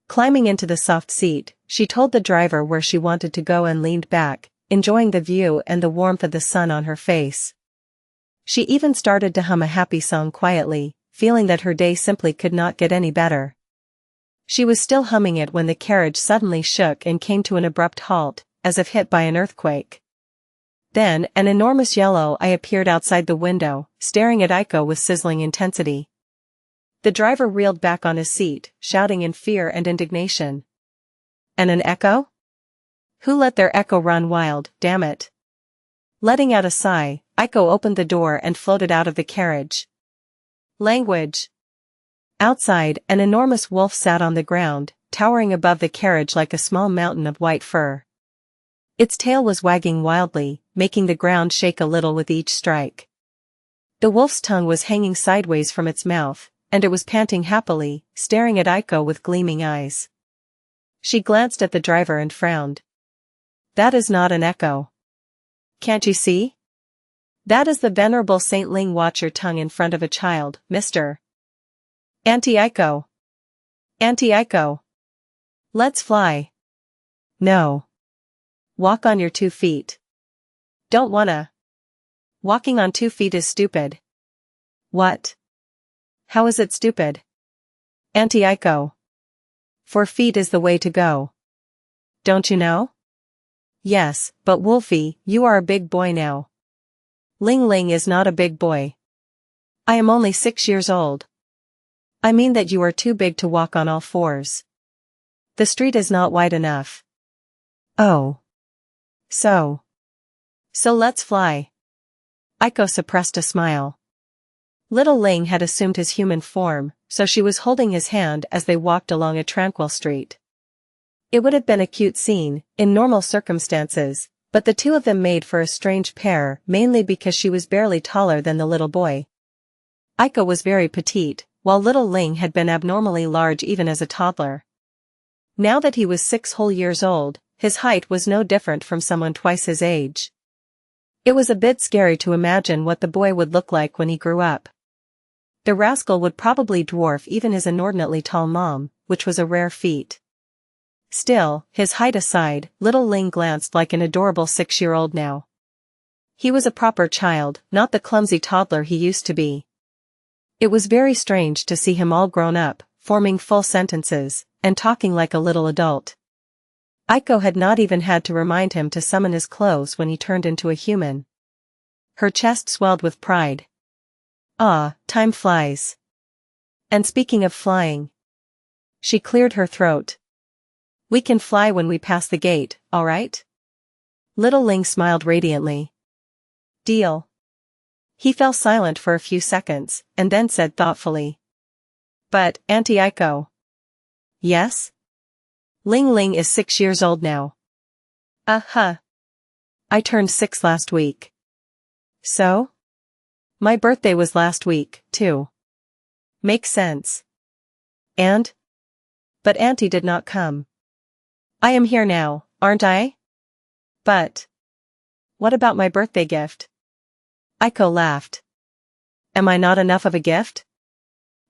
Climbing into the soft seat, she told the driver where she wanted to go and leaned back, enjoying the view and the warmth of the sun on her face. She even started to hum a happy song quietly, feeling that her day simply could not get any better. She was still humming it when the carriage suddenly shook and came to an abrupt halt, as if hit by an earthquake. Then, an enormous yellow eye appeared outside the window, staring at Aiko with sizzling intensity. The driver reeled back on his seat, shouting in fear and indignation. And an echo? Who let their echo run wild, damn it? Letting out a sigh, Aiko opened the door and floated out of the carriage. Language. Outside, an enormous wolf sat on the ground, towering above the carriage like a small mountain of white fur. Its tail was wagging wildly, making the ground shake a little with each strike. The wolf's tongue was hanging sideways from its mouth, and it was panting happily, staring at Aiko with gleaming eyes. She glanced at the driver and frowned. That is not an echo. Can't you see? That is the venerable Saint Ling. Watch your tongue in front of a child, mister. Auntie Aiko. Auntie Aiko. Let's fly. No. Walk on your 2 feet. Don't wanna. Walking on 2 feet is stupid. What? How is it stupid? Auntie Aiko. 4 feet is the way to go. Don't you know? Yes, but Wolfie, you are a big boy now. Ling Ling is not a big boy. I am only 6 years old. I mean that you are too big to walk on all 4s. The street is not wide enough. Oh. So let's fly. Aiko suppressed a smile. Little Ling had assumed his human form, so she was holding his hand as they walked along a tranquil street. It would have been a cute scene, in normal circumstances, but the two of them made for a strange pair, mainly because she was barely taller than the little boy. Aiko was very petite, while little Ling had been abnormally large even as a toddler. Now that he was 6 whole years old, his height was no different from someone twice his age. It was a bit scary to imagine what the boy would look like when he grew up. The rascal would probably dwarf even his inordinately tall mom, which was a rare feat. Still, his height aside, little Ling glanced like an adorable 6-year-old now. He was a proper child, not the clumsy toddler he used to be. It was very strange to see him all grown up, forming full sentences, and talking like a little adult. Aiko had not even had to remind him to summon his clothes when he turned into a human. Her chest swelled with pride. Ah, time flies. And speaking of flying. She cleared her throat. We can fly when we pass the gate, all right? Little Ling smiled radiantly. Deal. He fell silent for a few seconds, and then said thoughtfully. But, Auntie Aiko. Yes? Ling Ling is 6 years old now. Uh-huh. I turned 6 last week. So? My birthday was last week, too. Makes sense. And? But Auntie did not come. I am here now, aren't I? But. What about my birthday gift? Aiko laughed. Am I not enough of a gift?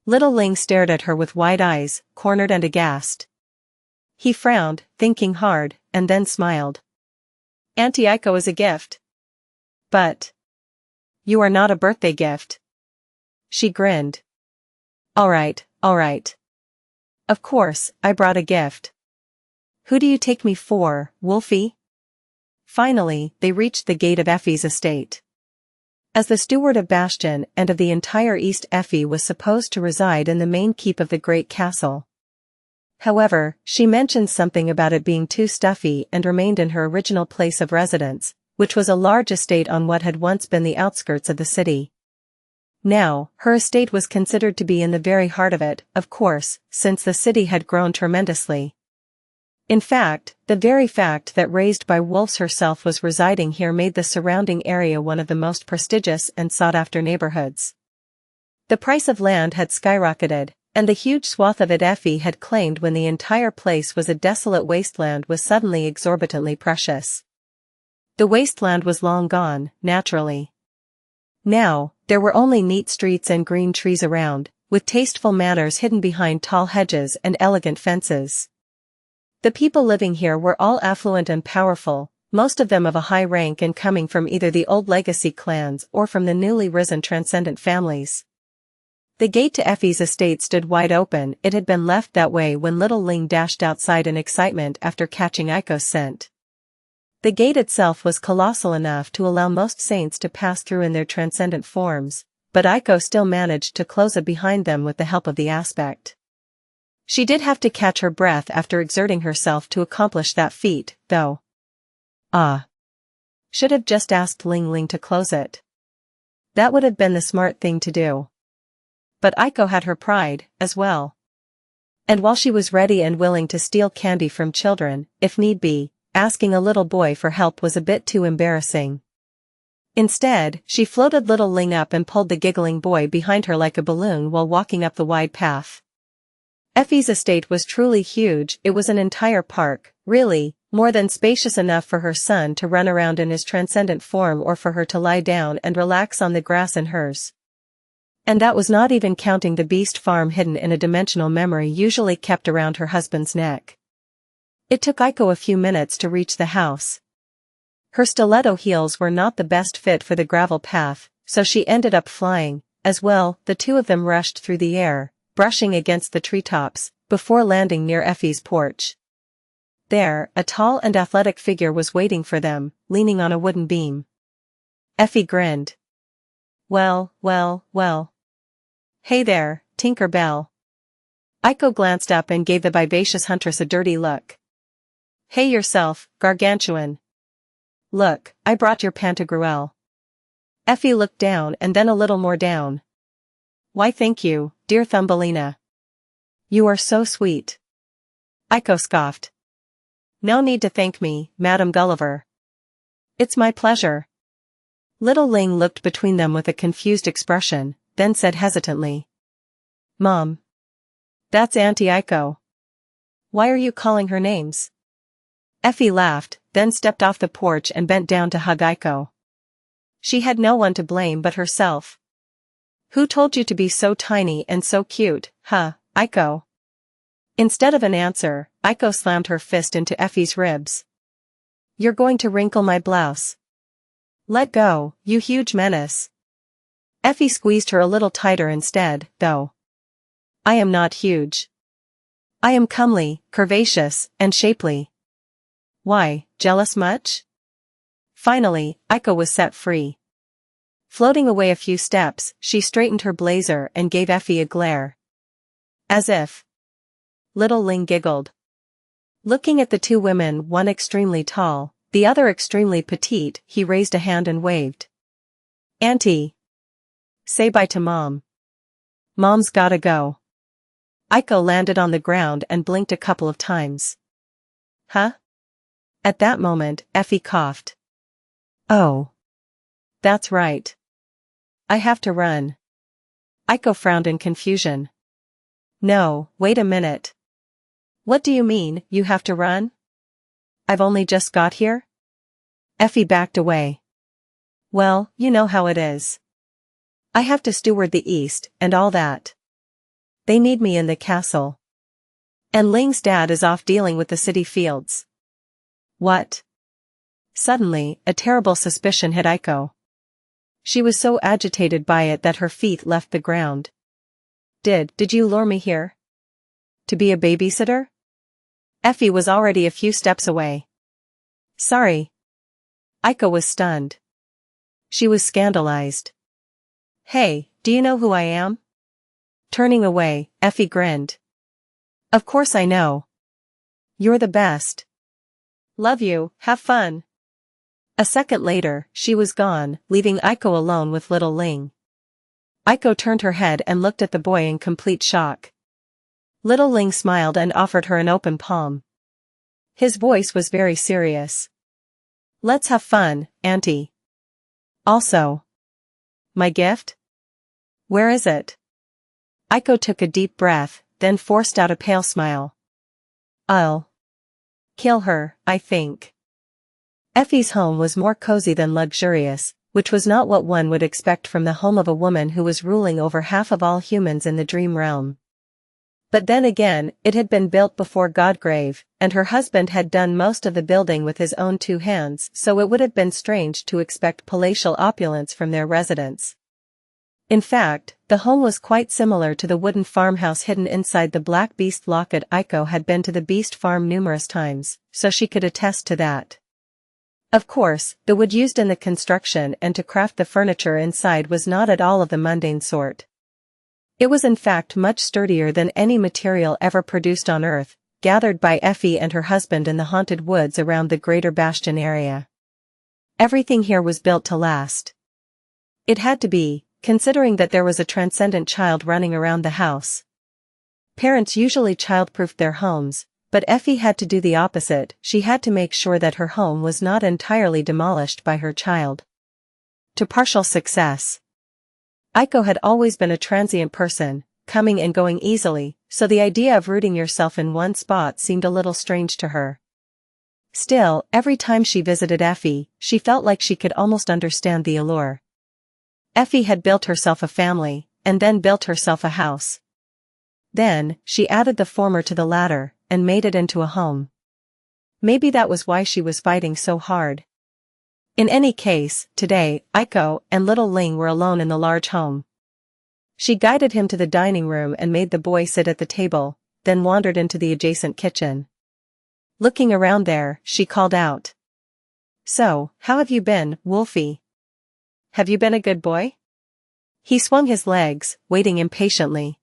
Little Ling stared at her with wide eyes, cornered and aghast. He frowned, thinking hard, and then smiled. Auntie Aiko is a gift. But. You are not a birthday gift. She grinned. All right. Of course, I brought a gift. Who do you take me for, Wolfie? Finally, they reached the gate of Effie's estate. As the steward of Bastion and of the entire East, Effie was supposed to reside in the main keep of the great castle. However, she mentioned something about it being too stuffy and remained in her original place of residence, which was a large estate on what had once been the outskirts of the city. Now, her estate was considered to be in the very heart of it, of course, since the city had grown tremendously. In fact, the very fact that Raised by Wolves herself was residing here made the surrounding area one of the most prestigious and sought-after neighborhoods. The price of land had skyrocketed, and the huge swath of it Effie had claimed when the entire place was a desolate wasteland was suddenly exorbitantly precious. The wasteland was long gone, naturally. Now, there were only neat streets and green trees around, with tasteful manors hidden behind tall hedges and elegant fences. The people living here were all affluent and powerful, most of them of a high rank and coming from either the old legacy clans or from the newly risen transcendent families. The gate to Effie's estate stood wide open. It had been left that way when little Ling dashed outside in excitement after catching Aiko's scent. The gate itself was colossal enough to allow most saints to pass through in their transcendent forms, but Aiko still managed to close it behind them with the help of the aspect. She did have to catch her breath after exerting herself to accomplish that feat, though. Should have just asked Ling Ling to close it. That would have been the smart thing to do. But Aiko had her pride, as well. And while she was ready and willing to steal candy from children, if need be, asking a little boy for help was a bit too embarrassing. Instead, she floated little Ling up and pulled the giggling boy behind her like a balloon while walking up the wide path. Effie's estate was truly huge. It was an entire park, really, more than spacious enough for her son to run around in his transcendent form or for her to lie down and relax on the grass in hers. And that was not even counting the beast farm hidden in a dimensional memory usually kept around her husband's neck. It took Aiko a few minutes to reach the house. Her stiletto heels were not the best fit for the gravel path, so she ended up flying, as well. The two of them rushed through the air, brushing against the treetops, before landing near Effie's porch. There, a tall and athletic figure was waiting for them, leaning on a wooden beam. Effie grinned. Well. Hey there, Tinker Bell. Aiko glanced up and gave the vivacious huntress a dirty look. Hey yourself, Gargantuan. Look, I brought your Pantagruel. Effie looked down and then a little more down. Why thank you, dear Thumbelina. You are so sweet. Aiko scoffed. No need to thank me, Madame Gulliver. It's my pleasure. Little Ling looked between them with a confused expression, then said hesitantly. Mom. That's Auntie Aiko. Why are you calling her names? Effie laughed, then stepped off the porch and bent down to hug Aiko. She had no one to blame but herself. Who told you to be so tiny and so cute, huh, Aiko? Instead of an answer, Aiko slammed her fist into Effie's ribs. You're going to wrinkle my blouse. Let go, you huge menace. Effie squeezed her a little tighter instead, though. I am not huge. I am comely, curvaceous, and shapely. Why, jealous much? Finally, Aiko was set free. Floating away a few steps, she straightened her blazer and gave Effie a glare. As if. Little Ling giggled. Looking at the two women, one extremely tall, the other extremely petite, he raised a hand and waved. Auntie. Say bye to Mom. Mom's gotta go. Aiko landed on the ground and blinked a couple of times. Huh? At that moment, Effie coughed. Oh. That's right. I have to run. Aiko frowned in confusion. No, wait a minute. What do you mean, you have to run? I've only just got here? Effie backed away. Well, you know how it is. I have to steward the East, and all that. They need me in the castle. And Ling's dad is off dealing with the city fields. What? Suddenly, a terrible suspicion hit Aiko. She was so agitated by it that her feet left the ground. Did you lure me here? To be a babysitter? Effie was already a few steps away. Sorry. Aiko was stunned. She was scandalized. Hey, do you know who I am? Turning away, Effie grinned. Of course I know. You're the best. Love you, have fun. A second later, she was gone, leaving Aiko alone with little Ling. Aiko turned her head and looked at the boy in complete shock. Little Ling smiled and offered her an open palm. His voice was very serious. Let's have fun, Auntie. Also. My gift? Where is it? Aiko took a deep breath, then forced out a pale smile. I'll kill her, I think. Effie's home was more cozy than luxurious, which was not what one would expect from the home of a woman who was ruling over half of all humans in the dream realm. But then again, it had been built before Godgrave, and her husband had done most of the building with his own two hands, so it would have been strange to expect palatial opulence from their residence. In fact, the home was quite similar to the wooden farmhouse hidden inside the Black Beast locket. Aiko had been to the beast farm numerous times, so she could attest to that. Of course, the wood used in the construction and to craft the furniture inside was not at all of the mundane sort. It was in fact much sturdier than any material ever produced on Earth, gathered by Effie and her husband in the haunted woods around the Greater Bastion area. Everything here was built to last. It had to be, considering that there was a transcendent child running around the house. Parents usually childproofed their homes, but Effie had to do the opposite. She had to make sure that her home was not entirely demolished by her child. To partial success. Aiko had always been a transient person, coming and going easily, so the idea of rooting yourself in one spot seemed a little strange to her. Still, every time she visited Effie, she felt like she could almost understand the allure. Effie had built herself a family, and then built herself a house. Then, she added the former to the latter, and made it into a home. Maybe that was why she was fighting so hard. In any case, today, Aiko and little Ling were alone in the large home. She guided him to the dining room and made the boy sit at the table, then wandered into the adjacent kitchen. Looking around there, she called out. So, how have you been, Wolfie? Have you been a good boy? He swung his legs, waiting impatiently.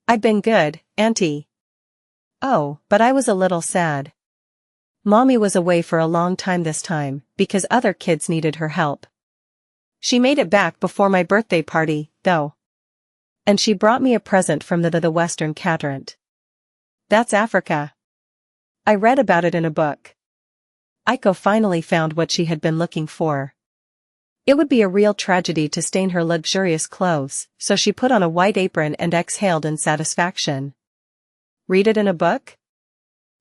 I've been good, Auntie. Oh, but I was a little sad. Mommy was away for a long time this time, because other kids needed her help. She made it back before my birthday party, though. And she brought me a present from the Western Quadrant. That's Africa. I read about it in a book. Aiko finally found what she had been looking for. It would be a real tragedy to stain her luxurious clothes, so she put on a white apron and exhaled in satisfaction. Read it in a book?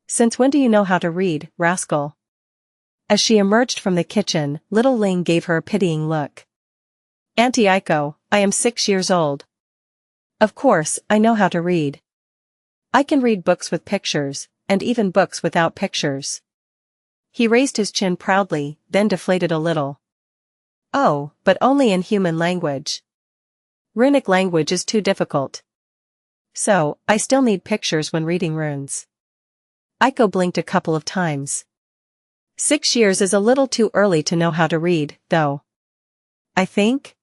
Since when do you know how to read, rascal? As she emerged from the kitchen, little Ling gave her a pitying look. Auntie Aiko, I am 6 years old. Of course, I know how to read. I can read books with pictures, and even books without pictures. He raised his chin proudly, then deflated a little. Oh, but only in human language. Runic language is too difficult. So, I still need pictures when reading runes. Aiko blinked a couple of times. 6 years is a little too early to know how to read, though. I think?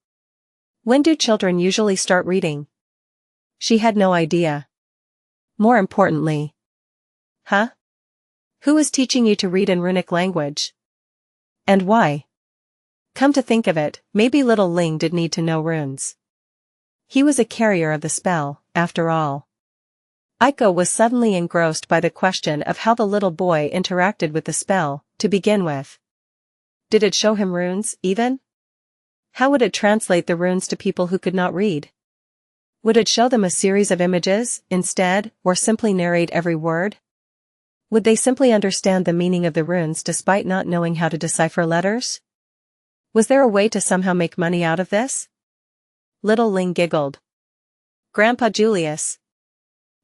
When do children usually start reading? She had no idea. More importantly. Huh? Who is teaching you to read in runic language? And why? Come to think of it, maybe little Ling did need to know runes. He was a carrier of the spell, after all. Aiko was suddenly engrossed by the question of how the little boy interacted with the spell, to begin with. Did it show him runes, even? How would it translate the runes to people who could not read? Would it show them a series of images, instead, or simply narrate every word? Would they simply understand the meaning of the runes despite not knowing how to decipher letters? Was there a way to somehow make money out of this? Little Ling giggled. Grandpa Julius.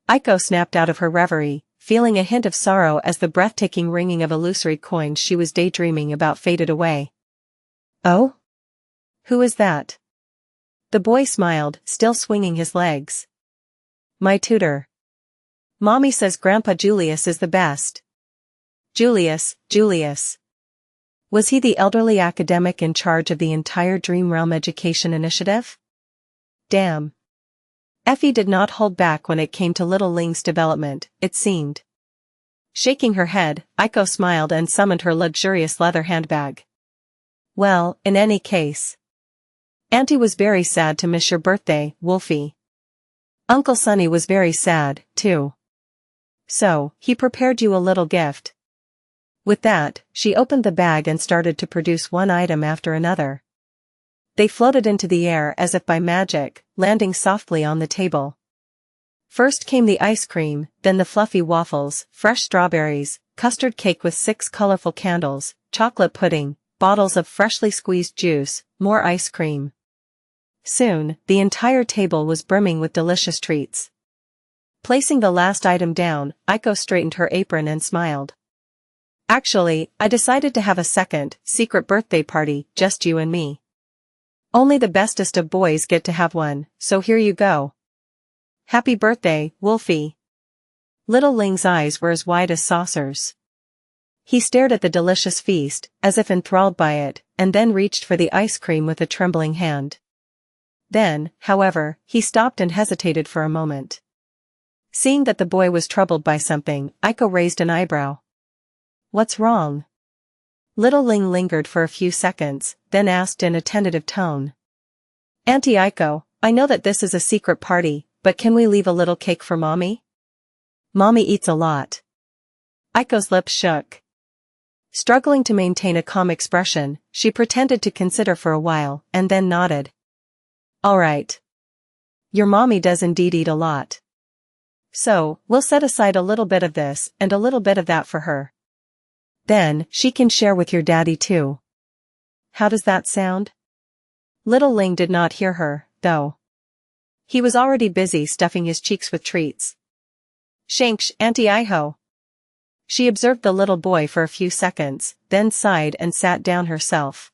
Aiko snapped out of her reverie, feeling a hint of sorrow as the breathtaking ringing of illusory coins she was daydreaming about faded away. Oh? Who is that? The boy smiled, still swinging his legs. My tutor. Mommy says Grandpa Julius is the best. Julius. Was he the elderly academic in charge of the entire Dream Realm education initiative? Damn. Effie did not hold back when it came to little Ling's development, it seemed. Shaking her head, Aiko smiled and summoned her luxurious leather handbag. Well, in any case. Auntie was very sad to miss your birthday, Wolfie. Uncle Sonny was very sad, too. So, he prepared you a little gift. With that, she opened the bag and started to produce one item after another. They floated into the air as if by magic, landing softly on the table. First came the ice cream, then the fluffy waffles, fresh strawberries, custard cake with 6 colorful candles, chocolate pudding, bottles of freshly squeezed juice, more ice cream. Soon, the entire table was brimming with delicious treats. Placing the last item down, Aiko straightened her apron and smiled. Actually, I decided to have a second, secret birthday party, just you and me. Only the bestest of boys get to have one, so here you go. Happy birthday, Wolfie. Little Ling's eyes were as wide as saucers. He stared at the delicious feast, as if enthralled by it, and then reached for the ice cream with a trembling hand. Then, however, he stopped and hesitated for a moment. Seeing that the boy was troubled by something, Aiko raised an eyebrow. What's wrong? Little Ling lingered for a few seconds, then asked in a tentative tone. Auntie Aiko, I know that this is a secret party, but can we leave a little cake for Mommy? Mommy eats a lot. Aiko's lips shook. Struggling to maintain a calm expression, she pretended to consider for a while, and then nodded. All right. Your mommy does indeed eat a lot. So, we'll set aside a little bit of this and a little bit of that for her. Then, she can share with your daddy too. How does that sound? Little Ling did not hear her, though. He was already busy stuffing his cheeks with treats. Xianxia, Auntie Iho. She observed the little boy for a few seconds, then sighed and sat down herself.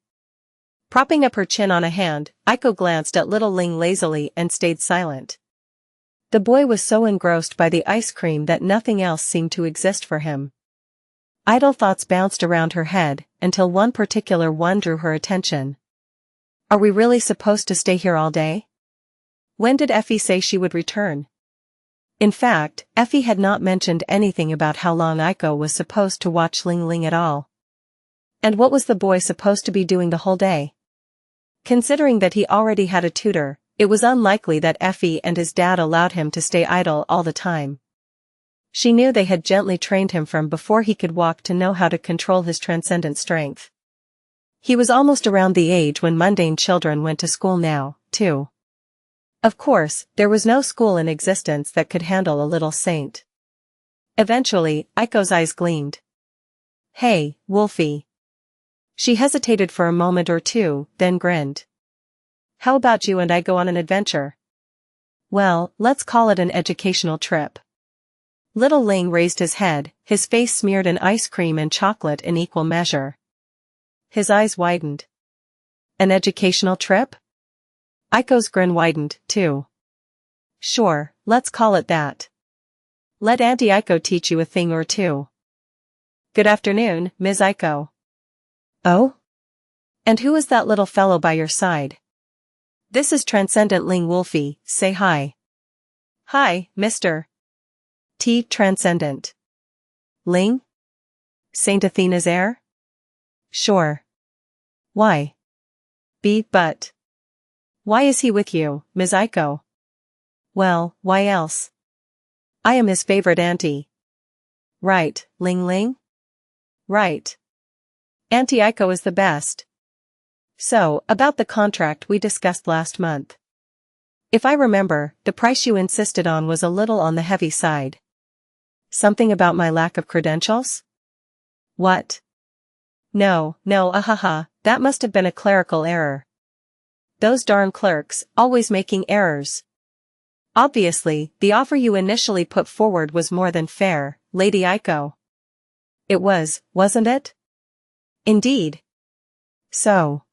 Propping up her chin on a hand, Aiko glanced at little Ling lazily and stayed silent. The boy was so engrossed by the ice cream that nothing else seemed to exist for him. Idle thoughts bounced around her head, until one particular one drew her attention. Are we really supposed to stay here all day? When did Effie say she would return? In fact, Effie had not mentioned anything about how long Aiko was supposed to watch Ling Ling at all. And what was the boy supposed to be doing the whole day? Considering that he already had a tutor, it was unlikely that Effie and his dad allowed him to stay idle all the time. She knew they had gently trained him from before he could walk to know how to control his transcendent strength. He was almost around the age when mundane children went to school now, too. Of course, there was no school in existence that could handle a little saint. Eventually, Aiko's eyes gleamed. Hey, Wolfie. She hesitated for a moment or two, then grinned. How about you and I go on an adventure? Well, let's call it an educational trip. Little Ling raised his head, his face smeared in ice cream and chocolate in equal measure. His eyes widened. An educational trip? Aiko's grin widened, too. Sure, let's call it that. Let Auntie Aiko teach you a thing or two. Good afternoon, Ms. Aiko. Oh? And who is that little fellow by your side? This is Transcendent Ling Wolfie, say hi. Hi, Mr. T. Transcendent. Ling? Saint Athena's heir? Sure. Why? But. Why is he with you, Ms. Aiko? Well, why else? I am his favorite auntie. Right, Ling Ling? Right. Auntie Aiko is the best. So, about the contract we discussed last month. If I remember, the price you insisted on was a little on the heavy side. Something about my lack of credentials? What? No, that must have been a clerical error. Those darn clerks, always making errors. Obviously, the offer you initially put forward was more than fair, Lady Aiko. It was, wasn't it? Indeed. So.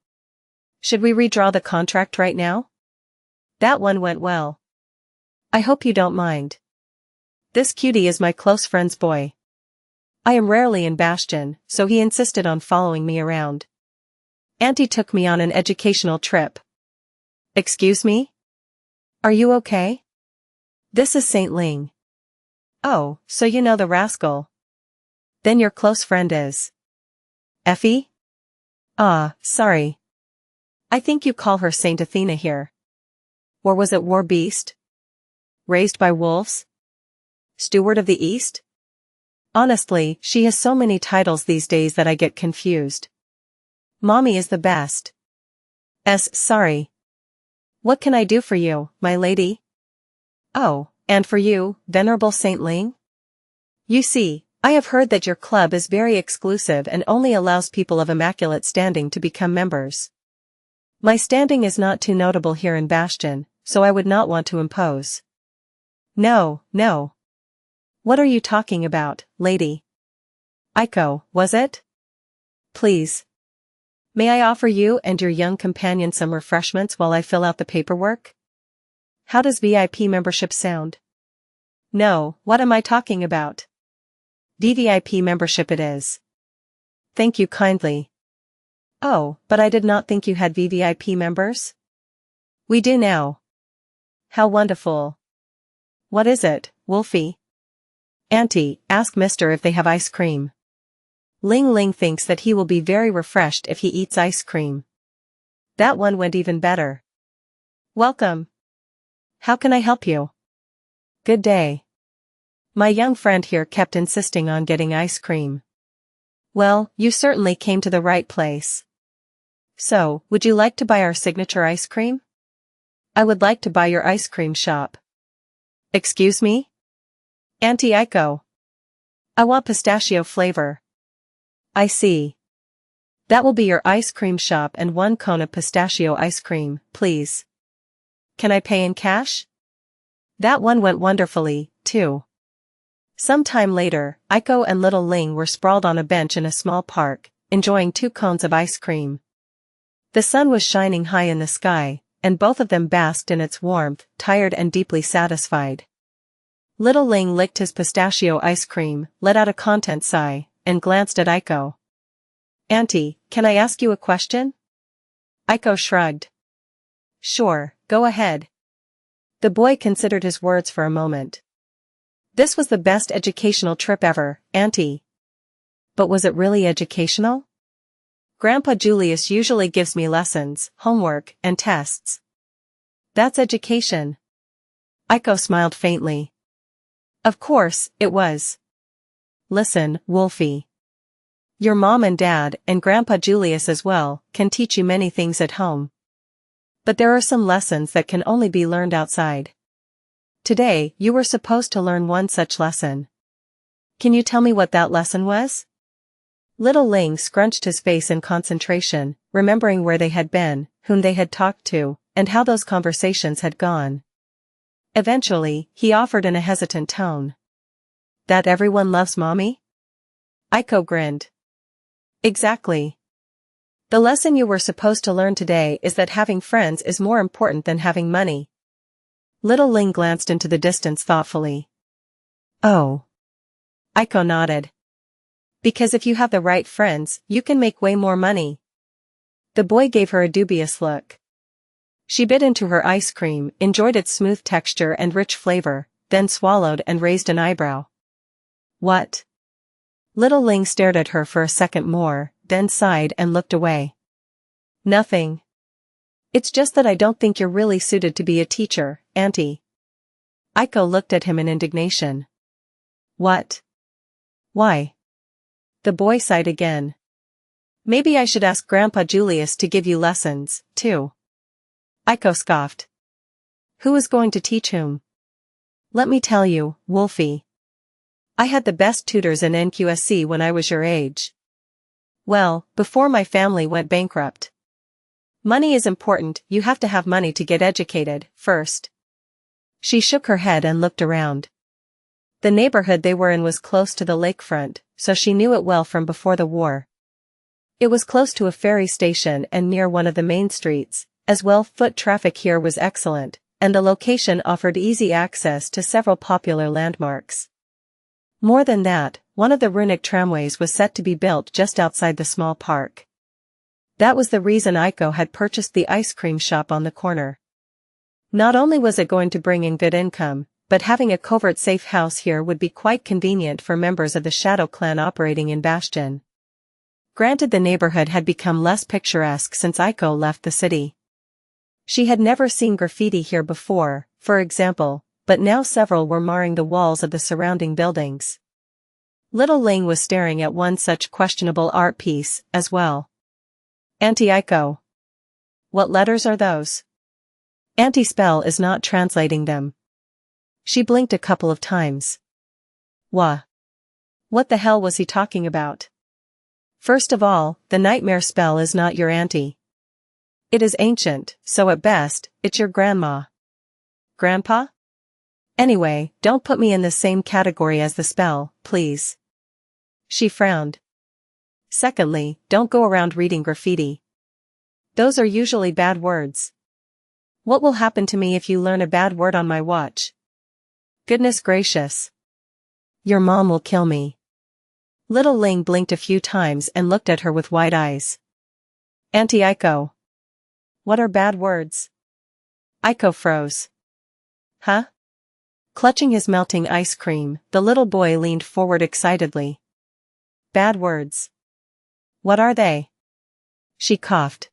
Should we redraw the contract right now? That one went well. I hope you don't mind. This cutie is my close friend's boy. I am rarely in Bastion, so he insisted on following me around. Auntie took me on an educational trip. Excuse me? Are you okay? This is Saint Ling. Oh, so you know the rascal. Then your close friend is Effie? Ah, sorry. I think you call her Saint Athena here. Or was it War Beast? Raised by wolves? Steward of the East? Honestly, she has so many titles these days that I get confused. Mommy is the best. Sorry. What can I do for you, my lady? Oh, and for you, Venerable Saint Ling? You see, I have heard that your club is very exclusive and only allows people of immaculate standing to become members. My standing is not too notable here in Bastion, so I would not want to impose. No, no. What are you talking about, lady? Aiko, was it? Please. May I offer you and your young companion some refreshments while I fill out the paperwork? How does VIP membership sound? No, what am I talking about? VVIP membership it is. Thank you kindly. Oh, but I did not think you had VVIP members? We do now. How wonderful. What is it, Wolfie? Auntie, ask Mister if they have ice cream. Ling Ling thinks that he will be very refreshed if he eats ice cream. That one went even better. Welcome. How can I help you? Good day. My young friend here kept insisting on getting ice cream. Well, you certainly came to the right place. So, would you like to buy our signature ice cream? I would like to buy your ice cream shop. Excuse me? Auntie Aiko. I want pistachio flavor. I see. That will be your ice cream shop and 1 cone of pistachio ice cream, please. Can I pay in cash? That one went wonderfully, too. Some time later, Aiko and little Ling were sprawled on a bench in a small park, enjoying 2 cones of ice cream. The sun was shining high in the sky, and both of them basked in its warmth, tired and deeply satisfied. Little Ling licked his pistachio ice cream, let out a content sigh, and glanced at Aiko. Auntie, can I ask you a question? Aiko shrugged. Sure, go ahead. The boy considered his words for a moment. This was the best educational trip ever, Auntie. But was it really educational? Grandpa Julius usually gives me lessons, homework, and tests. That's education. Aiko smiled faintly. Of course, it was. Listen, Wolfie. Your mom and dad, and Grandpa Julius as well, can teach you many things at home. But there are some lessons that can only be learned outside. Today, you were supposed to learn one such lesson. Can you tell me what that lesson was? Little Ling scrunched his face in concentration, remembering where they had been, whom they had talked to, and how those conversations had gone. Eventually, he offered in a hesitant tone. That everyone loves mommy? Aiko grinned. Exactly. The lesson you were supposed to learn today is that having friends is more important than having money. Little Ling glanced into the distance thoughtfully. Oh. Aiko nodded. Because if you have the right friends, you can make way more money. The boy gave her a dubious look. She bit into her ice cream, enjoyed its smooth texture and rich flavor, then swallowed and raised an eyebrow. What? Little Ling stared at her for a second more, then sighed and looked away. Nothing. It's just that I don't think you're really suited to be a teacher, Auntie. Aiko looked at him in indignation. What? Why? The boy sighed again. Maybe I should ask Grandpa Julius to give you lessons, too. Aiko scoffed. Who is going to teach whom? Let me tell you, Wolfie. I had the best tutors in NQSC when I was your age. Well, before my family went bankrupt. Money is important, you have to have money to get educated, first. She shook her head and looked around. The neighborhood they were in was close to the lakefront, so she knew it well from before the war. It was close to a ferry station and near one of the main streets. As well, foot traffic here was excellent, and the location offered easy access to several popular landmarks. More than that, one of the runic tramways was set to be built just outside the small park. That was the reason Aiko had purchased the ice cream shop on the corner. Not only was it going to bring in good income, but having a covert safe house here would be quite convenient for members of the Shadow Clan operating in Bastion. Granted, the neighborhood had become less picturesque since Aiko left the city. She had never seen graffiti here before, for example, but now several were marring the walls of the surrounding buildings. Little Ling was staring at one such questionable art piece, as well. Auntie Aiko. What letters are those? Auntie spell is not translating them. She blinked a couple of times. What the hell was he talking about? First of all, the nightmare spell is not your auntie. It is ancient, so at best, it's your grandma. Grandpa? Anyway, don't put me in the same category as the spell, please. She frowned. Secondly, don't go around reading graffiti. Those are usually bad words. What will happen to me if you learn a bad word on my watch? Goodness gracious. Your mom will kill me. Little Ling blinked a few times and looked at her with wide eyes. Auntie Aiko. What are bad words? Aiko froze. Huh? Clutching his melting ice cream, the little boy leaned forward excitedly. Bad words. What are they? She coughed.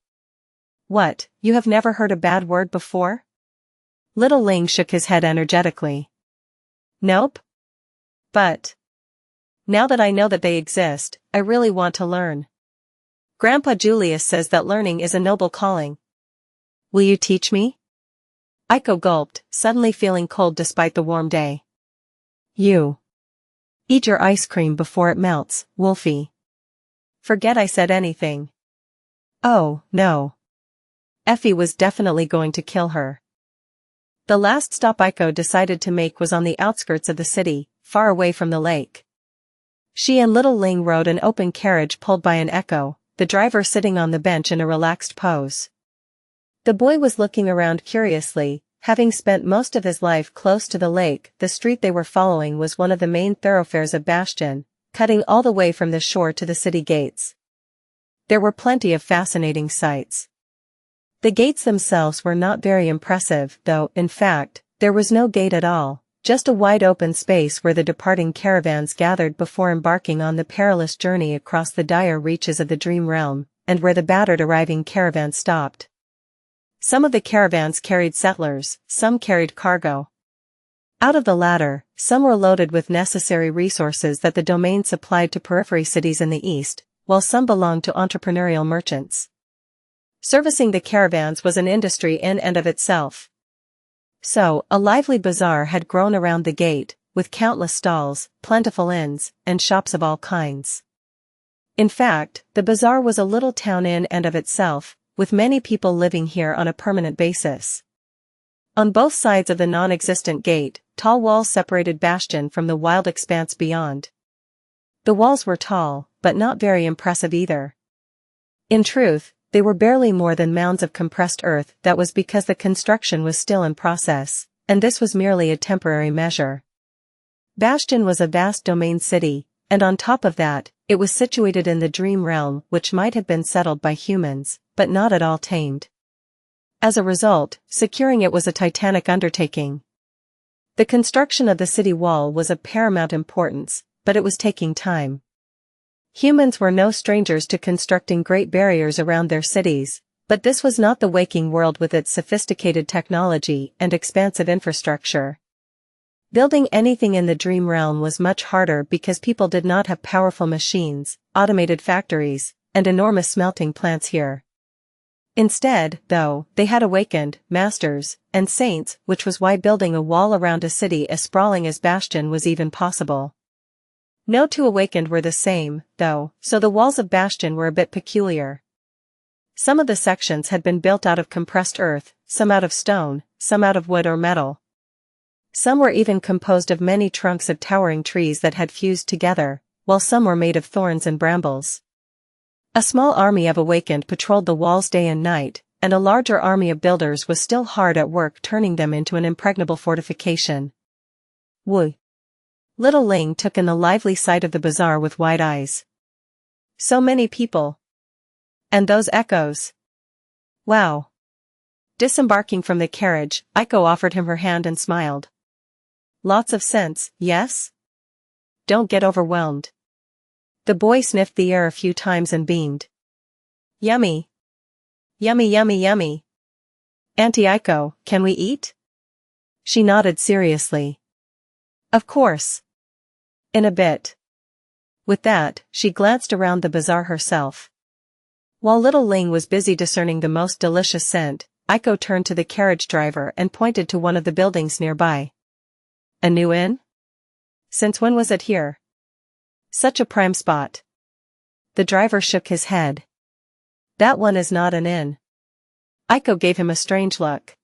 What, you have never heard a bad word before? Little Ling shook his head energetically. Nope. But now that I know that they exist, I really want to learn. Grandpa Julius says that learning is a noble calling. Will you teach me? Aiko gulped, suddenly feeling cold despite the warm day. You. Eat your ice cream before it melts, Wolfie. Forget I said anything. Oh, no. Effie was definitely going to kill her. The last stop Aiko decided to make was on the outskirts of the city, far away from the lake. She and Little Ling rode an open carriage pulled by an echo, the driver sitting on the bench in a relaxed pose. The boy was looking around curiously, having spent most of his life close to the lake. The street they were following was one of the main thoroughfares of Bastion, cutting all the way from the shore to the city gates. There were plenty of fascinating sights. The gates themselves were not very impressive, though, in fact, there was no gate at all, just a wide open space where the departing caravans gathered before embarking on the perilous journey across the dire reaches of the Dream Realm, and where the battered arriving caravan stopped. Some of the caravans carried settlers, some carried cargo. Out of the latter, some were loaded with necessary resources that the domain supplied to periphery cities in the east, while some belonged to entrepreneurial merchants. Servicing the caravans was an industry in and of itself. So, a lively bazaar had grown around the gate, with countless stalls, plentiful inns, and shops of all kinds. In fact, the bazaar was a little town in and of itself, with many people living here on a permanent basis. On both sides of the non-existent gate, tall walls separated Bastion from the wild expanse beyond. The walls were tall, but not very impressive either. In truth, they were barely more than mounds of compressed earth. That was because the construction was still in process, and this was merely a temporary measure. Bastion was a vast domain city, and on top of that, it was situated in the Dream Realm, which might have been settled by humans, but not at all tamed. As a result, securing it was a titanic undertaking. The construction of the city wall was of paramount importance, but it was taking time. Humans were no strangers to constructing great barriers around their cities, but this was not the waking world with its sophisticated technology and expansive infrastructure. Building anything in the Dream Realm was much harder because people did not have powerful machines, automated factories, and enormous smelting plants here. Instead, though, they had awakened, masters, and saints, which was why building a wall around a city as sprawling as Bastion was even possible. No two awakened were the same, though, so the walls of Bastion were a bit peculiar. Some of the sections had been built out of compressed earth, some out of stone, some out of wood or metal. Some were even composed of many trunks of towering trees that had fused together, while some were made of thorns and brambles. A small army of awakened patrolled the walls day and night, and a larger army of builders was still hard at work turning them into an impregnable fortification. Wu. Little Ling took in the lively sight of the bazaar with wide eyes. So many people. And those echoes. Wow. Disembarking from the carriage, Aiko offered him her hand and smiled. Lots of sense, yes? Don't get overwhelmed. The boy sniffed the air a few times and beamed. Yummy. Yummy yummy yummy. Auntie Aiko, can we eat? She nodded seriously. Of course. In a bit. With that, she glanced around the bazaar herself. While little Ling was busy discerning the most delicious scent, Aiko turned to the carriage driver and pointed to one of the buildings nearby. A new inn? Since when was it here? Such a prime spot. The driver shook his head. That one is not an inn. Aiko gave him a strange look.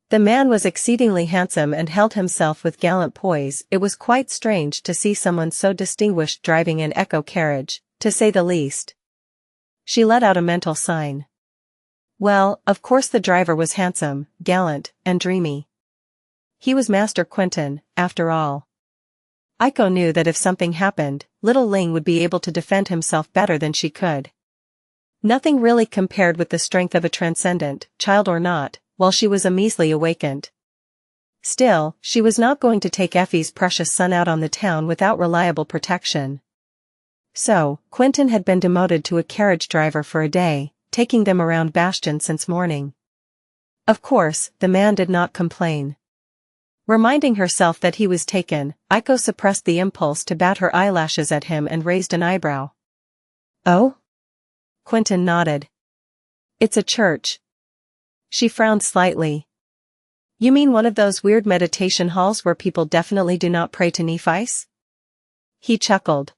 The man was exceedingly handsome and held himself with gallant poise. It was quite strange to see someone so distinguished driving an echo carriage, to say the least. She let out a mental sign. Well, of course the driver was handsome, gallant, and dreamy. He was Master Quentin, after all. Aiko knew that if something happened, little Ling would be able to defend himself better than she could. Nothing really compared with the strength of a transcendent, child or not, while she was a measly awakened. Still, she was not going to take Effie's precious son out on the town without reliable protection. So, Quentin had been demoted to a carriage driver for a day, taking them around Bastion since morning. Of course, the man did not complain. Reminding herself that he was taken, Aiko suppressed the impulse to bat her eyelashes at him and raised an eyebrow. Oh? Quentin nodded. It's a church. She frowned slightly. You mean one of those weird meditation halls where people definitely do not pray to Nephites? He chuckled.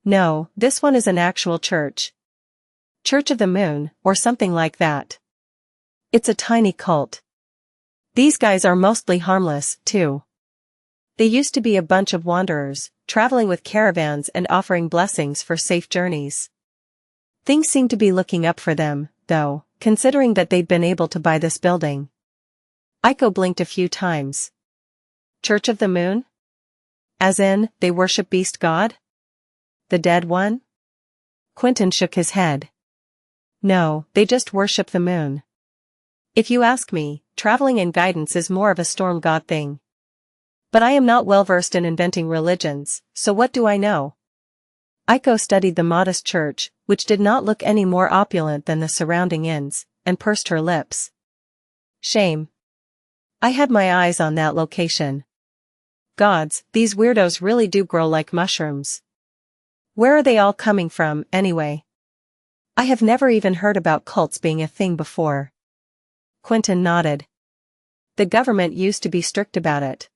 No, this one is an actual church. Church of the Moon, or something like that. It's a tiny cult. These guys are mostly harmless, too. They used to be a bunch of wanderers, traveling with caravans and offering blessings for safe journeys. Things seem to be looking up for them, though, considering that they'd been able to buy this building. Aiko blinked a few times. Church of the Moon? As in, they worship Beast God? The dead one? Quentin shook his head. No, they just worship the moon. If you ask me, traveling in guidance is more of a storm god thing. But I am not well versed in inventing religions, so what do I know? Aiko studied the modest church, which did not look any more opulent than the surrounding inns, and pursed her lips. Shame. I had my eyes on that location. Gods, these weirdos really do grow like mushrooms. Where are they all coming from, anyway? I have never even heard about cults being a thing before. Quentin nodded. The government used to be strict about it.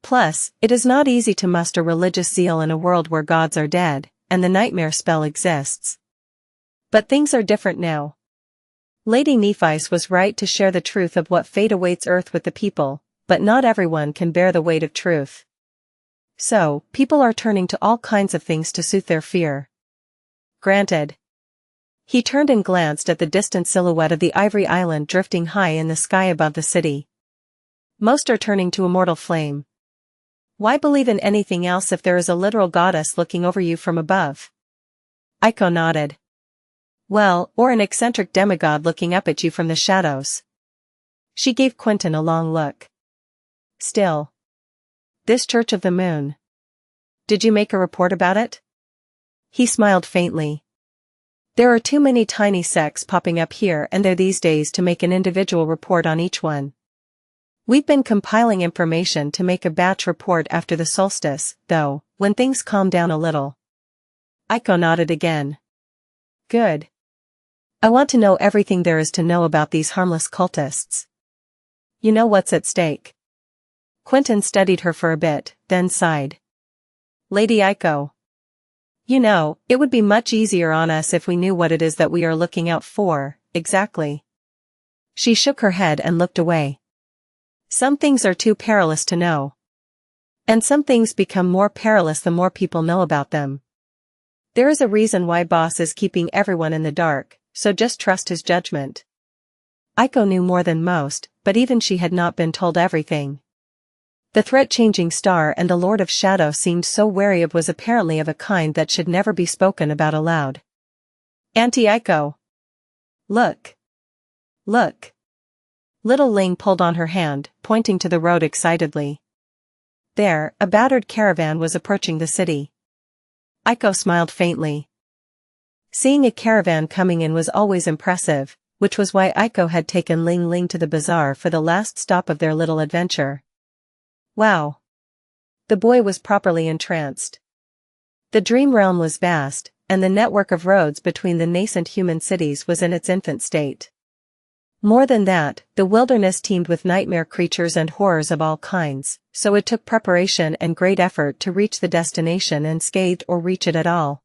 Plus, it is not easy to muster religious zeal in a world where gods are dead, and the nightmare spell exists. But things are different now. Lady Nephites was right to share the truth of what fate awaits Earth with the people, but not everyone can bear the weight of truth. So, people are turning to all kinds of things to soothe their fear. Granted. He turned and glanced at the distant silhouette of the Ivory Island drifting high in the sky above the city. Most are turning to immortal flame. Why believe in anything else if there is a literal goddess looking over you from above? Aiko nodded. Well, or an eccentric demigod looking up at you from the shadows. She gave Quentin a long look. Still. This Church of the Moon. Did you make a report about it? He smiled faintly. There are too many tiny sects popping up here and there these days to make an individual report on each one. We've been compiling information to make a batch report after the solstice, though, when things calm down a little. Aiko nodded again. Good. I want to know everything there is to know about these harmless cultists. You know what's at stake. Quentin studied her for a bit, then sighed. Lady Aiko. You know, it would be much easier on us if we knew what it is that we are looking out for, exactly. She shook her head and looked away. Some things are too perilous to know. And some things become more perilous the more people know about them. There is a reason why Boss is keeping everyone in the dark, so just trust his judgment. Aiko knew more than most, but even she had not been told everything. The threat-changing star and the Lord of Shadow seemed so wary of was apparently of a kind that should never be spoken about aloud. Auntie Aiko! Look! Look! Little Ling pulled on her hand, pointing to the road excitedly. There, a battered caravan was approaching the city. Aiko smiled faintly. Seeing a caravan coming in was always impressive, which was why Aiko had taken Ling Ling to the bazaar for the last stop of their little adventure. Wow! The boy was properly entranced. The dream realm was vast, and the network of roads between the nascent human cities was in its infant state. More than that, the wilderness teemed with nightmare creatures and horrors of all kinds, so it took preparation and great effort to reach the destination unscathed or reach it at all.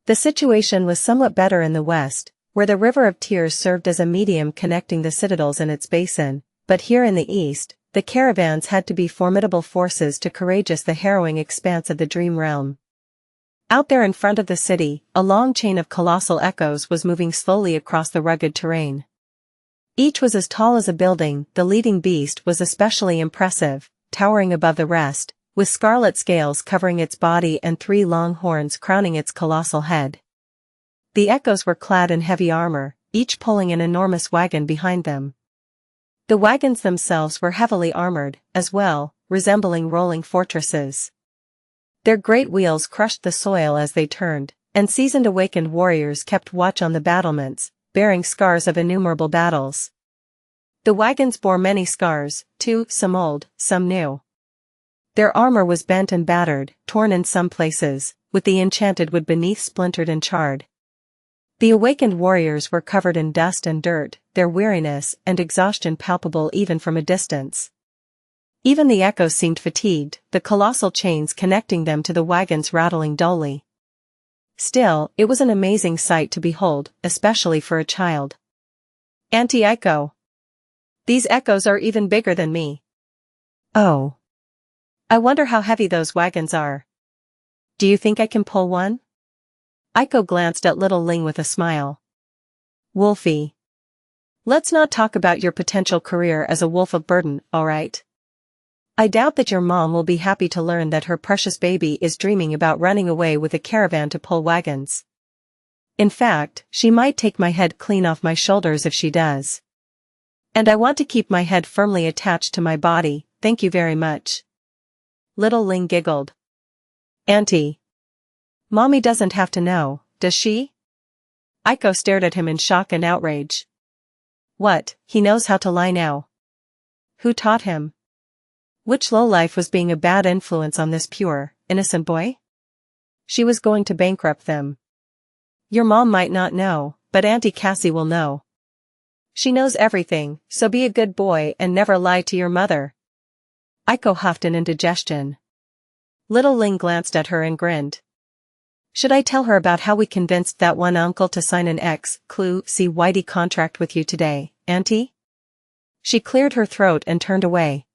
The situation was somewhat better in the west, where the River of Tears served as a medium connecting the citadels in its basin, but here in the east, the caravans had to be formidable forces to courageous the harrowing expanse of the dream realm. Out there in front of the city, a long chain of colossal echoes was moving slowly across the rugged terrain. Each was as tall as a building. The leading beast was especially impressive, towering above the rest, with scarlet scales covering its body and 3 long horns crowning its colossal head. The echoes were clad in heavy armor, each pulling an enormous wagon behind them. The wagons themselves were heavily armored, as well, resembling rolling fortresses. Their great wheels crushed the soil as they turned, and seasoned awakened warriors kept watch on the battlements, bearing scars of innumerable battles. The wagons bore many scars, too, some old, some new. Their armor was bent and battered, torn in some places, with the enchanted wood beneath splintered and charred. The awakened warriors were covered in dust and dirt, their weariness and exhaustion palpable even from a distance. Even the echoes seemed fatigued, the colossal chains connecting them to the wagons rattling dully. Still, it was an amazing sight to behold, especially for a child. Auntie Aiko! These echoes are even bigger than me. Oh. I wonder how heavy those wagons are. Do you think I can pull one? Aiko glanced at little Ling with a smile. Wolfie. Let's not talk about your potential career as a wolf of burden, alright? I doubt that your mom will be happy to learn that her precious baby is dreaming about running away with a caravan to pull wagons. In fact, she might take my head clean off my shoulders if she does. And I want to keep my head firmly attached to my body, thank you very much. Little Ling giggled. Auntie. Mommy doesn't have to know, does she? Aiko stared at him in shock and outrage. What, he knows how to lie now? Who taught him? Which lowlife was being a bad influence on this pure, innocent boy? She was going to bankrupt them. Your mom might not know, but Auntie Cassie will know. She knows everything, so be a good boy and never lie to your mother. Aiko huffed in indigestion. Little Ling glanced at her and grinned. Should I tell her about how we convinced that one uncle to sign an exclusive contract with you today, Auntie? She cleared her throat and turned away.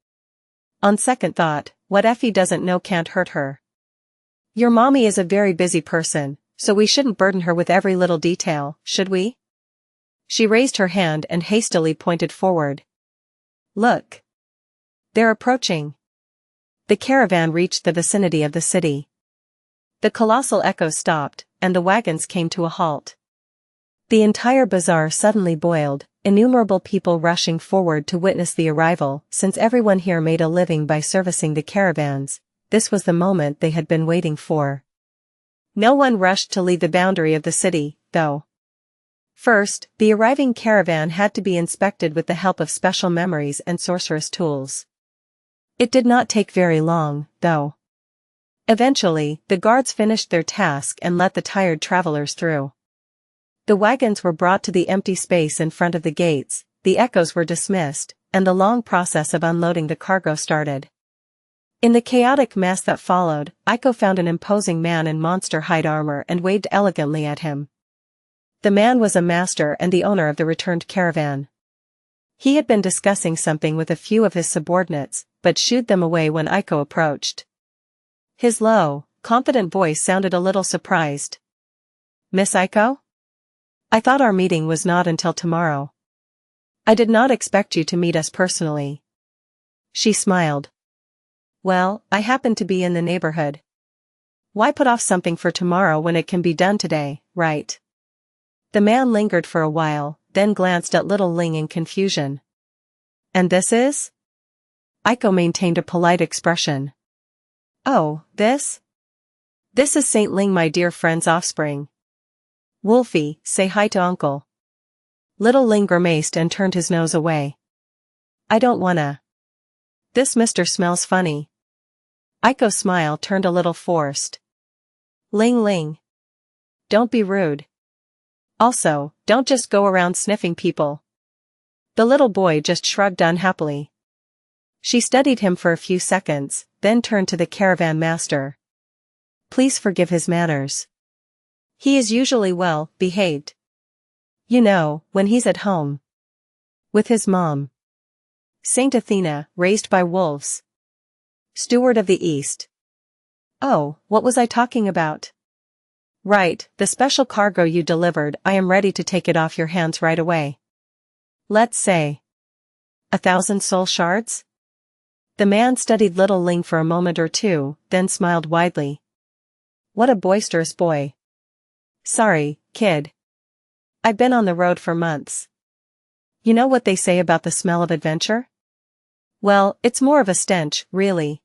On second thought, what Effie doesn't know can't hurt her. Your mommy is a very busy person, so we shouldn't burden her with every little detail, should we? She raised her hand and hastily pointed forward. Look. They're approaching. The caravan reached the vicinity of the city. The colossal echoes stopped, and the wagons came to a halt. The entire bazaar suddenly boiled, innumerable people rushing forward to witness the arrival. Since everyone here made a living by servicing the caravans, this was the moment they had been waiting for. No one rushed to leave the boundary of the city, though. First, the arriving caravan had to be inspected with the help of special memories and sorceress tools. It did not take very long, though. Eventually, the guards finished their task and let the tired travelers through. The wagons were brought to the empty space in front of the gates, the echoes were dismissed, and the long process of unloading the cargo started. In the chaotic mess that followed, Aiko found an imposing man in monster hide armor and waved elegantly at him. The man was a master and the owner of the returned caravan. He had been discussing something with a few of his subordinates, but shooed them away when Aiko approached. His low, confident voice sounded a little surprised. Miss Aiko? I thought our meeting was not until tomorrow. I did not expect you to meet us personally. She smiled. Well, I happen to be in the neighborhood. Why put off something for tomorrow when it can be done today, right? The man lingered for a while, then glanced at little Ling in confusion. And this is? Aiko maintained a polite expression. Oh, this? This is Saint Ling, my dear friend's offspring. Wolfie, say hi to Uncle. Little Ling grimaced and turned his nose away. I don't wanna. This mister smells funny. Aiko's smile turned a little forced. Ling Ling. Don't be rude. Also, don't just go around sniffing people. The little boy just shrugged unhappily. She studied him for a few seconds, then turned to the caravan master. Please forgive his manners. He is usually well behaved. You know, when he's at home. With his mom. Saint Athena, raised by wolves. Steward of the East. Oh, what was I talking about? Right, the special cargo you delivered. I am ready to take it off your hands right away. Let's say 1,000 soul shards? The man studied little Ling for a moment or two, then smiled widely. What a boisterous boy. Sorry, kid. I've been on the road for months. You know what they say about the smell of adventure? Well, it's more of a stench, really.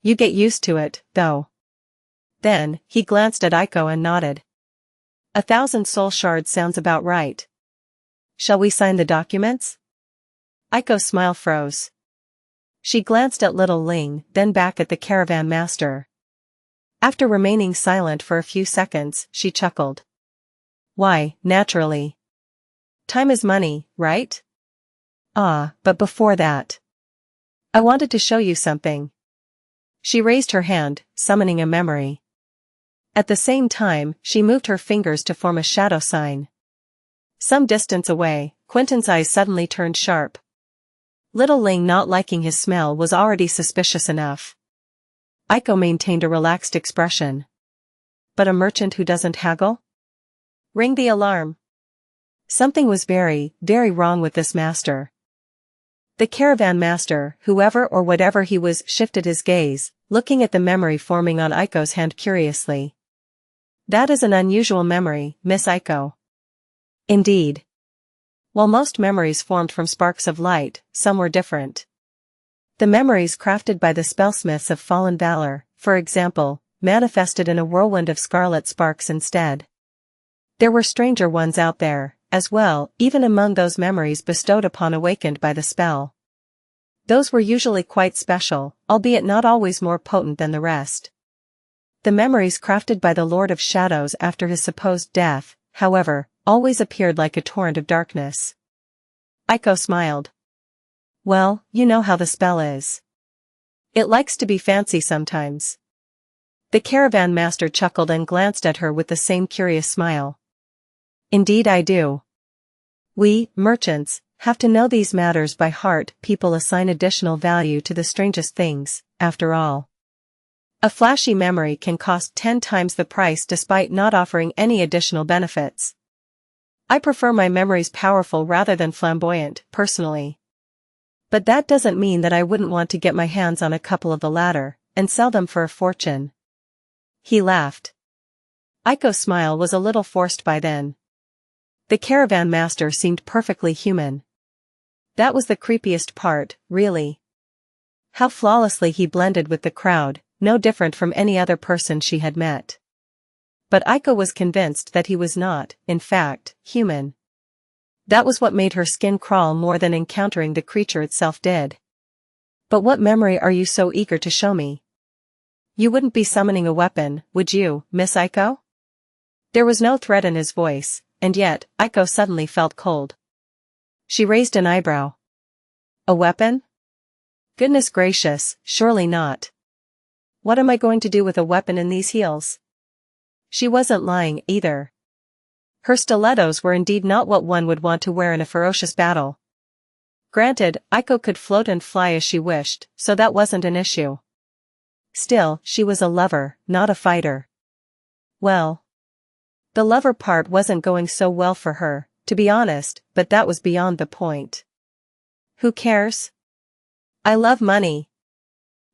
You get used to it, though. Then, he glanced at Aiko and nodded. 1,000 soul shards sounds about right. Shall we sign the documents? Aiko's smile froze. She glanced at little Ling, then back at the caravan master. After remaining silent for a few seconds, she chuckled. Why, naturally. Time is money, right? Ah, but before that. I wanted to show you something. She raised her hand, summoning a memory. At the same time, she moved her fingers to form a shadow sign. Some distance away, Quentin's eyes suddenly turned sharp. Little Ling not liking his smell was already suspicious enough. Aiko maintained a relaxed expression. But a merchant who doesn't haggle? Ring the alarm. Something was very, very wrong with this master. The caravan master, whoever or whatever he was, shifted his gaze, looking at the memory forming on Aiko's hand curiously. That is an unusual memory, Miss Aiko. Indeed. While most memories formed from sparks of light, some were different. The memories crafted by the spellsmiths of fallen valor, for example, manifested in a whirlwind of scarlet sparks instead. There were stranger ones out there, as well, even among those memories bestowed upon awakened by the spell. Those were usually quite special, albeit not always more potent than the rest. The memories crafted by the Lord of Shadows after his supposed death, however, always appeared like a torrent of darkness. Aiko smiled. Well, you know how the spell is. It likes to be fancy sometimes. The caravan master chuckled and glanced at her with the same curious smile. Indeed I do. We, merchants, have to know these matters by heart. People assign additional value to the strangest things, after all. A flashy memory can cost 10 times the price despite not offering any additional benefits. I prefer my memories powerful rather than flamboyant, personally. But that doesn't mean that I wouldn't want to get my hands on a couple of the latter, and sell them for a fortune. He laughed. Aiko's smile was a little forced by then. The caravan master seemed perfectly human. That was the creepiest part, really. How flawlessly he blended with the crowd, no different from any other person she had met. But Aiko was convinced that he was not, in fact, human. That was what made her skin crawl more than encountering the creature itself did. But what memory are you so eager to show me? You wouldn't be summoning a weapon, would you, Miss Aiko? There was no threat in his voice, and yet, Aiko suddenly felt cold. She raised an eyebrow. A weapon? Goodness gracious, surely not. What am I going to do with a weapon in these heels? She wasn't lying, either. Her stilettos were indeed not what one would want to wear in a ferocious battle. Granted, Aiko could float and fly as she wished, so that wasn't an issue. Still, she was a lover, not a fighter. Well, the lover part wasn't going so well for her, to be honest, but that was beyond the point. Who cares? I love money.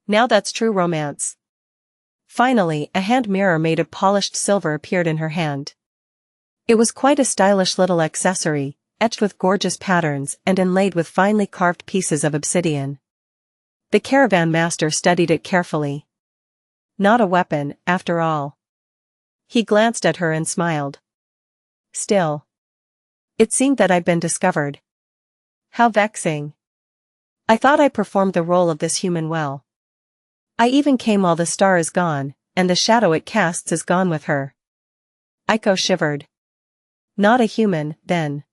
Now that's true romance. Finally, a hand mirror made of polished silver appeared in her hand. It was quite a stylish little accessory, etched with gorgeous patterns and inlaid with finely carved pieces of obsidian. The caravan master studied it carefully. Not a weapon, after all. He glanced at her and smiled. Still. It seemed that I'd been discovered. How vexing. I thought I performed the role of this human well. I even came while the star is gone, and the shadow it casts is gone with her. Aiko shivered. Not a human, then.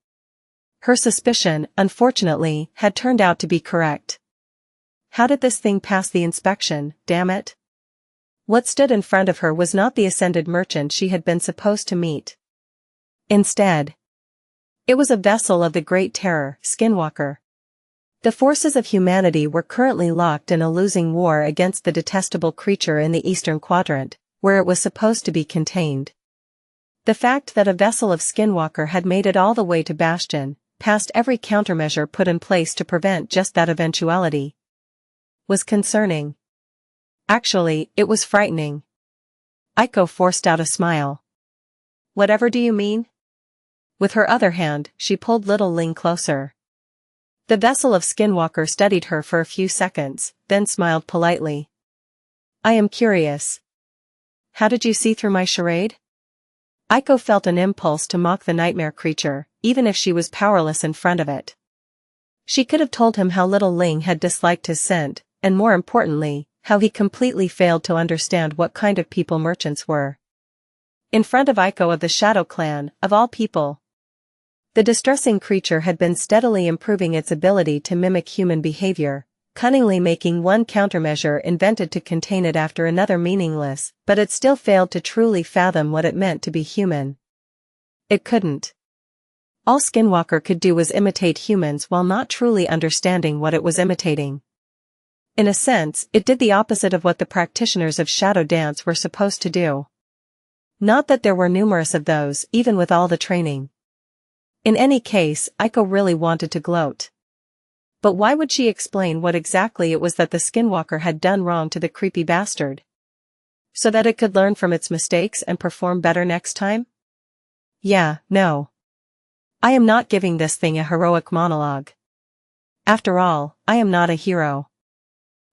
Her suspicion, unfortunately, had turned out to be correct. How did this thing pass the inspection, damn it? What stood in front of her was not the ascended merchant she had been supposed to meet. Instead, it was a vessel of the Great Terror, Skinwalker. The forces of humanity were currently locked in a losing war against the detestable creature in the Eastern Quadrant, where it was supposed to be contained. The fact that a vessel of Skinwalker had made it all the way to Bastion, past every countermeasure put in place to prevent just that eventuality, was concerning. Actually, it was frightening. Aiko forced out a smile. Whatever do you mean? With her other hand, she pulled little Ling closer. The vessel of Skinwalker studied her for a few seconds, then smiled politely. I am curious. How did you see through my charade? Aiko felt an impulse to mock the nightmare creature, even if she was powerless in front of it. She could have told him how little Ling had disliked his scent, and more importantly, how he completely failed to understand what kind of people merchants were. In front of Aiko of the Shadow Clan, of all people. The distressing creature had been steadily improving its ability to mimic human behavior, cunningly making one countermeasure invented to contain it after another meaningless, but it still failed to truly fathom what it meant to be human. It couldn't. All Skinwalker could do was imitate humans while not truly understanding what it was imitating. In a sense, it did the opposite of what the practitioners of shadow dance were supposed to do. Not that there were numerous of those, even with all the training. In any case, Aiko really wanted to gloat. But why would she explain what exactly it was that the Skinwalker had done wrong to the creepy bastard? So that it could learn from its mistakes and perform better next time? Yeah, no. I am not giving this thing a heroic monologue. After all, I am not a hero.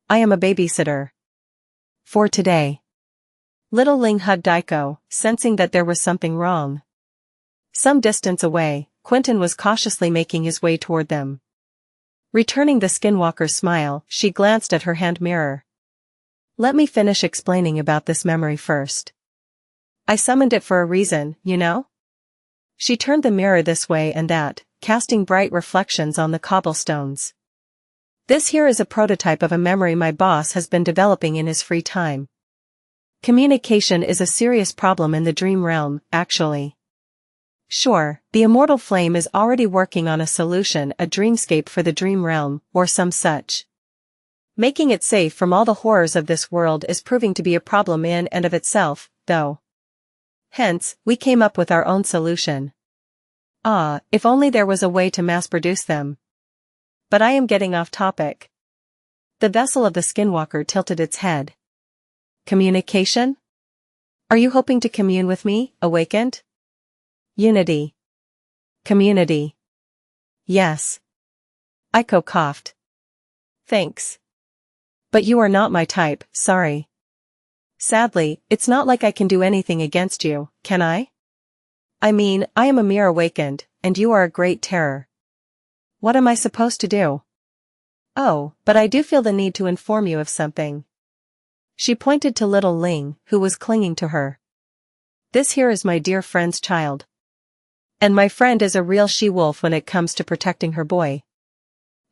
I am a babysitter. For today. Little Ling hugged Aiko, sensing that there was something wrong. Some distance away, Quentin was cautiously making his way toward them. Returning the Skinwalker's smile, she glanced at her hand mirror. Let me finish explaining about this memory first. I summoned it for a reason, you know? She turned the mirror this way and that, casting bright reflections on the cobblestones. This here is a prototype of a memory my boss has been developing in his free time. Communication is a serious problem in the dream realm, actually. Sure, the immortal flame is already working on a solution, a dreamscape for the dream realm, or some such. Making it safe from all the horrors of this world is proving to be a problem in and of itself, though. Hence, we came up with our own solution. Ah, if only there was a way to mass-produce them. But I am getting off topic. The vessel of the Skinwalker tilted its head. Communication? Are you hoping to commune with me, awakened? Unity. Community. Yes. Aiko coughed. Thanks. But you are not my type, sorry. Sadly, it's not like I can do anything against you, can I? I mean, I am a mere awakened, and you are a great terror. What am I supposed to do? Oh, but I do feel the need to inform you of something. She pointed to little Ling, who was clinging to her. This here is my dear friend's child. And my friend is a real she-wolf when it comes to protecting her boy.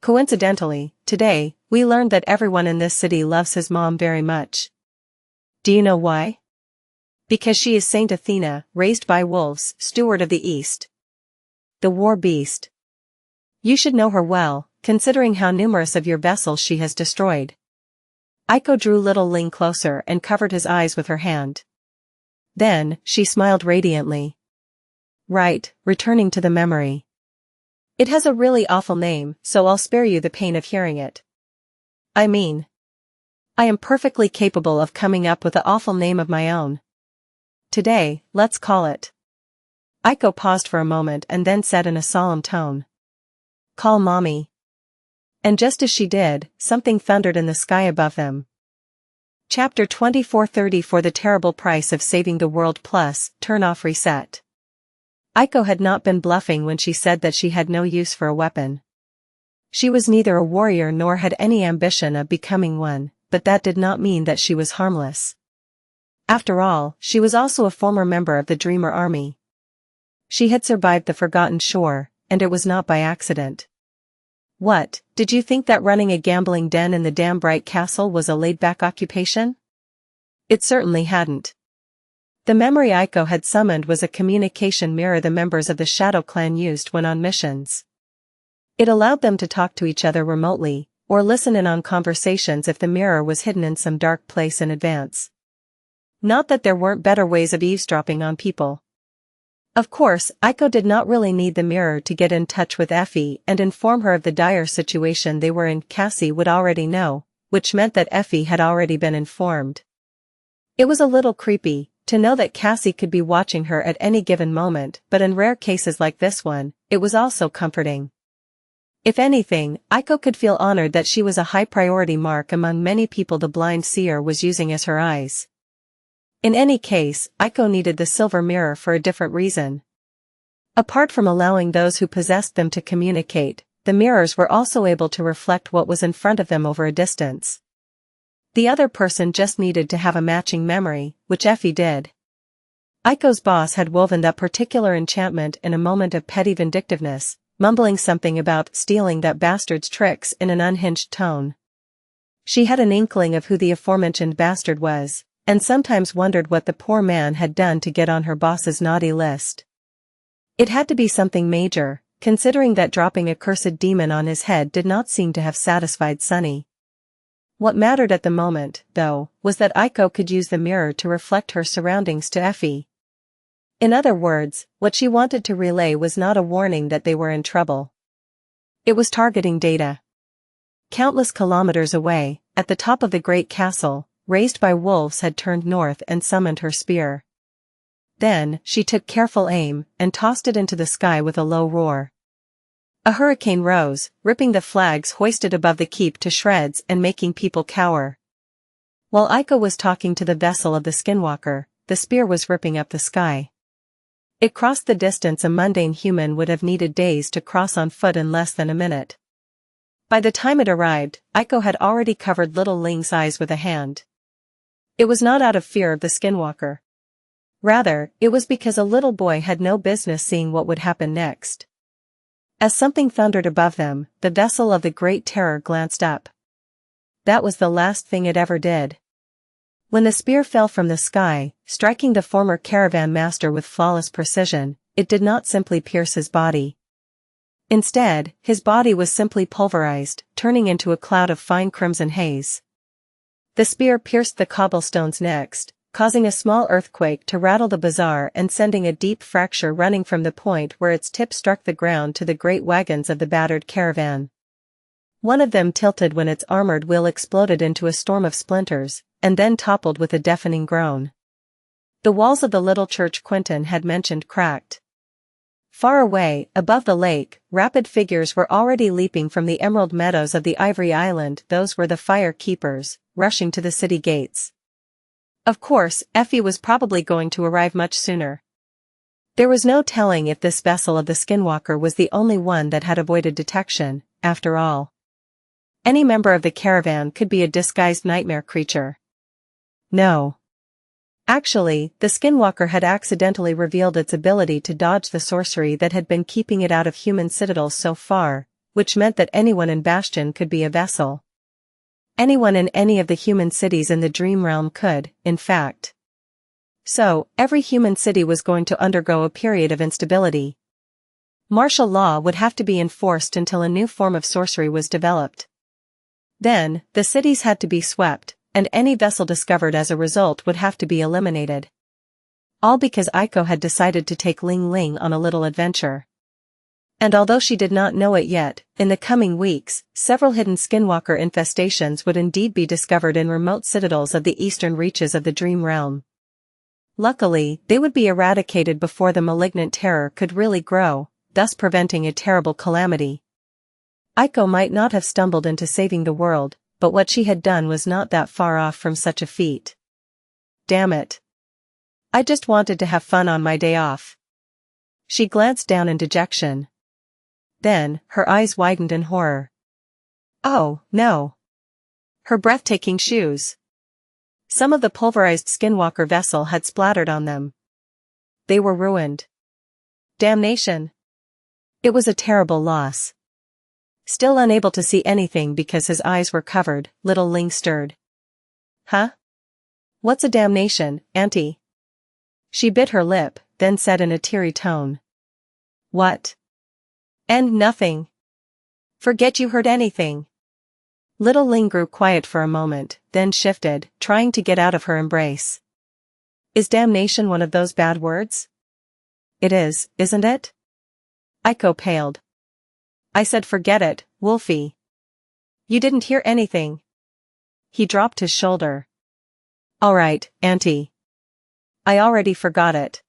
Coincidentally, today, we learned that everyone in this city loves his mom very much. Do you know why? Because she is Saint Athena, raised by wolves, steward of the East. The war beast. You should know her well, considering how numerous of your vessels she has destroyed. Aiko drew little Ling closer and covered his eyes with her hand. Then, she smiled radiantly. Right, returning to the memory. It has a really awful name, so I'll spare you the pain of hearing it. I mean, I am perfectly capable of coming up with an awful name of my own. Today, let's call it. Aiko paused for a moment and then said in a solemn tone. Call Mommy. And just as she did, something thundered in the sky above them. Chapter 24:30 For the terrible price of saving the world plus, turn off reset. Aiko had not been bluffing when she said that she had no use for a weapon. She was neither a warrior nor had any ambition of becoming one, but that did not mean that she was harmless. After all, she was also a former member of the Dreamer Army. She had survived the Forgotten Shore, and it was not by accident. What, did you think that running a gambling den in the damn bright castle was a laid-back occupation? It certainly hadn't. The memory Aiko had summoned was a communication mirror the members of the Shadow Clan used when on missions. It allowed them to talk to each other remotely, or listen in on conversations if the mirror was hidden in some dark place in advance. Not that there weren't better ways of eavesdropping on people. Of course, Aiko did not really need the mirror to get in touch with Effie and inform her of the dire situation they were in. Cassie would already know, which meant that Effie had already been informed. It was a little creepy to know that Cassie could be watching her at any given moment, but in rare cases like this one, it was also comforting. If anything, Aiko could feel honored that she was a high-priority mark among many people the blind seer was using as her eyes. In any case, Aiko needed the silver mirror for a different reason. Apart from allowing those who possessed them to communicate, the mirrors were also able to reflect what was in front of them over a distance. The other person just needed to have a matching memory, which Effie did. Aiko's boss had woven that particular enchantment in a moment of petty vindictiveness, mumbling something about stealing that bastard's tricks in an unhinged tone. She had an inkling of who the aforementioned bastard was, and sometimes wondered what the poor man had done to get on her boss's naughty list. It had to be something major, considering that dropping a cursed demon on his head did not seem to have satisfied Sunny. What mattered at the moment, though, was that Aiko could use the mirror to reflect her surroundings to Effie. In other words, what she wanted to relay was not a warning that they were in trouble. It was targeting data. Countless kilometers away, at the top of the great castle, raised by wolves had turned north and summoned her spear. Then, she took careful aim, and tossed it into the sky with a low roar. A hurricane rose, ripping the flags hoisted above the keep to shreds and making people cower. While Aiko was talking to the vessel of the skinwalker, the spear was ripping up the sky. It crossed the distance a mundane human would have needed days to cross on foot in less than a minute. By the time it arrived, Aiko had already covered little Ling's eyes with a hand. It was not out of fear of the skinwalker. Rather, it was because a little boy had no business seeing what would happen next. As something thundered above them, the vessel of the Great Terror glanced up. That was the last thing it ever did. When the spear fell from the sky, striking the former caravan master with flawless precision, it did not simply pierce his body. Instead, his body was simply pulverized, turning into a cloud of fine crimson haze. The spear pierced the cobblestones next, causing a small earthquake to rattle the bazaar and sending a deep fracture running from the point where its tip struck the ground to the great wagons of the battered caravan. One of them tilted when its armored wheel exploded into a storm of splinters, and then toppled with a deafening groan. The walls of the little church Quentin had mentioned cracked. Far away, above the lake, rapid figures were already leaping from the emerald meadows of the Ivory Island. Those were the fire keepers, rushing to the city gates. Of course, Effie was probably going to arrive much sooner. There was no telling if this vessel of the Skinwalker was the only one that had avoided detection, after all. Any member of the caravan could be a disguised nightmare creature. No. Actually, the Skinwalker had accidentally revealed its ability to dodge the sorcery that had been keeping it out of human citadels so far, which meant that anyone in Bastion could be a vessel. Anyone in any of the human cities in the Dream Realm could, in fact. So, every human city was going to undergo a period of instability. Martial law would have to be enforced until a new form of sorcery was developed. Then, the cities had to be swept, and any vessel discovered as a result would have to be eliminated. All because Aiko had decided to take Ling Ling on a little adventure. And although she did not know it yet, in the coming weeks, several hidden skinwalker infestations would indeed be discovered in remote citadels of the eastern reaches of the Dream Realm. Luckily, they would be eradicated before the malignant terror could really grow, thus preventing a terrible calamity. Aiko might not have stumbled into saving the world, but what she had done was not that far off from such a feat. Damn it. I just wanted to have fun on my day off. She glanced down in dejection. Then, her eyes widened in horror. Oh, no. Her breathtaking shoes. Some of the pulverized skinwalker vessel had splattered on them. They were ruined. Damnation. It was a terrible loss. Still unable to see anything because his eyes were covered, little Ling stirred. Huh? What's a damnation, Auntie? She bit her lip, then said in a teary tone. What? And nothing. Forget you heard anything. Little Ling grew quiet for a moment, then shifted, trying to get out of her embrace. Is damnation one of those bad words? It is, isn't it? Aiko paled. I said forget it, Wolfie. You didn't hear anything. He dropped his shoulder. All right, Auntie. I already forgot it.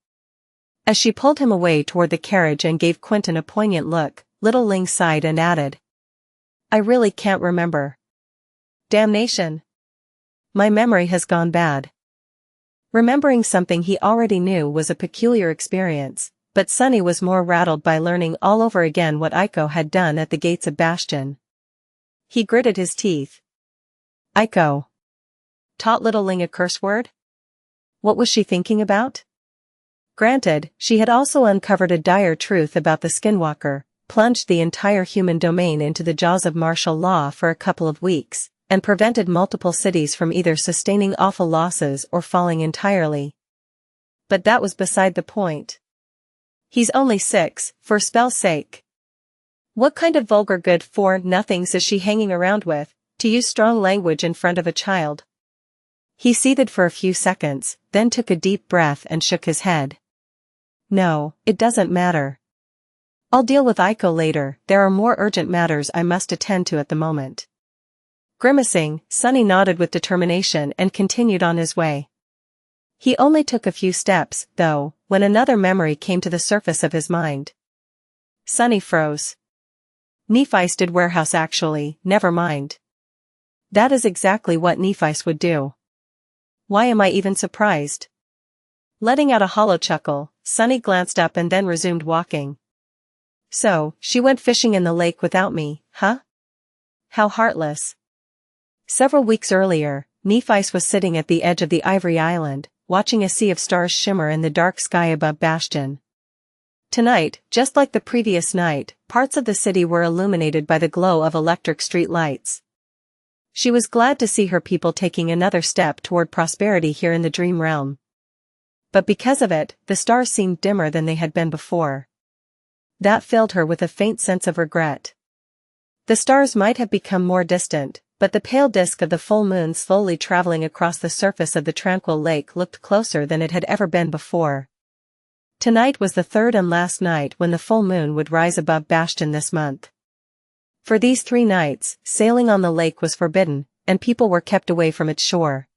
As she pulled him away toward the carriage and gave Quentin a poignant look, little Ling sighed and added. I really can't remember. Damnation. My memory has gone bad. Remembering something he already knew was a peculiar experience, but Sunny was more rattled by learning all over again what Aiko had done at the gates of Bastion. He gritted his teeth. Aiko. Taught little Ling a curse word? What was she thinking about? Granted, she had also uncovered a dire truth about the skinwalker, plunged the entire human domain into the jaws of martial law for a couple of weeks, and prevented multiple cities from either sustaining awful losses or falling entirely. But that was beside the point. He's only 6, for spell's sake. What kind of vulgar good-for-nothings is she hanging around with, to use strong language in front of a child? He seethed for a few seconds, then took a deep breath and shook his head. No, it doesn't matter. I'll deal with Aiko later, there are more urgent matters I must attend to at the moment. Grimacing, Sunny nodded with determination and continued on his way. He only took a few steps, though, when another memory came to the surface of his mind. Sunny froze. Nephi's did warehouse actually, never mind. That is exactly what Nephi's would do. Why am I even surprised? Letting out a hollow chuckle, Sunny glanced up and then resumed walking. So, she went fishing in the lake without me, huh? How heartless. Several weeks earlier, Nephi's was sitting at the edge of the Ivory Island, watching a sea of stars shimmer in the dark sky above Bastion. Tonight, just like the previous night, parts of the city were illuminated by the glow of electric street lights. She was glad to see her people taking another step toward prosperity here in the Dream Realm. But because of it, the stars seemed dimmer than they had been before. That filled her with a faint sense of regret. The stars might have become more distant, but the pale disk of the full moon slowly traveling across the surface of the tranquil lake looked closer than it had ever been before. Tonight was the third and last night when the full moon would rise above Bastion this month. For these 3 nights, sailing on the lake was forbidden, and people were kept away from its shore.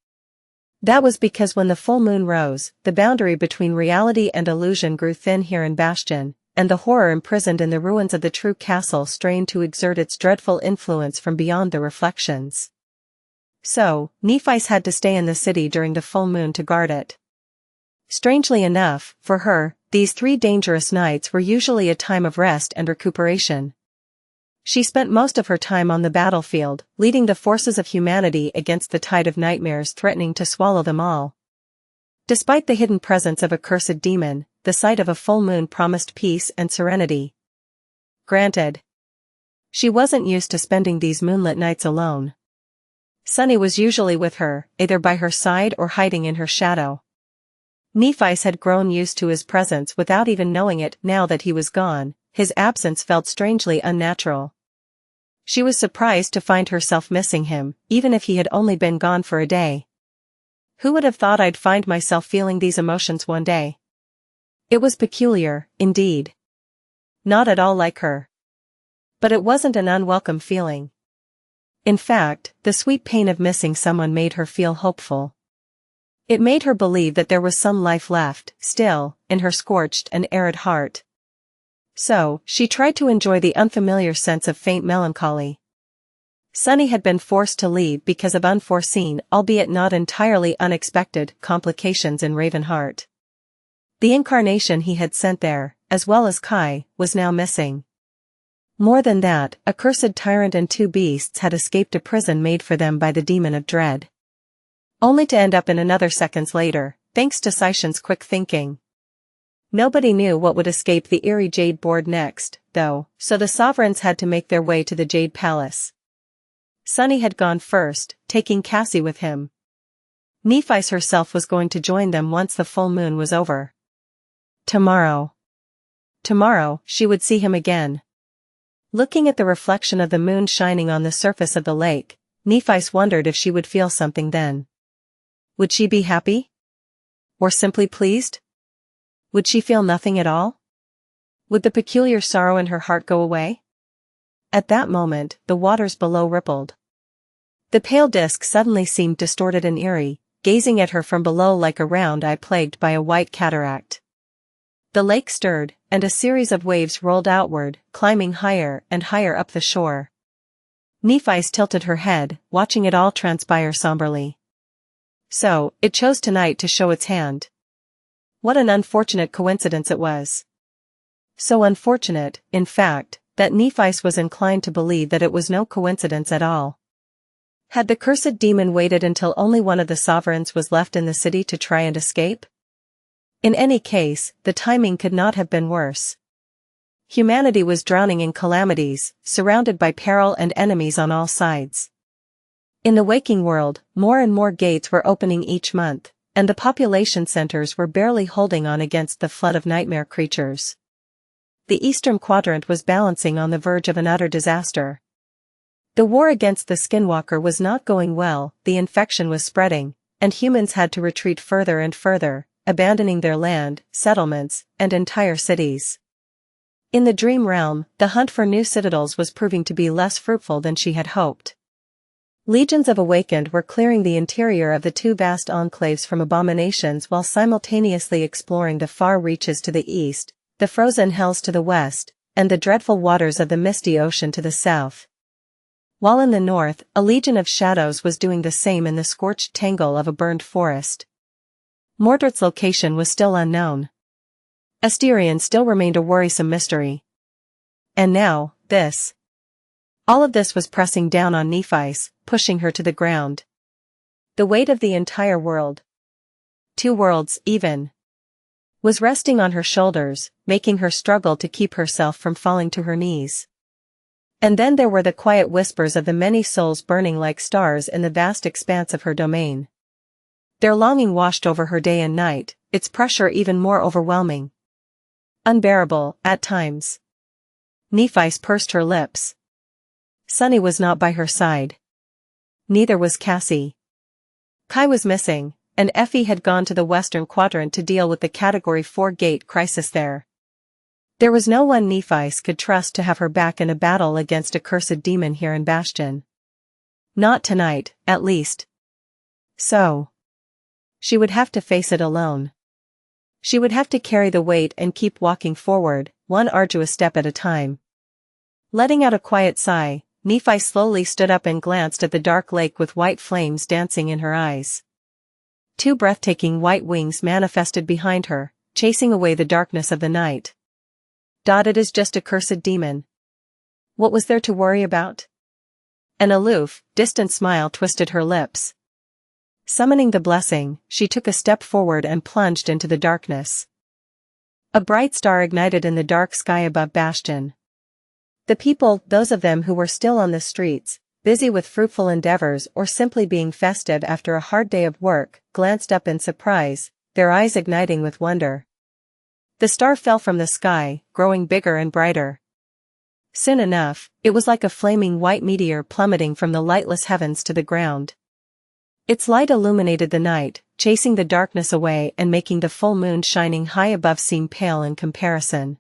That was because when the full moon rose, the boundary between reality and illusion grew thin here in Bastion, and the horror imprisoned in the ruins of the true castle strained to exert its dreadful influence from beyond the reflections. So, Nephi's had to stay in the city during the full moon to guard it. Strangely enough, for her, these 3 dangerous nights were usually a time of rest and recuperation. She spent most of her time on the battlefield, leading the forces of humanity against the tide of nightmares threatening to swallow them all. Despite the hidden presence of a cursed demon, the sight of a full moon promised peace and serenity. Granted. She wasn't used to spending these moonlit nights alone. Sunny was usually with her, either by her side or hiding in her shadow. Nephi's had grown used to his presence without even knowing it. Now that he was gone, his absence felt strangely unnatural. She was surprised to find herself missing him, even if he had only been gone for a day. Who would have thought I'd find myself feeling these emotions one day? It was peculiar, indeed. Not at all like her. But it wasn't an unwelcome feeling. In fact, the sweet pain of missing someone made her feel hopeful. It made her believe that there was some life left, still, in her scorched and arid heart. So, she tried to enjoy the unfamiliar sense of faint melancholy. Sunny had been forced to leave because of unforeseen, albeit not entirely unexpected, complications in Ravenheart. The incarnation he had sent there, as well as Kai, was now missing. More than that, a cursed tyrant and 2 beasts had escaped a prison made for them by the demon of dread. Only to end up in another seconds later, thanks to Saishan's quick thinking. Nobody knew what would escape the eerie Jade board next, though, so the sovereigns had to make their way to the Jade Palace. Sunny had gone first, taking Cassie with him. Nephis herself was going to join them once the full moon was over. Tomorrow, she would see him again. Looking at the reflection of the moon shining on the surface of the lake, Nephis wondered if she would feel something then. Would she be happy? Or simply pleased? Would she feel nothing at all? Would the peculiar sorrow in her heart go away? At that moment, the waters below rippled. The pale disk suddenly seemed distorted and eerie, gazing at her from below like a round eye plagued by a white cataract. The lake stirred, and a series of waves rolled outward, climbing higher and higher up the shore. Nephis tilted her head, watching it all transpire somberly. So, it chose tonight to show its hand. What an unfortunate coincidence it was. So unfortunate, in fact, that Nephis was inclined to believe that it was no coincidence at all. Had the cursed demon waited until only one of the sovereigns was left in the city to try and escape? In any case, the timing could not have been worse. Humanity was drowning in calamities, surrounded by peril and enemies on all sides. In the waking world, more and more gates were opening each month, and the population centers were barely holding on against the flood of nightmare creatures. The eastern quadrant was balancing on the verge of an utter disaster. The war against the Skinwalker was not going well, the infection was spreading, and humans had to retreat further and further, abandoning their land, settlements, and entire cities. In the dream realm, the hunt for new citadels was proving to be less fruitful than she had hoped. Legions of Awakened were clearing the interior of the 2 vast enclaves from abominations while simultaneously exploring the far reaches to the east, the frozen hells to the west, and the dreadful waters of the misty ocean to the south. While in the north, a legion of shadows was doing the same in the scorched tangle of a burned forest. Mordred's location was still unknown. Asterion still remained a worrisome mystery. And now, this. All of this was pressing down on Nephis, pushing her to the ground. The weight of the entire world. 2 worlds, even. Was resting on her shoulders, making her struggle to keep herself from falling to her knees. And then there were the quiet whispers of the many souls burning like stars in the vast expanse of her domain. Their longing washed over her day and night, its pressure even more overwhelming. Unbearable, at times. Nephis pursed her lips. Sunny was not by her side. Neither was Cassie. Kai was missing, and Effie had gone to the western quadrant to deal with the Category 4 gate crisis there. There was no one Nephis could trust to have her back in a battle against a cursed demon here in Bastion. Not tonight, at least. So. She would have to face it alone. She would have to carry the weight and keep walking forward, one arduous step at a time. Letting out a quiet sigh, Nephi slowly stood up and glanced at the dark lake with white flames dancing in her eyes. 2 breathtaking white wings manifested behind her, chasing away the darkness of the night. It is just a cursed demon. What was there to worry about? An aloof, distant smile twisted her lips. Summoning the blessing, she took a step forward and plunged into the darkness. A bright star ignited in the dark sky above Bastion. The people, those of them who were still on the streets, busy with fruitful endeavors or simply being festive after a hard day of work, glanced up in surprise, their eyes igniting with wonder. The star fell from the sky, growing bigger and brighter. Soon enough, it was like a flaming white meteor plummeting from the lightless heavens to the ground. Its light illuminated the night, chasing the darkness away and making the full moon shining high above seem pale in comparison.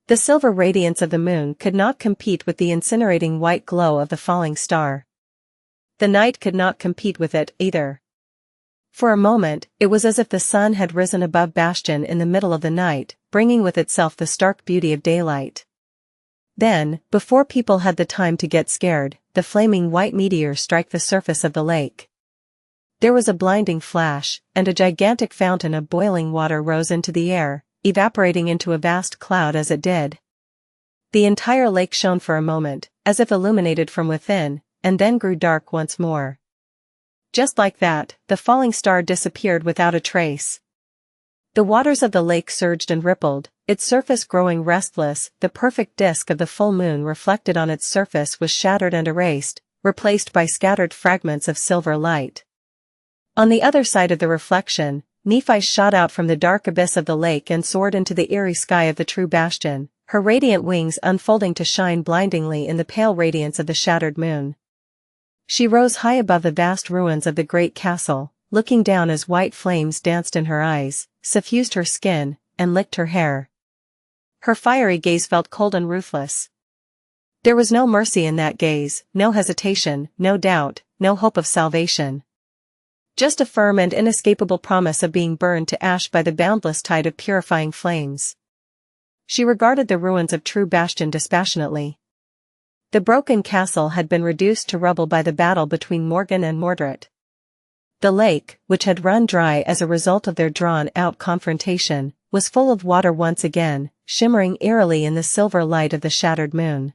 The silver radiance of the moon could not compete with the incinerating white glow of the falling star. The night could not compete with it either. For a moment, it was as if the sun had risen above Bastion in the middle of the night, bringing with itself the stark beauty of daylight. Then, before people had the time to get scared, the flaming white meteor struck the surface of the lake. There was a blinding flash, and a gigantic fountain of boiling water rose into the air, evaporating into a vast cloud as it did. The entire lake shone for a moment, as if illuminated from within, and then grew dark once more. Just like that, the falling star disappeared without a trace. The waters of the lake surged and rippled, its surface growing restless. The perfect disk of the full moon reflected on its surface was shattered and erased, replaced by scattered fragments of silver light. On the other side of the reflection, Nephi shot out from the dark abyss of the lake and soared into the eerie sky of the true Bastion, her radiant wings unfolding to shine blindingly in the pale radiance of the shattered moon. She rose high above the vast ruins of the great castle, looking down as white flames danced in her eyes, suffused her skin, and licked her hair. Her fiery gaze felt cold and ruthless. There was no mercy in that gaze, no hesitation, no doubt, no hope of salvation. Just a firm and inescapable promise of being burned to ash by the boundless tide of purifying flames. She regarded the ruins of true Bastion dispassionately. The broken castle had been reduced to rubble by the battle between Morgan and Mordred. The lake, which had run dry as a result of their drawn-out confrontation, was full of water once again, shimmering eerily in the silver light of the shattered moon.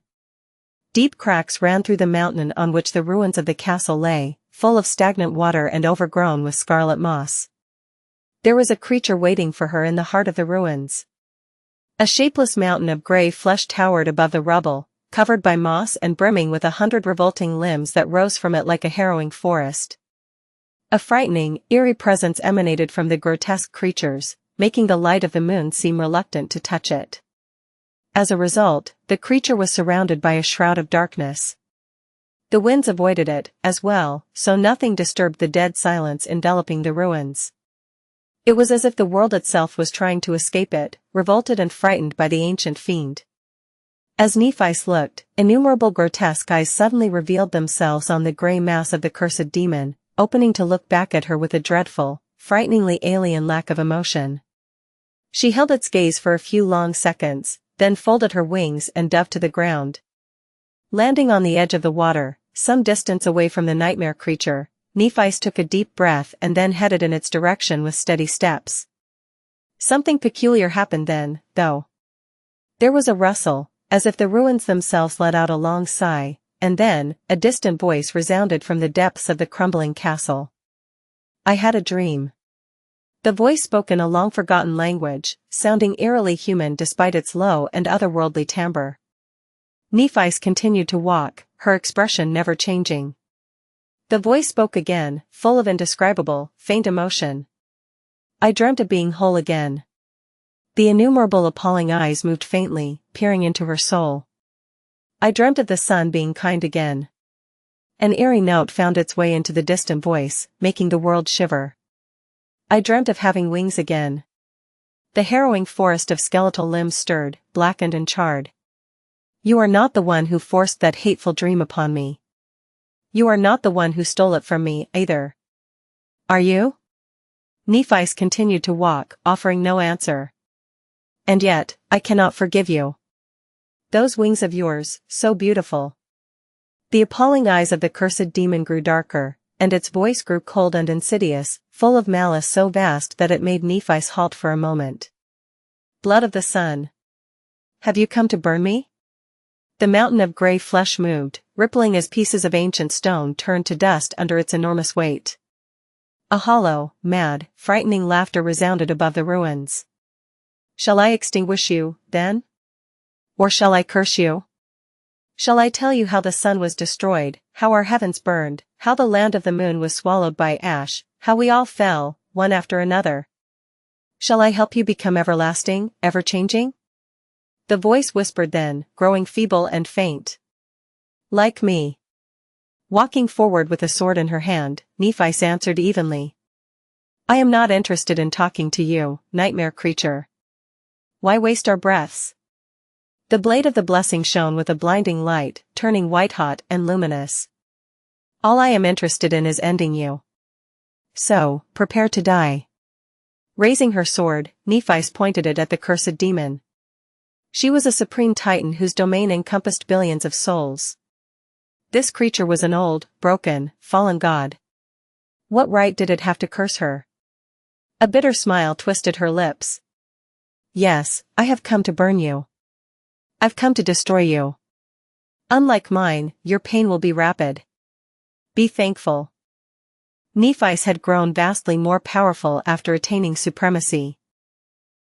Deep cracks ran through the mountain on which the ruins of the castle lay, full of stagnant water and overgrown with scarlet moss. There was a creature waiting for her in the heart of the ruins. A shapeless mountain of gray flesh towered above the rubble, covered by moss and brimming with 100 revolting limbs that rose from it like a harrowing forest. A frightening, eerie presence emanated from the grotesque creatures, making the light of the moon seem reluctant to touch it. As a result, the creature was surrounded by a shroud of darkness. The winds avoided it, as well, so nothing disturbed the dead silence enveloping the ruins. It was as if the world itself was trying to escape it, revolted and frightened by the ancient fiend. As Nephi looked, innumerable grotesque eyes suddenly revealed themselves on the grey mass of the cursed demon, opening to look back at her with a dreadful, frighteningly alien lack of emotion. She held its gaze for a few long seconds, then folded her wings and dove to the ground. Landing on the edge of the water, some distance away from the nightmare creature, Nephi took a deep breath and then headed in its direction with steady steps. Something peculiar happened then, though. There was a rustle, as if the ruins themselves let out a long sigh, and then, a distant voice resounded from the depths of the crumbling castle. "I had a dream." The voice spoke in a long-forgotten language, sounding eerily human despite its low and otherworldly timbre. Nephi continued to walk, her expression never changing. The voice spoke again, full of indescribable, faint emotion. "I dreamt of being whole again." The innumerable appalling eyes moved faintly, peering into her soul. "I dreamt of the sun being kind again." An eerie note found its way into the distant voice, making the world shiver. "I dreamt of having wings again." The harrowing forest of skeletal limbs stirred, blackened and charred. "You are not the one who forced that hateful dream upon me. You are not the one who stole it from me, either. Are you?" Nephi continued to walk, offering no answer. "And yet, I cannot forgive you. Those wings of yours, so beautiful." The appalling eyes of the cursed demon grew darker, and its voice grew cold and insidious, full of malice so vast that it made Nephi halt for a moment. "Blood of the sun. Have you come to burn me?" The mountain of grey flesh moved, rippling as pieces of ancient stone turned to dust under its enormous weight. A hollow, mad, frightening laughter resounded above the ruins. "Shall I extinguish you, then? Or shall I curse you? Shall I tell you how the sun was destroyed, how our heavens burned, how the land of the moon was swallowed by ash, how we all fell, one after another? Shall I help you become everlasting, ever-changing?" The voice whispered then, growing feeble and faint. "Like me." Walking forward with a sword in her hand, Nephi answered evenly. "I am not interested in talking to you, nightmare creature. Why waste our breaths? The blade of the blessing shone with a blinding light, turning white-hot and luminous. All I am interested in is ending you. So, prepare to die. Raising her sword, Nephis pointed it at the cursed demon. She was a supreme titan whose domain encompassed billions of souls. This creature was an old, broken, fallen god. What right did it have to curse her? A bitter smile twisted her lips. Yes, I have come to burn you. I've come to destroy you. Unlike mine, your pain will be rapid. Be thankful. Nephis had grown vastly more powerful after attaining supremacy.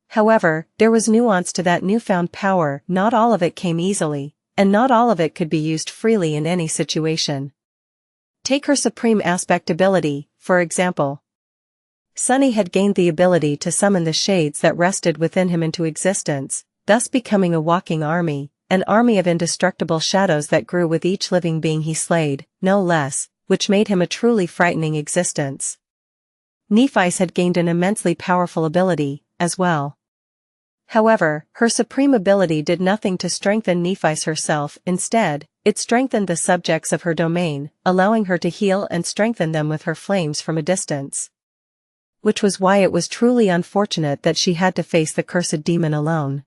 However, there was nuance to that newfound power. Not all of it came easily, and not all of it could be used freely in any situation. Take her supreme aspect ability, for example. Sunny had gained the ability to summon the shades that rested within him into existence, thus becoming a walking army, an army of indestructible shadows that grew with each living being he slayed, no less, which made him a truly frightening existence. Nephis had gained an immensely powerful ability, as well. However, her supreme ability did nothing to strengthen Nephis herself. Instead, it strengthened the subjects of her domain, allowing her to heal and strengthen them with her flames from a distance. Which was why it was truly unfortunate that she had to face the cursed demon alone.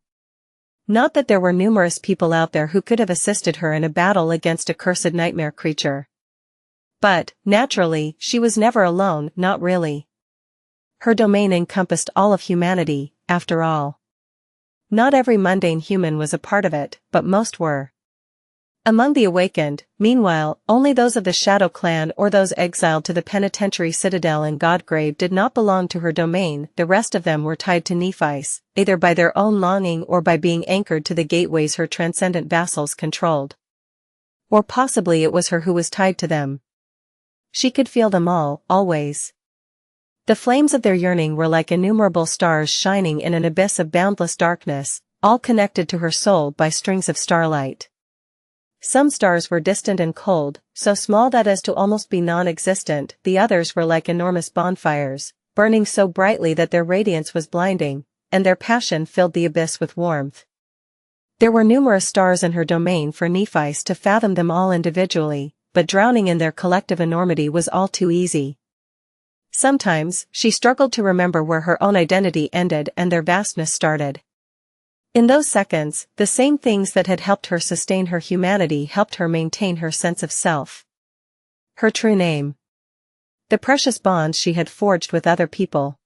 Not that there were numerous people out there who could have assisted her in a battle against a cursed nightmare creature. But, naturally, she was never alone, not really. Her domain encompassed all of humanity, after all. Not every mundane human was a part of it, but most were. Among the awakened, meanwhile, only those of the Shadow Clan or those exiled to the penitentiary citadel in Godgrave did not belong to her domain. The rest of them were tied to Nephis, either by their own longing or by being anchored to the gateways her transcendent vassals controlled. Or possibly it was her who was tied to them. She could feel them all, always. The flames of their yearning were like innumerable stars shining in an abyss of boundless darkness, all connected to her soul by strings of starlight. Some stars were distant and cold, so small that as to almost be non-existent. The others were like enormous bonfires, burning so brightly that their radiance was blinding, and their passion filled the abyss with warmth. There were numerous stars in her domain for Nephis to fathom them all individually, but drowning in their collective enormity was all too easy. Sometimes, she struggled to remember where her own identity ended and their vastness started. In those seconds, the same things that had helped her sustain her humanity helped her maintain her sense of self. Her true name. The precious bonds she had forged with other people.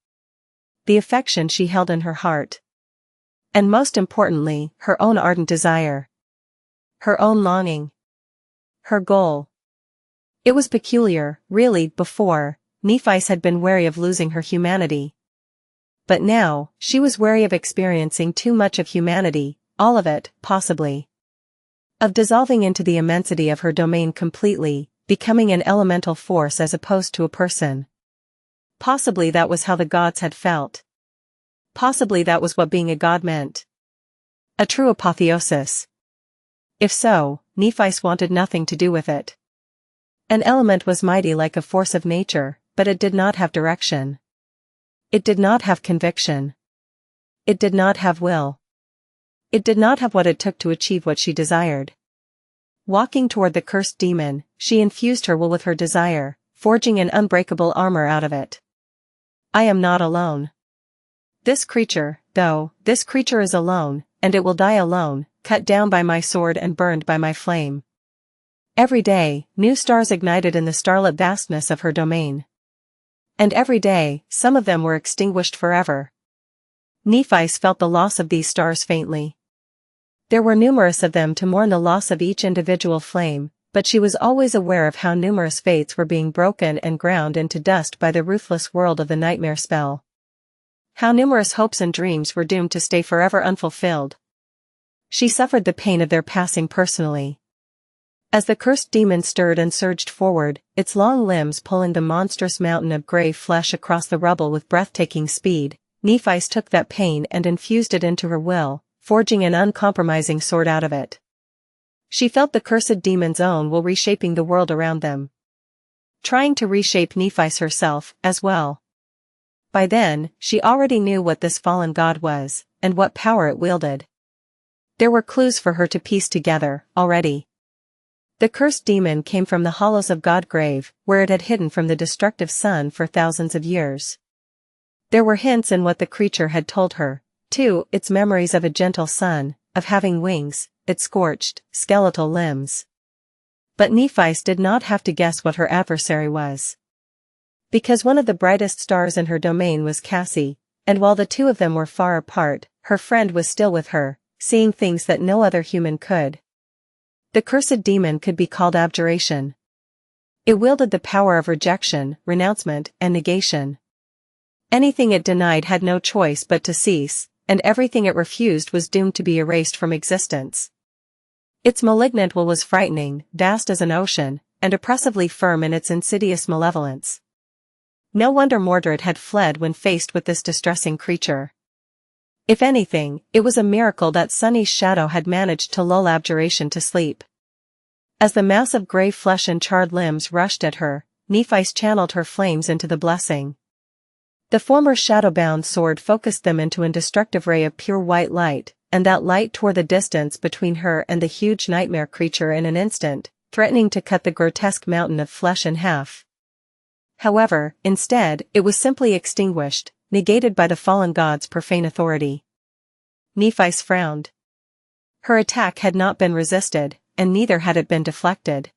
The affection she held in her heart. And most importantly, her own ardent desire. Her own longing. Her goal. It was peculiar, really. Before, Nephis had been wary of losing her humanity. But now, she was wary of experiencing too much of humanity, all of it, possibly. Of dissolving into the immensity of her domain completely, becoming an elemental force as opposed to a person. Possibly that was how the gods had felt. Possibly that was what being a god meant. A true apotheosis. If so, Nephis wanted nothing to do with it. An element was mighty like a force of nature, but it did not have direction. It did not have conviction. It did not have will. It did not have what it took to achieve what she desired. Walking toward the cursed demon, she infused her will with her desire, forging an unbreakable armor out of it. I am not alone. This creature, though, this creature is alone, and it will die alone, cut down by my sword and burned by my flame. Every day, new stars ignited in the starlit vastness of her domain. And every day, some of them were extinguished forever. Nephis felt the loss of these stars faintly. There were numerous of them to mourn the loss of each individual flame, but she was always aware of how numerous fates were being broken and ground into dust by the ruthless world of the nightmare spell. How numerous hopes and dreams were doomed to stay forever unfulfilled. She suffered the pain of their passing personally. As the cursed demon stirred and surged forward, its long limbs pulling the monstrous mountain of grey flesh across the rubble with breathtaking speed, Nephis took that pain and infused it into her will, forging an uncompromising sword out of it. She felt the cursed demon's own will reshaping the world around them. Trying to reshape Nephis herself, as well. By then, she already knew what this fallen god was, and what power it wielded. There were clues for her to piece together, already. The cursed demon came from the hollows of Godgrave, where it had hidden from the destructive sun for thousands of years. There were hints in what the creature had told her, too, its memories of a gentle sun, of having wings, its scorched, skeletal limbs. But Nephis did not have to guess what her adversary was. Because one of the brightest stars in her domain was Cassie, and while the two of them were far apart, her friend was still with her, seeing things that no other human could. The cursed demon could be called abjuration. It wielded the power of rejection, renouncement, and negation. Anything it denied had no choice but to cease, and everything it refused was doomed to be erased from existence. Its malignant will was frightening, vast as an ocean, and oppressively firm in its insidious malevolence. No wonder Mordred had fled when faced with this distressing creature. If anything, it was a miracle that Sunny's shadow had managed to lull abjuration to sleep. As the mass of gray flesh and charred limbs rushed at her, Nephis channeled her flames into the blessing. The former shadow-bound sword focused them into an indestructible ray of pure white light, and that light tore the distance between her and the huge nightmare creature in an instant, threatening to cut the grotesque mountain of flesh in half. However, instead, it was simply extinguished, negated by the fallen god's profane authority. Nephis frowned. Her attack had not been resisted, and neither had it been deflected.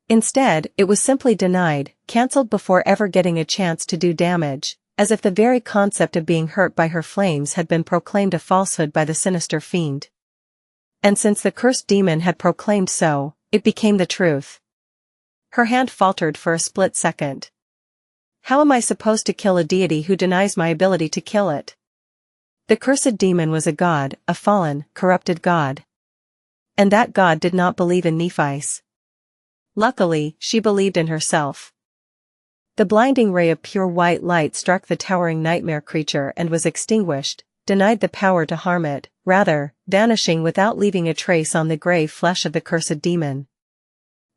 Instead, it was simply denied, cancelled before ever getting a chance to do damage, as if the very concept of being hurt by her flames had been proclaimed a falsehood by the sinister fiend. And since the cursed demon had proclaimed so, it became the truth. Her hand faltered for a split second. How am I supposed to kill a deity who denies my ability to kill it? The cursed demon was a god, a fallen, corrupted god. And that god did not believe in Nephis. Luckily, she believed in herself. The blinding ray of pure white light struck the towering nightmare creature and was extinguished, denied the power to harm it, rather, vanishing without leaving a trace on the gray flesh of the cursed demon.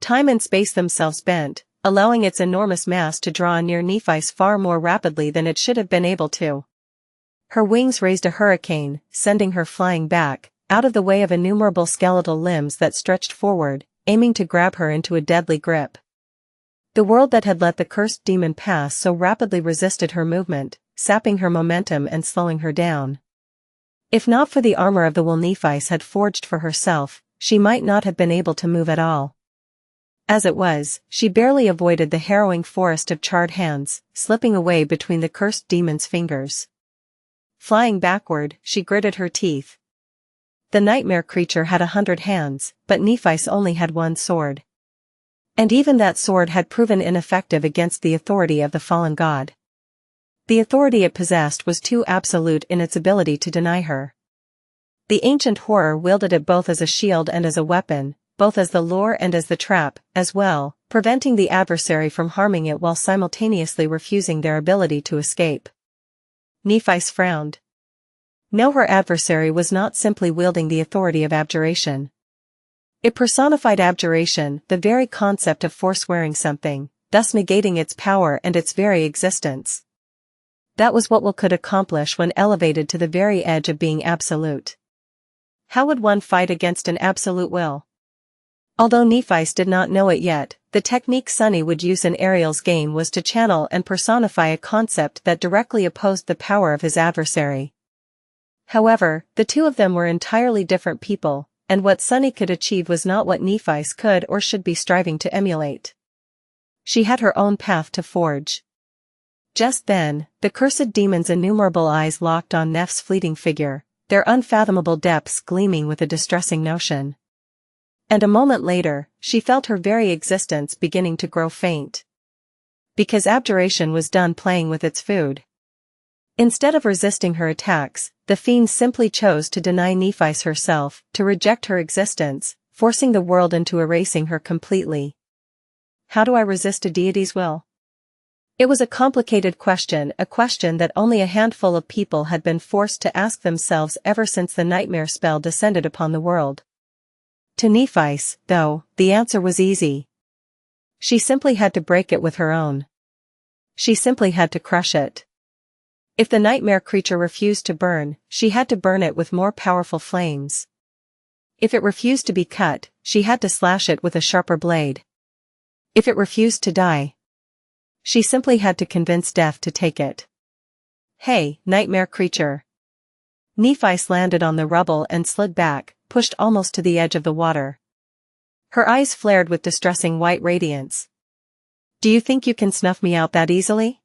Time and space themselves bent, allowing its enormous mass to draw near Nephis far more rapidly than it should have been able to. Her wings raised a hurricane, sending her flying back, out of the way of innumerable skeletal limbs that stretched forward, aiming to grab her into a deadly grip. The world that had let the cursed demon pass so rapidly resisted her movement, sapping her momentum and slowing her down. If not for the armor of the will Nephis had forged for herself, she might not have been able to move at all. As it was, she barely avoided the harrowing forest of charred hands, slipping away between the cursed demon's fingers. Flying backward, she gritted her teeth. The nightmare creature had 100 hands, but Nephis only had one sword. And even that sword had proven ineffective against the authority of the fallen god. The authority it possessed was too absolute in its ability to deny her. The ancient horror wielded it both as a shield and as a weapon, both as the lure and as the trap, as well, preventing the adversary from harming it while simultaneously refusing their ability to escape. Nephis frowned. No, her adversary was not simply wielding the authority of abjuration. It personified abjuration, the very concept of forswearing something, thus negating its power and its very existence. That was what will could accomplish when elevated to the very edge of being absolute. How would one fight against an absolute will? Although Nephis did not know it yet, the technique Sunny would use in Ariel's game was to channel and personify a concept that directly opposed the power of his adversary. However, the two of them were entirely different people, and what Sunny could achieve was not what Nephis could or should be striving to emulate. She had her own path to forge. Just then, the cursed demon's innumerable eyes locked on Neph's fleeting figure, their unfathomable depths gleaming with a distressing notion. And a moment later, she felt her very existence beginning to grow faint. Because abjuration was done playing with its food. Instead of resisting her attacks, the fiend simply chose to deny Nephis herself, to reject her existence, forcing the world into erasing her completely. How do I resist a deity's will? It was a complicated question, a question that only a handful of people had been forced to ask themselves ever since the nightmare spell descended upon the world. To Nephis, though, the answer was easy. She simply had to break it with her own. She simply had to crush it. If the nightmare creature refused to burn, she had to burn it with more powerful flames. If it refused to be cut, she had to slash it with a sharper blade. If it refused to die, she simply had to convince death to take it. Hey, nightmare creature. Nephi's landed on the rubble and slid back, pushed almost to the edge of the water. Her eyes flared with distressing white radiance. Do you think you can snuff me out that easily?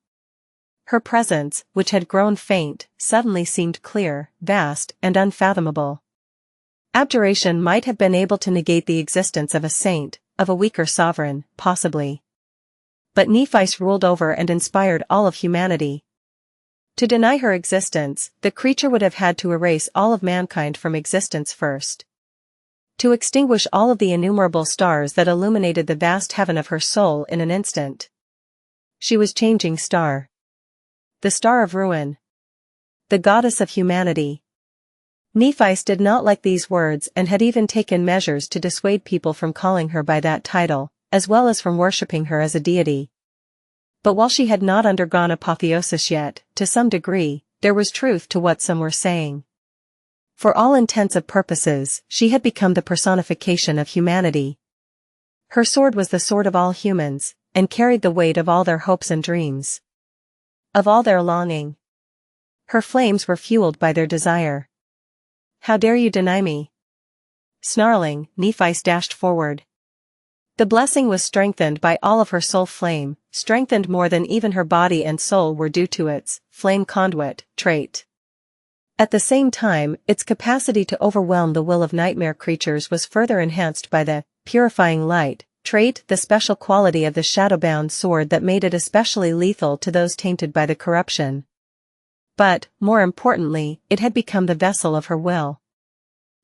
Her presence, which had grown faint, suddenly seemed clear, vast, and unfathomable. Abjuration might have been able to negate the existence of a saint, of a weaker sovereign, possibly. But Nephis ruled over and inspired all of humanity. To deny her existence, the creature would have had to erase all of mankind from existence first. To extinguish all of the innumerable stars that illuminated the vast heaven of her soul in an instant. She was changing star. The star of ruin. The goddess of humanity. Nephis did not like these words and had even taken measures to dissuade people from calling her by that title, as well as from worshipping her as a deity. But while she had not undergone apotheosis yet, to some degree, there was truth to what some were saying. For all intents and purposes, she had become the personification of humanity. Her sword was the sword of all humans, and carried the weight of all their hopes and dreams. Of all their longing. Her flames were fueled by their desire. How dare you deny me? Snarling, Nephis dashed forward. The blessing was strengthened by all of her soul flame, strengthened more than even her body and soul were due to its flame conduit trait. At the same time, its capacity to overwhelm the will of nightmare creatures was further enhanced by the purifying light trait, the special quality of the shadow-bound sword that made it especially lethal to those tainted by the corruption. But, more importantly, it had become the vessel of her will.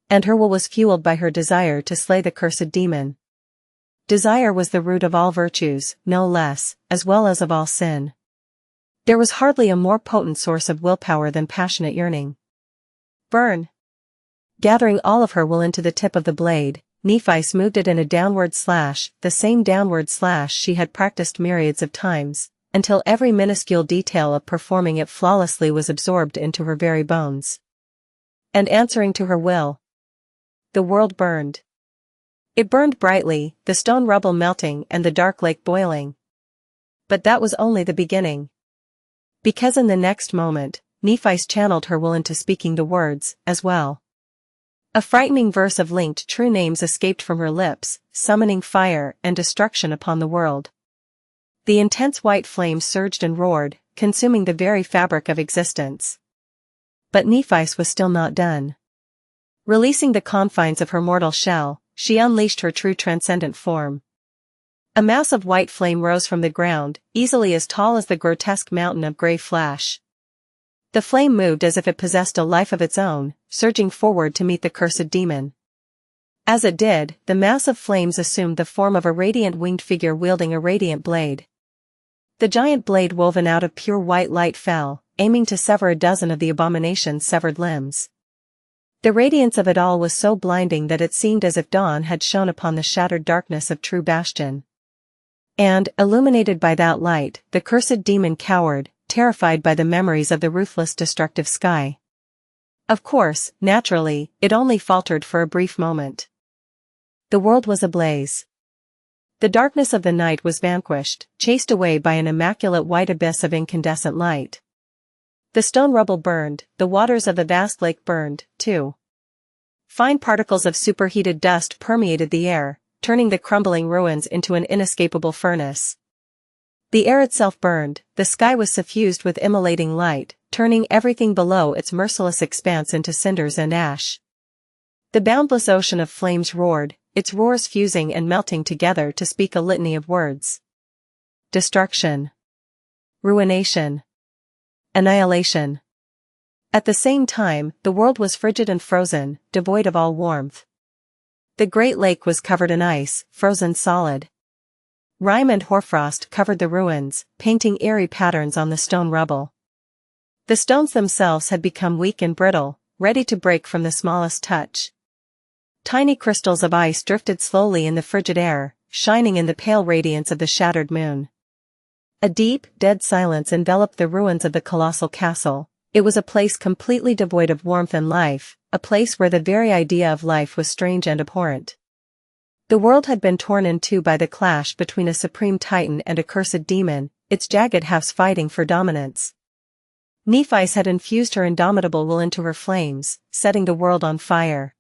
And her will was fueled by her desire to slay the cursed demon. Desire was the root of all virtues, no less, as well as of all sin. There was hardly a more potent source of willpower than passionate yearning. Burn! Gathering all of her will into the tip of the blade, Nephis moved it in a downward slash, the same downward slash she had practiced myriads of times, until every minuscule detail of performing it flawlessly was absorbed into her very bones. And answering to her will, the world burned. It burned brightly, the stone rubble melting and the dark lake boiling. But that was only the beginning. Because in the next moment, Nephis channeled her will into speaking the words, as well. A frightening verse of linked true names escaped from her lips, summoning fire and destruction upon the world. The intense white flame surged and roared, consuming the very fabric of existence. But Nephis was still not done. Releasing the confines of her mortal shell, she unleashed her true transcendent form. A mass of white flame rose from the ground, easily as tall as the grotesque mountain of grey flash. The flame moved as if it possessed a life of its own, surging forward to meet the cursed demon. As it did, the mass of flames assumed the form of a radiant winged figure wielding a radiant blade. The giant blade woven out of pure white light fell, aiming to sever a dozen of the abomination's severed limbs. The radiance of it all was so blinding that it seemed as if dawn had shone upon the shattered darkness of True Bastion. And, illuminated by that light, the cursed demon cowered, terrified by the memories of the ruthless destructive sky. Of course, naturally, it only faltered for a brief moment. The world was ablaze. The darkness of the night was vanquished, chased away by an immaculate white abyss of incandescent light. The stone rubble burned, the waters of the vast lake burned, too. Fine particles of superheated dust permeated the air, turning the crumbling ruins into an inescapable furnace. The air itself burned, the sky was suffused with immolating light, turning everything below its merciless expanse into cinders and ash. The boundless ocean of flames roared, its roars fusing and melting together to speak a litany of words. Destruction. Ruination. Annihilation. At the same time, the world was frigid and frozen, devoid of all warmth. The great lake was covered in ice, frozen solid. Rime and hoarfrost covered the ruins, painting eerie patterns on the stone rubble. The stones themselves had become weak and brittle, ready to break from the smallest touch. Tiny crystals of ice drifted slowly in the frigid air, shining in the pale radiance of the shattered moon. A deep, dead silence enveloped the ruins of the colossal castle. It was a place completely devoid of warmth and life, a place where the very idea of life was strange and abhorrent. The world had been torn in two by the clash between a supreme titan and a cursed demon, its jagged halves fighting for dominance. Nephi's had infused her indomitable will into her flames, setting the world on fire.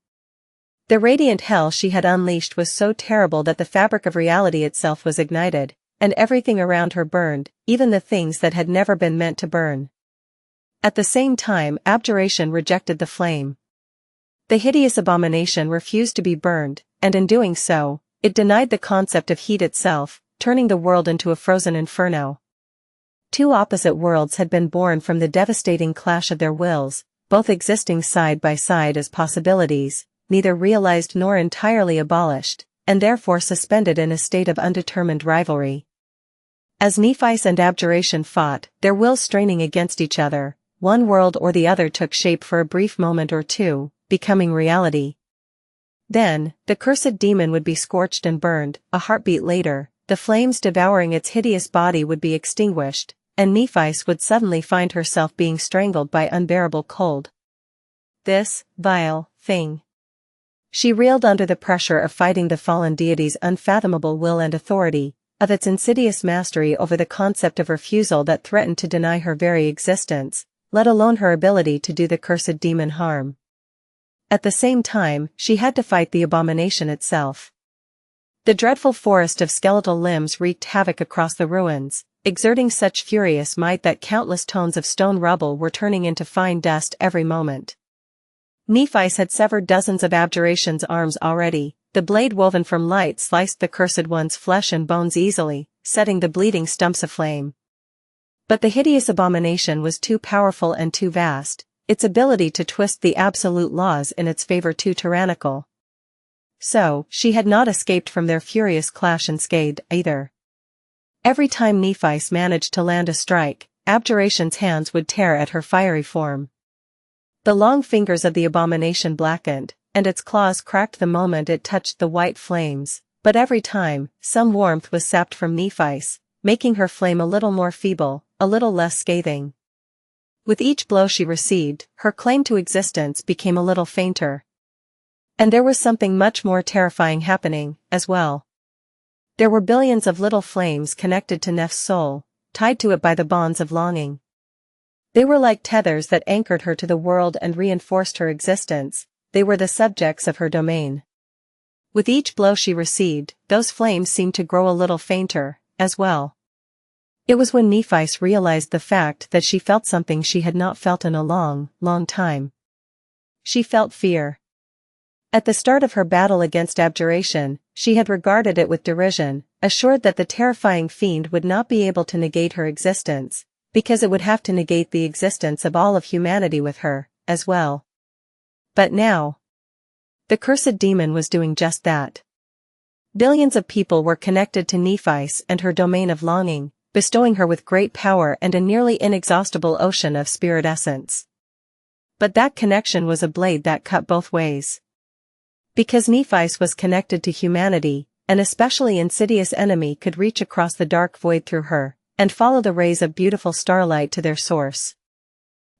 The radiant hell she had unleashed was so terrible that the fabric of reality itself was ignited, and everything around her burned, even the things that had never been meant to burn. At the same time, abjuration rejected the flame. The hideous abomination refused to be burned, and in doing so, it denied the concept of heat itself, turning the world into a frozen inferno. Two opposite worlds had been born from the devastating clash of their wills, both existing side by side as possibilities, neither realized nor entirely abolished, and therefore suspended in a state of undetermined rivalry. As Nephi and abjuration fought, their wills straining against each other, one world or the other took shape for a brief moment or two, becoming reality. Then, the cursed demon would be scorched and burned, a heartbeat later, the flames devouring its hideous body would be extinguished, and Nephi would suddenly find herself being strangled by unbearable cold. This vile thing. She reeled under the pressure of fighting the fallen deity's unfathomable will and authority, of its insidious mastery over the concept of refusal that threatened to deny her very existence, let alone her ability to do the cursed demon harm. At the same time, she had to fight the abomination itself. The dreadful forest of skeletal limbs wreaked havoc across the ruins, exerting such furious might that countless tons of stone rubble were turning into fine dust every moment. Nephi had severed dozens of abjuration's arms already, the blade woven from light sliced the cursed one's flesh and bones easily, setting the bleeding stumps aflame. But the hideous abomination was too powerful and too vast, its ability to twist the absolute laws in its favor too tyrannical. So, she had not escaped from their furious clash unscathed either. Every time Nephi managed to land a strike, abjuration's hands would tear at her fiery form. The long fingers of the abomination blackened, and its claws cracked the moment it touched the white flames, but every time, some warmth was sapped from Nephi's, making her flame a little more feeble, a little less scathing. With each blow she received, her claim to existence became a little fainter. And there was something much more terrifying happening, as well. There were billions of little flames connected to Neph's soul, tied to it by the bonds of longing. They were like tethers that anchored her to the world and reinforced her existence, they were the subjects of her domain. With each blow she received, those flames seemed to grow a little fainter, as well. It was when Nephi realized the fact that she felt something she had not felt in a long, long time. She felt fear. At the start of her battle against abjuration, she had regarded it with derision, assured that the terrifying fiend would not be able to negate her existence, because it would have to negate the existence of all of humanity with her, as well. But now, the cursed demon was doing just that. Billions of people were connected to Nephi and her domain of longing, bestowing her with great power and a nearly inexhaustible ocean of spirit essence. But that connection was a blade that cut both ways. Because Nephi was connected to humanity, an especially insidious enemy could reach across the dark void through her, and follow the rays of beautiful starlight to their source.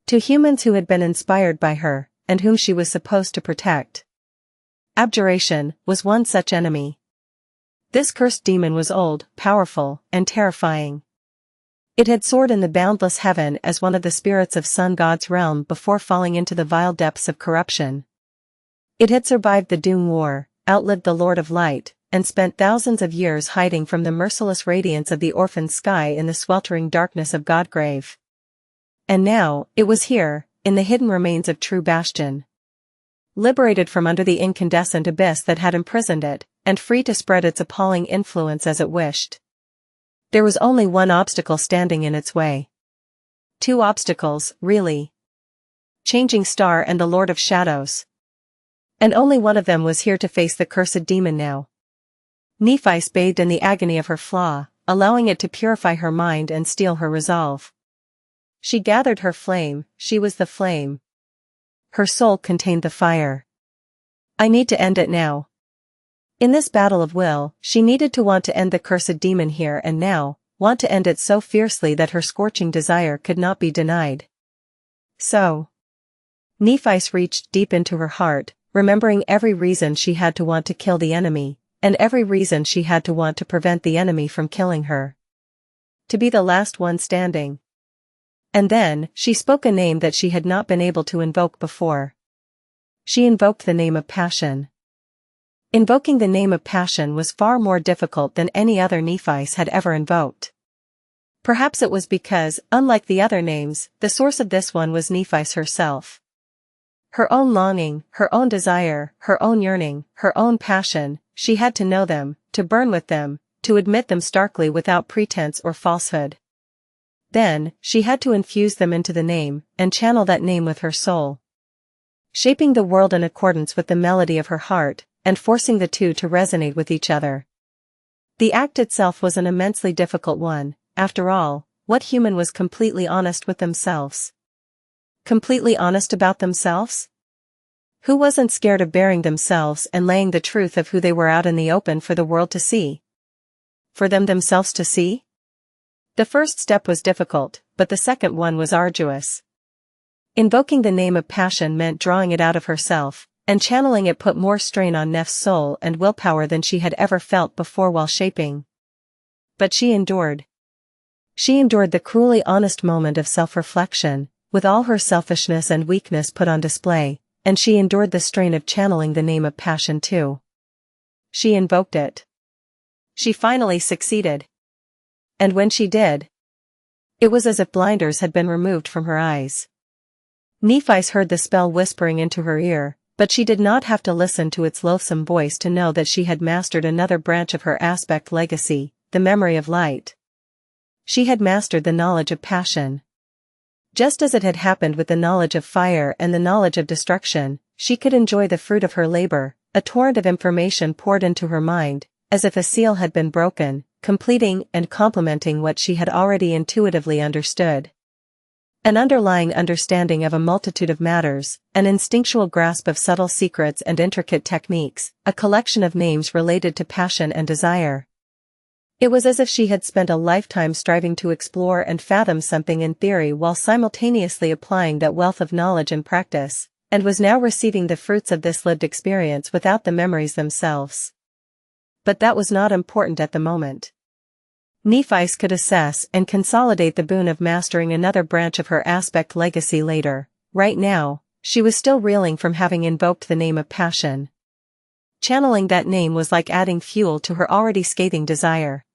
To humans who had been inspired by her, and whom she was supposed to protect. Abjuration was one such enemy. This cursed demon was old, powerful, and terrifying. It had soared in the boundless heaven as one of the spirits of Sun God's realm before falling into the vile depths of corruption. It had survived the Doom War, outlived the Lord of Light, and spent thousands of years hiding from the merciless radiance of the orphaned sky in the sweltering darkness of Godgrave. And now, it was here, in the hidden remains of True Bastion. Liberated from under the incandescent abyss that had imprisoned it, and free to spread its appalling influence as it wished. There was only one obstacle standing in its way. Two obstacles, really. Changing Star and the Lord of Shadows. And only one of them was here to face the cursed demon now. Nephi bathed in the agony of her flaw, allowing it to purify her mind and steel her resolve. She gathered her flame, she was the flame. Her soul contained the fire. I need to end it now. In this battle of will, she needed to want to end the cursed demon here and now, want to end it so fiercely that her scorching desire could not be denied. So, Nephi's reached deep into her heart, remembering every reason she had to want to kill the enemy, and every reason she had to want to prevent the enemy from killing her. To be the last one standing. And then, she spoke a name that she had not been able to invoke before. She invoked the name of passion. Invoking the name of passion was far more difficult than any other Nephis had ever invoked. Perhaps it was because, unlike the other names, the source of this one was Nephis herself. Her own longing, her own desire, her own yearning, her own passion, she had to know them, to burn with them, to admit them starkly without pretense or falsehood. Then, she had to infuse them into the name, and channel that name with her soul. Shaping the world in accordance with the melody of her heart, and forcing the two to resonate with each other. The act itself was an immensely difficult one. After all, what human was completely honest with themselves? Completely honest about themselves? Who wasn't scared of bearing themselves and laying the truth of who they were out in the open for the world to see? For them themselves to see? The first step was difficult, but the second one was arduous. Invoking the name of passion meant drawing it out of herself, and channeling it put more strain on Neff's soul and willpower than she had ever felt before while shaping. But she endured. She endured the cruelly honest moment of self-reflection, with all her selfishness and weakness put on display, and she endured the strain of channeling the name of passion too. She invoked it. She finally succeeded. And when she did, it was as if blinders had been removed from her eyes. Nephis heard the spell whispering into her ear, but she did not have to listen to its loathsome voice to know that she had mastered another branch of her aspect legacy, the memory of light. She had mastered the knowledge of passion. Just as it had happened with the knowledge of fire and the knowledge of destruction, she could enjoy the fruit of her labor, a torrent of information poured into her mind, as if a seal had been broken, completing and complementing what she had already intuitively understood. An underlying understanding of a multitude of matters, an instinctual grasp of subtle secrets and intricate techniques, a collection of names related to passion and desire. It was as if she had spent a lifetime striving to explore and fathom something in theory while simultaneously applying that wealth of knowledge in practice, and was now receiving the fruits of this lived experience without the memories themselves. But that was not important at the moment. Nephis could assess and consolidate the boon of mastering another branch of her aspect legacy later. Right now, she was still reeling from having invoked the name of passion. Channeling that name was like adding fuel to her already scathing desire.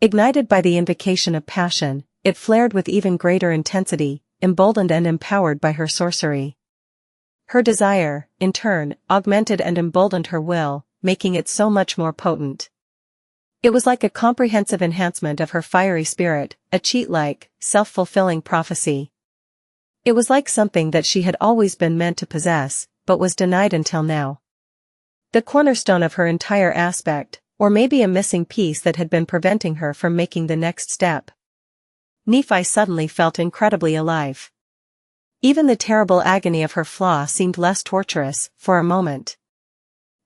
Ignited by the invocation of passion, it flared with even greater intensity, emboldened and empowered by her sorcery. Her desire, in turn, augmented and emboldened her will, making it so much more potent. It was like a comprehensive enhancement of her fiery spirit, a cheat-like, self-fulfilling prophecy. It was like something that she had always been meant to possess, but was denied until now. The cornerstone of her entire aspect, or maybe a missing piece that had been preventing her from making the next step. Nephi suddenly felt incredibly alive. Even the terrible agony of her flaw seemed less torturous, for a moment.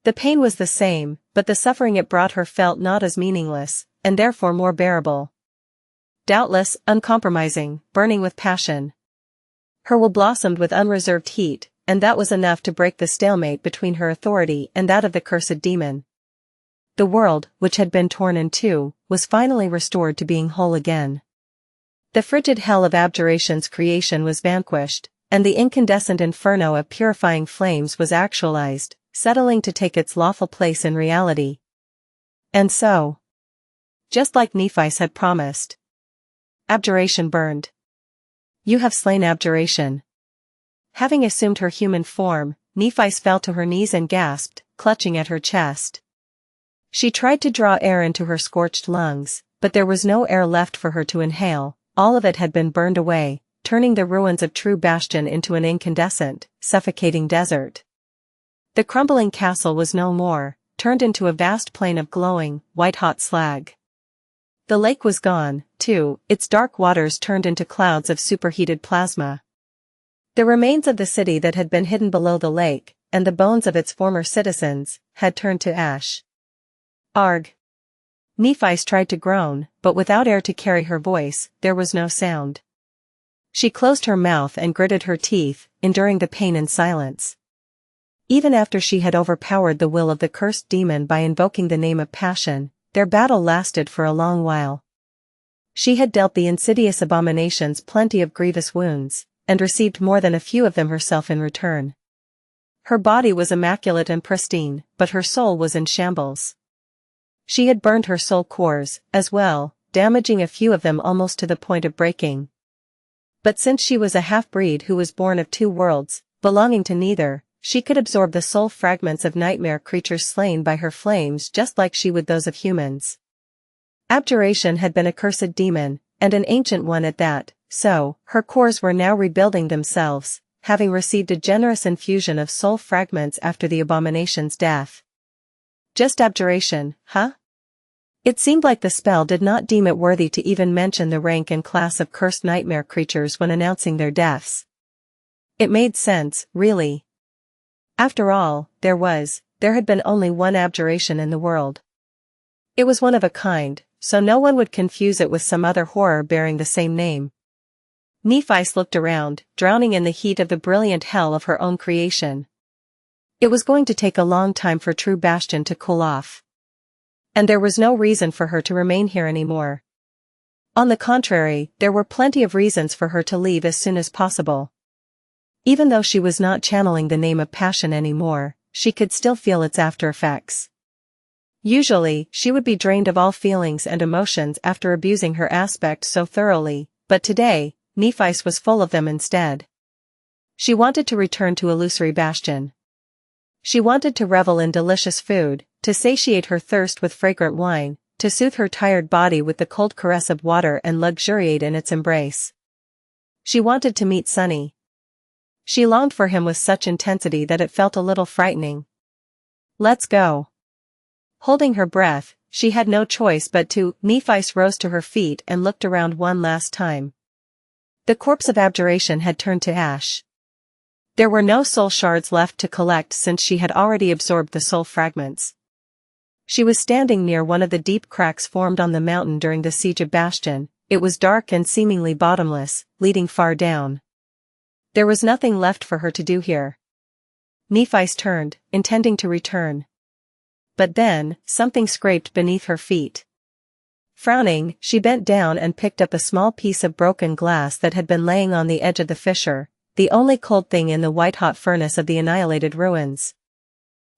The pain was the same, but the suffering it brought her felt not as meaningless, and therefore more bearable. Doubtless, uncompromising, burning with passion. Her will blossomed with unreserved heat, and that was enough to break the stalemate between her authority and that of the cursed demon. The world, which had been torn in two, was finally restored to being whole again. The frigid hell of abjuration's creation was vanquished, and the incandescent inferno of purifying flames was actualized, settling to take its lawful place in reality. And so, just like Nephis had promised, abjuration burned. You have slain abjuration. Having assumed her human form, Nephis fell to her knees and gasped, clutching at her chest. She tried to draw air into her scorched lungs, but there was no air left for her to inhale. All of it had been burned away, turning the ruins of True Bastion into an incandescent, suffocating desert. The crumbling castle was no more, turned into a vast plain of glowing, white-hot slag. The lake was gone, too, its dark waters turned into clouds of superheated plasma. The remains of the city that had been hidden below the lake, and the bones of its former citizens, had turned to ash. Arg! Nephis tried to groan, but without air to carry her voice, there was no sound. She closed her mouth and gritted her teeth, enduring the pain in silence. Even after she had overpowered the will of the cursed demon by invoking the name of passion, their battle lasted for a long while. She had dealt the insidious abominations plenty of grievous wounds, and received more than a few of them herself in return. Her body was immaculate and pristine, but her soul was in shambles. She had burned her soul cores, as well, damaging a few of them almost to the point of breaking. But since she was a half-breed who was born of two worlds, belonging to neither, she could absorb the soul fragments of nightmare creatures slain by her flames just like she would those of humans. Abjuration had been a cursed demon, and an ancient one at that, so, her cores were now rebuilding themselves, having received a generous infusion of soul fragments after the abomination's death. Just abjuration, huh? It seemed like the spell did not deem it worthy to even mention the rank and class of cursed nightmare creatures when announcing their deaths. It made sense, really. After all, there had been only one abjuration in the world. It was one of a kind, so no one would confuse it with some other horror bearing the same name. Nephice looked around, drowning in the heat of the brilliant hell of her own creation. It was going to take a long time for True Bastion to cool off. And there was no reason for her to remain here anymore. On the contrary, there were plenty of reasons for her to leave as soon as possible. Even though she was not channeling the name of passion anymore, she could still feel its after effects. Usually, she would be drained of all feelings and emotions after abusing her aspect so thoroughly, but today, Nephice was full of them instead. She wanted to return to illusory Bastion. She wanted to revel in delicious food, to satiate her thirst with fragrant wine, to soothe her tired body with the cold caress of water and luxuriate in its embrace. She wanted to meet Sunny. She longed for him with such intensity that it felt a little frightening. Let's go. Holding her breath, she had no choice but to. Nephice rose to her feet and looked around one last time. The corpse of abjuration had turned to ash. There were no soul shards left to collect since she had already absorbed the soul fragments. She was standing near one of the deep cracks formed on the mountain during the siege of Bastion. It was dark and seemingly bottomless, leading far down. There was nothing left for her to do here. Nephice turned, intending to return. But then, something scraped beneath her feet. Frowning, she bent down and picked up a small piece of broken glass that had been laying on the edge of the fissure, the only cold thing in the white-hot furnace of the annihilated ruins.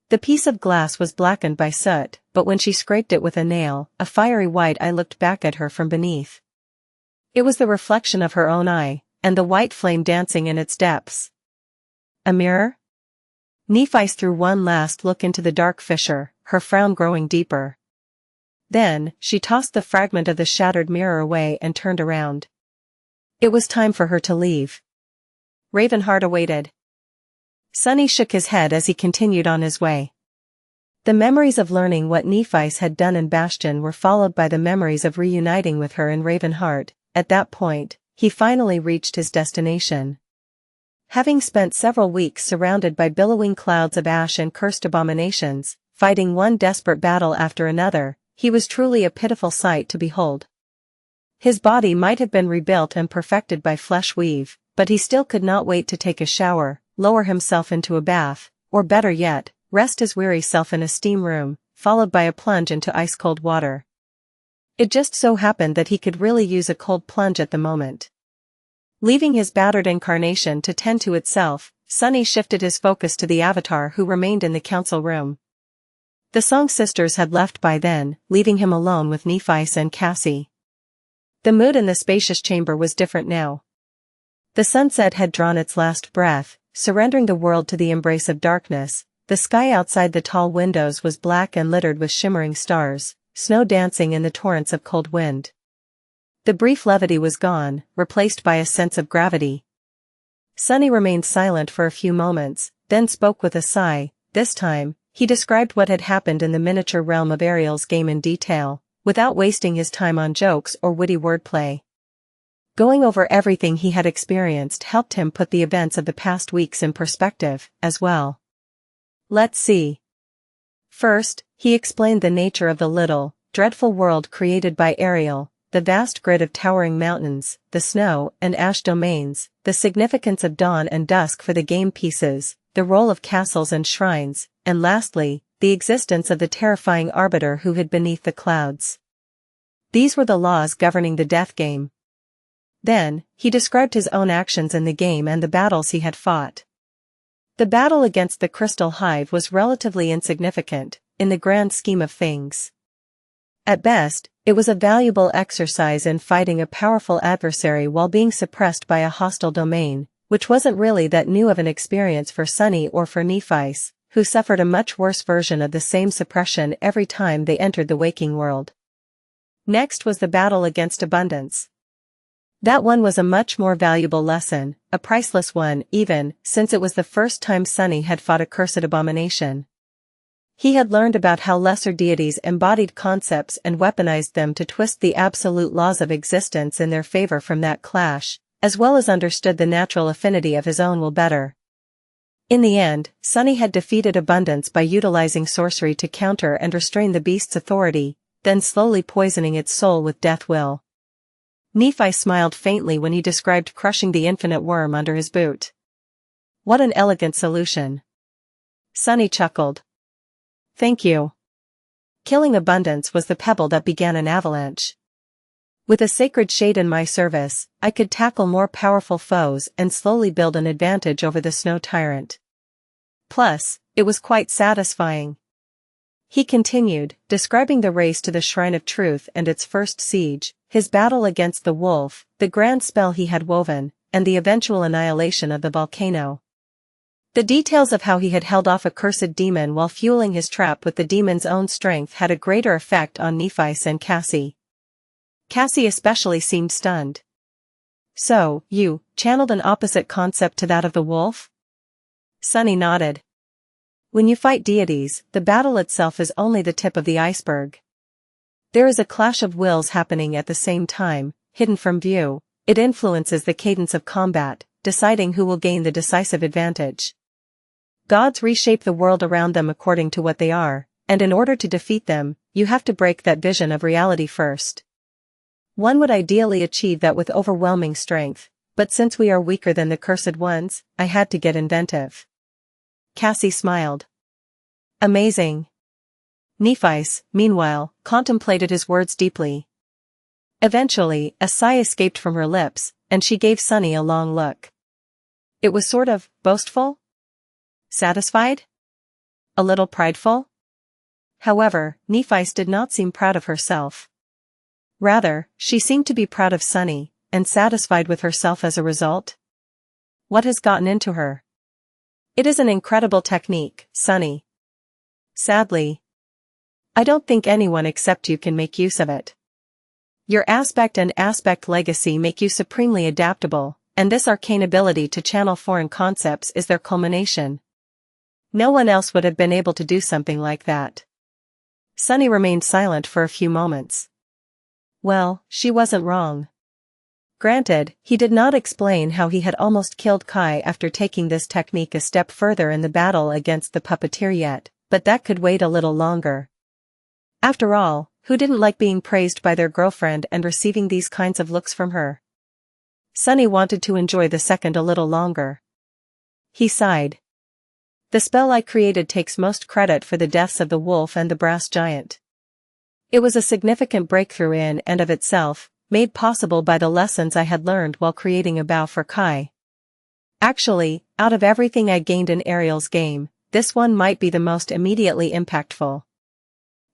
The piece of glass was blackened by soot, but when she scraped it with a nail, a fiery white eye looked back at her from beneath. It was the reflection of her own eye, and the white flame dancing in its depths. A mirror? Nephice threw one last look into the dark fissure, her frown growing deeper. Then, she tossed the fragment of the shattered mirror away and turned around. It was time for her to leave. Ravenheart awaited. Sunny shook his head as he continued on his way. The memories of learning what Nephice had done in Bastion were followed by the memories of reuniting with her in Ravenheart. At that point, he finally reached his destination. Having spent several weeks surrounded by billowing clouds of ash and cursed abominations, fighting one desperate battle after another, he was truly a pitiful sight to behold. His body might have been rebuilt and perfected by flesh weave, but he still could not wait to take a shower, lower himself into a bath, or better yet, rest his weary self in a steam room, followed by a plunge into ice-cold water. It just so happened that he could really use a cold plunge at the moment. Leaving his battered incarnation to tend to itself, Sunny shifted his focus to the avatar who remained in the council room. The Song Sisters had left by then, leaving him alone with Nephice and Cassie. The mood in the spacious chamber was different now. The sunset had drawn its last breath, surrendering the world to the embrace of darkness. The sky outside the tall windows was black and littered with shimmering stars, snow dancing in the torrents of cold wind. The brief levity was gone, replaced by a sense of gravity. Sunny remained silent for a few moments, then spoke with a sigh. This time, he described what had happened in the miniature realm of Ariel's game in detail, without wasting his time on jokes or witty wordplay. Going over everything he had experienced helped him put the events of the past weeks in perspective, as well. Let's see. First, he explained the nature of the little, dreadful world created by Ariel, the vast grid of towering mountains, the snow and ash domains, the significance of dawn and dusk for the game pieces, the role of castles and shrines, and lastly, the existence of the terrifying arbiter who hid beneath the clouds. These were the laws governing the death game. Then, he described his own actions in the game and the battles he had fought. The battle against the Crystal Hive was relatively insignificant, in the grand scheme of things. At best, it was a valuable exercise in fighting a powerful adversary while being suppressed by a hostile domain, which wasn't really that new of an experience for Sunny or for Nephice, who suffered a much worse version of the same suppression every time they entered the waking world. Next was the battle against abundance. That one was a much more valuable lesson, a priceless one even, since it was the first time Sunny had fought a cursed abomination. He had learned about how lesser deities embodied concepts and weaponized them to twist the absolute laws of existence in their favor from that clash, as well as understood the natural affinity of his own will better. In the end, Sunny had defeated abundance by utilizing sorcery to counter and restrain the beast's authority, then slowly poisoning its soul with death will. Nephi smiled faintly when he described crushing the infinite worm under his boot. What an elegant solution. Sunny chuckled. Thank you. Killing abundance was the pebble that began an avalanche. With a sacred shade in my service, I could tackle more powerful foes and slowly build an advantage over the snow tyrant. Plus, it was quite satisfying. He continued, describing the race to the Shrine of Truth and its first siege, his battle against the wolf, the grand spell he had woven, and the eventual annihilation of the volcano. The details of how he had held off a cursed demon while fueling his trap with the demon's own strength had a greater effect on Nephice and Cassie. Cassie especially seemed stunned. So, you channeled an opposite concept to that of the wolf? Sunny nodded. When you fight deities, the battle itself is only the tip of the iceberg. There is a clash of wills happening at the same time, hidden from view. It influences the cadence of combat, deciding who will gain the decisive advantage. Gods reshape the world around them according to what they are, and in order to defeat them, you have to break that vision of reality first. One would ideally achieve that with overwhelming strength, but since we are weaker than the cursed ones, I had to get inventive. Cassie smiled. Amazing. Nephice, meanwhile, contemplated his words deeply. Eventually, a sigh escaped from her lips, and she gave Sunny a long look. It was sort of boastful? Satisfied? A little prideful? However, Nephice did not seem proud of herself. Rather, she seemed to be proud of Sunny, and satisfied with herself as a result. What has gotten into her? It is an incredible technique, Sunny. Sadly, I don't think anyone except you can make use of it. Your aspect and aspect legacy make you supremely adaptable, and this arcane ability to channel foreign concepts is their culmination. No one else would have been able to do something like that. Sunny remained silent for a few moments. Well, she wasn't wrong. Granted, he did not explain how he had almost killed Kai after taking this technique a step further in the battle against the puppeteer yet, but that could wait a little longer. After all, who didn't like being praised by their girlfriend and receiving these kinds of looks from her? Sunny wanted to enjoy the second a little longer. He sighed. The spell I created takes most credit for the deaths of the wolf and the brass giant. It was a significant breakthrough in and of itself, made possible by the lessons I had learned while creating a bow for Kai. Actually, out of everything I gained in Ariel's game, this one might be the most immediately impactful.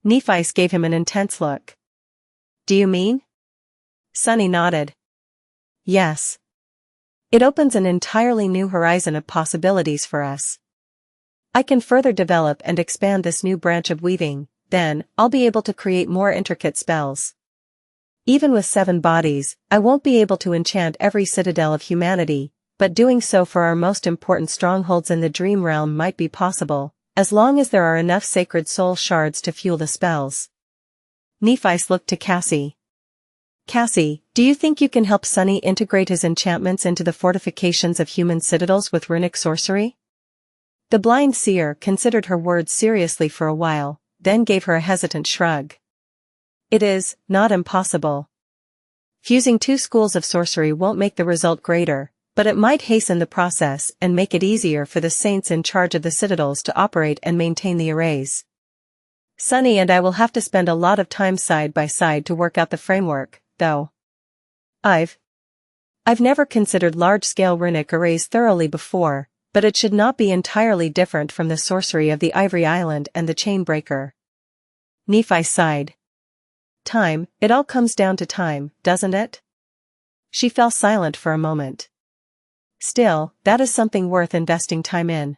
Nephice gave him an intense look. Do you mean? Sunny nodded. Yes. It opens an entirely new horizon of possibilities for us. I can further develop and expand this new branch of weaving, then, I'll be able to create more intricate spells. Even with 7 bodies, I won't be able to enchant every citadel of humanity, but doing so for our most important strongholds in the dream realm might be possible, as long as there are enough sacred soul shards to fuel the spells. Nephice looked to Cassie. Cassie, do you think you can help Sunny integrate his enchantments into the fortifications of human citadels with runic sorcery? The blind seer considered her words seriously for a while, then gave her a hesitant shrug. It is not impossible. Fusing two schools of sorcery won't make the result greater, but it might hasten the process and make it easier for the saints in charge of the citadels to operate and maintain the arrays. Sunny and I will have to spend a lot of time side by side to work out the framework, though. I've never considered large-scale runic arrays thoroughly before, but it should not be entirely different from the sorcery of the Ivory Island and the Chainbreaker. Nephi sighed. Time, it all comes down to time, doesn't it? She fell silent for a moment. Still, that is something worth investing time in.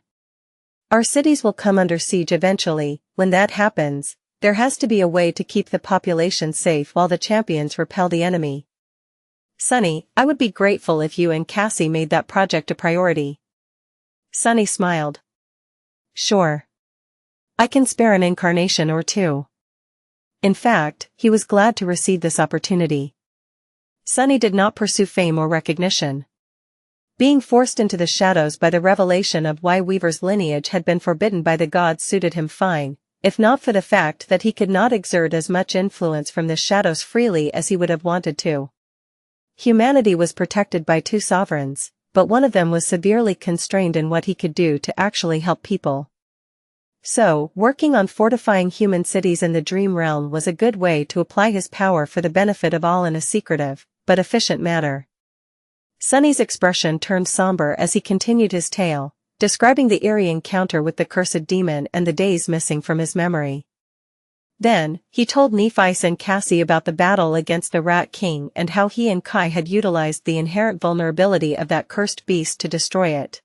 Our cities will come under siege eventually. When that happens, there has to be a way to keep the population safe while the champions repel the enemy. Sunny, I would be grateful if you and Cassie made that project a priority. Sunny smiled. Sure. I can spare an incarnation or two. In fact, he was glad to receive this opportunity. Sunny did not pursue fame or recognition. Being forced into the shadows by the revelation of why Weaver's lineage had been forbidden by the gods suited him fine, if not for the fact that he could not exert as much influence from the shadows freely as he would have wanted to. Humanity was protected by two sovereigns, but one of them was severely constrained in what he could do to actually help people. So, working on fortifying human cities in the dream realm was a good way to apply his power for the benefit of all in a secretive, but efficient manner. Sunny's expression turned somber as he continued his tale, describing the eerie encounter with the cursed demon and the days missing from his memory. Then, he told Nephi and Cassie about the battle against the Rat King and how he and Kai had utilized the inherent vulnerability of that cursed beast to destroy it.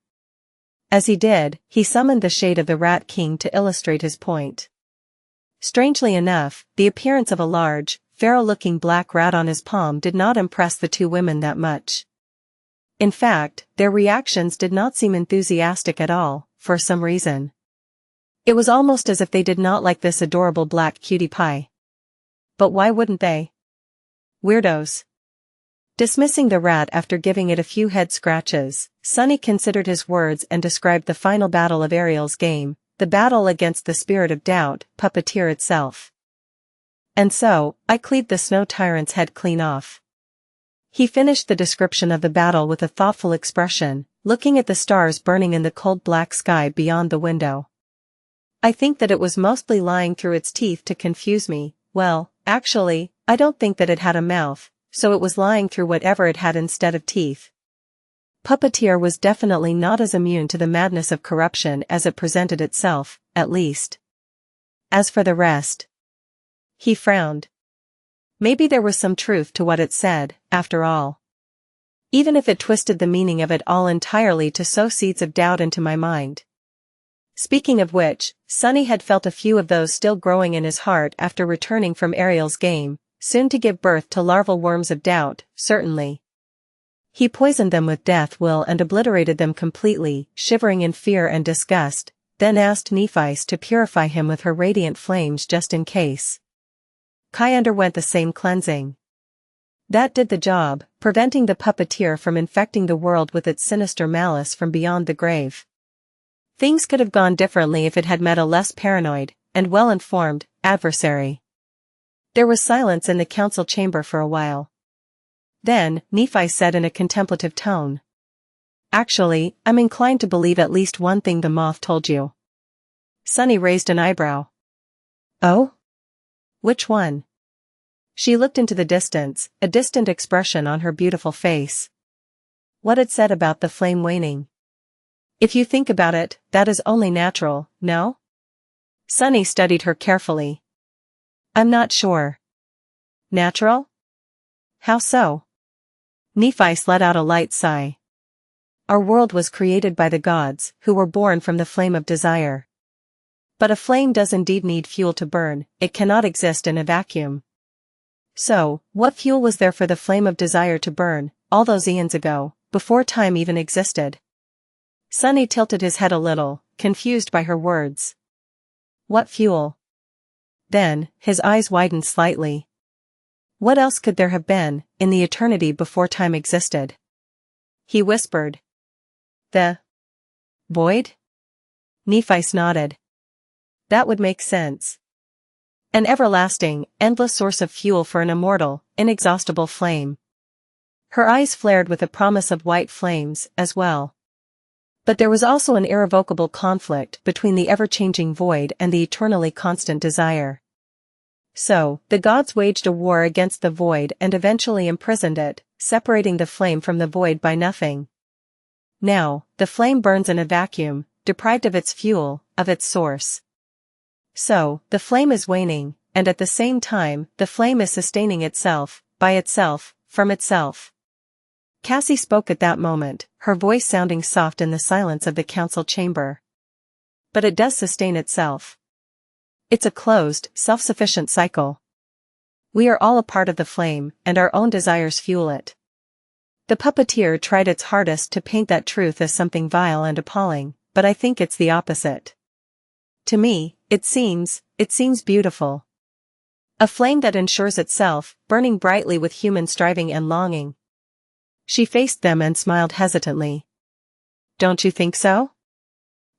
As he did, he summoned the shade of the Rat King to illustrate his point. Strangely enough, the appearance of a large, feral-looking black rat on his palm did not impress the two women that much. In fact, their reactions did not seem enthusiastic at all, for some reason. It was almost as if they did not like this adorable black cutie pie. But why wouldn't they? Weirdos. Dismissing the rat after giving it a few head scratches, Sunny considered his words and described the final battle of Ariel's game, the battle against the spirit of doubt, Puppeteer itself. And so, I cleaved the snow tyrant's head clean off. He finished the description of the battle with a thoughtful expression, looking at the stars burning in the cold black sky beyond the window. I think that it was mostly lying through its teeth to confuse me. Well, actually, I don't think that it had a mouth, so it was lying through whatever it had instead of teeth. Puppeteer was definitely not as immune to the madness of corruption as it presented itself, at least. As for the rest, he frowned. Maybe there was some truth to what it said, after all. Even if it twisted the meaning of it all entirely to sow seeds of doubt into my mind. Speaking of which, Sunny had felt a few of those still growing in his heart after returning from Ariel's game, soon to give birth to larval worms of doubt, certainly. He poisoned them with death will and obliterated them completely, shivering in fear and disgust, then asked Nephi to purify him with her radiant flames just in case. Kai underwent the same cleansing. That did the job, preventing the puppeteer from infecting the world with its sinister malice from beyond the grave. Things could have gone differently if it had met a less paranoid, and well-informed, adversary. There was silence in the council chamber for a while. Then, Nephi said in a contemplative tone. Actually, I'm inclined to believe at least one thing the moth told you. Sunny raised an eyebrow. Oh? Which one? She looked into the distance, a distant expression on her beautiful face. What it said about the flame waning. If you think about it, that is only natural, no? Sunny studied her carefully. I'm not sure. Natural? How so? Nephi let out a light sigh. Our world was created by the gods, who were born from the flame of desire. But a flame does indeed need fuel to burn, it cannot exist in a vacuum. So, what fuel was there for the flame of desire to burn, all those eons ago, before time even existed? Sunny tilted his head a little, confused by her words. What fuel? Then, his eyes widened slightly. What else could there have been, in the eternity before time existed? He whispered. The void? Nephi nodded. That would make sense. An everlasting, endless source of fuel for an immortal, inexhaustible flame, Her eyes flared with a promise of white flames, as well. But there was also an irrevocable conflict between the ever-changing void and the eternally constant desire. So, the gods waged a war against the void and eventually imprisoned it, separating the flame from the void by nothing. Now, the flame burns in a vacuum, deprived of its fuel, of its source. So, the flame is waning, and at the same time, the flame is sustaining itself, by itself, from itself. Cassie spoke at that moment, her voice sounding soft in the silence of the council chamber. But it does sustain itself. It's a closed, self-sufficient cycle. We are all a part of the flame, and our own desires fuel it. The puppeteer tried its hardest to paint that truth as something vile and appalling, but I think it's the opposite. To me, it seems beautiful. A flame that ensures itself, burning brightly with human striving and longing. She faced them and smiled hesitantly. Don't you think so?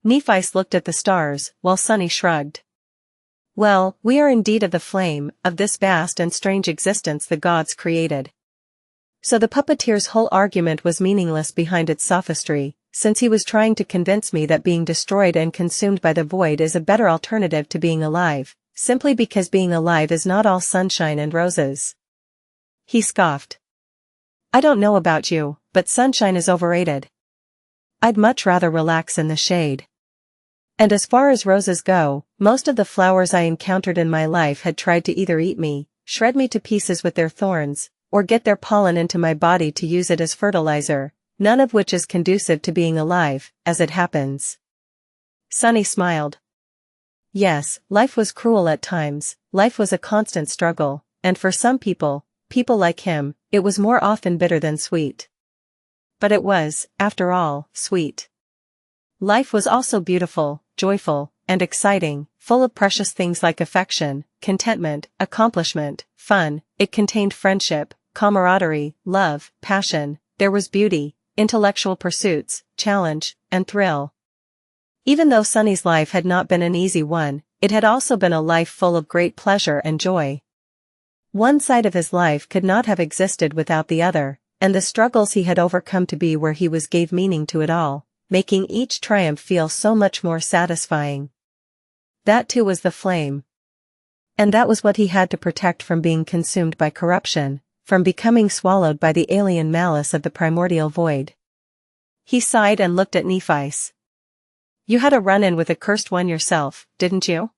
Nephice looked at the stars, while Sunny shrugged. Well, we are indeed of the flame, of this vast and strange existence the gods created. So the puppeteer's whole argument was meaningless behind its sophistry, since he was trying to convince me that being destroyed and consumed by the void is a better alternative to being alive, simply because being alive is not all sunshine and roses. He scoffed. I don't know about you, but sunshine is overrated. I'd much rather relax in the shade. And as far as roses go, most of the flowers I encountered in my life had tried to either eat me, shred me to pieces with their thorns, or get their pollen into my body to use it as fertilizer, none of which is conducive to being alive, as it happens. Sunny smiled. Yes, life was cruel at times, life was a constant struggle, and for some people like him, it was more often bitter than sweet. But it was, after all, sweet. Life was also beautiful, joyful, and exciting, full of precious things like affection, contentment, accomplishment, fun. It contained friendship, camaraderie, love, passion. There was beauty, intellectual pursuits, challenge, and thrill. Even though Sunny's life had not been an easy one, it had also been a life full of great pleasure and joy. One side of his life could not have existed without the other, and the struggles he had overcome to be where he was gave meaning to it all, making each triumph feel so much more satisfying. That too was the flame. And that was what he had to protect from being consumed by corruption, from becoming swallowed by the alien malice of the primordial void. He sighed and looked at Nephice. You had a run-in with a cursed one yourself, didn't you?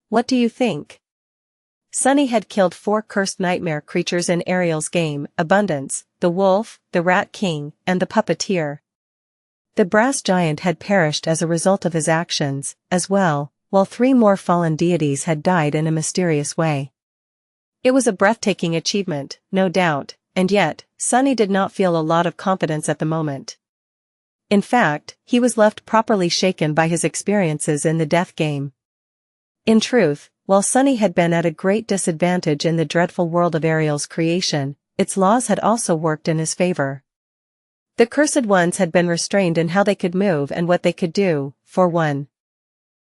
What do you think? Sunny had killed 4 cursed nightmare creatures in Ariel's game, Abundance, the wolf, the rat king, and the puppeteer. The brass giant had perished as a result of his actions, as well, while 3 more fallen deities had died in a mysterious way. It was a breathtaking achievement, no doubt, and yet, Sunny did not feel a lot of confidence at the moment. In fact, he was left properly shaken by his experiences in the death game. In truth, while Sunny had been at a great disadvantage in the dreadful world of Ariel's creation, its laws had also worked in his favor. The cursed ones had been restrained in how they could move and what they could do, for one.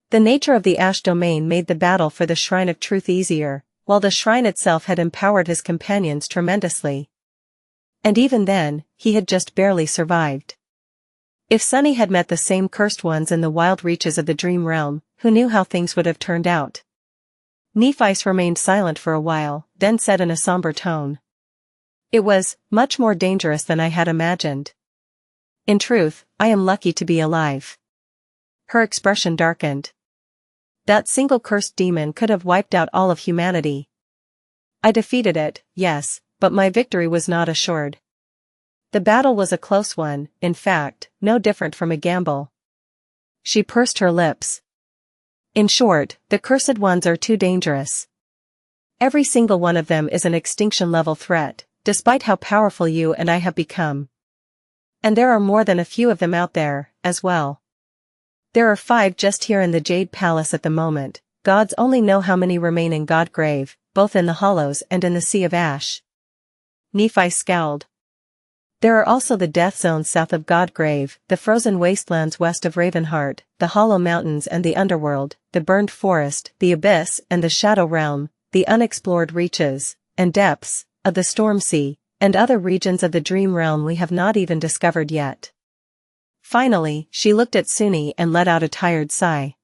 The nature of the Ash domain made the battle for the Shrine of Truth easier, while the shrine itself had empowered his companions tremendously. And even then, he had just barely survived. If Sunny had met the same cursed ones in the wild reaches of the dream realm, who knew how things would have turned out? Nephice remained silent for a while, then said in a somber tone. It was much more dangerous than I had imagined. In truth, I am lucky to be alive. Her expression darkened. That single cursed demon could have wiped out all of humanity. I defeated it, yes, but my victory was not assured. The battle was a close one, in fact, no different from a gamble. She pursed her lips. In short, the cursed ones are too dangerous. Every single one of them is an extinction-level threat, despite how powerful you and I have become. And there are more than a few of them out there, as well. There are 5 just here in the Jade Palace at the moment. Gods only know how many remain in Godgrave, both in the Hollows and in the Sea of Ash. Nephi scowled. There are also the Death Zones south of Godgrave, the frozen wastelands west of Ravenheart, the Hollow Mountains and the Underworld, the Burned Forest, the Abyss and the Shadow Realm, the unexplored reaches and depths of the Storm Sea, and other regions of the dream realm we have not even discovered yet. Finally, she looked at Suni and let out a tired sigh.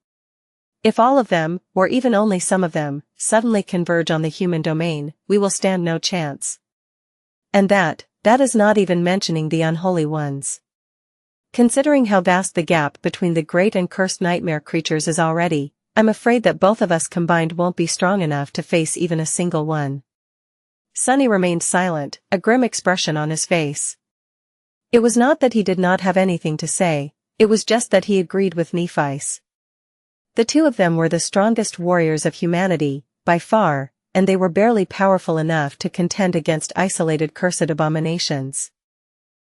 If all of them, or even only some of them, suddenly converge on the human domain, we will stand no chance. And that is not even mentioning the unholy ones. Considering how vast the gap between the great and cursed nightmare creatures is already, I'm afraid that both of us combined won't be strong enough to face even a single one. Sunny remained silent, a grim expression on his face. It was not that he did not have anything to say, it was just that he agreed with Nephi's. The two of them were the strongest warriors of humanity, by far, and they were barely powerful enough to contend against isolated cursed abominations.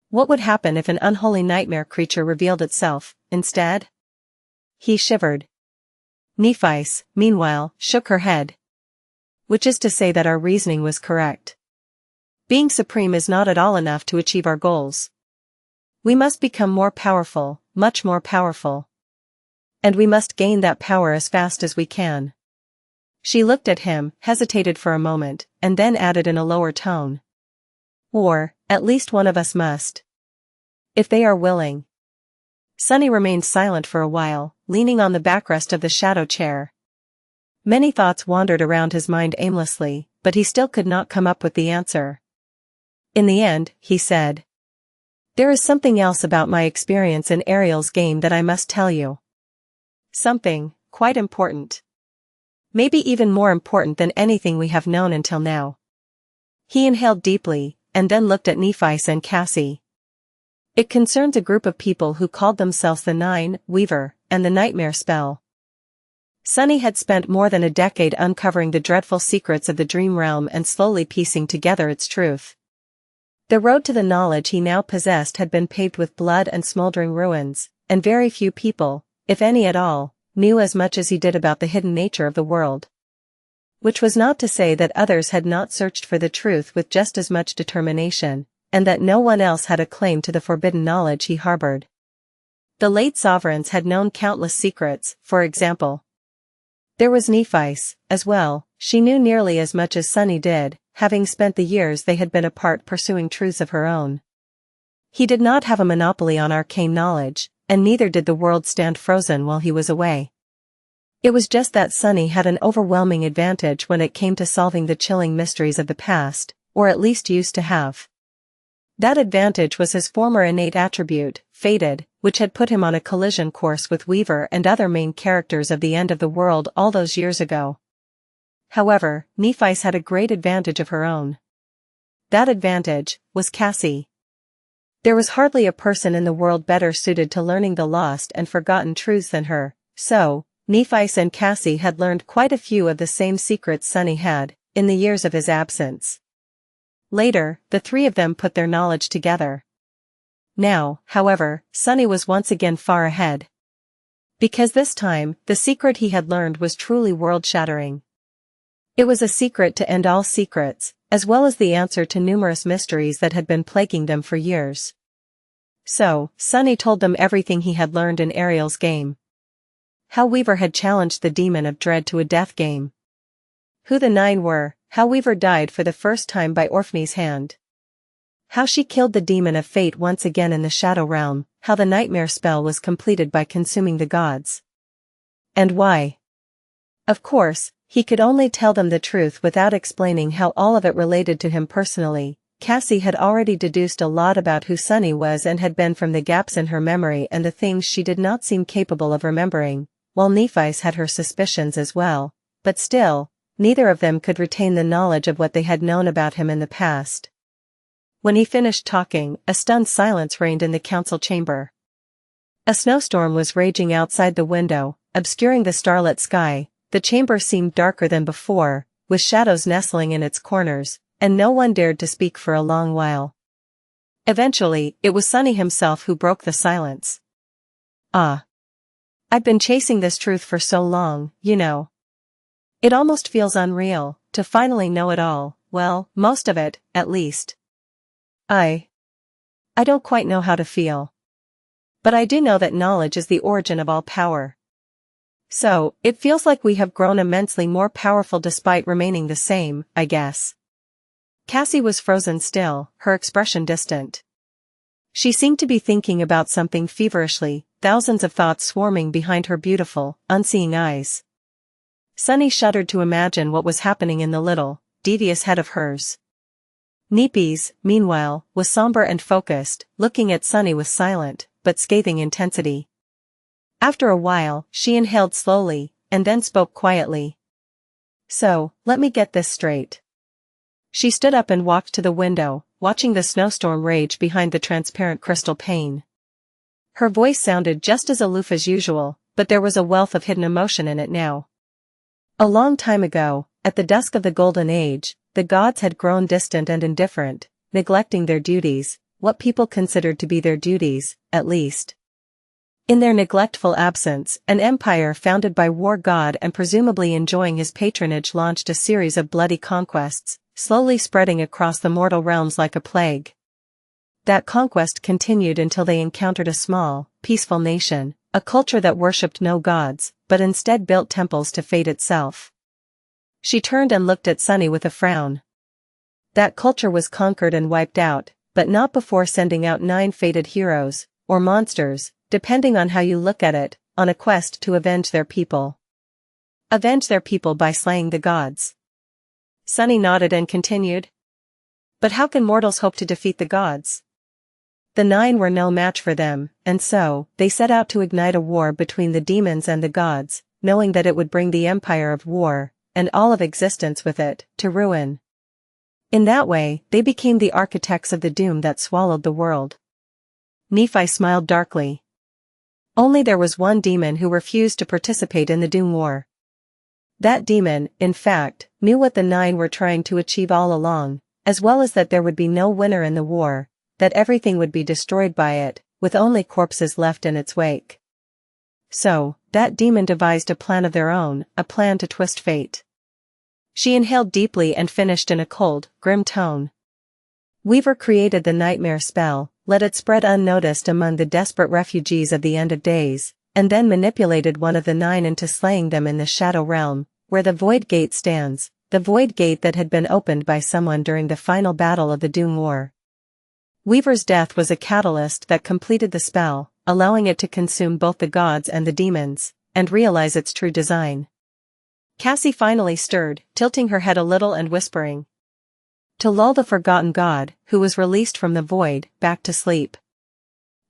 What would happen if an unholy nightmare creature revealed itself, instead? He shivered. Nephis, meanwhile, shook her head. Which is to say that our reasoning was correct. Being supreme is not at all enough to achieve our goals. We must become more powerful, much more powerful. And we must gain that power as fast as we can. She looked at him, hesitated for a moment, and then added in a lower tone. Or, at least one of us must. If they are willing. Sunny remained silent for a while, leaning on the backrest of the shadow chair. Many thoughts wandered around his mind aimlessly, but he still could not come up with the answer. In the end, he said. There is something else about my experience in Ariel's game that I must tell you. Something, quite important. Maybe even more important than anything we have known until now. He inhaled deeply, and then looked at Nephis and Cassie. It concerns a group of people who called themselves the Nine, Weaver, and the Nightmare Spell. Sunny had spent more than a decade uncovering the dreadful secrets of the dream realm and slowly piecing together its truth. The road to the knowledge he now possessed had been paved with blood and smoldering ruins, and very few people, if any at all, knew as much as he did about the hidden nature of the world. Which was not to say that others had not searched for the truth with just as much determination, and that no one else had a claim to the forbidden knowledge he harbored. The late sovereigns had known countless secrets, for example. There was Nephis, as well. She knew nearly as much as Sunny did, having spent the years they had been apart pursuing truths of her own. He did not have a monopoly on arcane knowledge, and neither did the world stand frozen while he was away. It was just that Sunny had an overwhelming advantage when it came to solving the chilling mysteries of the past, or at least used to have. That advantage was his former innate attribute, fated, which had put him on a collision course with Weaver and other main characters of the end of the world all those years ago. However, Nephis had a great advantage of her own. That advantage was Cassie. There was hardly a person in the world better suited to learning the lost and forgotten truths than her, so, Nephis and Cassie had learned quite a few of the same secrets Sunny had, in the years of his absence. Later, the three of them put their knowledge together. Now, however, Sunny was once again far ahead. Because this time, the secret he had learned was truly world-shattering. It was a secret to end all secrets, as well as the answer to numerous mysteries that had been plaguing them for years. So, Sunny told them everything he had learned in Ariel's game. How Weaver had challenged the demon of dread to a death game. Who the Nine were, how Weaver died for the first time by Orphnie's hand. How she killed the demon of fate once again in the Shadow Realm, how the nightmare spell was completed by consuming the gods. And why? Of course, he could only tell them the truth without explaining how all of it related to him personally. Cassie had already deduced a lot about who Sunny was and had been from the gaps in her memory and the things she did not seem capable of remembering, while Nephis had her suspicions as well, but still, neither of them could retain the knowledge of what they had known about him in the past. When he finished talking, a stunned silence reigned in the council chamber. A snowstorm was raging outside the window, obscuring the starlit sky. The chamber seemed darker than before, with shadows nestling in its corners, and no one dared to speak for a long while. Eventually, it was Sunny himself who broke the silence. Ah. I've been chasing this truth for so long, you know. It almost feels unreal, to finally know it all, well, most of it, at least. I don't quite know how to feel. But I do know that knowledge is the origin of all power. So, it feels like we have grown immensely more powerful despite remaining the same, I guess. Cassie was frozen still, her expression distant. She seemed to be thinking about something feverishly, thousands of thoughts swarming behind her beautiful, unseeing eyes. Sunny shuddered to imagine what was happening in the little, devious head of hers. Neepies, meanwhile, was somber and focused, looking at Sunny with silent, but scathing intensity. After a while, she inhaled slowly, and then spoke quietly. So, let me get this straight. She stood up and walked to the window, watching the snowstorm rage behind the transparent crystal pane. Her voice sounded just as aloof as usual, but there was a wealth of hidden emotion in it now. A long time ago, at the dusk of the Golden Age, the gods had grown distant and indifferent, neglecting their duties, what people considered to be their duties, at least. In their neglectful absence, an empire founded by war god and presumably enjoying his patronage launched a series of bloody conquests, slowly spreading across the mortal realms like a plague. That conquest continued until they encountered a small, peaceful nation, a culture that worshipped no gods, but instead built temples to fate itself. She turned and looked at Sunny with a frown. That culture was conquered and wiped out, but not before sending out 9 fated heroes, or monsters, depending on how you look at it, on a quest to avenge their people. Avenge their people by slaying the gods. Sunny nodded and continued. But how can mortals hope to defeat the gods? The 9 were no match for them, and so, they set out to ignite a war between the demons and the gods, knowing that it would bring the empire of war, and all of existence with it, to ruin. In that way, they became the architects of the doom that swallowed the world. Nephi smiled darkly. Only there was one demon who refused to participate in the doom war. That demon, in fact, knew what the 9 were trying to achieve all along, as well as that there would be no winner in the war, that everything would be destroyed by it, with only corpses left in its wake. So, that demon devised a plan of their own, a plan to twist fate. She inhaled deeply and finished in a cold, grim tone. Weaver created the nightmare spell, let it spread unnoticed among the desperate refugees of the end of days, and then manipulated one of the 9 into slaying them in the Shadow Realm, where the Void Gate stands, the Void Gate that had been opened by someone during the final battle of the Doom War. Weaver's death was a catalyst that completed the spell, allowing it to consume both the gods and the demons, and realize its true design. Cassie finally stirred, tilting her head a little and whispering. To lull the forgotten god, who was released from the void, back to sleep.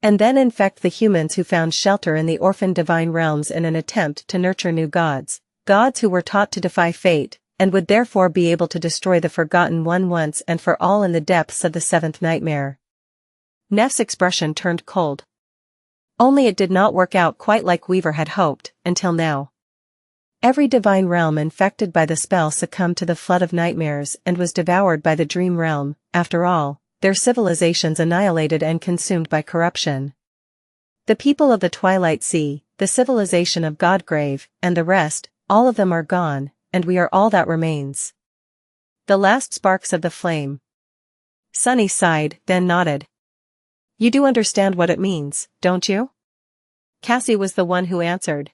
And then infect the humans who found shelter in the orphaned divine realms in an attempt to nurture new gods, gods who were taught to defy fate, and would therefore be able to destroy the Forgotten One once and for all in the depths of the 7th nightmare. Neff's expression turned cold. Only it did not work out quite like Weaver had hoped, until now. Every divine realm infected by the spell succumbed to the flood of nightmares and was devoured by the dream realm, after all, their civilizations annihilated and consumed by corruption. The people of the Twilight Sea, the civilization of Godgrave, and the rest, all of them are gone, and we are all that remains. The last sparks of the flame. Sunny sighed, then nodded. You do understand what it means, don't you? Cassie was the one who answered.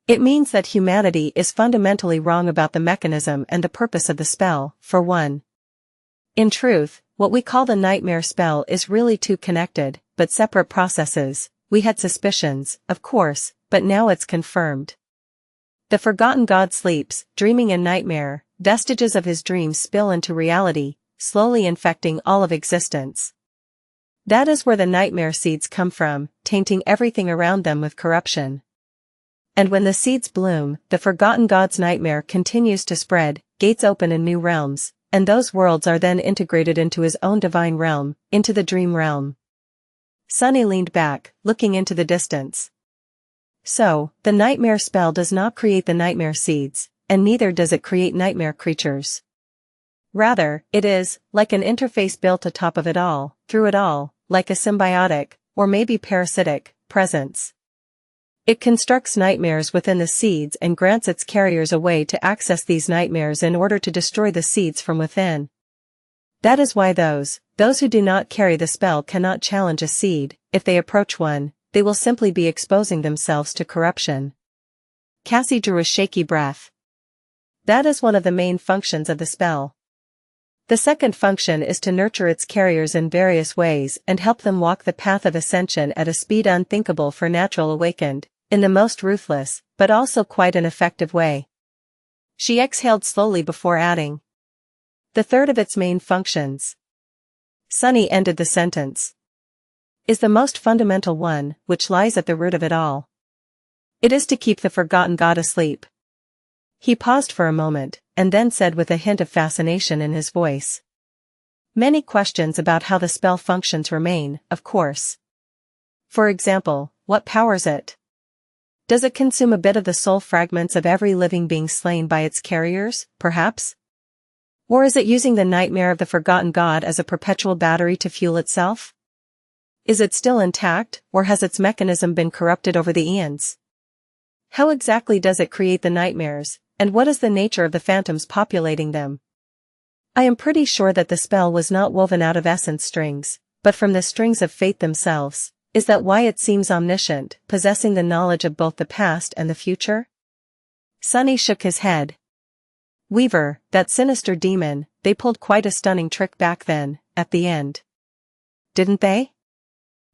It means that humanity is fundamentally wrong about the mechanism and the purpose of the spell, for one. In truth, what we call the nightmare spell is really 2 connected, but separate processes. We had suspicions, of course, but now it's confirmed. The forgotten god sleeps, dreaming in nightmare, vestiges of his dreams spill into reality, slowly infecting all of existence. That is where the nightmare seeds come from, tainting everything around them with corruption. And when the seeds bloom, the forgotten god's nightmare continues to spread, gates open in new realms, and those worlds are then integrated into his own divine realm, into the dream realm. Sunny leaned back, looking into the distance. So, the nightmare spell does not create the nightmare seeds, and neither does it create nightmare creatures. Rather, it is, like an interface built atop of it all, through it all, like a symbiotic, or maybe parasitic, presence. It constructs nightmares within the seeds and grants its carriers a way to access these nightmares in order to destroy the seeds from within. That is why those who do not carry the spell cannot challenge a seed. If they approach one, they will simply be exposing themselves to corruption. Cassie drew a shaky breath. That is one of the main functions of the spell. The second function is to nurture its carriers in various ways and help them walk the path of ascension at a speed unthinkable for natural awakened, in the most ruthless, but also quite an effective way. She exhaled slowly before adding. The third of its main functions. Sunny ended the sentence. Is the most fundamental one, which lies at the root of it all. It is to keep the forgotten god asleep. He paused for a moment, and then said with a hint of fascination in his voice. Many questions about how the spell functions remain, of course. For example, what powers it? Does it consume a bit of the soul fragments of every living being slain by its carriers, perhaps? Or is it using the nightmare of the forgotten god as a perpetual battery to fuel itself? Is it still intact, or has its mechanism been corrupted over the eons? How exactly does it create the nightmares, and what is the nature of the phantoms populating them? I am pretty sure that the spell was not woven out of essence strings, but from the strings of fate themselves. Is that why it seems omniscient, possessing the knowledge of both the past and the future? Sunny shook his head. Weaver, that sinister demon, they pulled quite a stunning trick back then, at the end. Didn't they?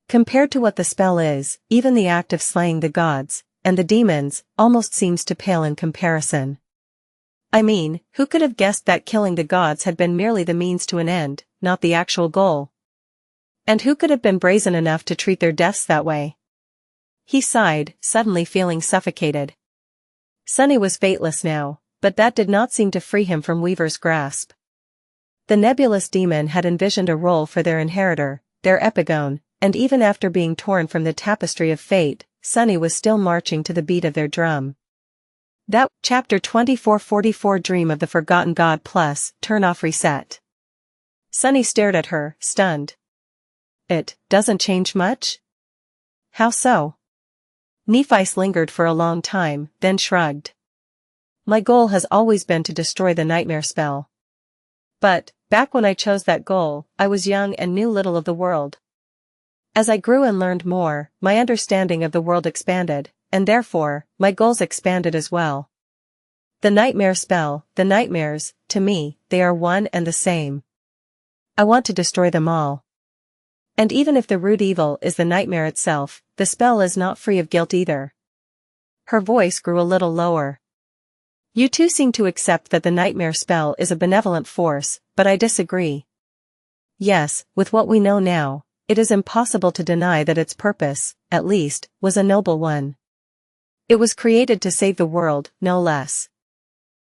Compared to what the spell is, even the act of slaying the gods, and the demons, almost seems to pale in comparison. I mean, who could have guessed that killing the gods had been merely the means to an end, not the actual goal? And who could have been brazen enough to treat their deaths that way? He sighed, suddenly feeling suffocated. Sunny was fateless now, but that did not seem to free him from Weaver's grasp. The nebulous demon had envisioned a role for their inheritor, their epigone, and even after being torn from the tapestry of fate, Sunny was still marching to the beat of their drum. That, Chapter 2444 Dream of the Forgotten God plus, Turn off reset. Sunny stared at her, stunned. It doesn't change much? How so? Nephice lingered for a long time, then shrugged. My goal has always been to destroy the nightmare spell. But, back when I chose that goal, I was young and knew little of the world. As I grew and learned more, my understanding of the world expanded, and therefore, my goals expanded as well. The nightmare spell, the nightmares, to me, they are one and the same. I want to destroy them all. And even if the root evil is the nightmare itself, the spell is not free of guilt either. Her voice grew a little lower. You two seem to accept that the nightmare spell is a benevolent force, but I disagree. Yes, with what we know now, it is impossible to deny that its purpose, at least, was a noble one. It was created to save the world, no less.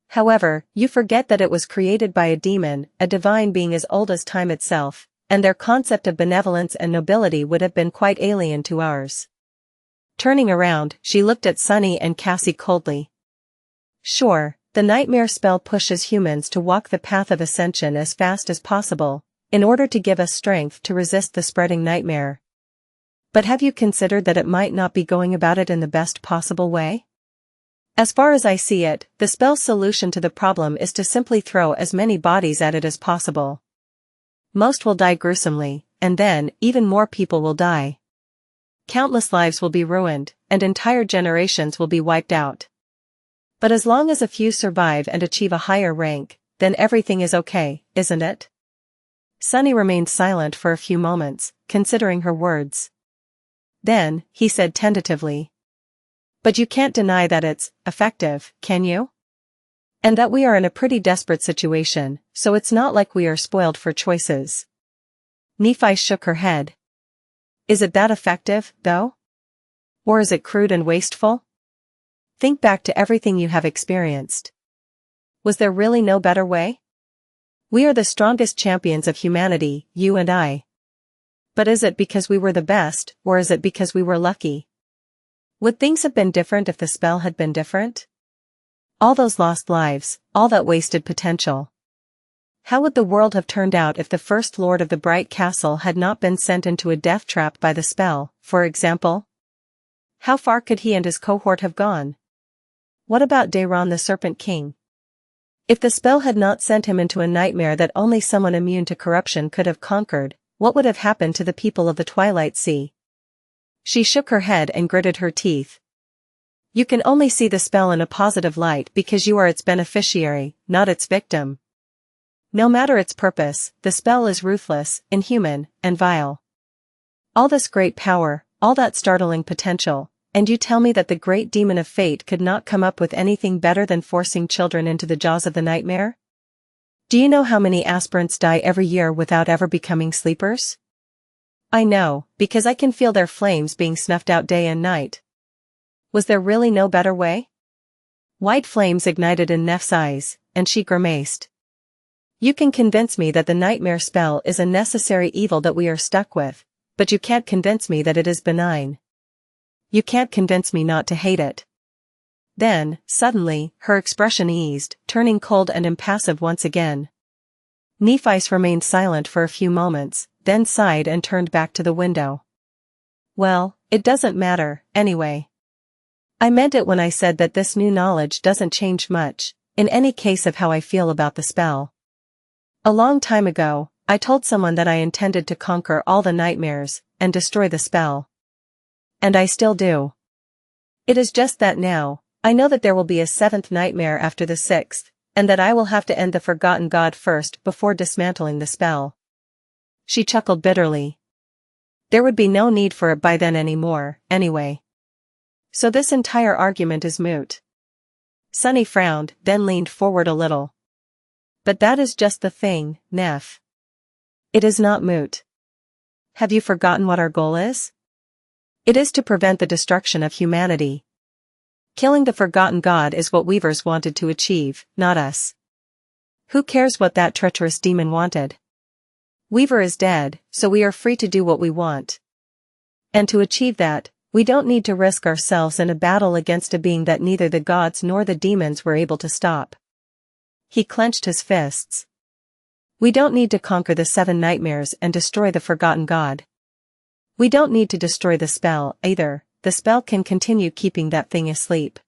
However, you forget that it was created by a demon, a divine being as old as time itself, and their concept of benevolence and nobility would have been quite alien to ours. Turning around, she looked at Sunny and Cassie coldly. Sure, the nightmare spell pushes humans to walk the path of ascension as fast as possible, in order to give us strength to resist the spreading nightmare. But have you considered that it might not be going about it in the best possible way? As far as I see it, the spell's solution to the problem is to simply throw as many bodies at it as possible. Most will die gruesomely, and then, even more people will die. Countless lives will be ruined, and entire generations will be wiped out. But as long as a few survive and achieve a higher rank, then everything is okay, isn't it? Sunny remained silent for a few moments, considering her words. Then, he said tentatively. But you can't deny that it's effective, can you? And that we are in a pretty desperate situation, so it's not like we are spoiled for choices. Nephi shook her head. Is it that effective, though? Or is it crude and wasteful? Think back to everything you have experienced. Was there really no better way? We are the strongest champions of humanity, you and I. But is it because we were the best, or is it because we were lucky? Would things have been different if the spell had been different? All those lost lives, all that wasted potential. How would the world have turned out if the first lord of the Bright Castle had not been sent into a death trap by the spell, for example? How far could he and his cohort have gone? What about Dayron the Serpent King? If the spell had not sent him into a nightmare that only someone immune to corruption could have conquered, what would have happened to the people of the Twilight Sea? She shook her head and gritted her teeth. You can only see the spell in a positive light because you are its beneficiary, not its victim. No matter its purpose, the spell is ruthless, inhuman, and vile. All this great power, all that startling potential, and you tell me that the great demon of fate could not come up with anything better than forcing children into the jaws of the nightmare? Do you know how many aspirants die every year without ever becoming sleepers? I know, because I can feel their flames being snuffed out day and night. Was there really no better way? White flames ignited in Neff's eyes, and she grimaced. You can convince me that the nightmare spell is a necessary evil that we are stuck with, but you can't convince me that it is benign. You can't convince me not to hate it. Then, suddenly, her expression eased, turning cold and impassive once again. Nephi's remained silent for a few moments, then sighed and turned back to the window. Well, it doesn't matter, anyway. I meant it when I said that this new knowledge doesn't change much, in any case of how I feel about the spell. A long time ago, I told someone that I intended to conquer all the nightmares, and destroy the spell. And I still do. It is just that now, I know that there will be a 7th nightmare after the 6th, and that I will have to end the forgotten god first before dismantling the spell. She chuckled bitterly. There would be no need for it by then anymore, anyway. So this entire argument is moot. Sunny frowned, then leaned forward a little. But that is just the thing, Neff. It is not moot. Have you forgotten what our goal is? It is to prevent the destruction of humanity. Killing the forgotten god is what Weavers wanted to achieve, not us. Who cares what that treacherous demon wanted? Weaver is dead, so we are free to do what we want. And to achieve that, we don't need to risk ourselves in a battle against a being that neither the gods nor the demons were able to stop. He clenched his fists. We don't need to conquer the 7 nightmares and destroy the forgotten god. We don't need to destroy the spell, either. The spell can continue keeping that thing asleep.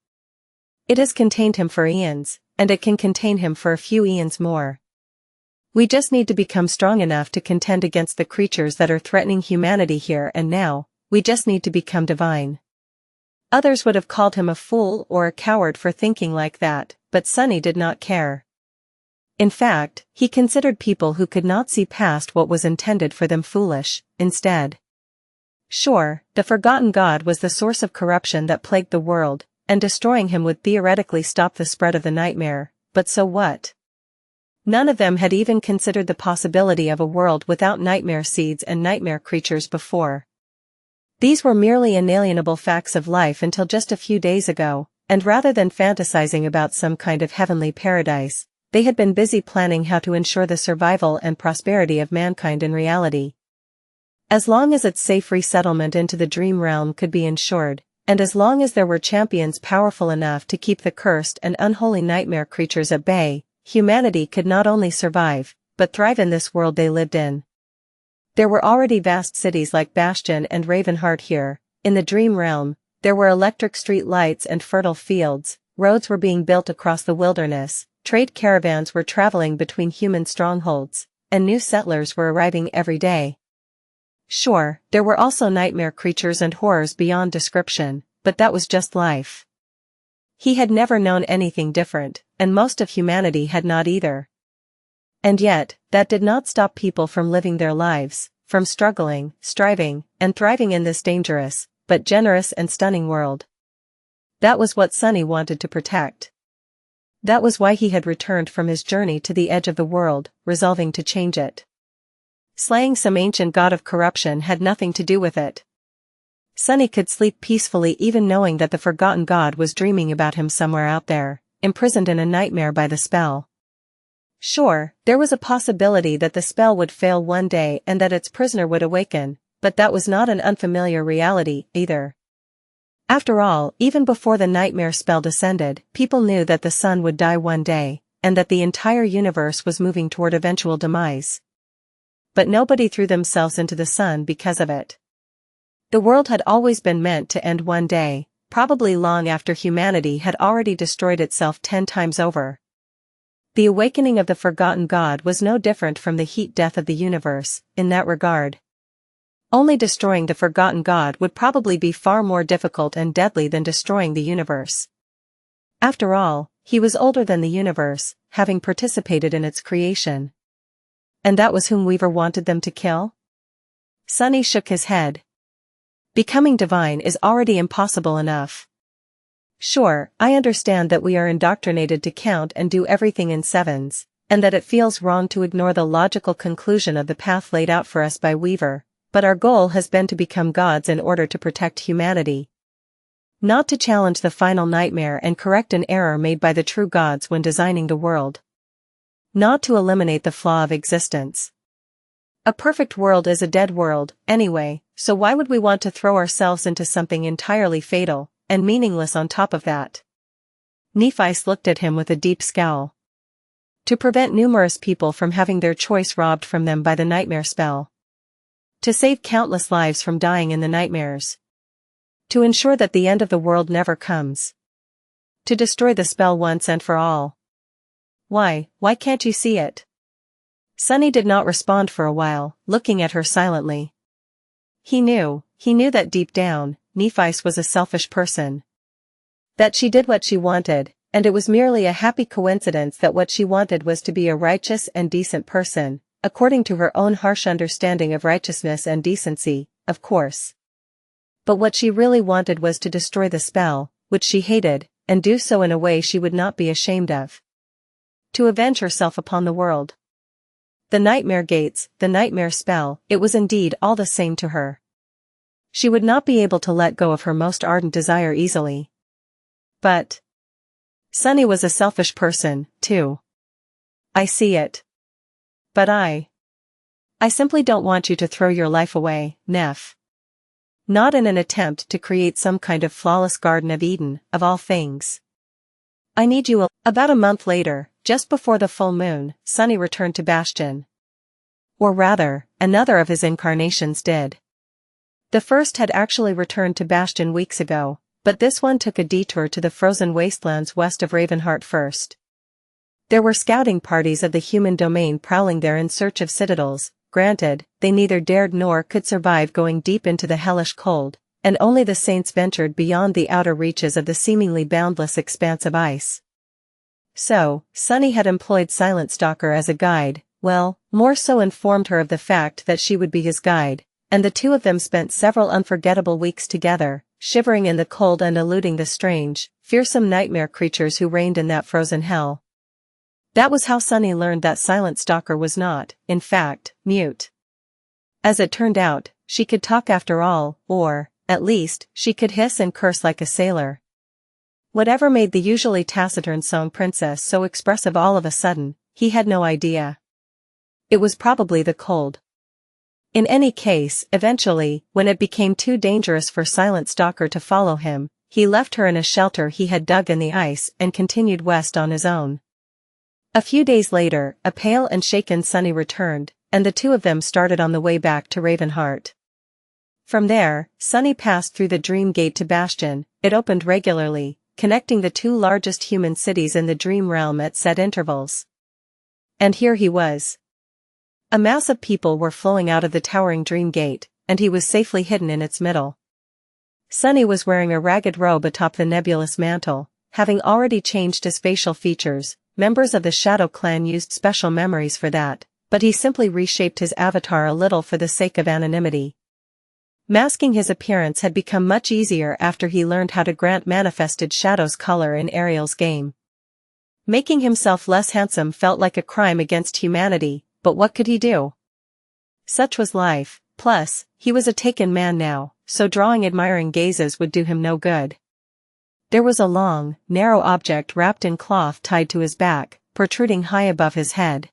It has contained him for eons, and it can contain him for a few eons more. We just need to become strong enough to contend against the creatures that are threatening humanity here and now. We just need to become divine. Others would have called him a fool or a coward for thinking like that, but Sunny did not care. In fact, he considered people who could not see past what was intended for them foolish, instead. Sure, the forgotten god was the source of corruption that plagued the world, and destroying him would theoretically stop the spread of the nightmare, but so what? None of them had even considered the possibility of a world without nightmare seeds and nightmare creatures before. These were merely inalienable facts of life until just a few days ago, and rather than fantasizing about some kind of heavenly paradise, they had been busy planning how to ensure the survival and prosperity of mankind in reality. As long as its safe resettlement into the dream realm could be ensured, and as long as there were champions powerful enough to keep the cursed and unholy nightmare creatures at bay, humanity could not only survive, but thrive in this world they lived in. There were already vast cities like Bastion and Ravenheart here. In the dream realm, there were electric street lights and fertile fields, roads were being built across the wilderness, trade caravans were traveling between human strongholds, and new settlers were arriving every day. Sure, there were also nightmare creatures and horrors beyond description, but that was just life. He had never known anything different, and most of humanity had not either. And yet, that did not stop people from living their lives, from struggling, striving, and thriving in this dangerous, but generous and stunning world. That was what Sunny wanted to protect. That was why he had returned from his journey to the edge of the world, resolving to change it. Slaying some ancient god of corruption had nothing to do with it. Sunny could sleep peacefully even knowing that the forgotten god was dreaming about him somewhere out there, imprisoned in a nightmare by the spell. Sure, there was a possibility that the spell would fail one day and that its prisoner would awaken, but that was not an unfamiliar reality, either. After all, even before the nightmare spell descended, people knew that the sun would die one day, and that the entire universe was moving toward eventual demise. But nobody threw themselves into the sun because of it. The world had always been meant to end one day, probably long after humanity had already destroyed itself 10 times over. The awakening of the forgotten god was no different from the heat death of the universe, in that regard. Only destroying the forgotten god would probably be far more difficult and deadly than destroying the universe. After all, He was older than the universe, having participated in its creation. And that was whom Weaver wanted them to kill? Sunny shook his head. Becoming divine is already impossible enough. Sure, I understand that we are indoctrinated to count and do everything in sevens, and that it feels wrong to ignore the logical conclusion of the path laid out for us by Weaver, but our goal has been to become gods in order to protect humanity. Not to challenge the final nightmare and correct an error made by the true gods when designing the world. Not to eliminate the flaw of existence. A perfect world is a dead world, anyway, so why would we want to throw ourselves into something entirely fatal and meaningless on top of that? Nephi's looked at him with a deep scowl. To prevent numerous people from having their choice robbed from them by the nightmare spell. To save countless lives from dying in the nightmares. To ensure that the end of the world never comes. To destroy the spell once and for all. Why can't you see it? Sunny did not respond for a while, looking at her silently. He knew that deep down, Nephis was a selfish person. That she did what she wanted, and it was merely a happy coincidence that what she wanted was to be a righteous and decent person, according to her own harsh understanding of righteousness and decency, of course. But what she really wanted was to destroy the spell, which she hated, and do so in a way she would not be ashamed of. To avenge herself upon the world. The nightmare gates, the nightmare spell, it was indeed all the same to her. She would not be able to let go of her most ardent desire easily. But Sunny was a selfish person, too. I see it. But I simply don't want you to throw your life away, Neph. Not in an attempt to create some kind of flawless Garden of Eden, of all things. I need you. About a month later, just before the full moon, Sunny returned to Bastion. Or rather, another of his incarnations did. The first had actually returned to Bastion weeks ago, but this one took a detour to the frozen wastelands west of Ravenheart first. There were scouting parties of the human domain prowling there in search of citadels. Granted, they neither dared nor could survive going deep into the hellish cold, and only the saints ventured beyond the outer reaches of the seemingly boundless expanse of ice. So, Sunny had employed Silent Stalker as a guide, well, more so informed her of the fact that she would be his guide, and the two of them spent several unforgettable weeks together, shivering in the cold and eluding the strange, fearsome nightmare creatures who reigned in that frozen hell. That was how Sunny learned that Silent Stalker was not, in fact, mute. As it turned out, she could talk after all, or, at least, she could hiss and curse like a sailor. Whatever made the usually taciturn song princess so expressive all of a sudden, he had no idea. It was probably the cold. In any case, eventually, when it became too dangerous for Silent Stalker to follow him, he left her in a shelter he had dug in the ice and continued west on his own. A few days later, a pale and shaken Sunny returned, and the two of them started on the way back to Ravenheart. From there, Sunny passed through the Dream Gate to Bastion. It opened regularly, connecting the two largest human cities in the Dream Realm at set intervals. And here he was. A mass of people were flowing out of the towering Dream Gate, and he was safely hidden in its middle. Sunny was wearing a ragged robe atop the nebulous mantle, having already changed his facial features. Members of the Shadow Clan used special memories for that, but he simply reshaped his avatar a little for the sake of anonymity. Masking his appearance had become much easier after he learned how to grant manifested shadows color in Ariel's game. Making himself less handsome felt like a crime against humanity, but what could he do? Such was life, plus, he was a taken man now, so drawing admiring gazes would do him no good. There was a long, narrow object wrapped in cloth tied to his back, protruding high above his head.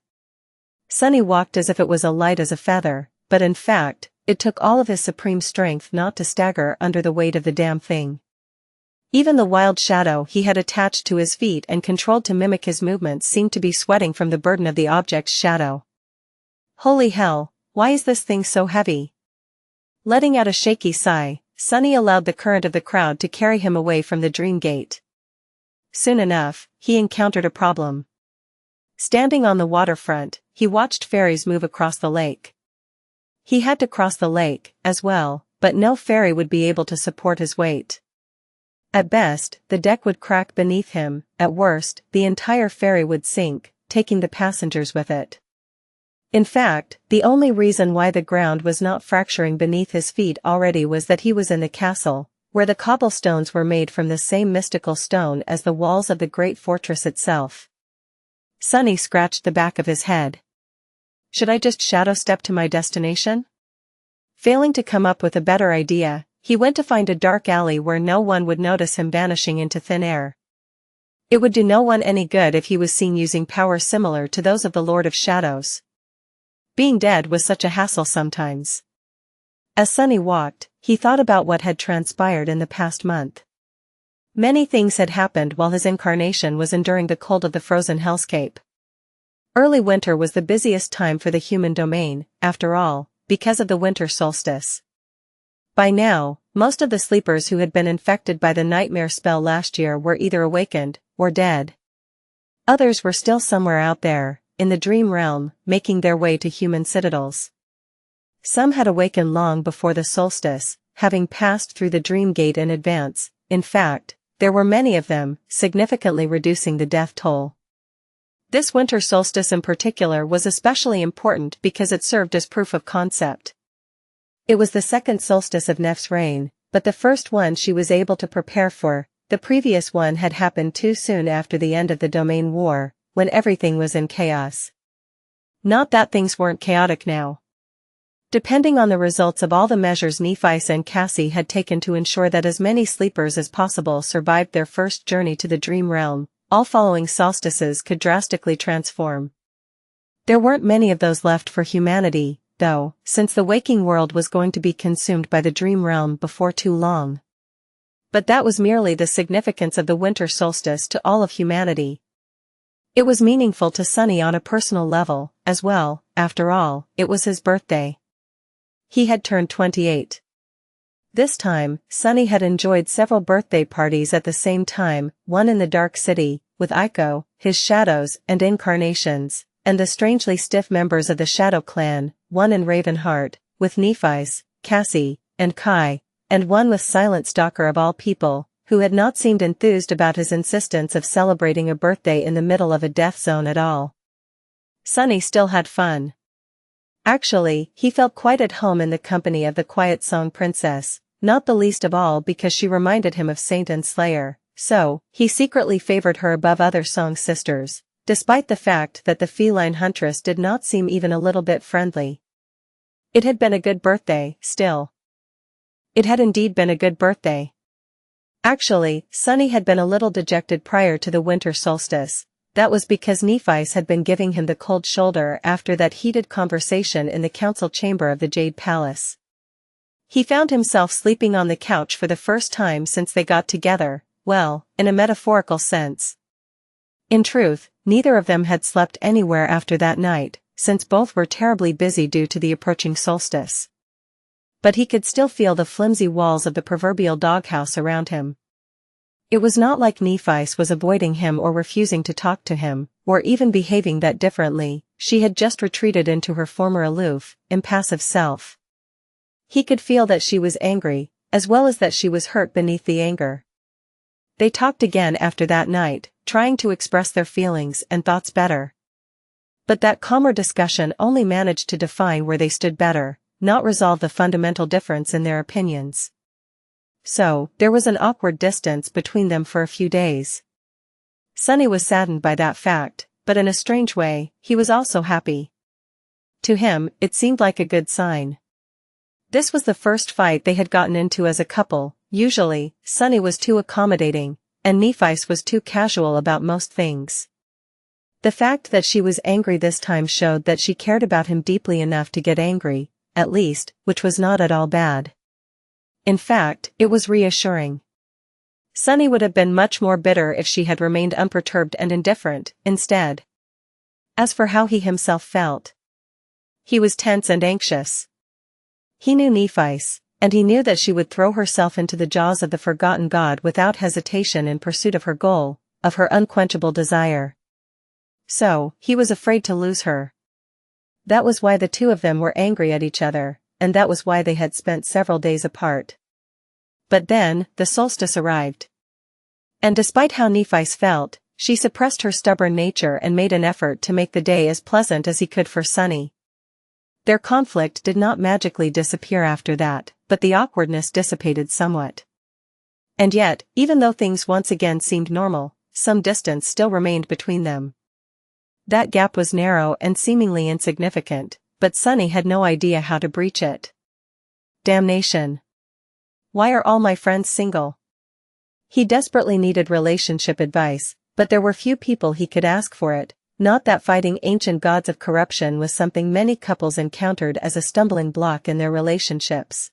Sunny walked as if it was as light as a feather, but in fact, it took all of his supreme strength not to stagger under the weight of the damn thing. Even the wild shadow he had attached to his feet and controlled to mimic his movements seemed to be sweating from the burden of the object's shadow. Holy hell, why is this thing so heavy? Letting out a shaky sigh, Sunny allowed the current of the crowd to carry him away from the Dream Gate. Soon enough, he encountered a problem. Standing on the waterfront, he watched ferries move across the lake. He had to cross the lake, as well, but no ferry would be able to support his weight. At best, the deck would crack beneath him, at worst, the entire ferry would sink, taking the passengers with it. In fact, the only reason why the ground was not fracturing beneath his feet already was that he was in the castle, where the cobblestones were made from the same mystical stone as the walls of the great fortress itself. Sunny scratched the back of his head. Should I just shadow step to my destination? Failing to come up with a better idea, he went to find a dark alley where no one would notice him vanishing into thin air. It would do no one any good if he was seen using powers similar to those of the Lord of Shadows. Being dead was such a hassle sometimes. As Sunny walked, he thought about what had transpired in the past month. Many things had happened while his incarnation was enduring the cold of the frozen hellscape. Early winter was the busiest time for the human domain, after all, because of the winter solstice. By now, most of the sleepers who had been infected by the nightmare spell last year were either awakened, or dead. Others were still somewhere out there, in the dream realm, making their way to human citadels. Some had awakened long before the solstice, having passed through the dream gate in advance. In fact, there were many of them, significantly reducing the death toll. This winter solstice in particular was especially important because it served as proof of concept. It was the second solstice of Nef's reign, but the first one she was able to prepare for. The previous one had happened too soon after the end of the domain war, when everything was in chaos. Not that things weren't chaotic now. Depending on the results of all the measures Nephi and Cassie had taken to ensure that as many sleepers as possible survived their first journey to the dream realm, all following solstices could drastically transform. There weren't many of those left for humanity, though, since the waking world was going to be consumed by the dream realm before too long. But that was merely the significance of the winter solstice to all of humanity. It was meaningful to Sunny on a personal level, as well. After all, it was his birthday. He had turned 28. This time, Sunny had enjoyed several birthday parties at the same time, one in the Dark City, with Aiko, his shadows and incarnations, and the strangely stiff members of the Shadow Clan, one in Ravenheart, with Nephi's, Cassie, and Kai, and one with Silent Stalker of all people, who had not seemed enthused about his insistence of celebrating a birthday in the middle of a death zone at all. Sunny still had fun. Actually, he felt quite at home in the company of the Quiet Song Princess, not the least of all because she reminded him of Saint and Slayer, so he secretly favored her above other song sisters, despite the fact that the feline huntress did not seem even a little bit friendly. It had been a good birthday, still. It had indeed been a good birthday. Actually, Sunny had been a little dejected prior to the winter solstice. That was because Nephi had been giving him the cold shoulder after that heated conversation in the council chamber of the Jade Palace. He found himself sleeping on the couch for the first time since they got together, well, in a metaphorical sense. In truth, neither of them had slept anywhere after that night, since both were terribly busy due to the approaching solstice. But he could still feel the flimsy walls of the proverbial doghouse around him. It was not like Nephi was avoiding him or refusing to talk to him, or even behaving that differently. She had just retreated into her former aloof, impassive self. He could feel that she was angry, as well as that she was hurt beneath the anger. They talked again after that night, trying to express their feelings and thoughts better. But that calmer discussion only managed to define where they stood better, not resolve the fundamental difference in their opinions. So, there was an awkward distance between them for a few days. Sunny was saddened by that fact, but in a strange way, he was also happy. To him, it seemed like a good sign. This was the first fight they had gotten into as a couple. Usually, Sunny was too accommodating, and Nephi was too casual about most things. The fact that she was angry this time showed that she cared about him deeply enough to get angry, at least, which was not at all bad. In fact, it was reassuring. Sunny would have been much more bitter if she had remained unperturbed and indifferent, instead. As for how he himself felt, he was tense and anxious. He knew Nephi, and he knew that she would throw herself into the jaws of the forgotten god without hesitation in pursuit of her goal, of her unquenchable desire. So, he was afraid to lose her. That was why the two of them were angry at each other, and that was why they had spent several days apart. But then, the solstice arrived. And despite how Nephi's felt, she suppressed her stubborn nature and made an effort to make the day as pleasant as he could for Sunny. Their conflict did not magically disappear after that, but the awkwardness dissipated somewhat. And yet, even though things once again seemed normal, some distance still remained between them. That gap was narrow and seemingly insignificant, but Sunny had no idea how to breach it. Damnation. Why are all my friends single? He desperately needed relationship advice, but there were few people he could ask for it, not that fighting ancient gods of corruption was something many couples encountered as a stumbling block in their relationships.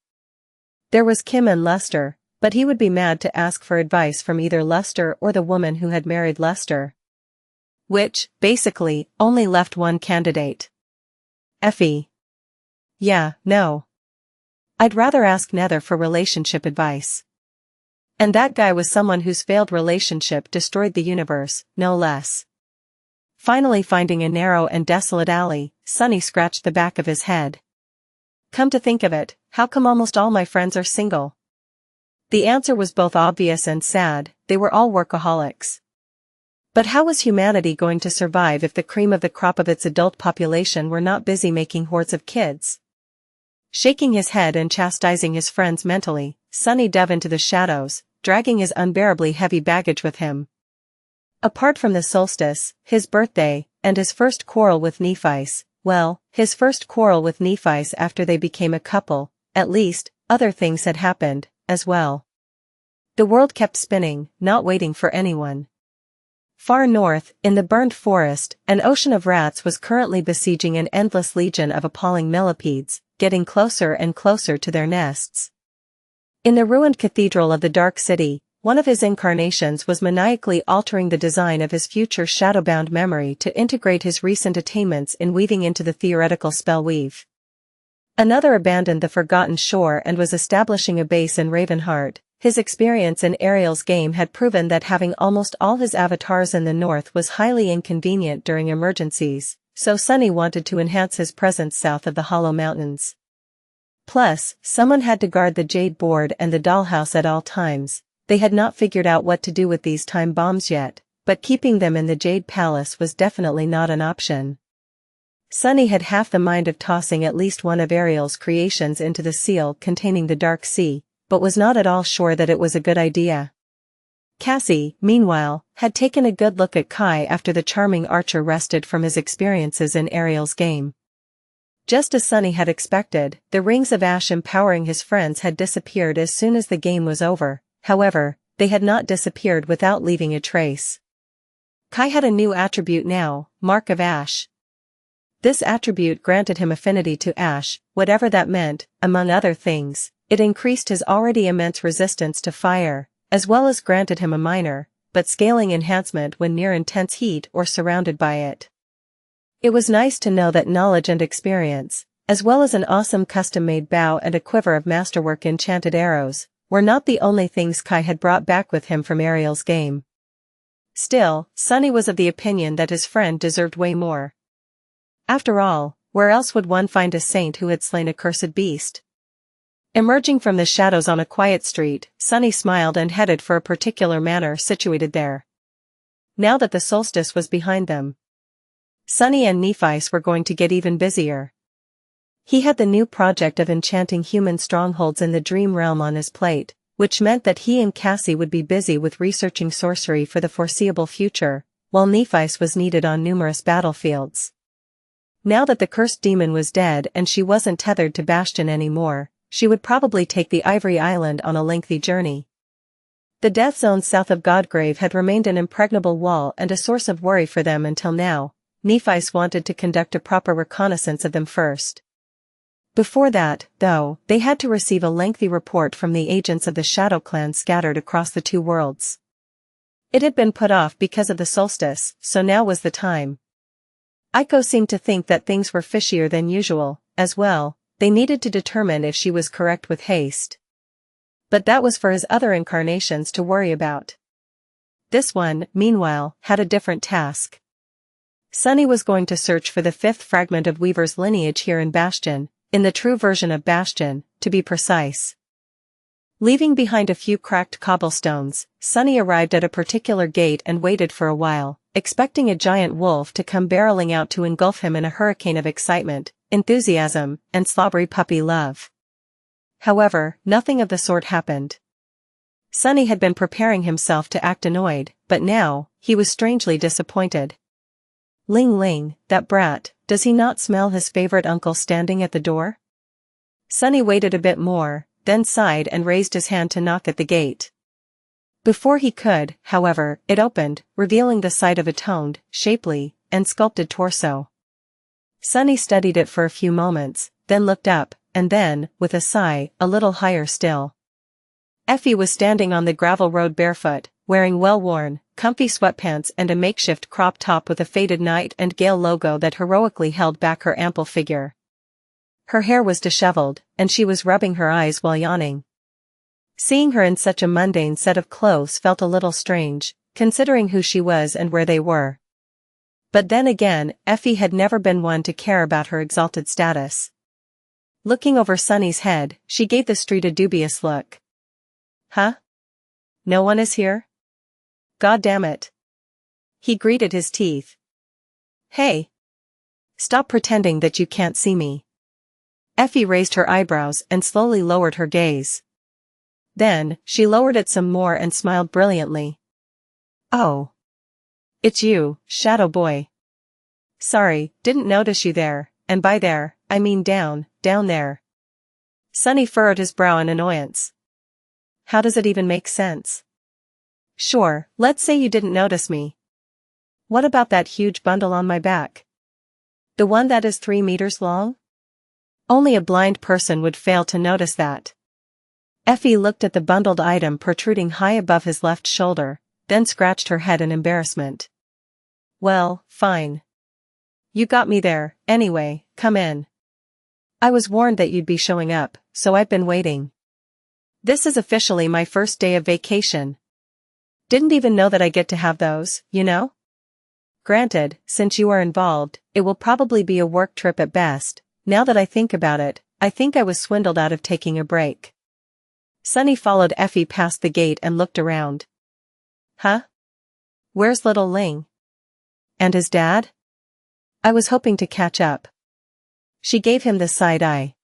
There was Kim and Lester, but he would be mad to ask for advice from either Lester or the woman who had married Lester. Which, basically, only left one candidate. Effie. Yeah, no. I'd rather ask Nether for relationship advice. And that guy was someone whose failed relationship destroyed the universe, no less. Finally finding a narrow and desolate alley, Sunny scratched the back of his head. Come to think of it, how come almost all my friends are single? The answer was both obvious and sad, they were all workaholics. But how was humanity going to survive if the cream of the crop of its adult population were not busy making hordes of kids? Shaking his head and chastising his friends mentally, Sunny dove into the shadows, dragging his unbearably heavy baggage with him. Apart from the solstice, his birthday, and his first quarrel with Nephi's, well, his first quarrel with Nephi's after they became a couple, at least, other things had happened, as well. The world kept spinning, not waiting for anyone. Far north, in the burned forest, an ocean of rats was currently besieging an endless legion of appalling millipedes, getting closer and closer to their nests. In the ruined cathedral of the Dark City, one of his incarnations was maniacally altering the design of his future shadowbound memory to integrate his recent attainments in weaving into the theoretical spellweave. Another abandoned the forgotten shore and was establishing a base in Ravenheart. His experience in Ariel's game had proven that having almost all his avatars in the north was highly inconvenient during emergencies, so Sunny wanted to enhance his presence south of the Hollow Mountains. Plus, someone had to guard the jade board and the dollhouse at all times. They had not figured out what to do with these time bombs yet, but keeping them in the Jade Palace was definitely not an option. Sunny had half the mind of tossing at least one of Ariel's creations into the seal containing the Dark Sea, but was not at all sure that it was a good idea. Cassie, meanwhile, had taken a good look at Kai after the charming archer rested from his experiences in Ariel's game. Just as Sunny had expected, the rings of ash empowering his friends had disappeared as soon as the game was over. However, they had not disappeared without leaving a trace. Kai had a new attribute now, Mark of Ash. This attribute granted him affinity to ash, whatever that meant. Among other things, it increased his already immense resistance to fire, as well as granted him a minor, but scaling enhancement when near intense heat or surrounded by it. It was nice to know that knowledge and experience, as well as an awesome custom-made bow and a quiver of masterwork enchanted arrows, were not the only things Kai had brought back with him from Ariel's game. Still, Sunny was of the opinion that his friend deserved way more. After all, where else would one find a saint who had slain a cursed beast? Emerging from the shadows on a quiet street, Sunny smiled and headed for a particular manor situated there. Now that the solstice was behind them, Sunny and Nephi's were going to get even busier. He had the new project of enchanting human strongholds in the dream realm on his plate, which meant that he and Cassie would be busy with researching sorcery for the foreseeable future, while Nephi's was needed on numerous battlefields. Now that the cursed demon was dead and she wasn't tethered to Bastion anymore, she would probably take the Ivory Island on a lengthy journey. The death zone south of Godgrave had remained an impregnable wall and a source of worry for them until now. Nephi's wanted to conduct a proper reconnaissance of them first. Before that, though, they had to receive a lengthy report from the agents of the Shadow Clan scattered across the two worlds. It had been put off because of the solstice, so now was the time. Aiko seemed to think that things were fishier than usual, as well. They needed to determine if she was correct with haste. But that was for his other incarnations to worry about. This one, meanwhile, had a different task. Sunny was going to search for the fifth fragment of Weaver's lineage here in Bastion, in the true version of Bastion, to be precise. Leaving behind a few cracked cobblestones, Sunny arrived at a particular gate and waited for a while, expecting a giant wolf to come barreling out to engulf him in a hurricane of excitement, enthusiasm, and slobbery puppy love. However, nothing of the sort happened. Sunny had been preparing himself to act annoyed, but now, he was strangely disappointed. Ling Ling, that brat, does he not smell his favorite uncle standing at the door? Sunny waited a bit more, then sighed and raised his hand to knock at the gate. Before he could, however, it opened, revealing the sight of a toned, shapely, and sculpted torso. Sunny studied it for a few moments, then looked up, and then, with a sigh, a little higher still. Effie was standing on the gravel road barefoot, wearing well-worn, comfy sweatpants and a makeshift crop top with a faded Nightingale logo that heroically held back her ample figure. Her hair was disheveled, and she was rubbing her eyes while yawning. Seeing her in such a mundane set of clothes felt a little strange, considering who she was and where they were. But then again, Effie had never been one to care about her exalted status. Looking over Sunny's head, she gave the street a dubious look. Huh? No one is here? God damn it. He gritted his teeth. Hey! Stop pretending that you can't see me. Effie raised her eyebrows and slowly lowered her gaze. Then, she lowered it some more and smiled brilliantly. Oh. It's you, Shadow Boy. Sorry, didn't notice you there, and by there, I mean down there. Sunny furrowed his brow in annoyance. How does it even make sense? Sure, let's say you didn't notice me. What about that huge bundle on my back? The one that is 3 meters long? Only a blind person would fail to notice that. Effie looked at the bundled item protruding high above his left shoulder, then scratched her head in embarrassment. Well, fine. You got me there, anyway, come in. I was warned that you'd be showing up, so I've been waiting. This is officially my first day of vacation. Didn't even know that I get to have those, you know? Granted, since you are involved, it will probably be a work trip at best. Now that I think about it, I think I was swindled out of taking a break. Sunny followed Effie past the gate and looked around. Huh? Where's little Ling? And his dad? I was hoping to catch up. She gave him the side eye.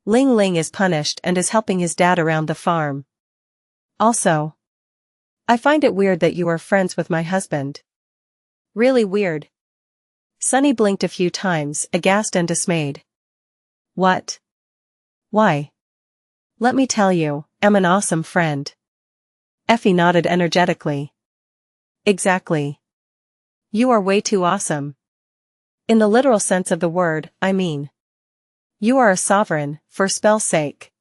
Ling Ling is punished and is helping his dad around the farm. Also, I find it weird that you are friends with my husband. Really weird. Sunny blinked a few times, aghast and dismayed. What? Why? Let me tell you, I'm an awesome friend. Effie nodded energetically. Exactly. You are way too awesome. In the literal sense of the word, I mean. You are a sovereign, for spell's sake.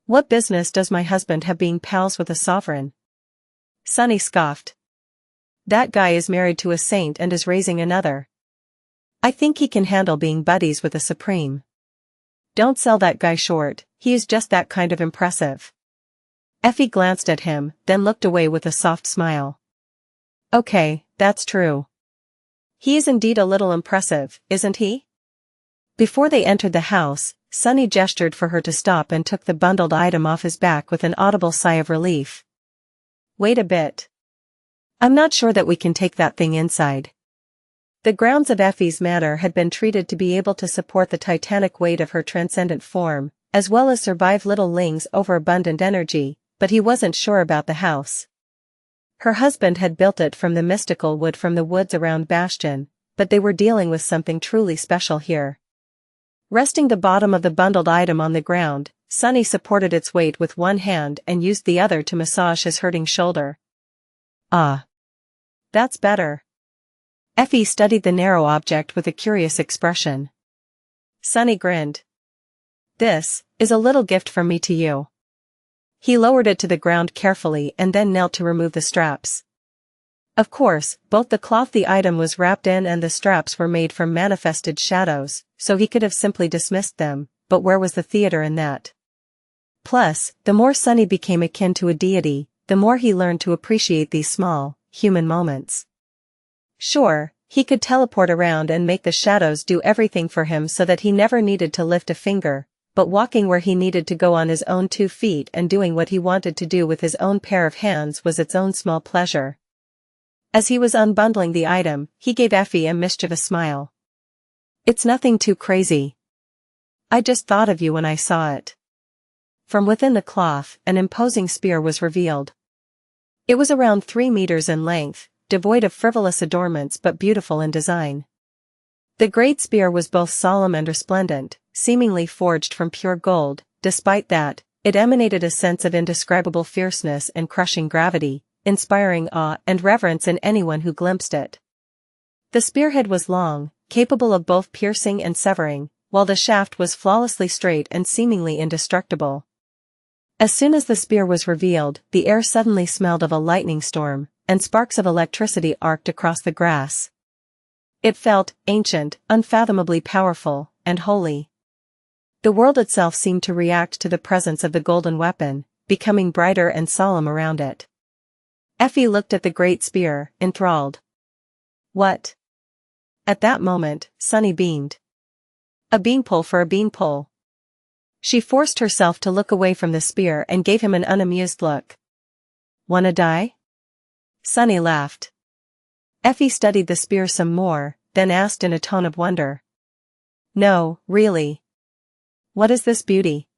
What business does my husband have being pals with a sovereign? Sunny scoffed. That guy is married to a saint and is raising another. I think he can handle being buddies with a supreme. Don't sell that guy short, he is just that kind of impressive. Effie glanced at him, then looked away with a soft smile. Okay, that's true. He is indeed a little impressive, isn't he? Before they entered the house, Sunny gestured for her to stop and took the bundled item off his back with an audible sigh of relief. Wait a bit. I'm not sure that we can take that thing inside. The grounds of Effie's manor had been treated to be able to support the titanic weight of her transcendent form, as well as survive little Ling's overabundant energy, but he wasn't sure about the house. Her husband had built it from the mystical wood from the woods around Bastion, but they were dealing with something truly special here. Resting the bottom of the bundled item on the ground, Sunny supported its weight with one hand and used the other to massage his hurting shoulder. Ah. That's better. Effie studied the narrow object with a curious expression. Sunny grinned. This is a little gift from me to you. He lowered it to the ground carefully and then knelt to remove the straps. Of course, both the cloth the item was wrapped in and the straps were made from manifested shadows, so he could have simply dismissed them, but where was the theater in that? Plus, the more Sunny became akin to a deity, the more he learned to appreciate these small, human moments. Sure, he could teleport around and make the shadows do everything for him so that he never needed to lift a finger, but walking where he needed to go on his own 2 feet and doing what he wanted to do with his own pair of hands was its own small pleasure. As he was unbundling the item, he gave Effie a mischievous smile. "It's nothing too crazy. I just thought of you when I saw it." From within the cloth, an imposing spear was revealed. It was around 3 meters in length, devoid of frivolous adornments but beautiful in design. The great spear was both solemn and resplendent, seemingly forged from pure gold. Despite that, it emanated a sense of indescribable fierceness and crushing gravity, inspiring awe and reverence in anyone who glimpsed it. The spearhead was long, capable of both piercing and severing, while the shaft was flawlessly straight and seemingly indestructible. As soon as the spear was revealed, the air suddenly smelled of a lightning storm, and sparks of electricity arced across the grass. It felt ancient, unfathomably powerful, and holy. The world itself seemed to react to the presence of the golden weapon, becoming brighter and solemn around it. Effie looked at the great spear, enthralled. "What?" At that moment, Sunny beamed. "A beanpole for a beanpole." She forced herself to look away from the spear and gave him an unamused look. "Wanna die?" Sunny laughed. Effie studied the spear some more, then asked in a tone of wonder. "No, really. What is this beauty?"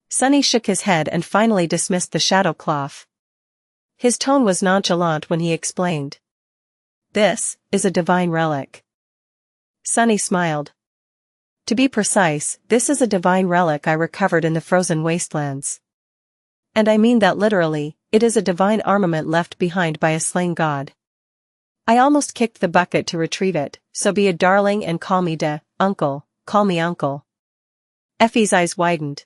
Sunny shook his head and finally dismissed the shadow cloth. His tone was nonchalant when he explained. "This is a divine relic." Sunny smiled. "To be precise, this is a divine relic I recovered in the frozen wastelands. And I mean that literally, it is a divine armament left behind by a slain god. I almost kicked the bucket to retrieve it, so be a darling and call me uncle, call me uncle." Effie's eyes widened.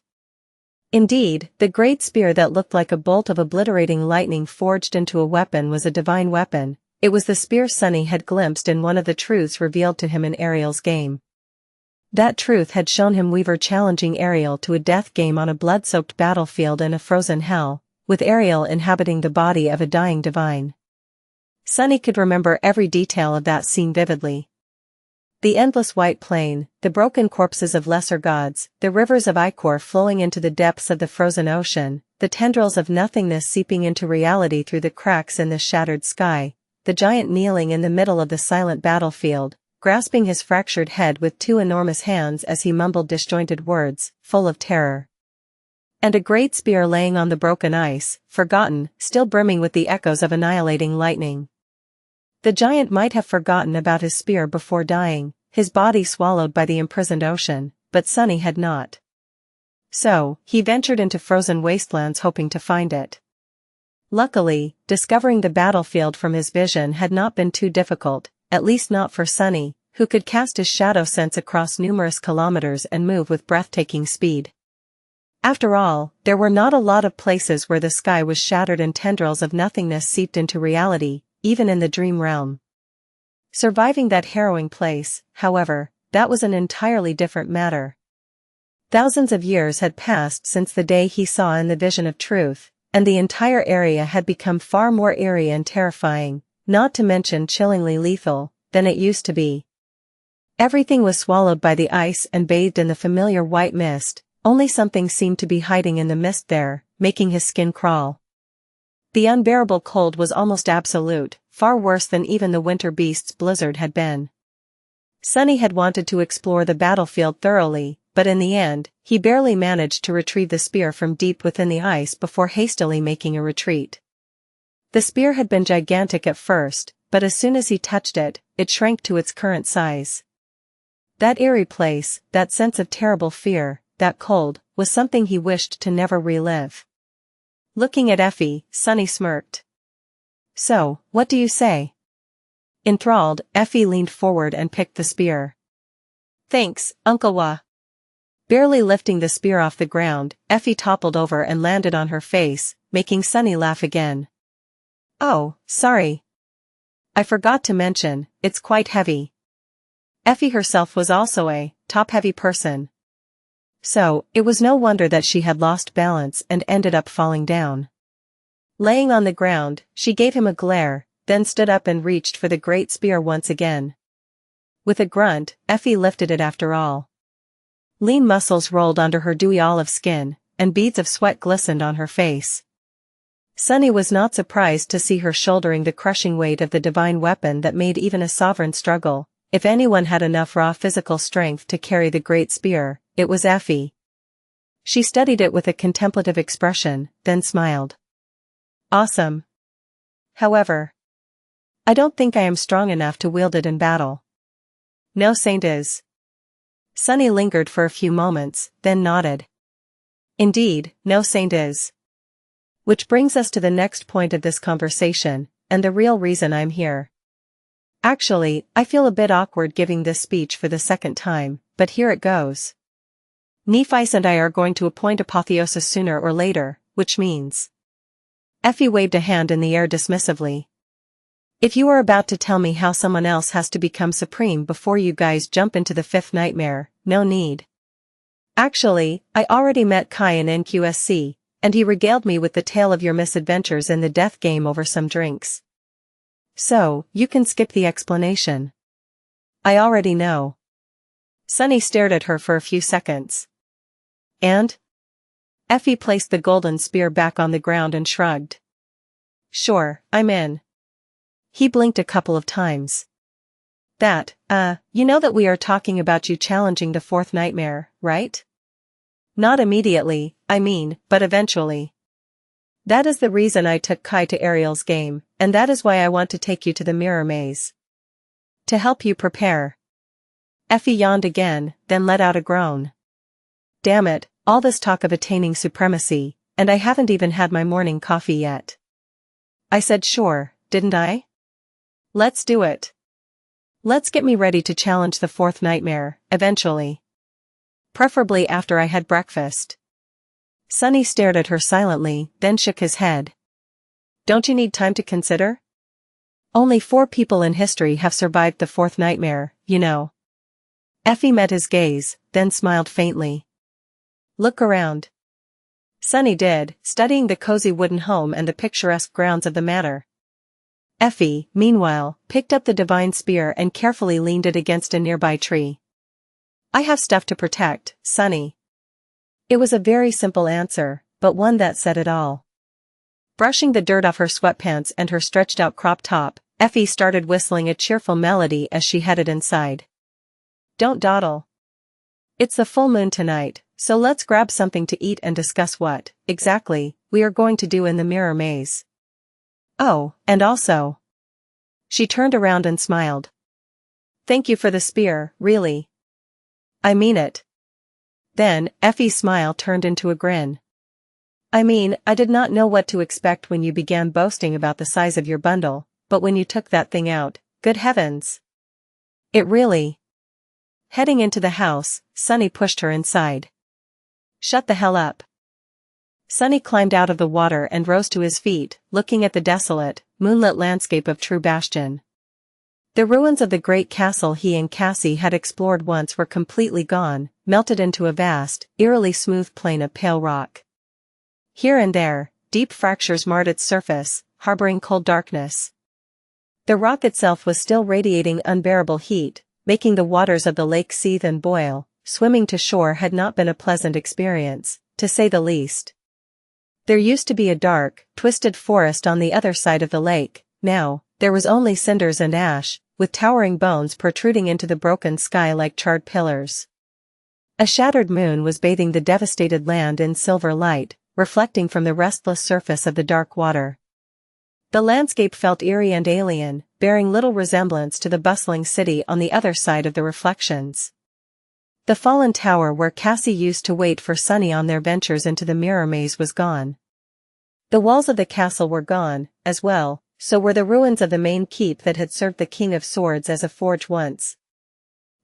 Indeed, the great spear that looked like a bolt of obliterating lightning forged into a weapon was a divine weapon. It was the spear Sunny had glimpsed in one of the truths revealed to him in Ariel's game. That truth had shown him Weaver challenging Ariel to a death game on a blood-soaked battlefield in a frozen hell, with Ariel inhabiting the body of a dying divine. Sunny could remember every detail of that scene vividly. The endless white plain, the broken corpses of lesser gods, the rivers of ichor flowing into the depths of the frozen ocean, the tendrils of nothingness seeping into reality through the cracks in the shattered sky, the giant kneeling in the middle of the silent battlefield, grasping his fractured head with 2 enormous hands as he mumbled disjointed words, full of terror. And a great spear laying on the broken ice, forgotten, still brimming with the echoes of annihilating lightning. The giant might have forgotten about his spear before dying, his body swallowed by the imprisoned ocean, but Sunny had not. So, he ventured into frozen wastelands hoping to find it. Luckily, discovering the battlefield from his vision had not been too difficult, at least not for Sunny, who could cast his shadow sense across numerous kilometers and move with breathtaking speed. After all, there were not a lot of places where the sky was shattered and tendrils of nothingness seeped into reality, even in the dream realm. Surviving that harrowing place, however, that was an entirely different matter. Thousands of years had passed since the day he saw in the vision of truth, and the entire area had become far more eerie and terrifying, not to mention chillingly lethal, than it used to be. Everything was swallowed by the ice and bathed in the familiar white mist, only something seemed to be hiding in the mist there, making his skin crawl. The unbearable cold was almost absolute, far worse than even the winter beast's blizzard had been. Sunny had wanted to explore the battlefield thoroughly, but in the end, he barely managed to retrieve the spear from deep within the ice before hastily making a retreat. The spear had been gigantic at first, but as soon as he touched it, it shrank to its current size. That eerie place, that sense of terrible fear, that cold, was something he wished to never relive. Looking at Effie, Sunny smirked. "So, what do you say?" Enthralled, Effie leaned forward and picked the spear. "Thanks, Uncle Wa." Barely lifting the spear off the ground, Effie toppled over and landed on her face, making Sunny laugh again. "Oh, sorry. I forgot to mention, it's quite heavy." Effie herself was also a top-heavy person. So, it was no wonder that she had lost balance and ended up falling down. Laying on the ground, she gave him a glare, then stood up and reached for the great spear once again. With a grunt, Effie lifted it after all. Lean muscles rolled under her dewy olive skin, and beads of sweat glistened on her face. Sunny was not surprised to see her shouldering the crushing weight of the divine weapon that made even a sovereign struggle. If anyone had enough raw physical strength to carry the great spear, it was Effie. She studied it with a contemplative expression, then smiled. Awesome. However, I don't think I am strong enough to wield it in battle. No saint is. Sunny lingered for a few moments, then nodded. Indeed, no saint is. Which brings us to the next point of this conversation, and the real reason I'm here. Actually, I feel a bit awkward giving this speech for the second time, but here it goes. Nephi and I are going to appoint apotheosis sooner or later, which means. Effie waved a hand in the air dismissively. If you are about to tell me how someone else has to become supreme before you guys jump into the fifth nightmare, no need. Actually, I already met Kai in NQSC, and he regaled me with the tale of your misadventures in the death game over some drinks. So, you can skip the explanation. I already know. Sunny stared at her for a few seconds. And? Effie placed the golden spear back on the ground and shrugged. Sure, I'm in. He blinked a couple of times. You know that we are talking about you challenging the fourth nightmare, right? Not immediately, but eventually. That is the reason I took Kai to Ariel's game, and that is why I want to take you to the mirror maze. To help you prepare. Effie yawned again, then let out a groan. Damn it, all this talk of attaining supremacy, and I haven't even had my morning coffee yet. I said sure, didn't I? Let's do it. Let's get me ready to challenge the fourth nightmare, eventually. Preferably after I had breakfast. Sunny stared at her silently, then shook his head. Don't you need time to consider? Only 4 people in history have survived the fourth nightmare, you know. Effie met his gaze, then smiled faintly. Look around. Sunny did, studying the cozy wooden home and the picturesque grounds of the manor. Effie, meanwhile, picked up the divine spear and carefully leaned it against a nearby tree. I have stuff to protect, Sunny. It was a very simple answer, but one that said it all. Brushing the dirt off her sweatpants and her stretched-out crop top, Effie started whistling a cheerful melody as she headed inside. Don't dawdle. It's the full moon tonight, so let's grab something to eat and discuss what, exactly, we are going to do in the mirror maze. Oh, and also. She turned around and smiled. Thank you for the spear, really. I mean it. Then, Effie's smile turned into a grin. I did not know what to expect when you began boasting about the size of your bundle, but when you took that thing out, good heavens. It really. Heading into the house, Sunny pushed her inside. Shut the hell up. Sunny climbed out of the water and rose to his feet, looking at the desolate, moonlit landscape of True Bastion. The ruins of the great castle he and Cassie had explored once were completely gone, melted into a vast, eerily smooth plain of pale rock. Here and there, deep fractures marred its surface, harboring cold darkness. The rock itself was still radiating unbearable heat, making the waters of the lake seethe and boil. Swimming to shore had not been a pleasant experience, to say the least. There used to be a dark, twisted forest on the other side of the lake. Now, there was only cinders and ash, with towering bones protruding into the broken sky like charred pillars. A shattered moon was bathing the devastated land in silver light, reflecting from the restless surface of the dark water. The landscape felt eerie and alien, bearing little resemblance to the bustling city on the other side of the reflections. The fallen tower where Cassie used to wait for Sunny on their ventures into the mirror maze was gone. The walls of the castle were gone, as well, so were the ruins of the main keep that had served the King of Swords as a forge once.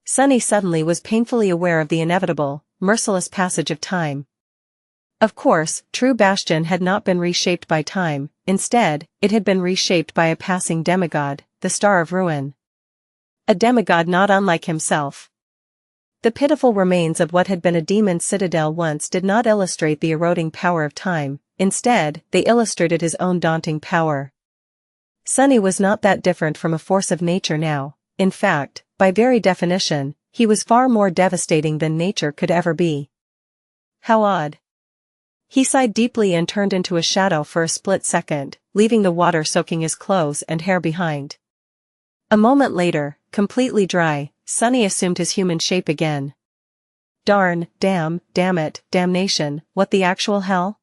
Sunny suddenly was painfully aware of the inevitable, merciless passage of time. Of course, True Bastion had not been reshaped by time, instead, it had been reshaped by a passing demigod, the Star of Ruin. A demigod not unlike himself. The pitiful remains of what had been a demon citadel once did not illustrate the eroding power of time, instead, they illustrated his own daunting power. Sunny was not that different from a force of nature now. In fact, by very definition, He was far more devastating than nature could ever be. How odd. He sighed deeply and turned into a shadow for a split second, leaving the water soaking his clothes and hair behind. A moment later, completely dry, Sunny assumed his human shape again. Darn, damn it, damnation, what the actual hell?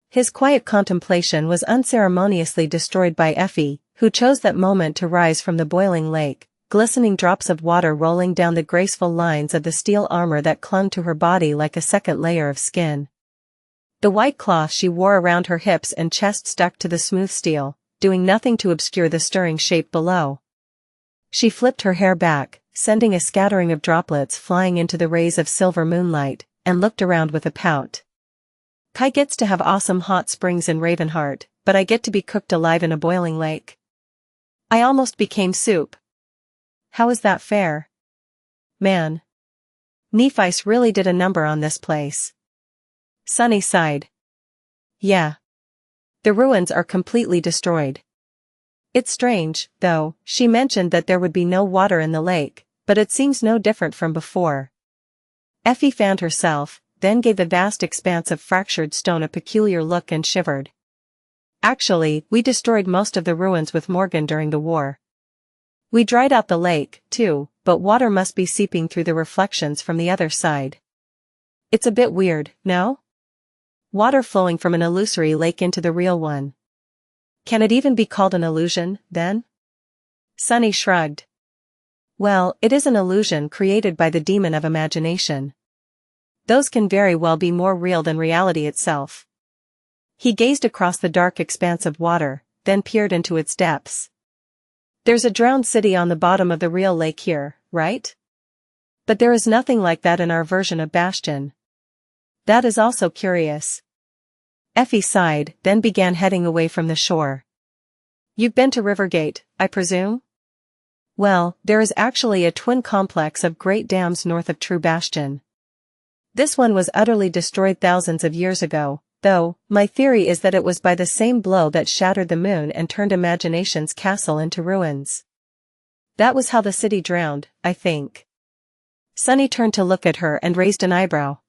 His quiet contemplation was unceremoniously destroyed by Effie, who chose that moment to rise from the boiling lake, glistening drops of water rolling down the graceful lines of the steel armor that clung to her body like a second layer of skin. The white cloth she wore around her hips and chest stuck to the smooth steel, doing nothing to obscure the stirring shape below. She flipped her hair back, sending a scattering of droplets flying into the rays of silver moonlight, and looked around with a pout. Kai gets to have awesome hot springs in Ravenheart, but I get to be cooked alive in a boiling lake. I almost became soup. How is that fair? Man. Nephice really did a number on this place. Sunny sighed. Yeah. The ruins are completely destroyed. It's strange, though, she mentioned that there would be no water in the lake, but it seems no different from before. Effie fanned herself, then gave the vast expanse of fractured stone a peculiar look and shivered. Actually, we destroyed most of the ruins with Morgan during the war. We dried out the lake, too, but water must be seeping through the reflections from the other side. It's a bit weird, no? Water flowing from an illusory lake into the real one. Can it even be called an illusion, then? Sunny shrugged. Well, it is an illusion created by the demon of imagination. Those can very well be more real than reality itself. He gazed across the dark expanse of water, then peered into its depths. There's a drowned city on the bottom of the real lake here, right? But there is nothing like that in our version of Bastion. That is also curious. Effie sighed, then began heading away from the shore. You've been to Rivergate, I presume? Well, there is actually a twin complex of great dams north of True Bastion. This one was utterly destroyed thousands of years ago, though, my theory is that it was by the same blow that shattered the moon and turned Imagination's castle into ruins. That was how the city drowned, I think. Sunny turned to look at her and raised an eyebrow.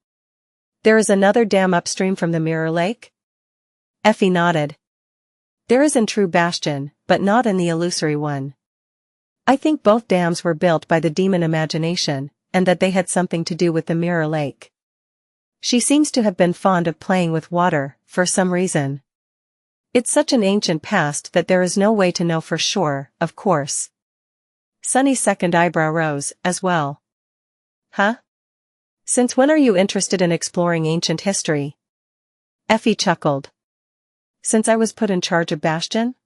There is another dam upstream from the Mirror Lake? Effie nodded. There is in True Bastion, but not in the illusory one. I think both dams were built by the demon Imagination, and that they had something to do with the Mirror Lake. She seems to have been fond of playing with water, for some reason. It's such an ancient past that there is no way to know for sure, of course. Sunny's second eyebrow rose, as well. Huh? Since when are you interested in exploring ancient history? Effie chuckled. Since I was put in charge of Bastion?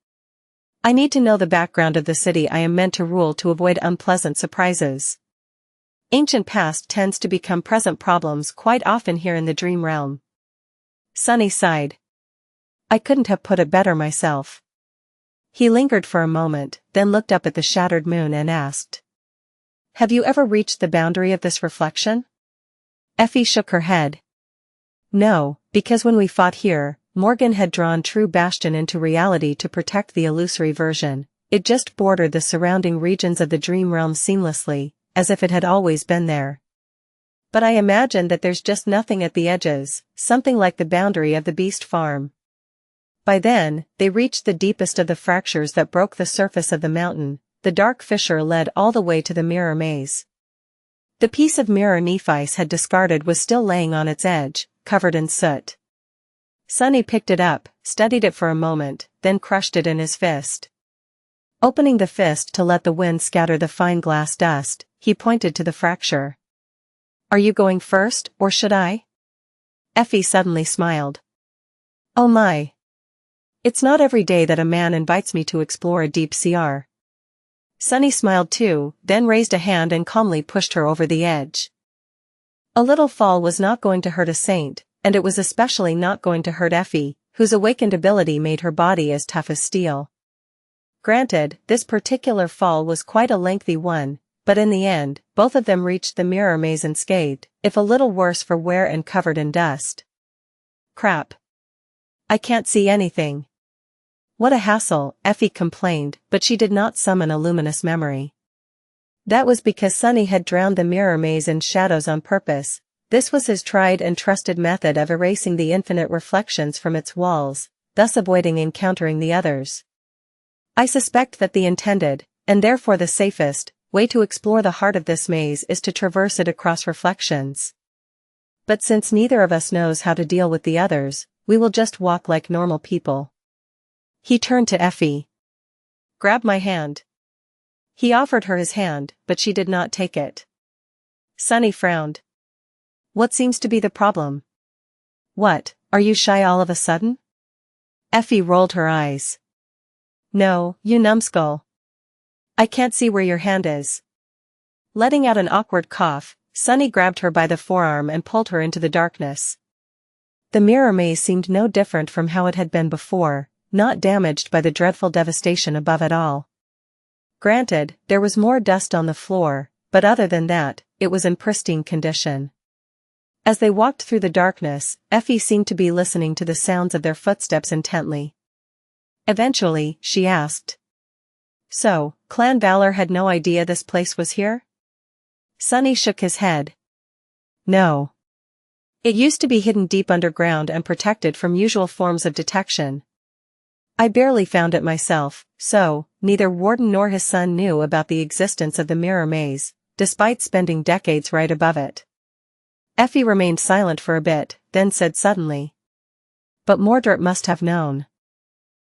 I need to know the background of the city I am meant to rule to avoid unpleasant surprises. Ancient past tends to become present problems quite often here in the dream realm. Sunny sighed. I couldn't have put it better myself. He lingered for a moment, then looked up at the shattered moon and asked. Have you ever reached the boundary of this reflection? Effie shook her head. No, because when we fought here, Morgan had drawn True Bastion into reality to protect the illusory version. It just bordered the surrounding regions of the dream realm seamlessly, as if it had always been there. But I imagine that there's just nothing at the edges, something like the boundary of the beast farm. By then, they reached the deepest of the fractures that broke the surface of the mountain. The dark fissure led all the way to the mirror maze. The piece of mirror Nephice had discarded was still laying on its edge, covered in soot. Sunny picked it up, studied it for a moment, then crushed it in his fist. Opening the fist to let the wind scatter the fine glass dust, he pointed to the fracture. Are you going first, or should I? Effie suddenly smiled. Oh my. It's not every day that a man invites me to explore a deep CR. Sunny smiled too, then raised a hand and calmly pushed her over the edge. A little fall was not going to hurt a saint, and it was especially not going to hurt Effie, whose awakened ability made her body as tough as steel. Granted, this particular fall was quite a lengthy one, but in the end, both of them reached the mirror maze unscathed, if a little worse for wear and covered in dust. Crap. I can't see anything. What a hassle, Effie complained, but she did not summon a luminous memory. That was because Sunny had drowned the mirror maze in shadows on purpose. This was his tried and trusted method of erasing the infinite reflections from its walls, thus avoiding encountering the others. I suspect that the intended, and therefore the safest, way to explore the heart of this maze is to traverse it across reflections. But since neither of us knows how to deal with the others, we will just walk like normal people. He turned to Effie. Grab my hand. He offered her his hand, but she did not take it. Sunny frowned. What seems to be the problem? What, are you shy all of a sudden? Effie rolled her eyes. No, you numbskull. I can't see where your hand is. Letting out an awkward cough, Sunny grabbed her by the forearm and pulled her into the darkness. The mirror maze seemed no different from how it had been before, not damaged by the dreadful devastation above at all. Granted, there was more dust on the floor, but other than that, it was in pristine condition. As they walked through the darkness, Effie seemed to be listening to the sounds of their footsteps intently. Eventually, she asked. So, Clan Valor had no idea this place was here? Sunny shook his head. No. It used to be hidden deep underground and protected from usual forms of detection. I barely found it myself, so, neither Warden nor his son knew about the existence of the mirror maze, despite spending decades right above it. Effie remained silent for a bit, then said suddenly. But Mordred must have known.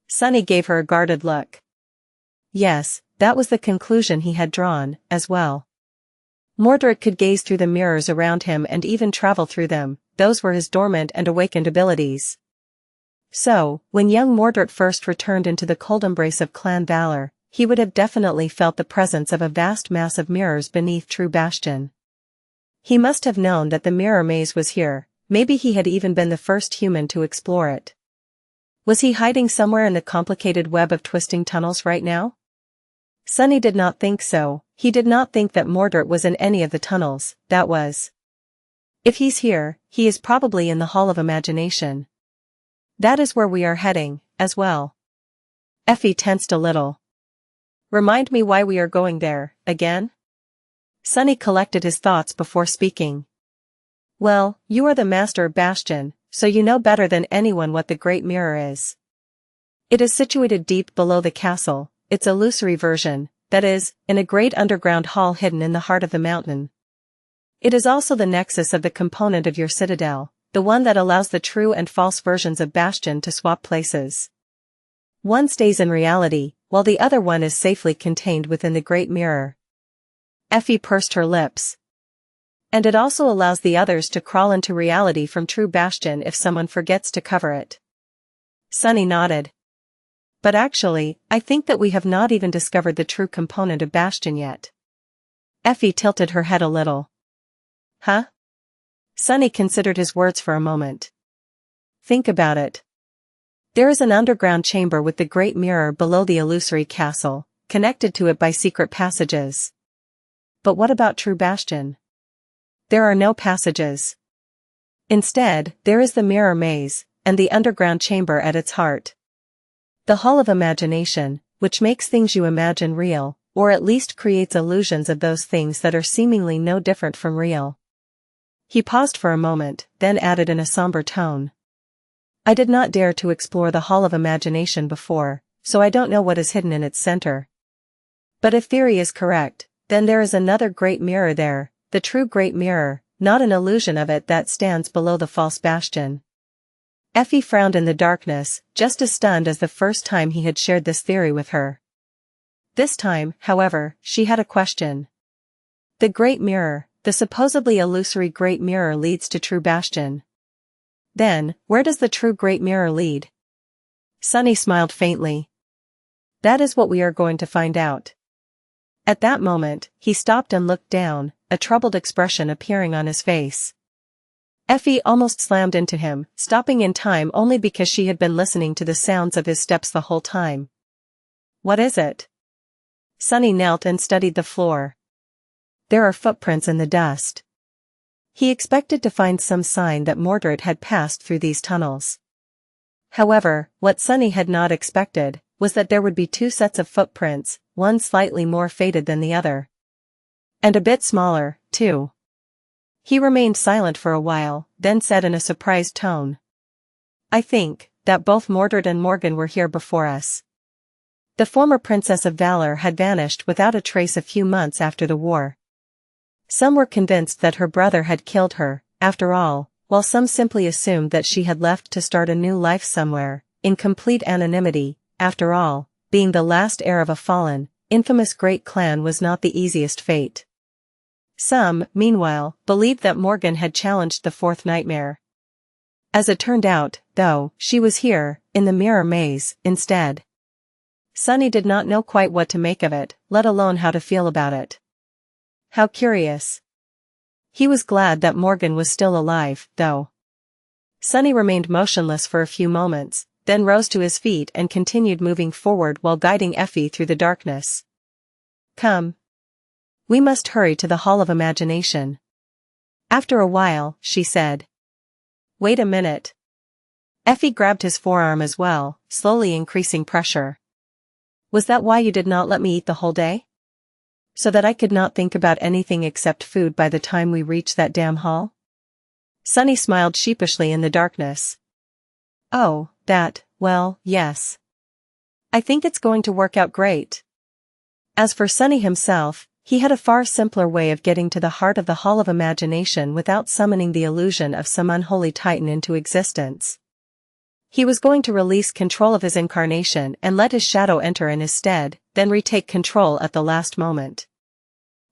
Sunny gave her a guarded look. Yes, that was the conclusion he had drawn, as well. Mordred could gaze through the mirrors around him and even travel through them, those were his dormant and awakened abilities. So, when young Mordred first returned into the cold embrace of Clan Valor, he would have definitely felt the presence of a vast mass of mirrors beneath True Bastion. He must have known that the mirror maze was here, maybe he had even been the first human to explore it. Was he hiding somewhere in the complicated web of twisting tunnels right now? Sunny did not think so, he did not think that Mordred was in any of the tunnels, that was. If he's here, he is probably in the Hall of Imagination. That is where we are heading, as well. Effie tensed a little. Remind me why we are going there, again? Sunny collected his thoughts before speaking. Well, you are the master of Bastion, so you know better than anyone what the Great Mirror is. It is situated deep below the castle, its illusory version, that is, in a great underground hall hidden in the heart of the mountain. It is also the nexus of the component of your citadel, the one that allows the true and false versions of Bastion to swap places. One stays in reality, while the other one is safely contained within the Great Mirror. Effie pursed her lips. And it also allows the others to crawl into reality from True Bastion if someone forgets to cover it. Sunny nodded. But actually, I think that we have not even discovered the true component of Bastion yet. Effie tilted her head a little. Huh? Sunny considered his words for a moment. Think about it. There is an underground chamber with the Great Mirror below the illusory castle, connected to it by secret passages. But what about True Bastion? There are no passages. Instead, there is the mirror maze, and the underground chamber at its heart. The Hall of Imagination, which makes things you imagine real, or at least creates illusions of those things that are seemingly no different from real. He paused for a moment, then added in a somber tone. I did not dare to explore the Hall of Imagination before, so I don't know what is hidden in its center. But if theory is correct, then there is another Great Mirror there, the true Great Mirror, not an illusion of it that stands below the false Bastion. Effie frowned in the darkness, just as stunned as the first time he had shared this theory with her. This time, however, she had a question. The Great Mirror, the supposedly illusory Great Mirror leads to True Bastion. Then, where does the true Great Mirror lead? Sunny smiled faintly. That is what we are going to find out. At that moment, he stopped and looked down, a troubled expression appearing on his face. Effie almost slammed into him, stopping in time only because she had been listening to the sounds of his steps the whole time. What is it? Sunny knelt and studied the floor. There are footprints in the dust. He expected to find some sign that Mordred had passed through these tunnels. However, what Sunny had not expected was that there would be two sets of footprints, one slightly more faded than the other. And a bit smaller, too. He remained silent for a while, then said in a surprised tone. I think that both Mordred and Morgan were here before us. The former Princess of Valor had vanished without a trace a few months after the war. Some were convinced that her brother had killed her, after all, while some simply assumed that she had left to start a new life somewhere, in complete anonymity. After all, being the last heir of a fallen, infamous great clan was not the easiest fate. Some, meanwhile, believed that Morgan had challenged the fourth nightmare. As it turned out, though, she was here, in the mirror maze, instead. Sunny did not know quite what to make of it, let alone how to feel about it. How curious. He was glad that Morgan was still alive, though. Sunny remained motionless for a few moments, then rose to his feet and continued moving forward while guiding Effie through the darkness. Come. We must hurry to the Hall of Imagination. After a while, she said. Wait a minute. Effie grabbed his forearm as well, slowly increasing pressure. Was that why you did not let me eat the whole day? So that I could not think about anything except food by the time we reached that damn hall? Sunny smiled sheepishly in the darkness. Oh, that, well, yes. I think it's going to work out great. As for Sunny himself, he had a far simpler way of getting to the heart of the Hall of Imagination without summoning the illusion of some unholy titan into existence. He was going to release control of his incarnation and let his shadow enter in his stead, then retake control at the last moment.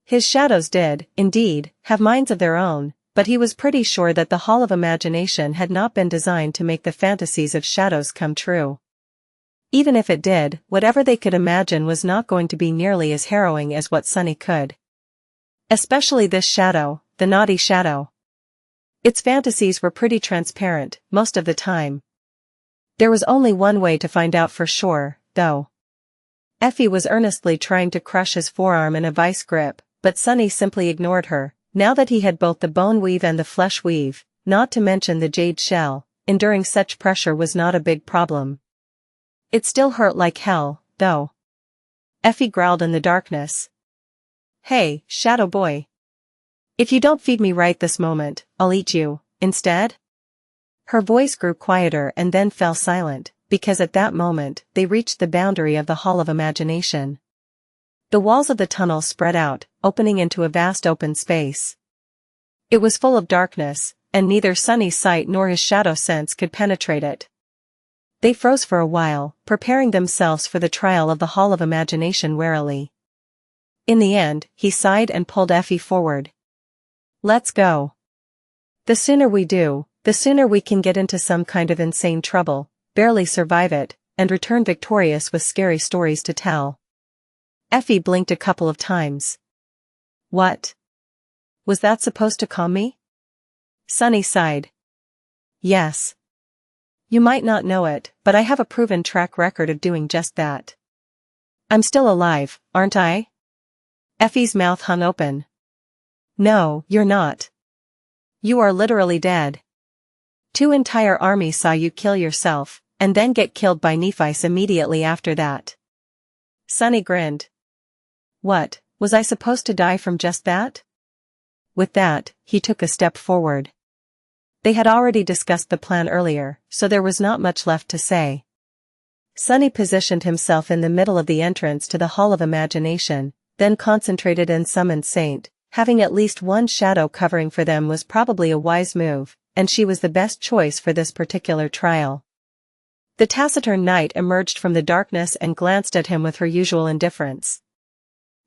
His shadows did, indeed, have minds of their own, but he was pretty sure that the Hall of Imagination had not been designed to make the fantasies of shadows come true. Even if it did, whatever they could imagine was not going to be nearly as harrowing as what Sunny could. Especially this shadow, the naughty shadow. Its fantasies were pretty transparent, most of the time. There was only one way to find out for sure, though. Effie was earnestly trying to crush his forearm in a vice grip, but Sunny simply ignored her. Now that he had both the bone weave and the flesh weave, not to mention the jade shell, enduring such pressure was not a big problem. It still hurt like hell, though. Effie growled in the darkness. Hey, shadow boy. If you don't feed me right this moment, I'll eat you, instead? Her voice grew quieter and then fell silent, because at that moment, they reached the boundary of the Hall of Imagination. The walls of the tunnel spread out, opening into a vast open space. It was full of darkness, and neither Sunny's sight nor his shadow sense could penetrate it. They froze for a while, preparing themselves for the trial of the Hall of Imagination warily. In the end, he sighed and pulled Effie forward. Let's go. The sooner we do, the sooner we can get into some kind of insane trouble, barely survive it, and return victorious with scary stories to tell. Effie blinked a couple of times. What? Was that supposed to calm me? Sunny sighed. Yes. You might not know it, but I have a proven track record of doing just that. I'm still alive, aren't I? Effie's mouth hung open. No, you're not. You are literally dead. 2 entire armies saw you kill yourself, and then get killed by Nephites immediately after that. Sunny grinned. What, was I supposed to die from just that? With that, he took a step forward. They had already discussed the plan earlier, so there was not much left to say. Sunny positioned himself in the middle of the entrance to the Hall of Imagination, then concentrated and summoned Saint. Having at least one shadow covering for them was probably a wise move, and she was the best choice for this particular trial. The taciturn knight emerged from the darkness and glanced at him with her usual indifference.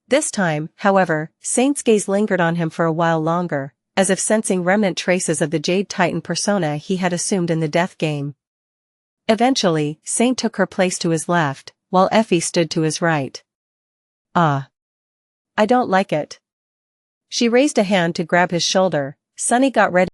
This time, however, Saint's gaze lingered on him for a while longer, as if sensing remnant traces of the Jade Titan persona he had assumed in the death game. Eventually, Saint took her place to his left, while Effie stood to his right. Ah. I don't like it. She raised a hand to grab his shoulder. Sunny got ready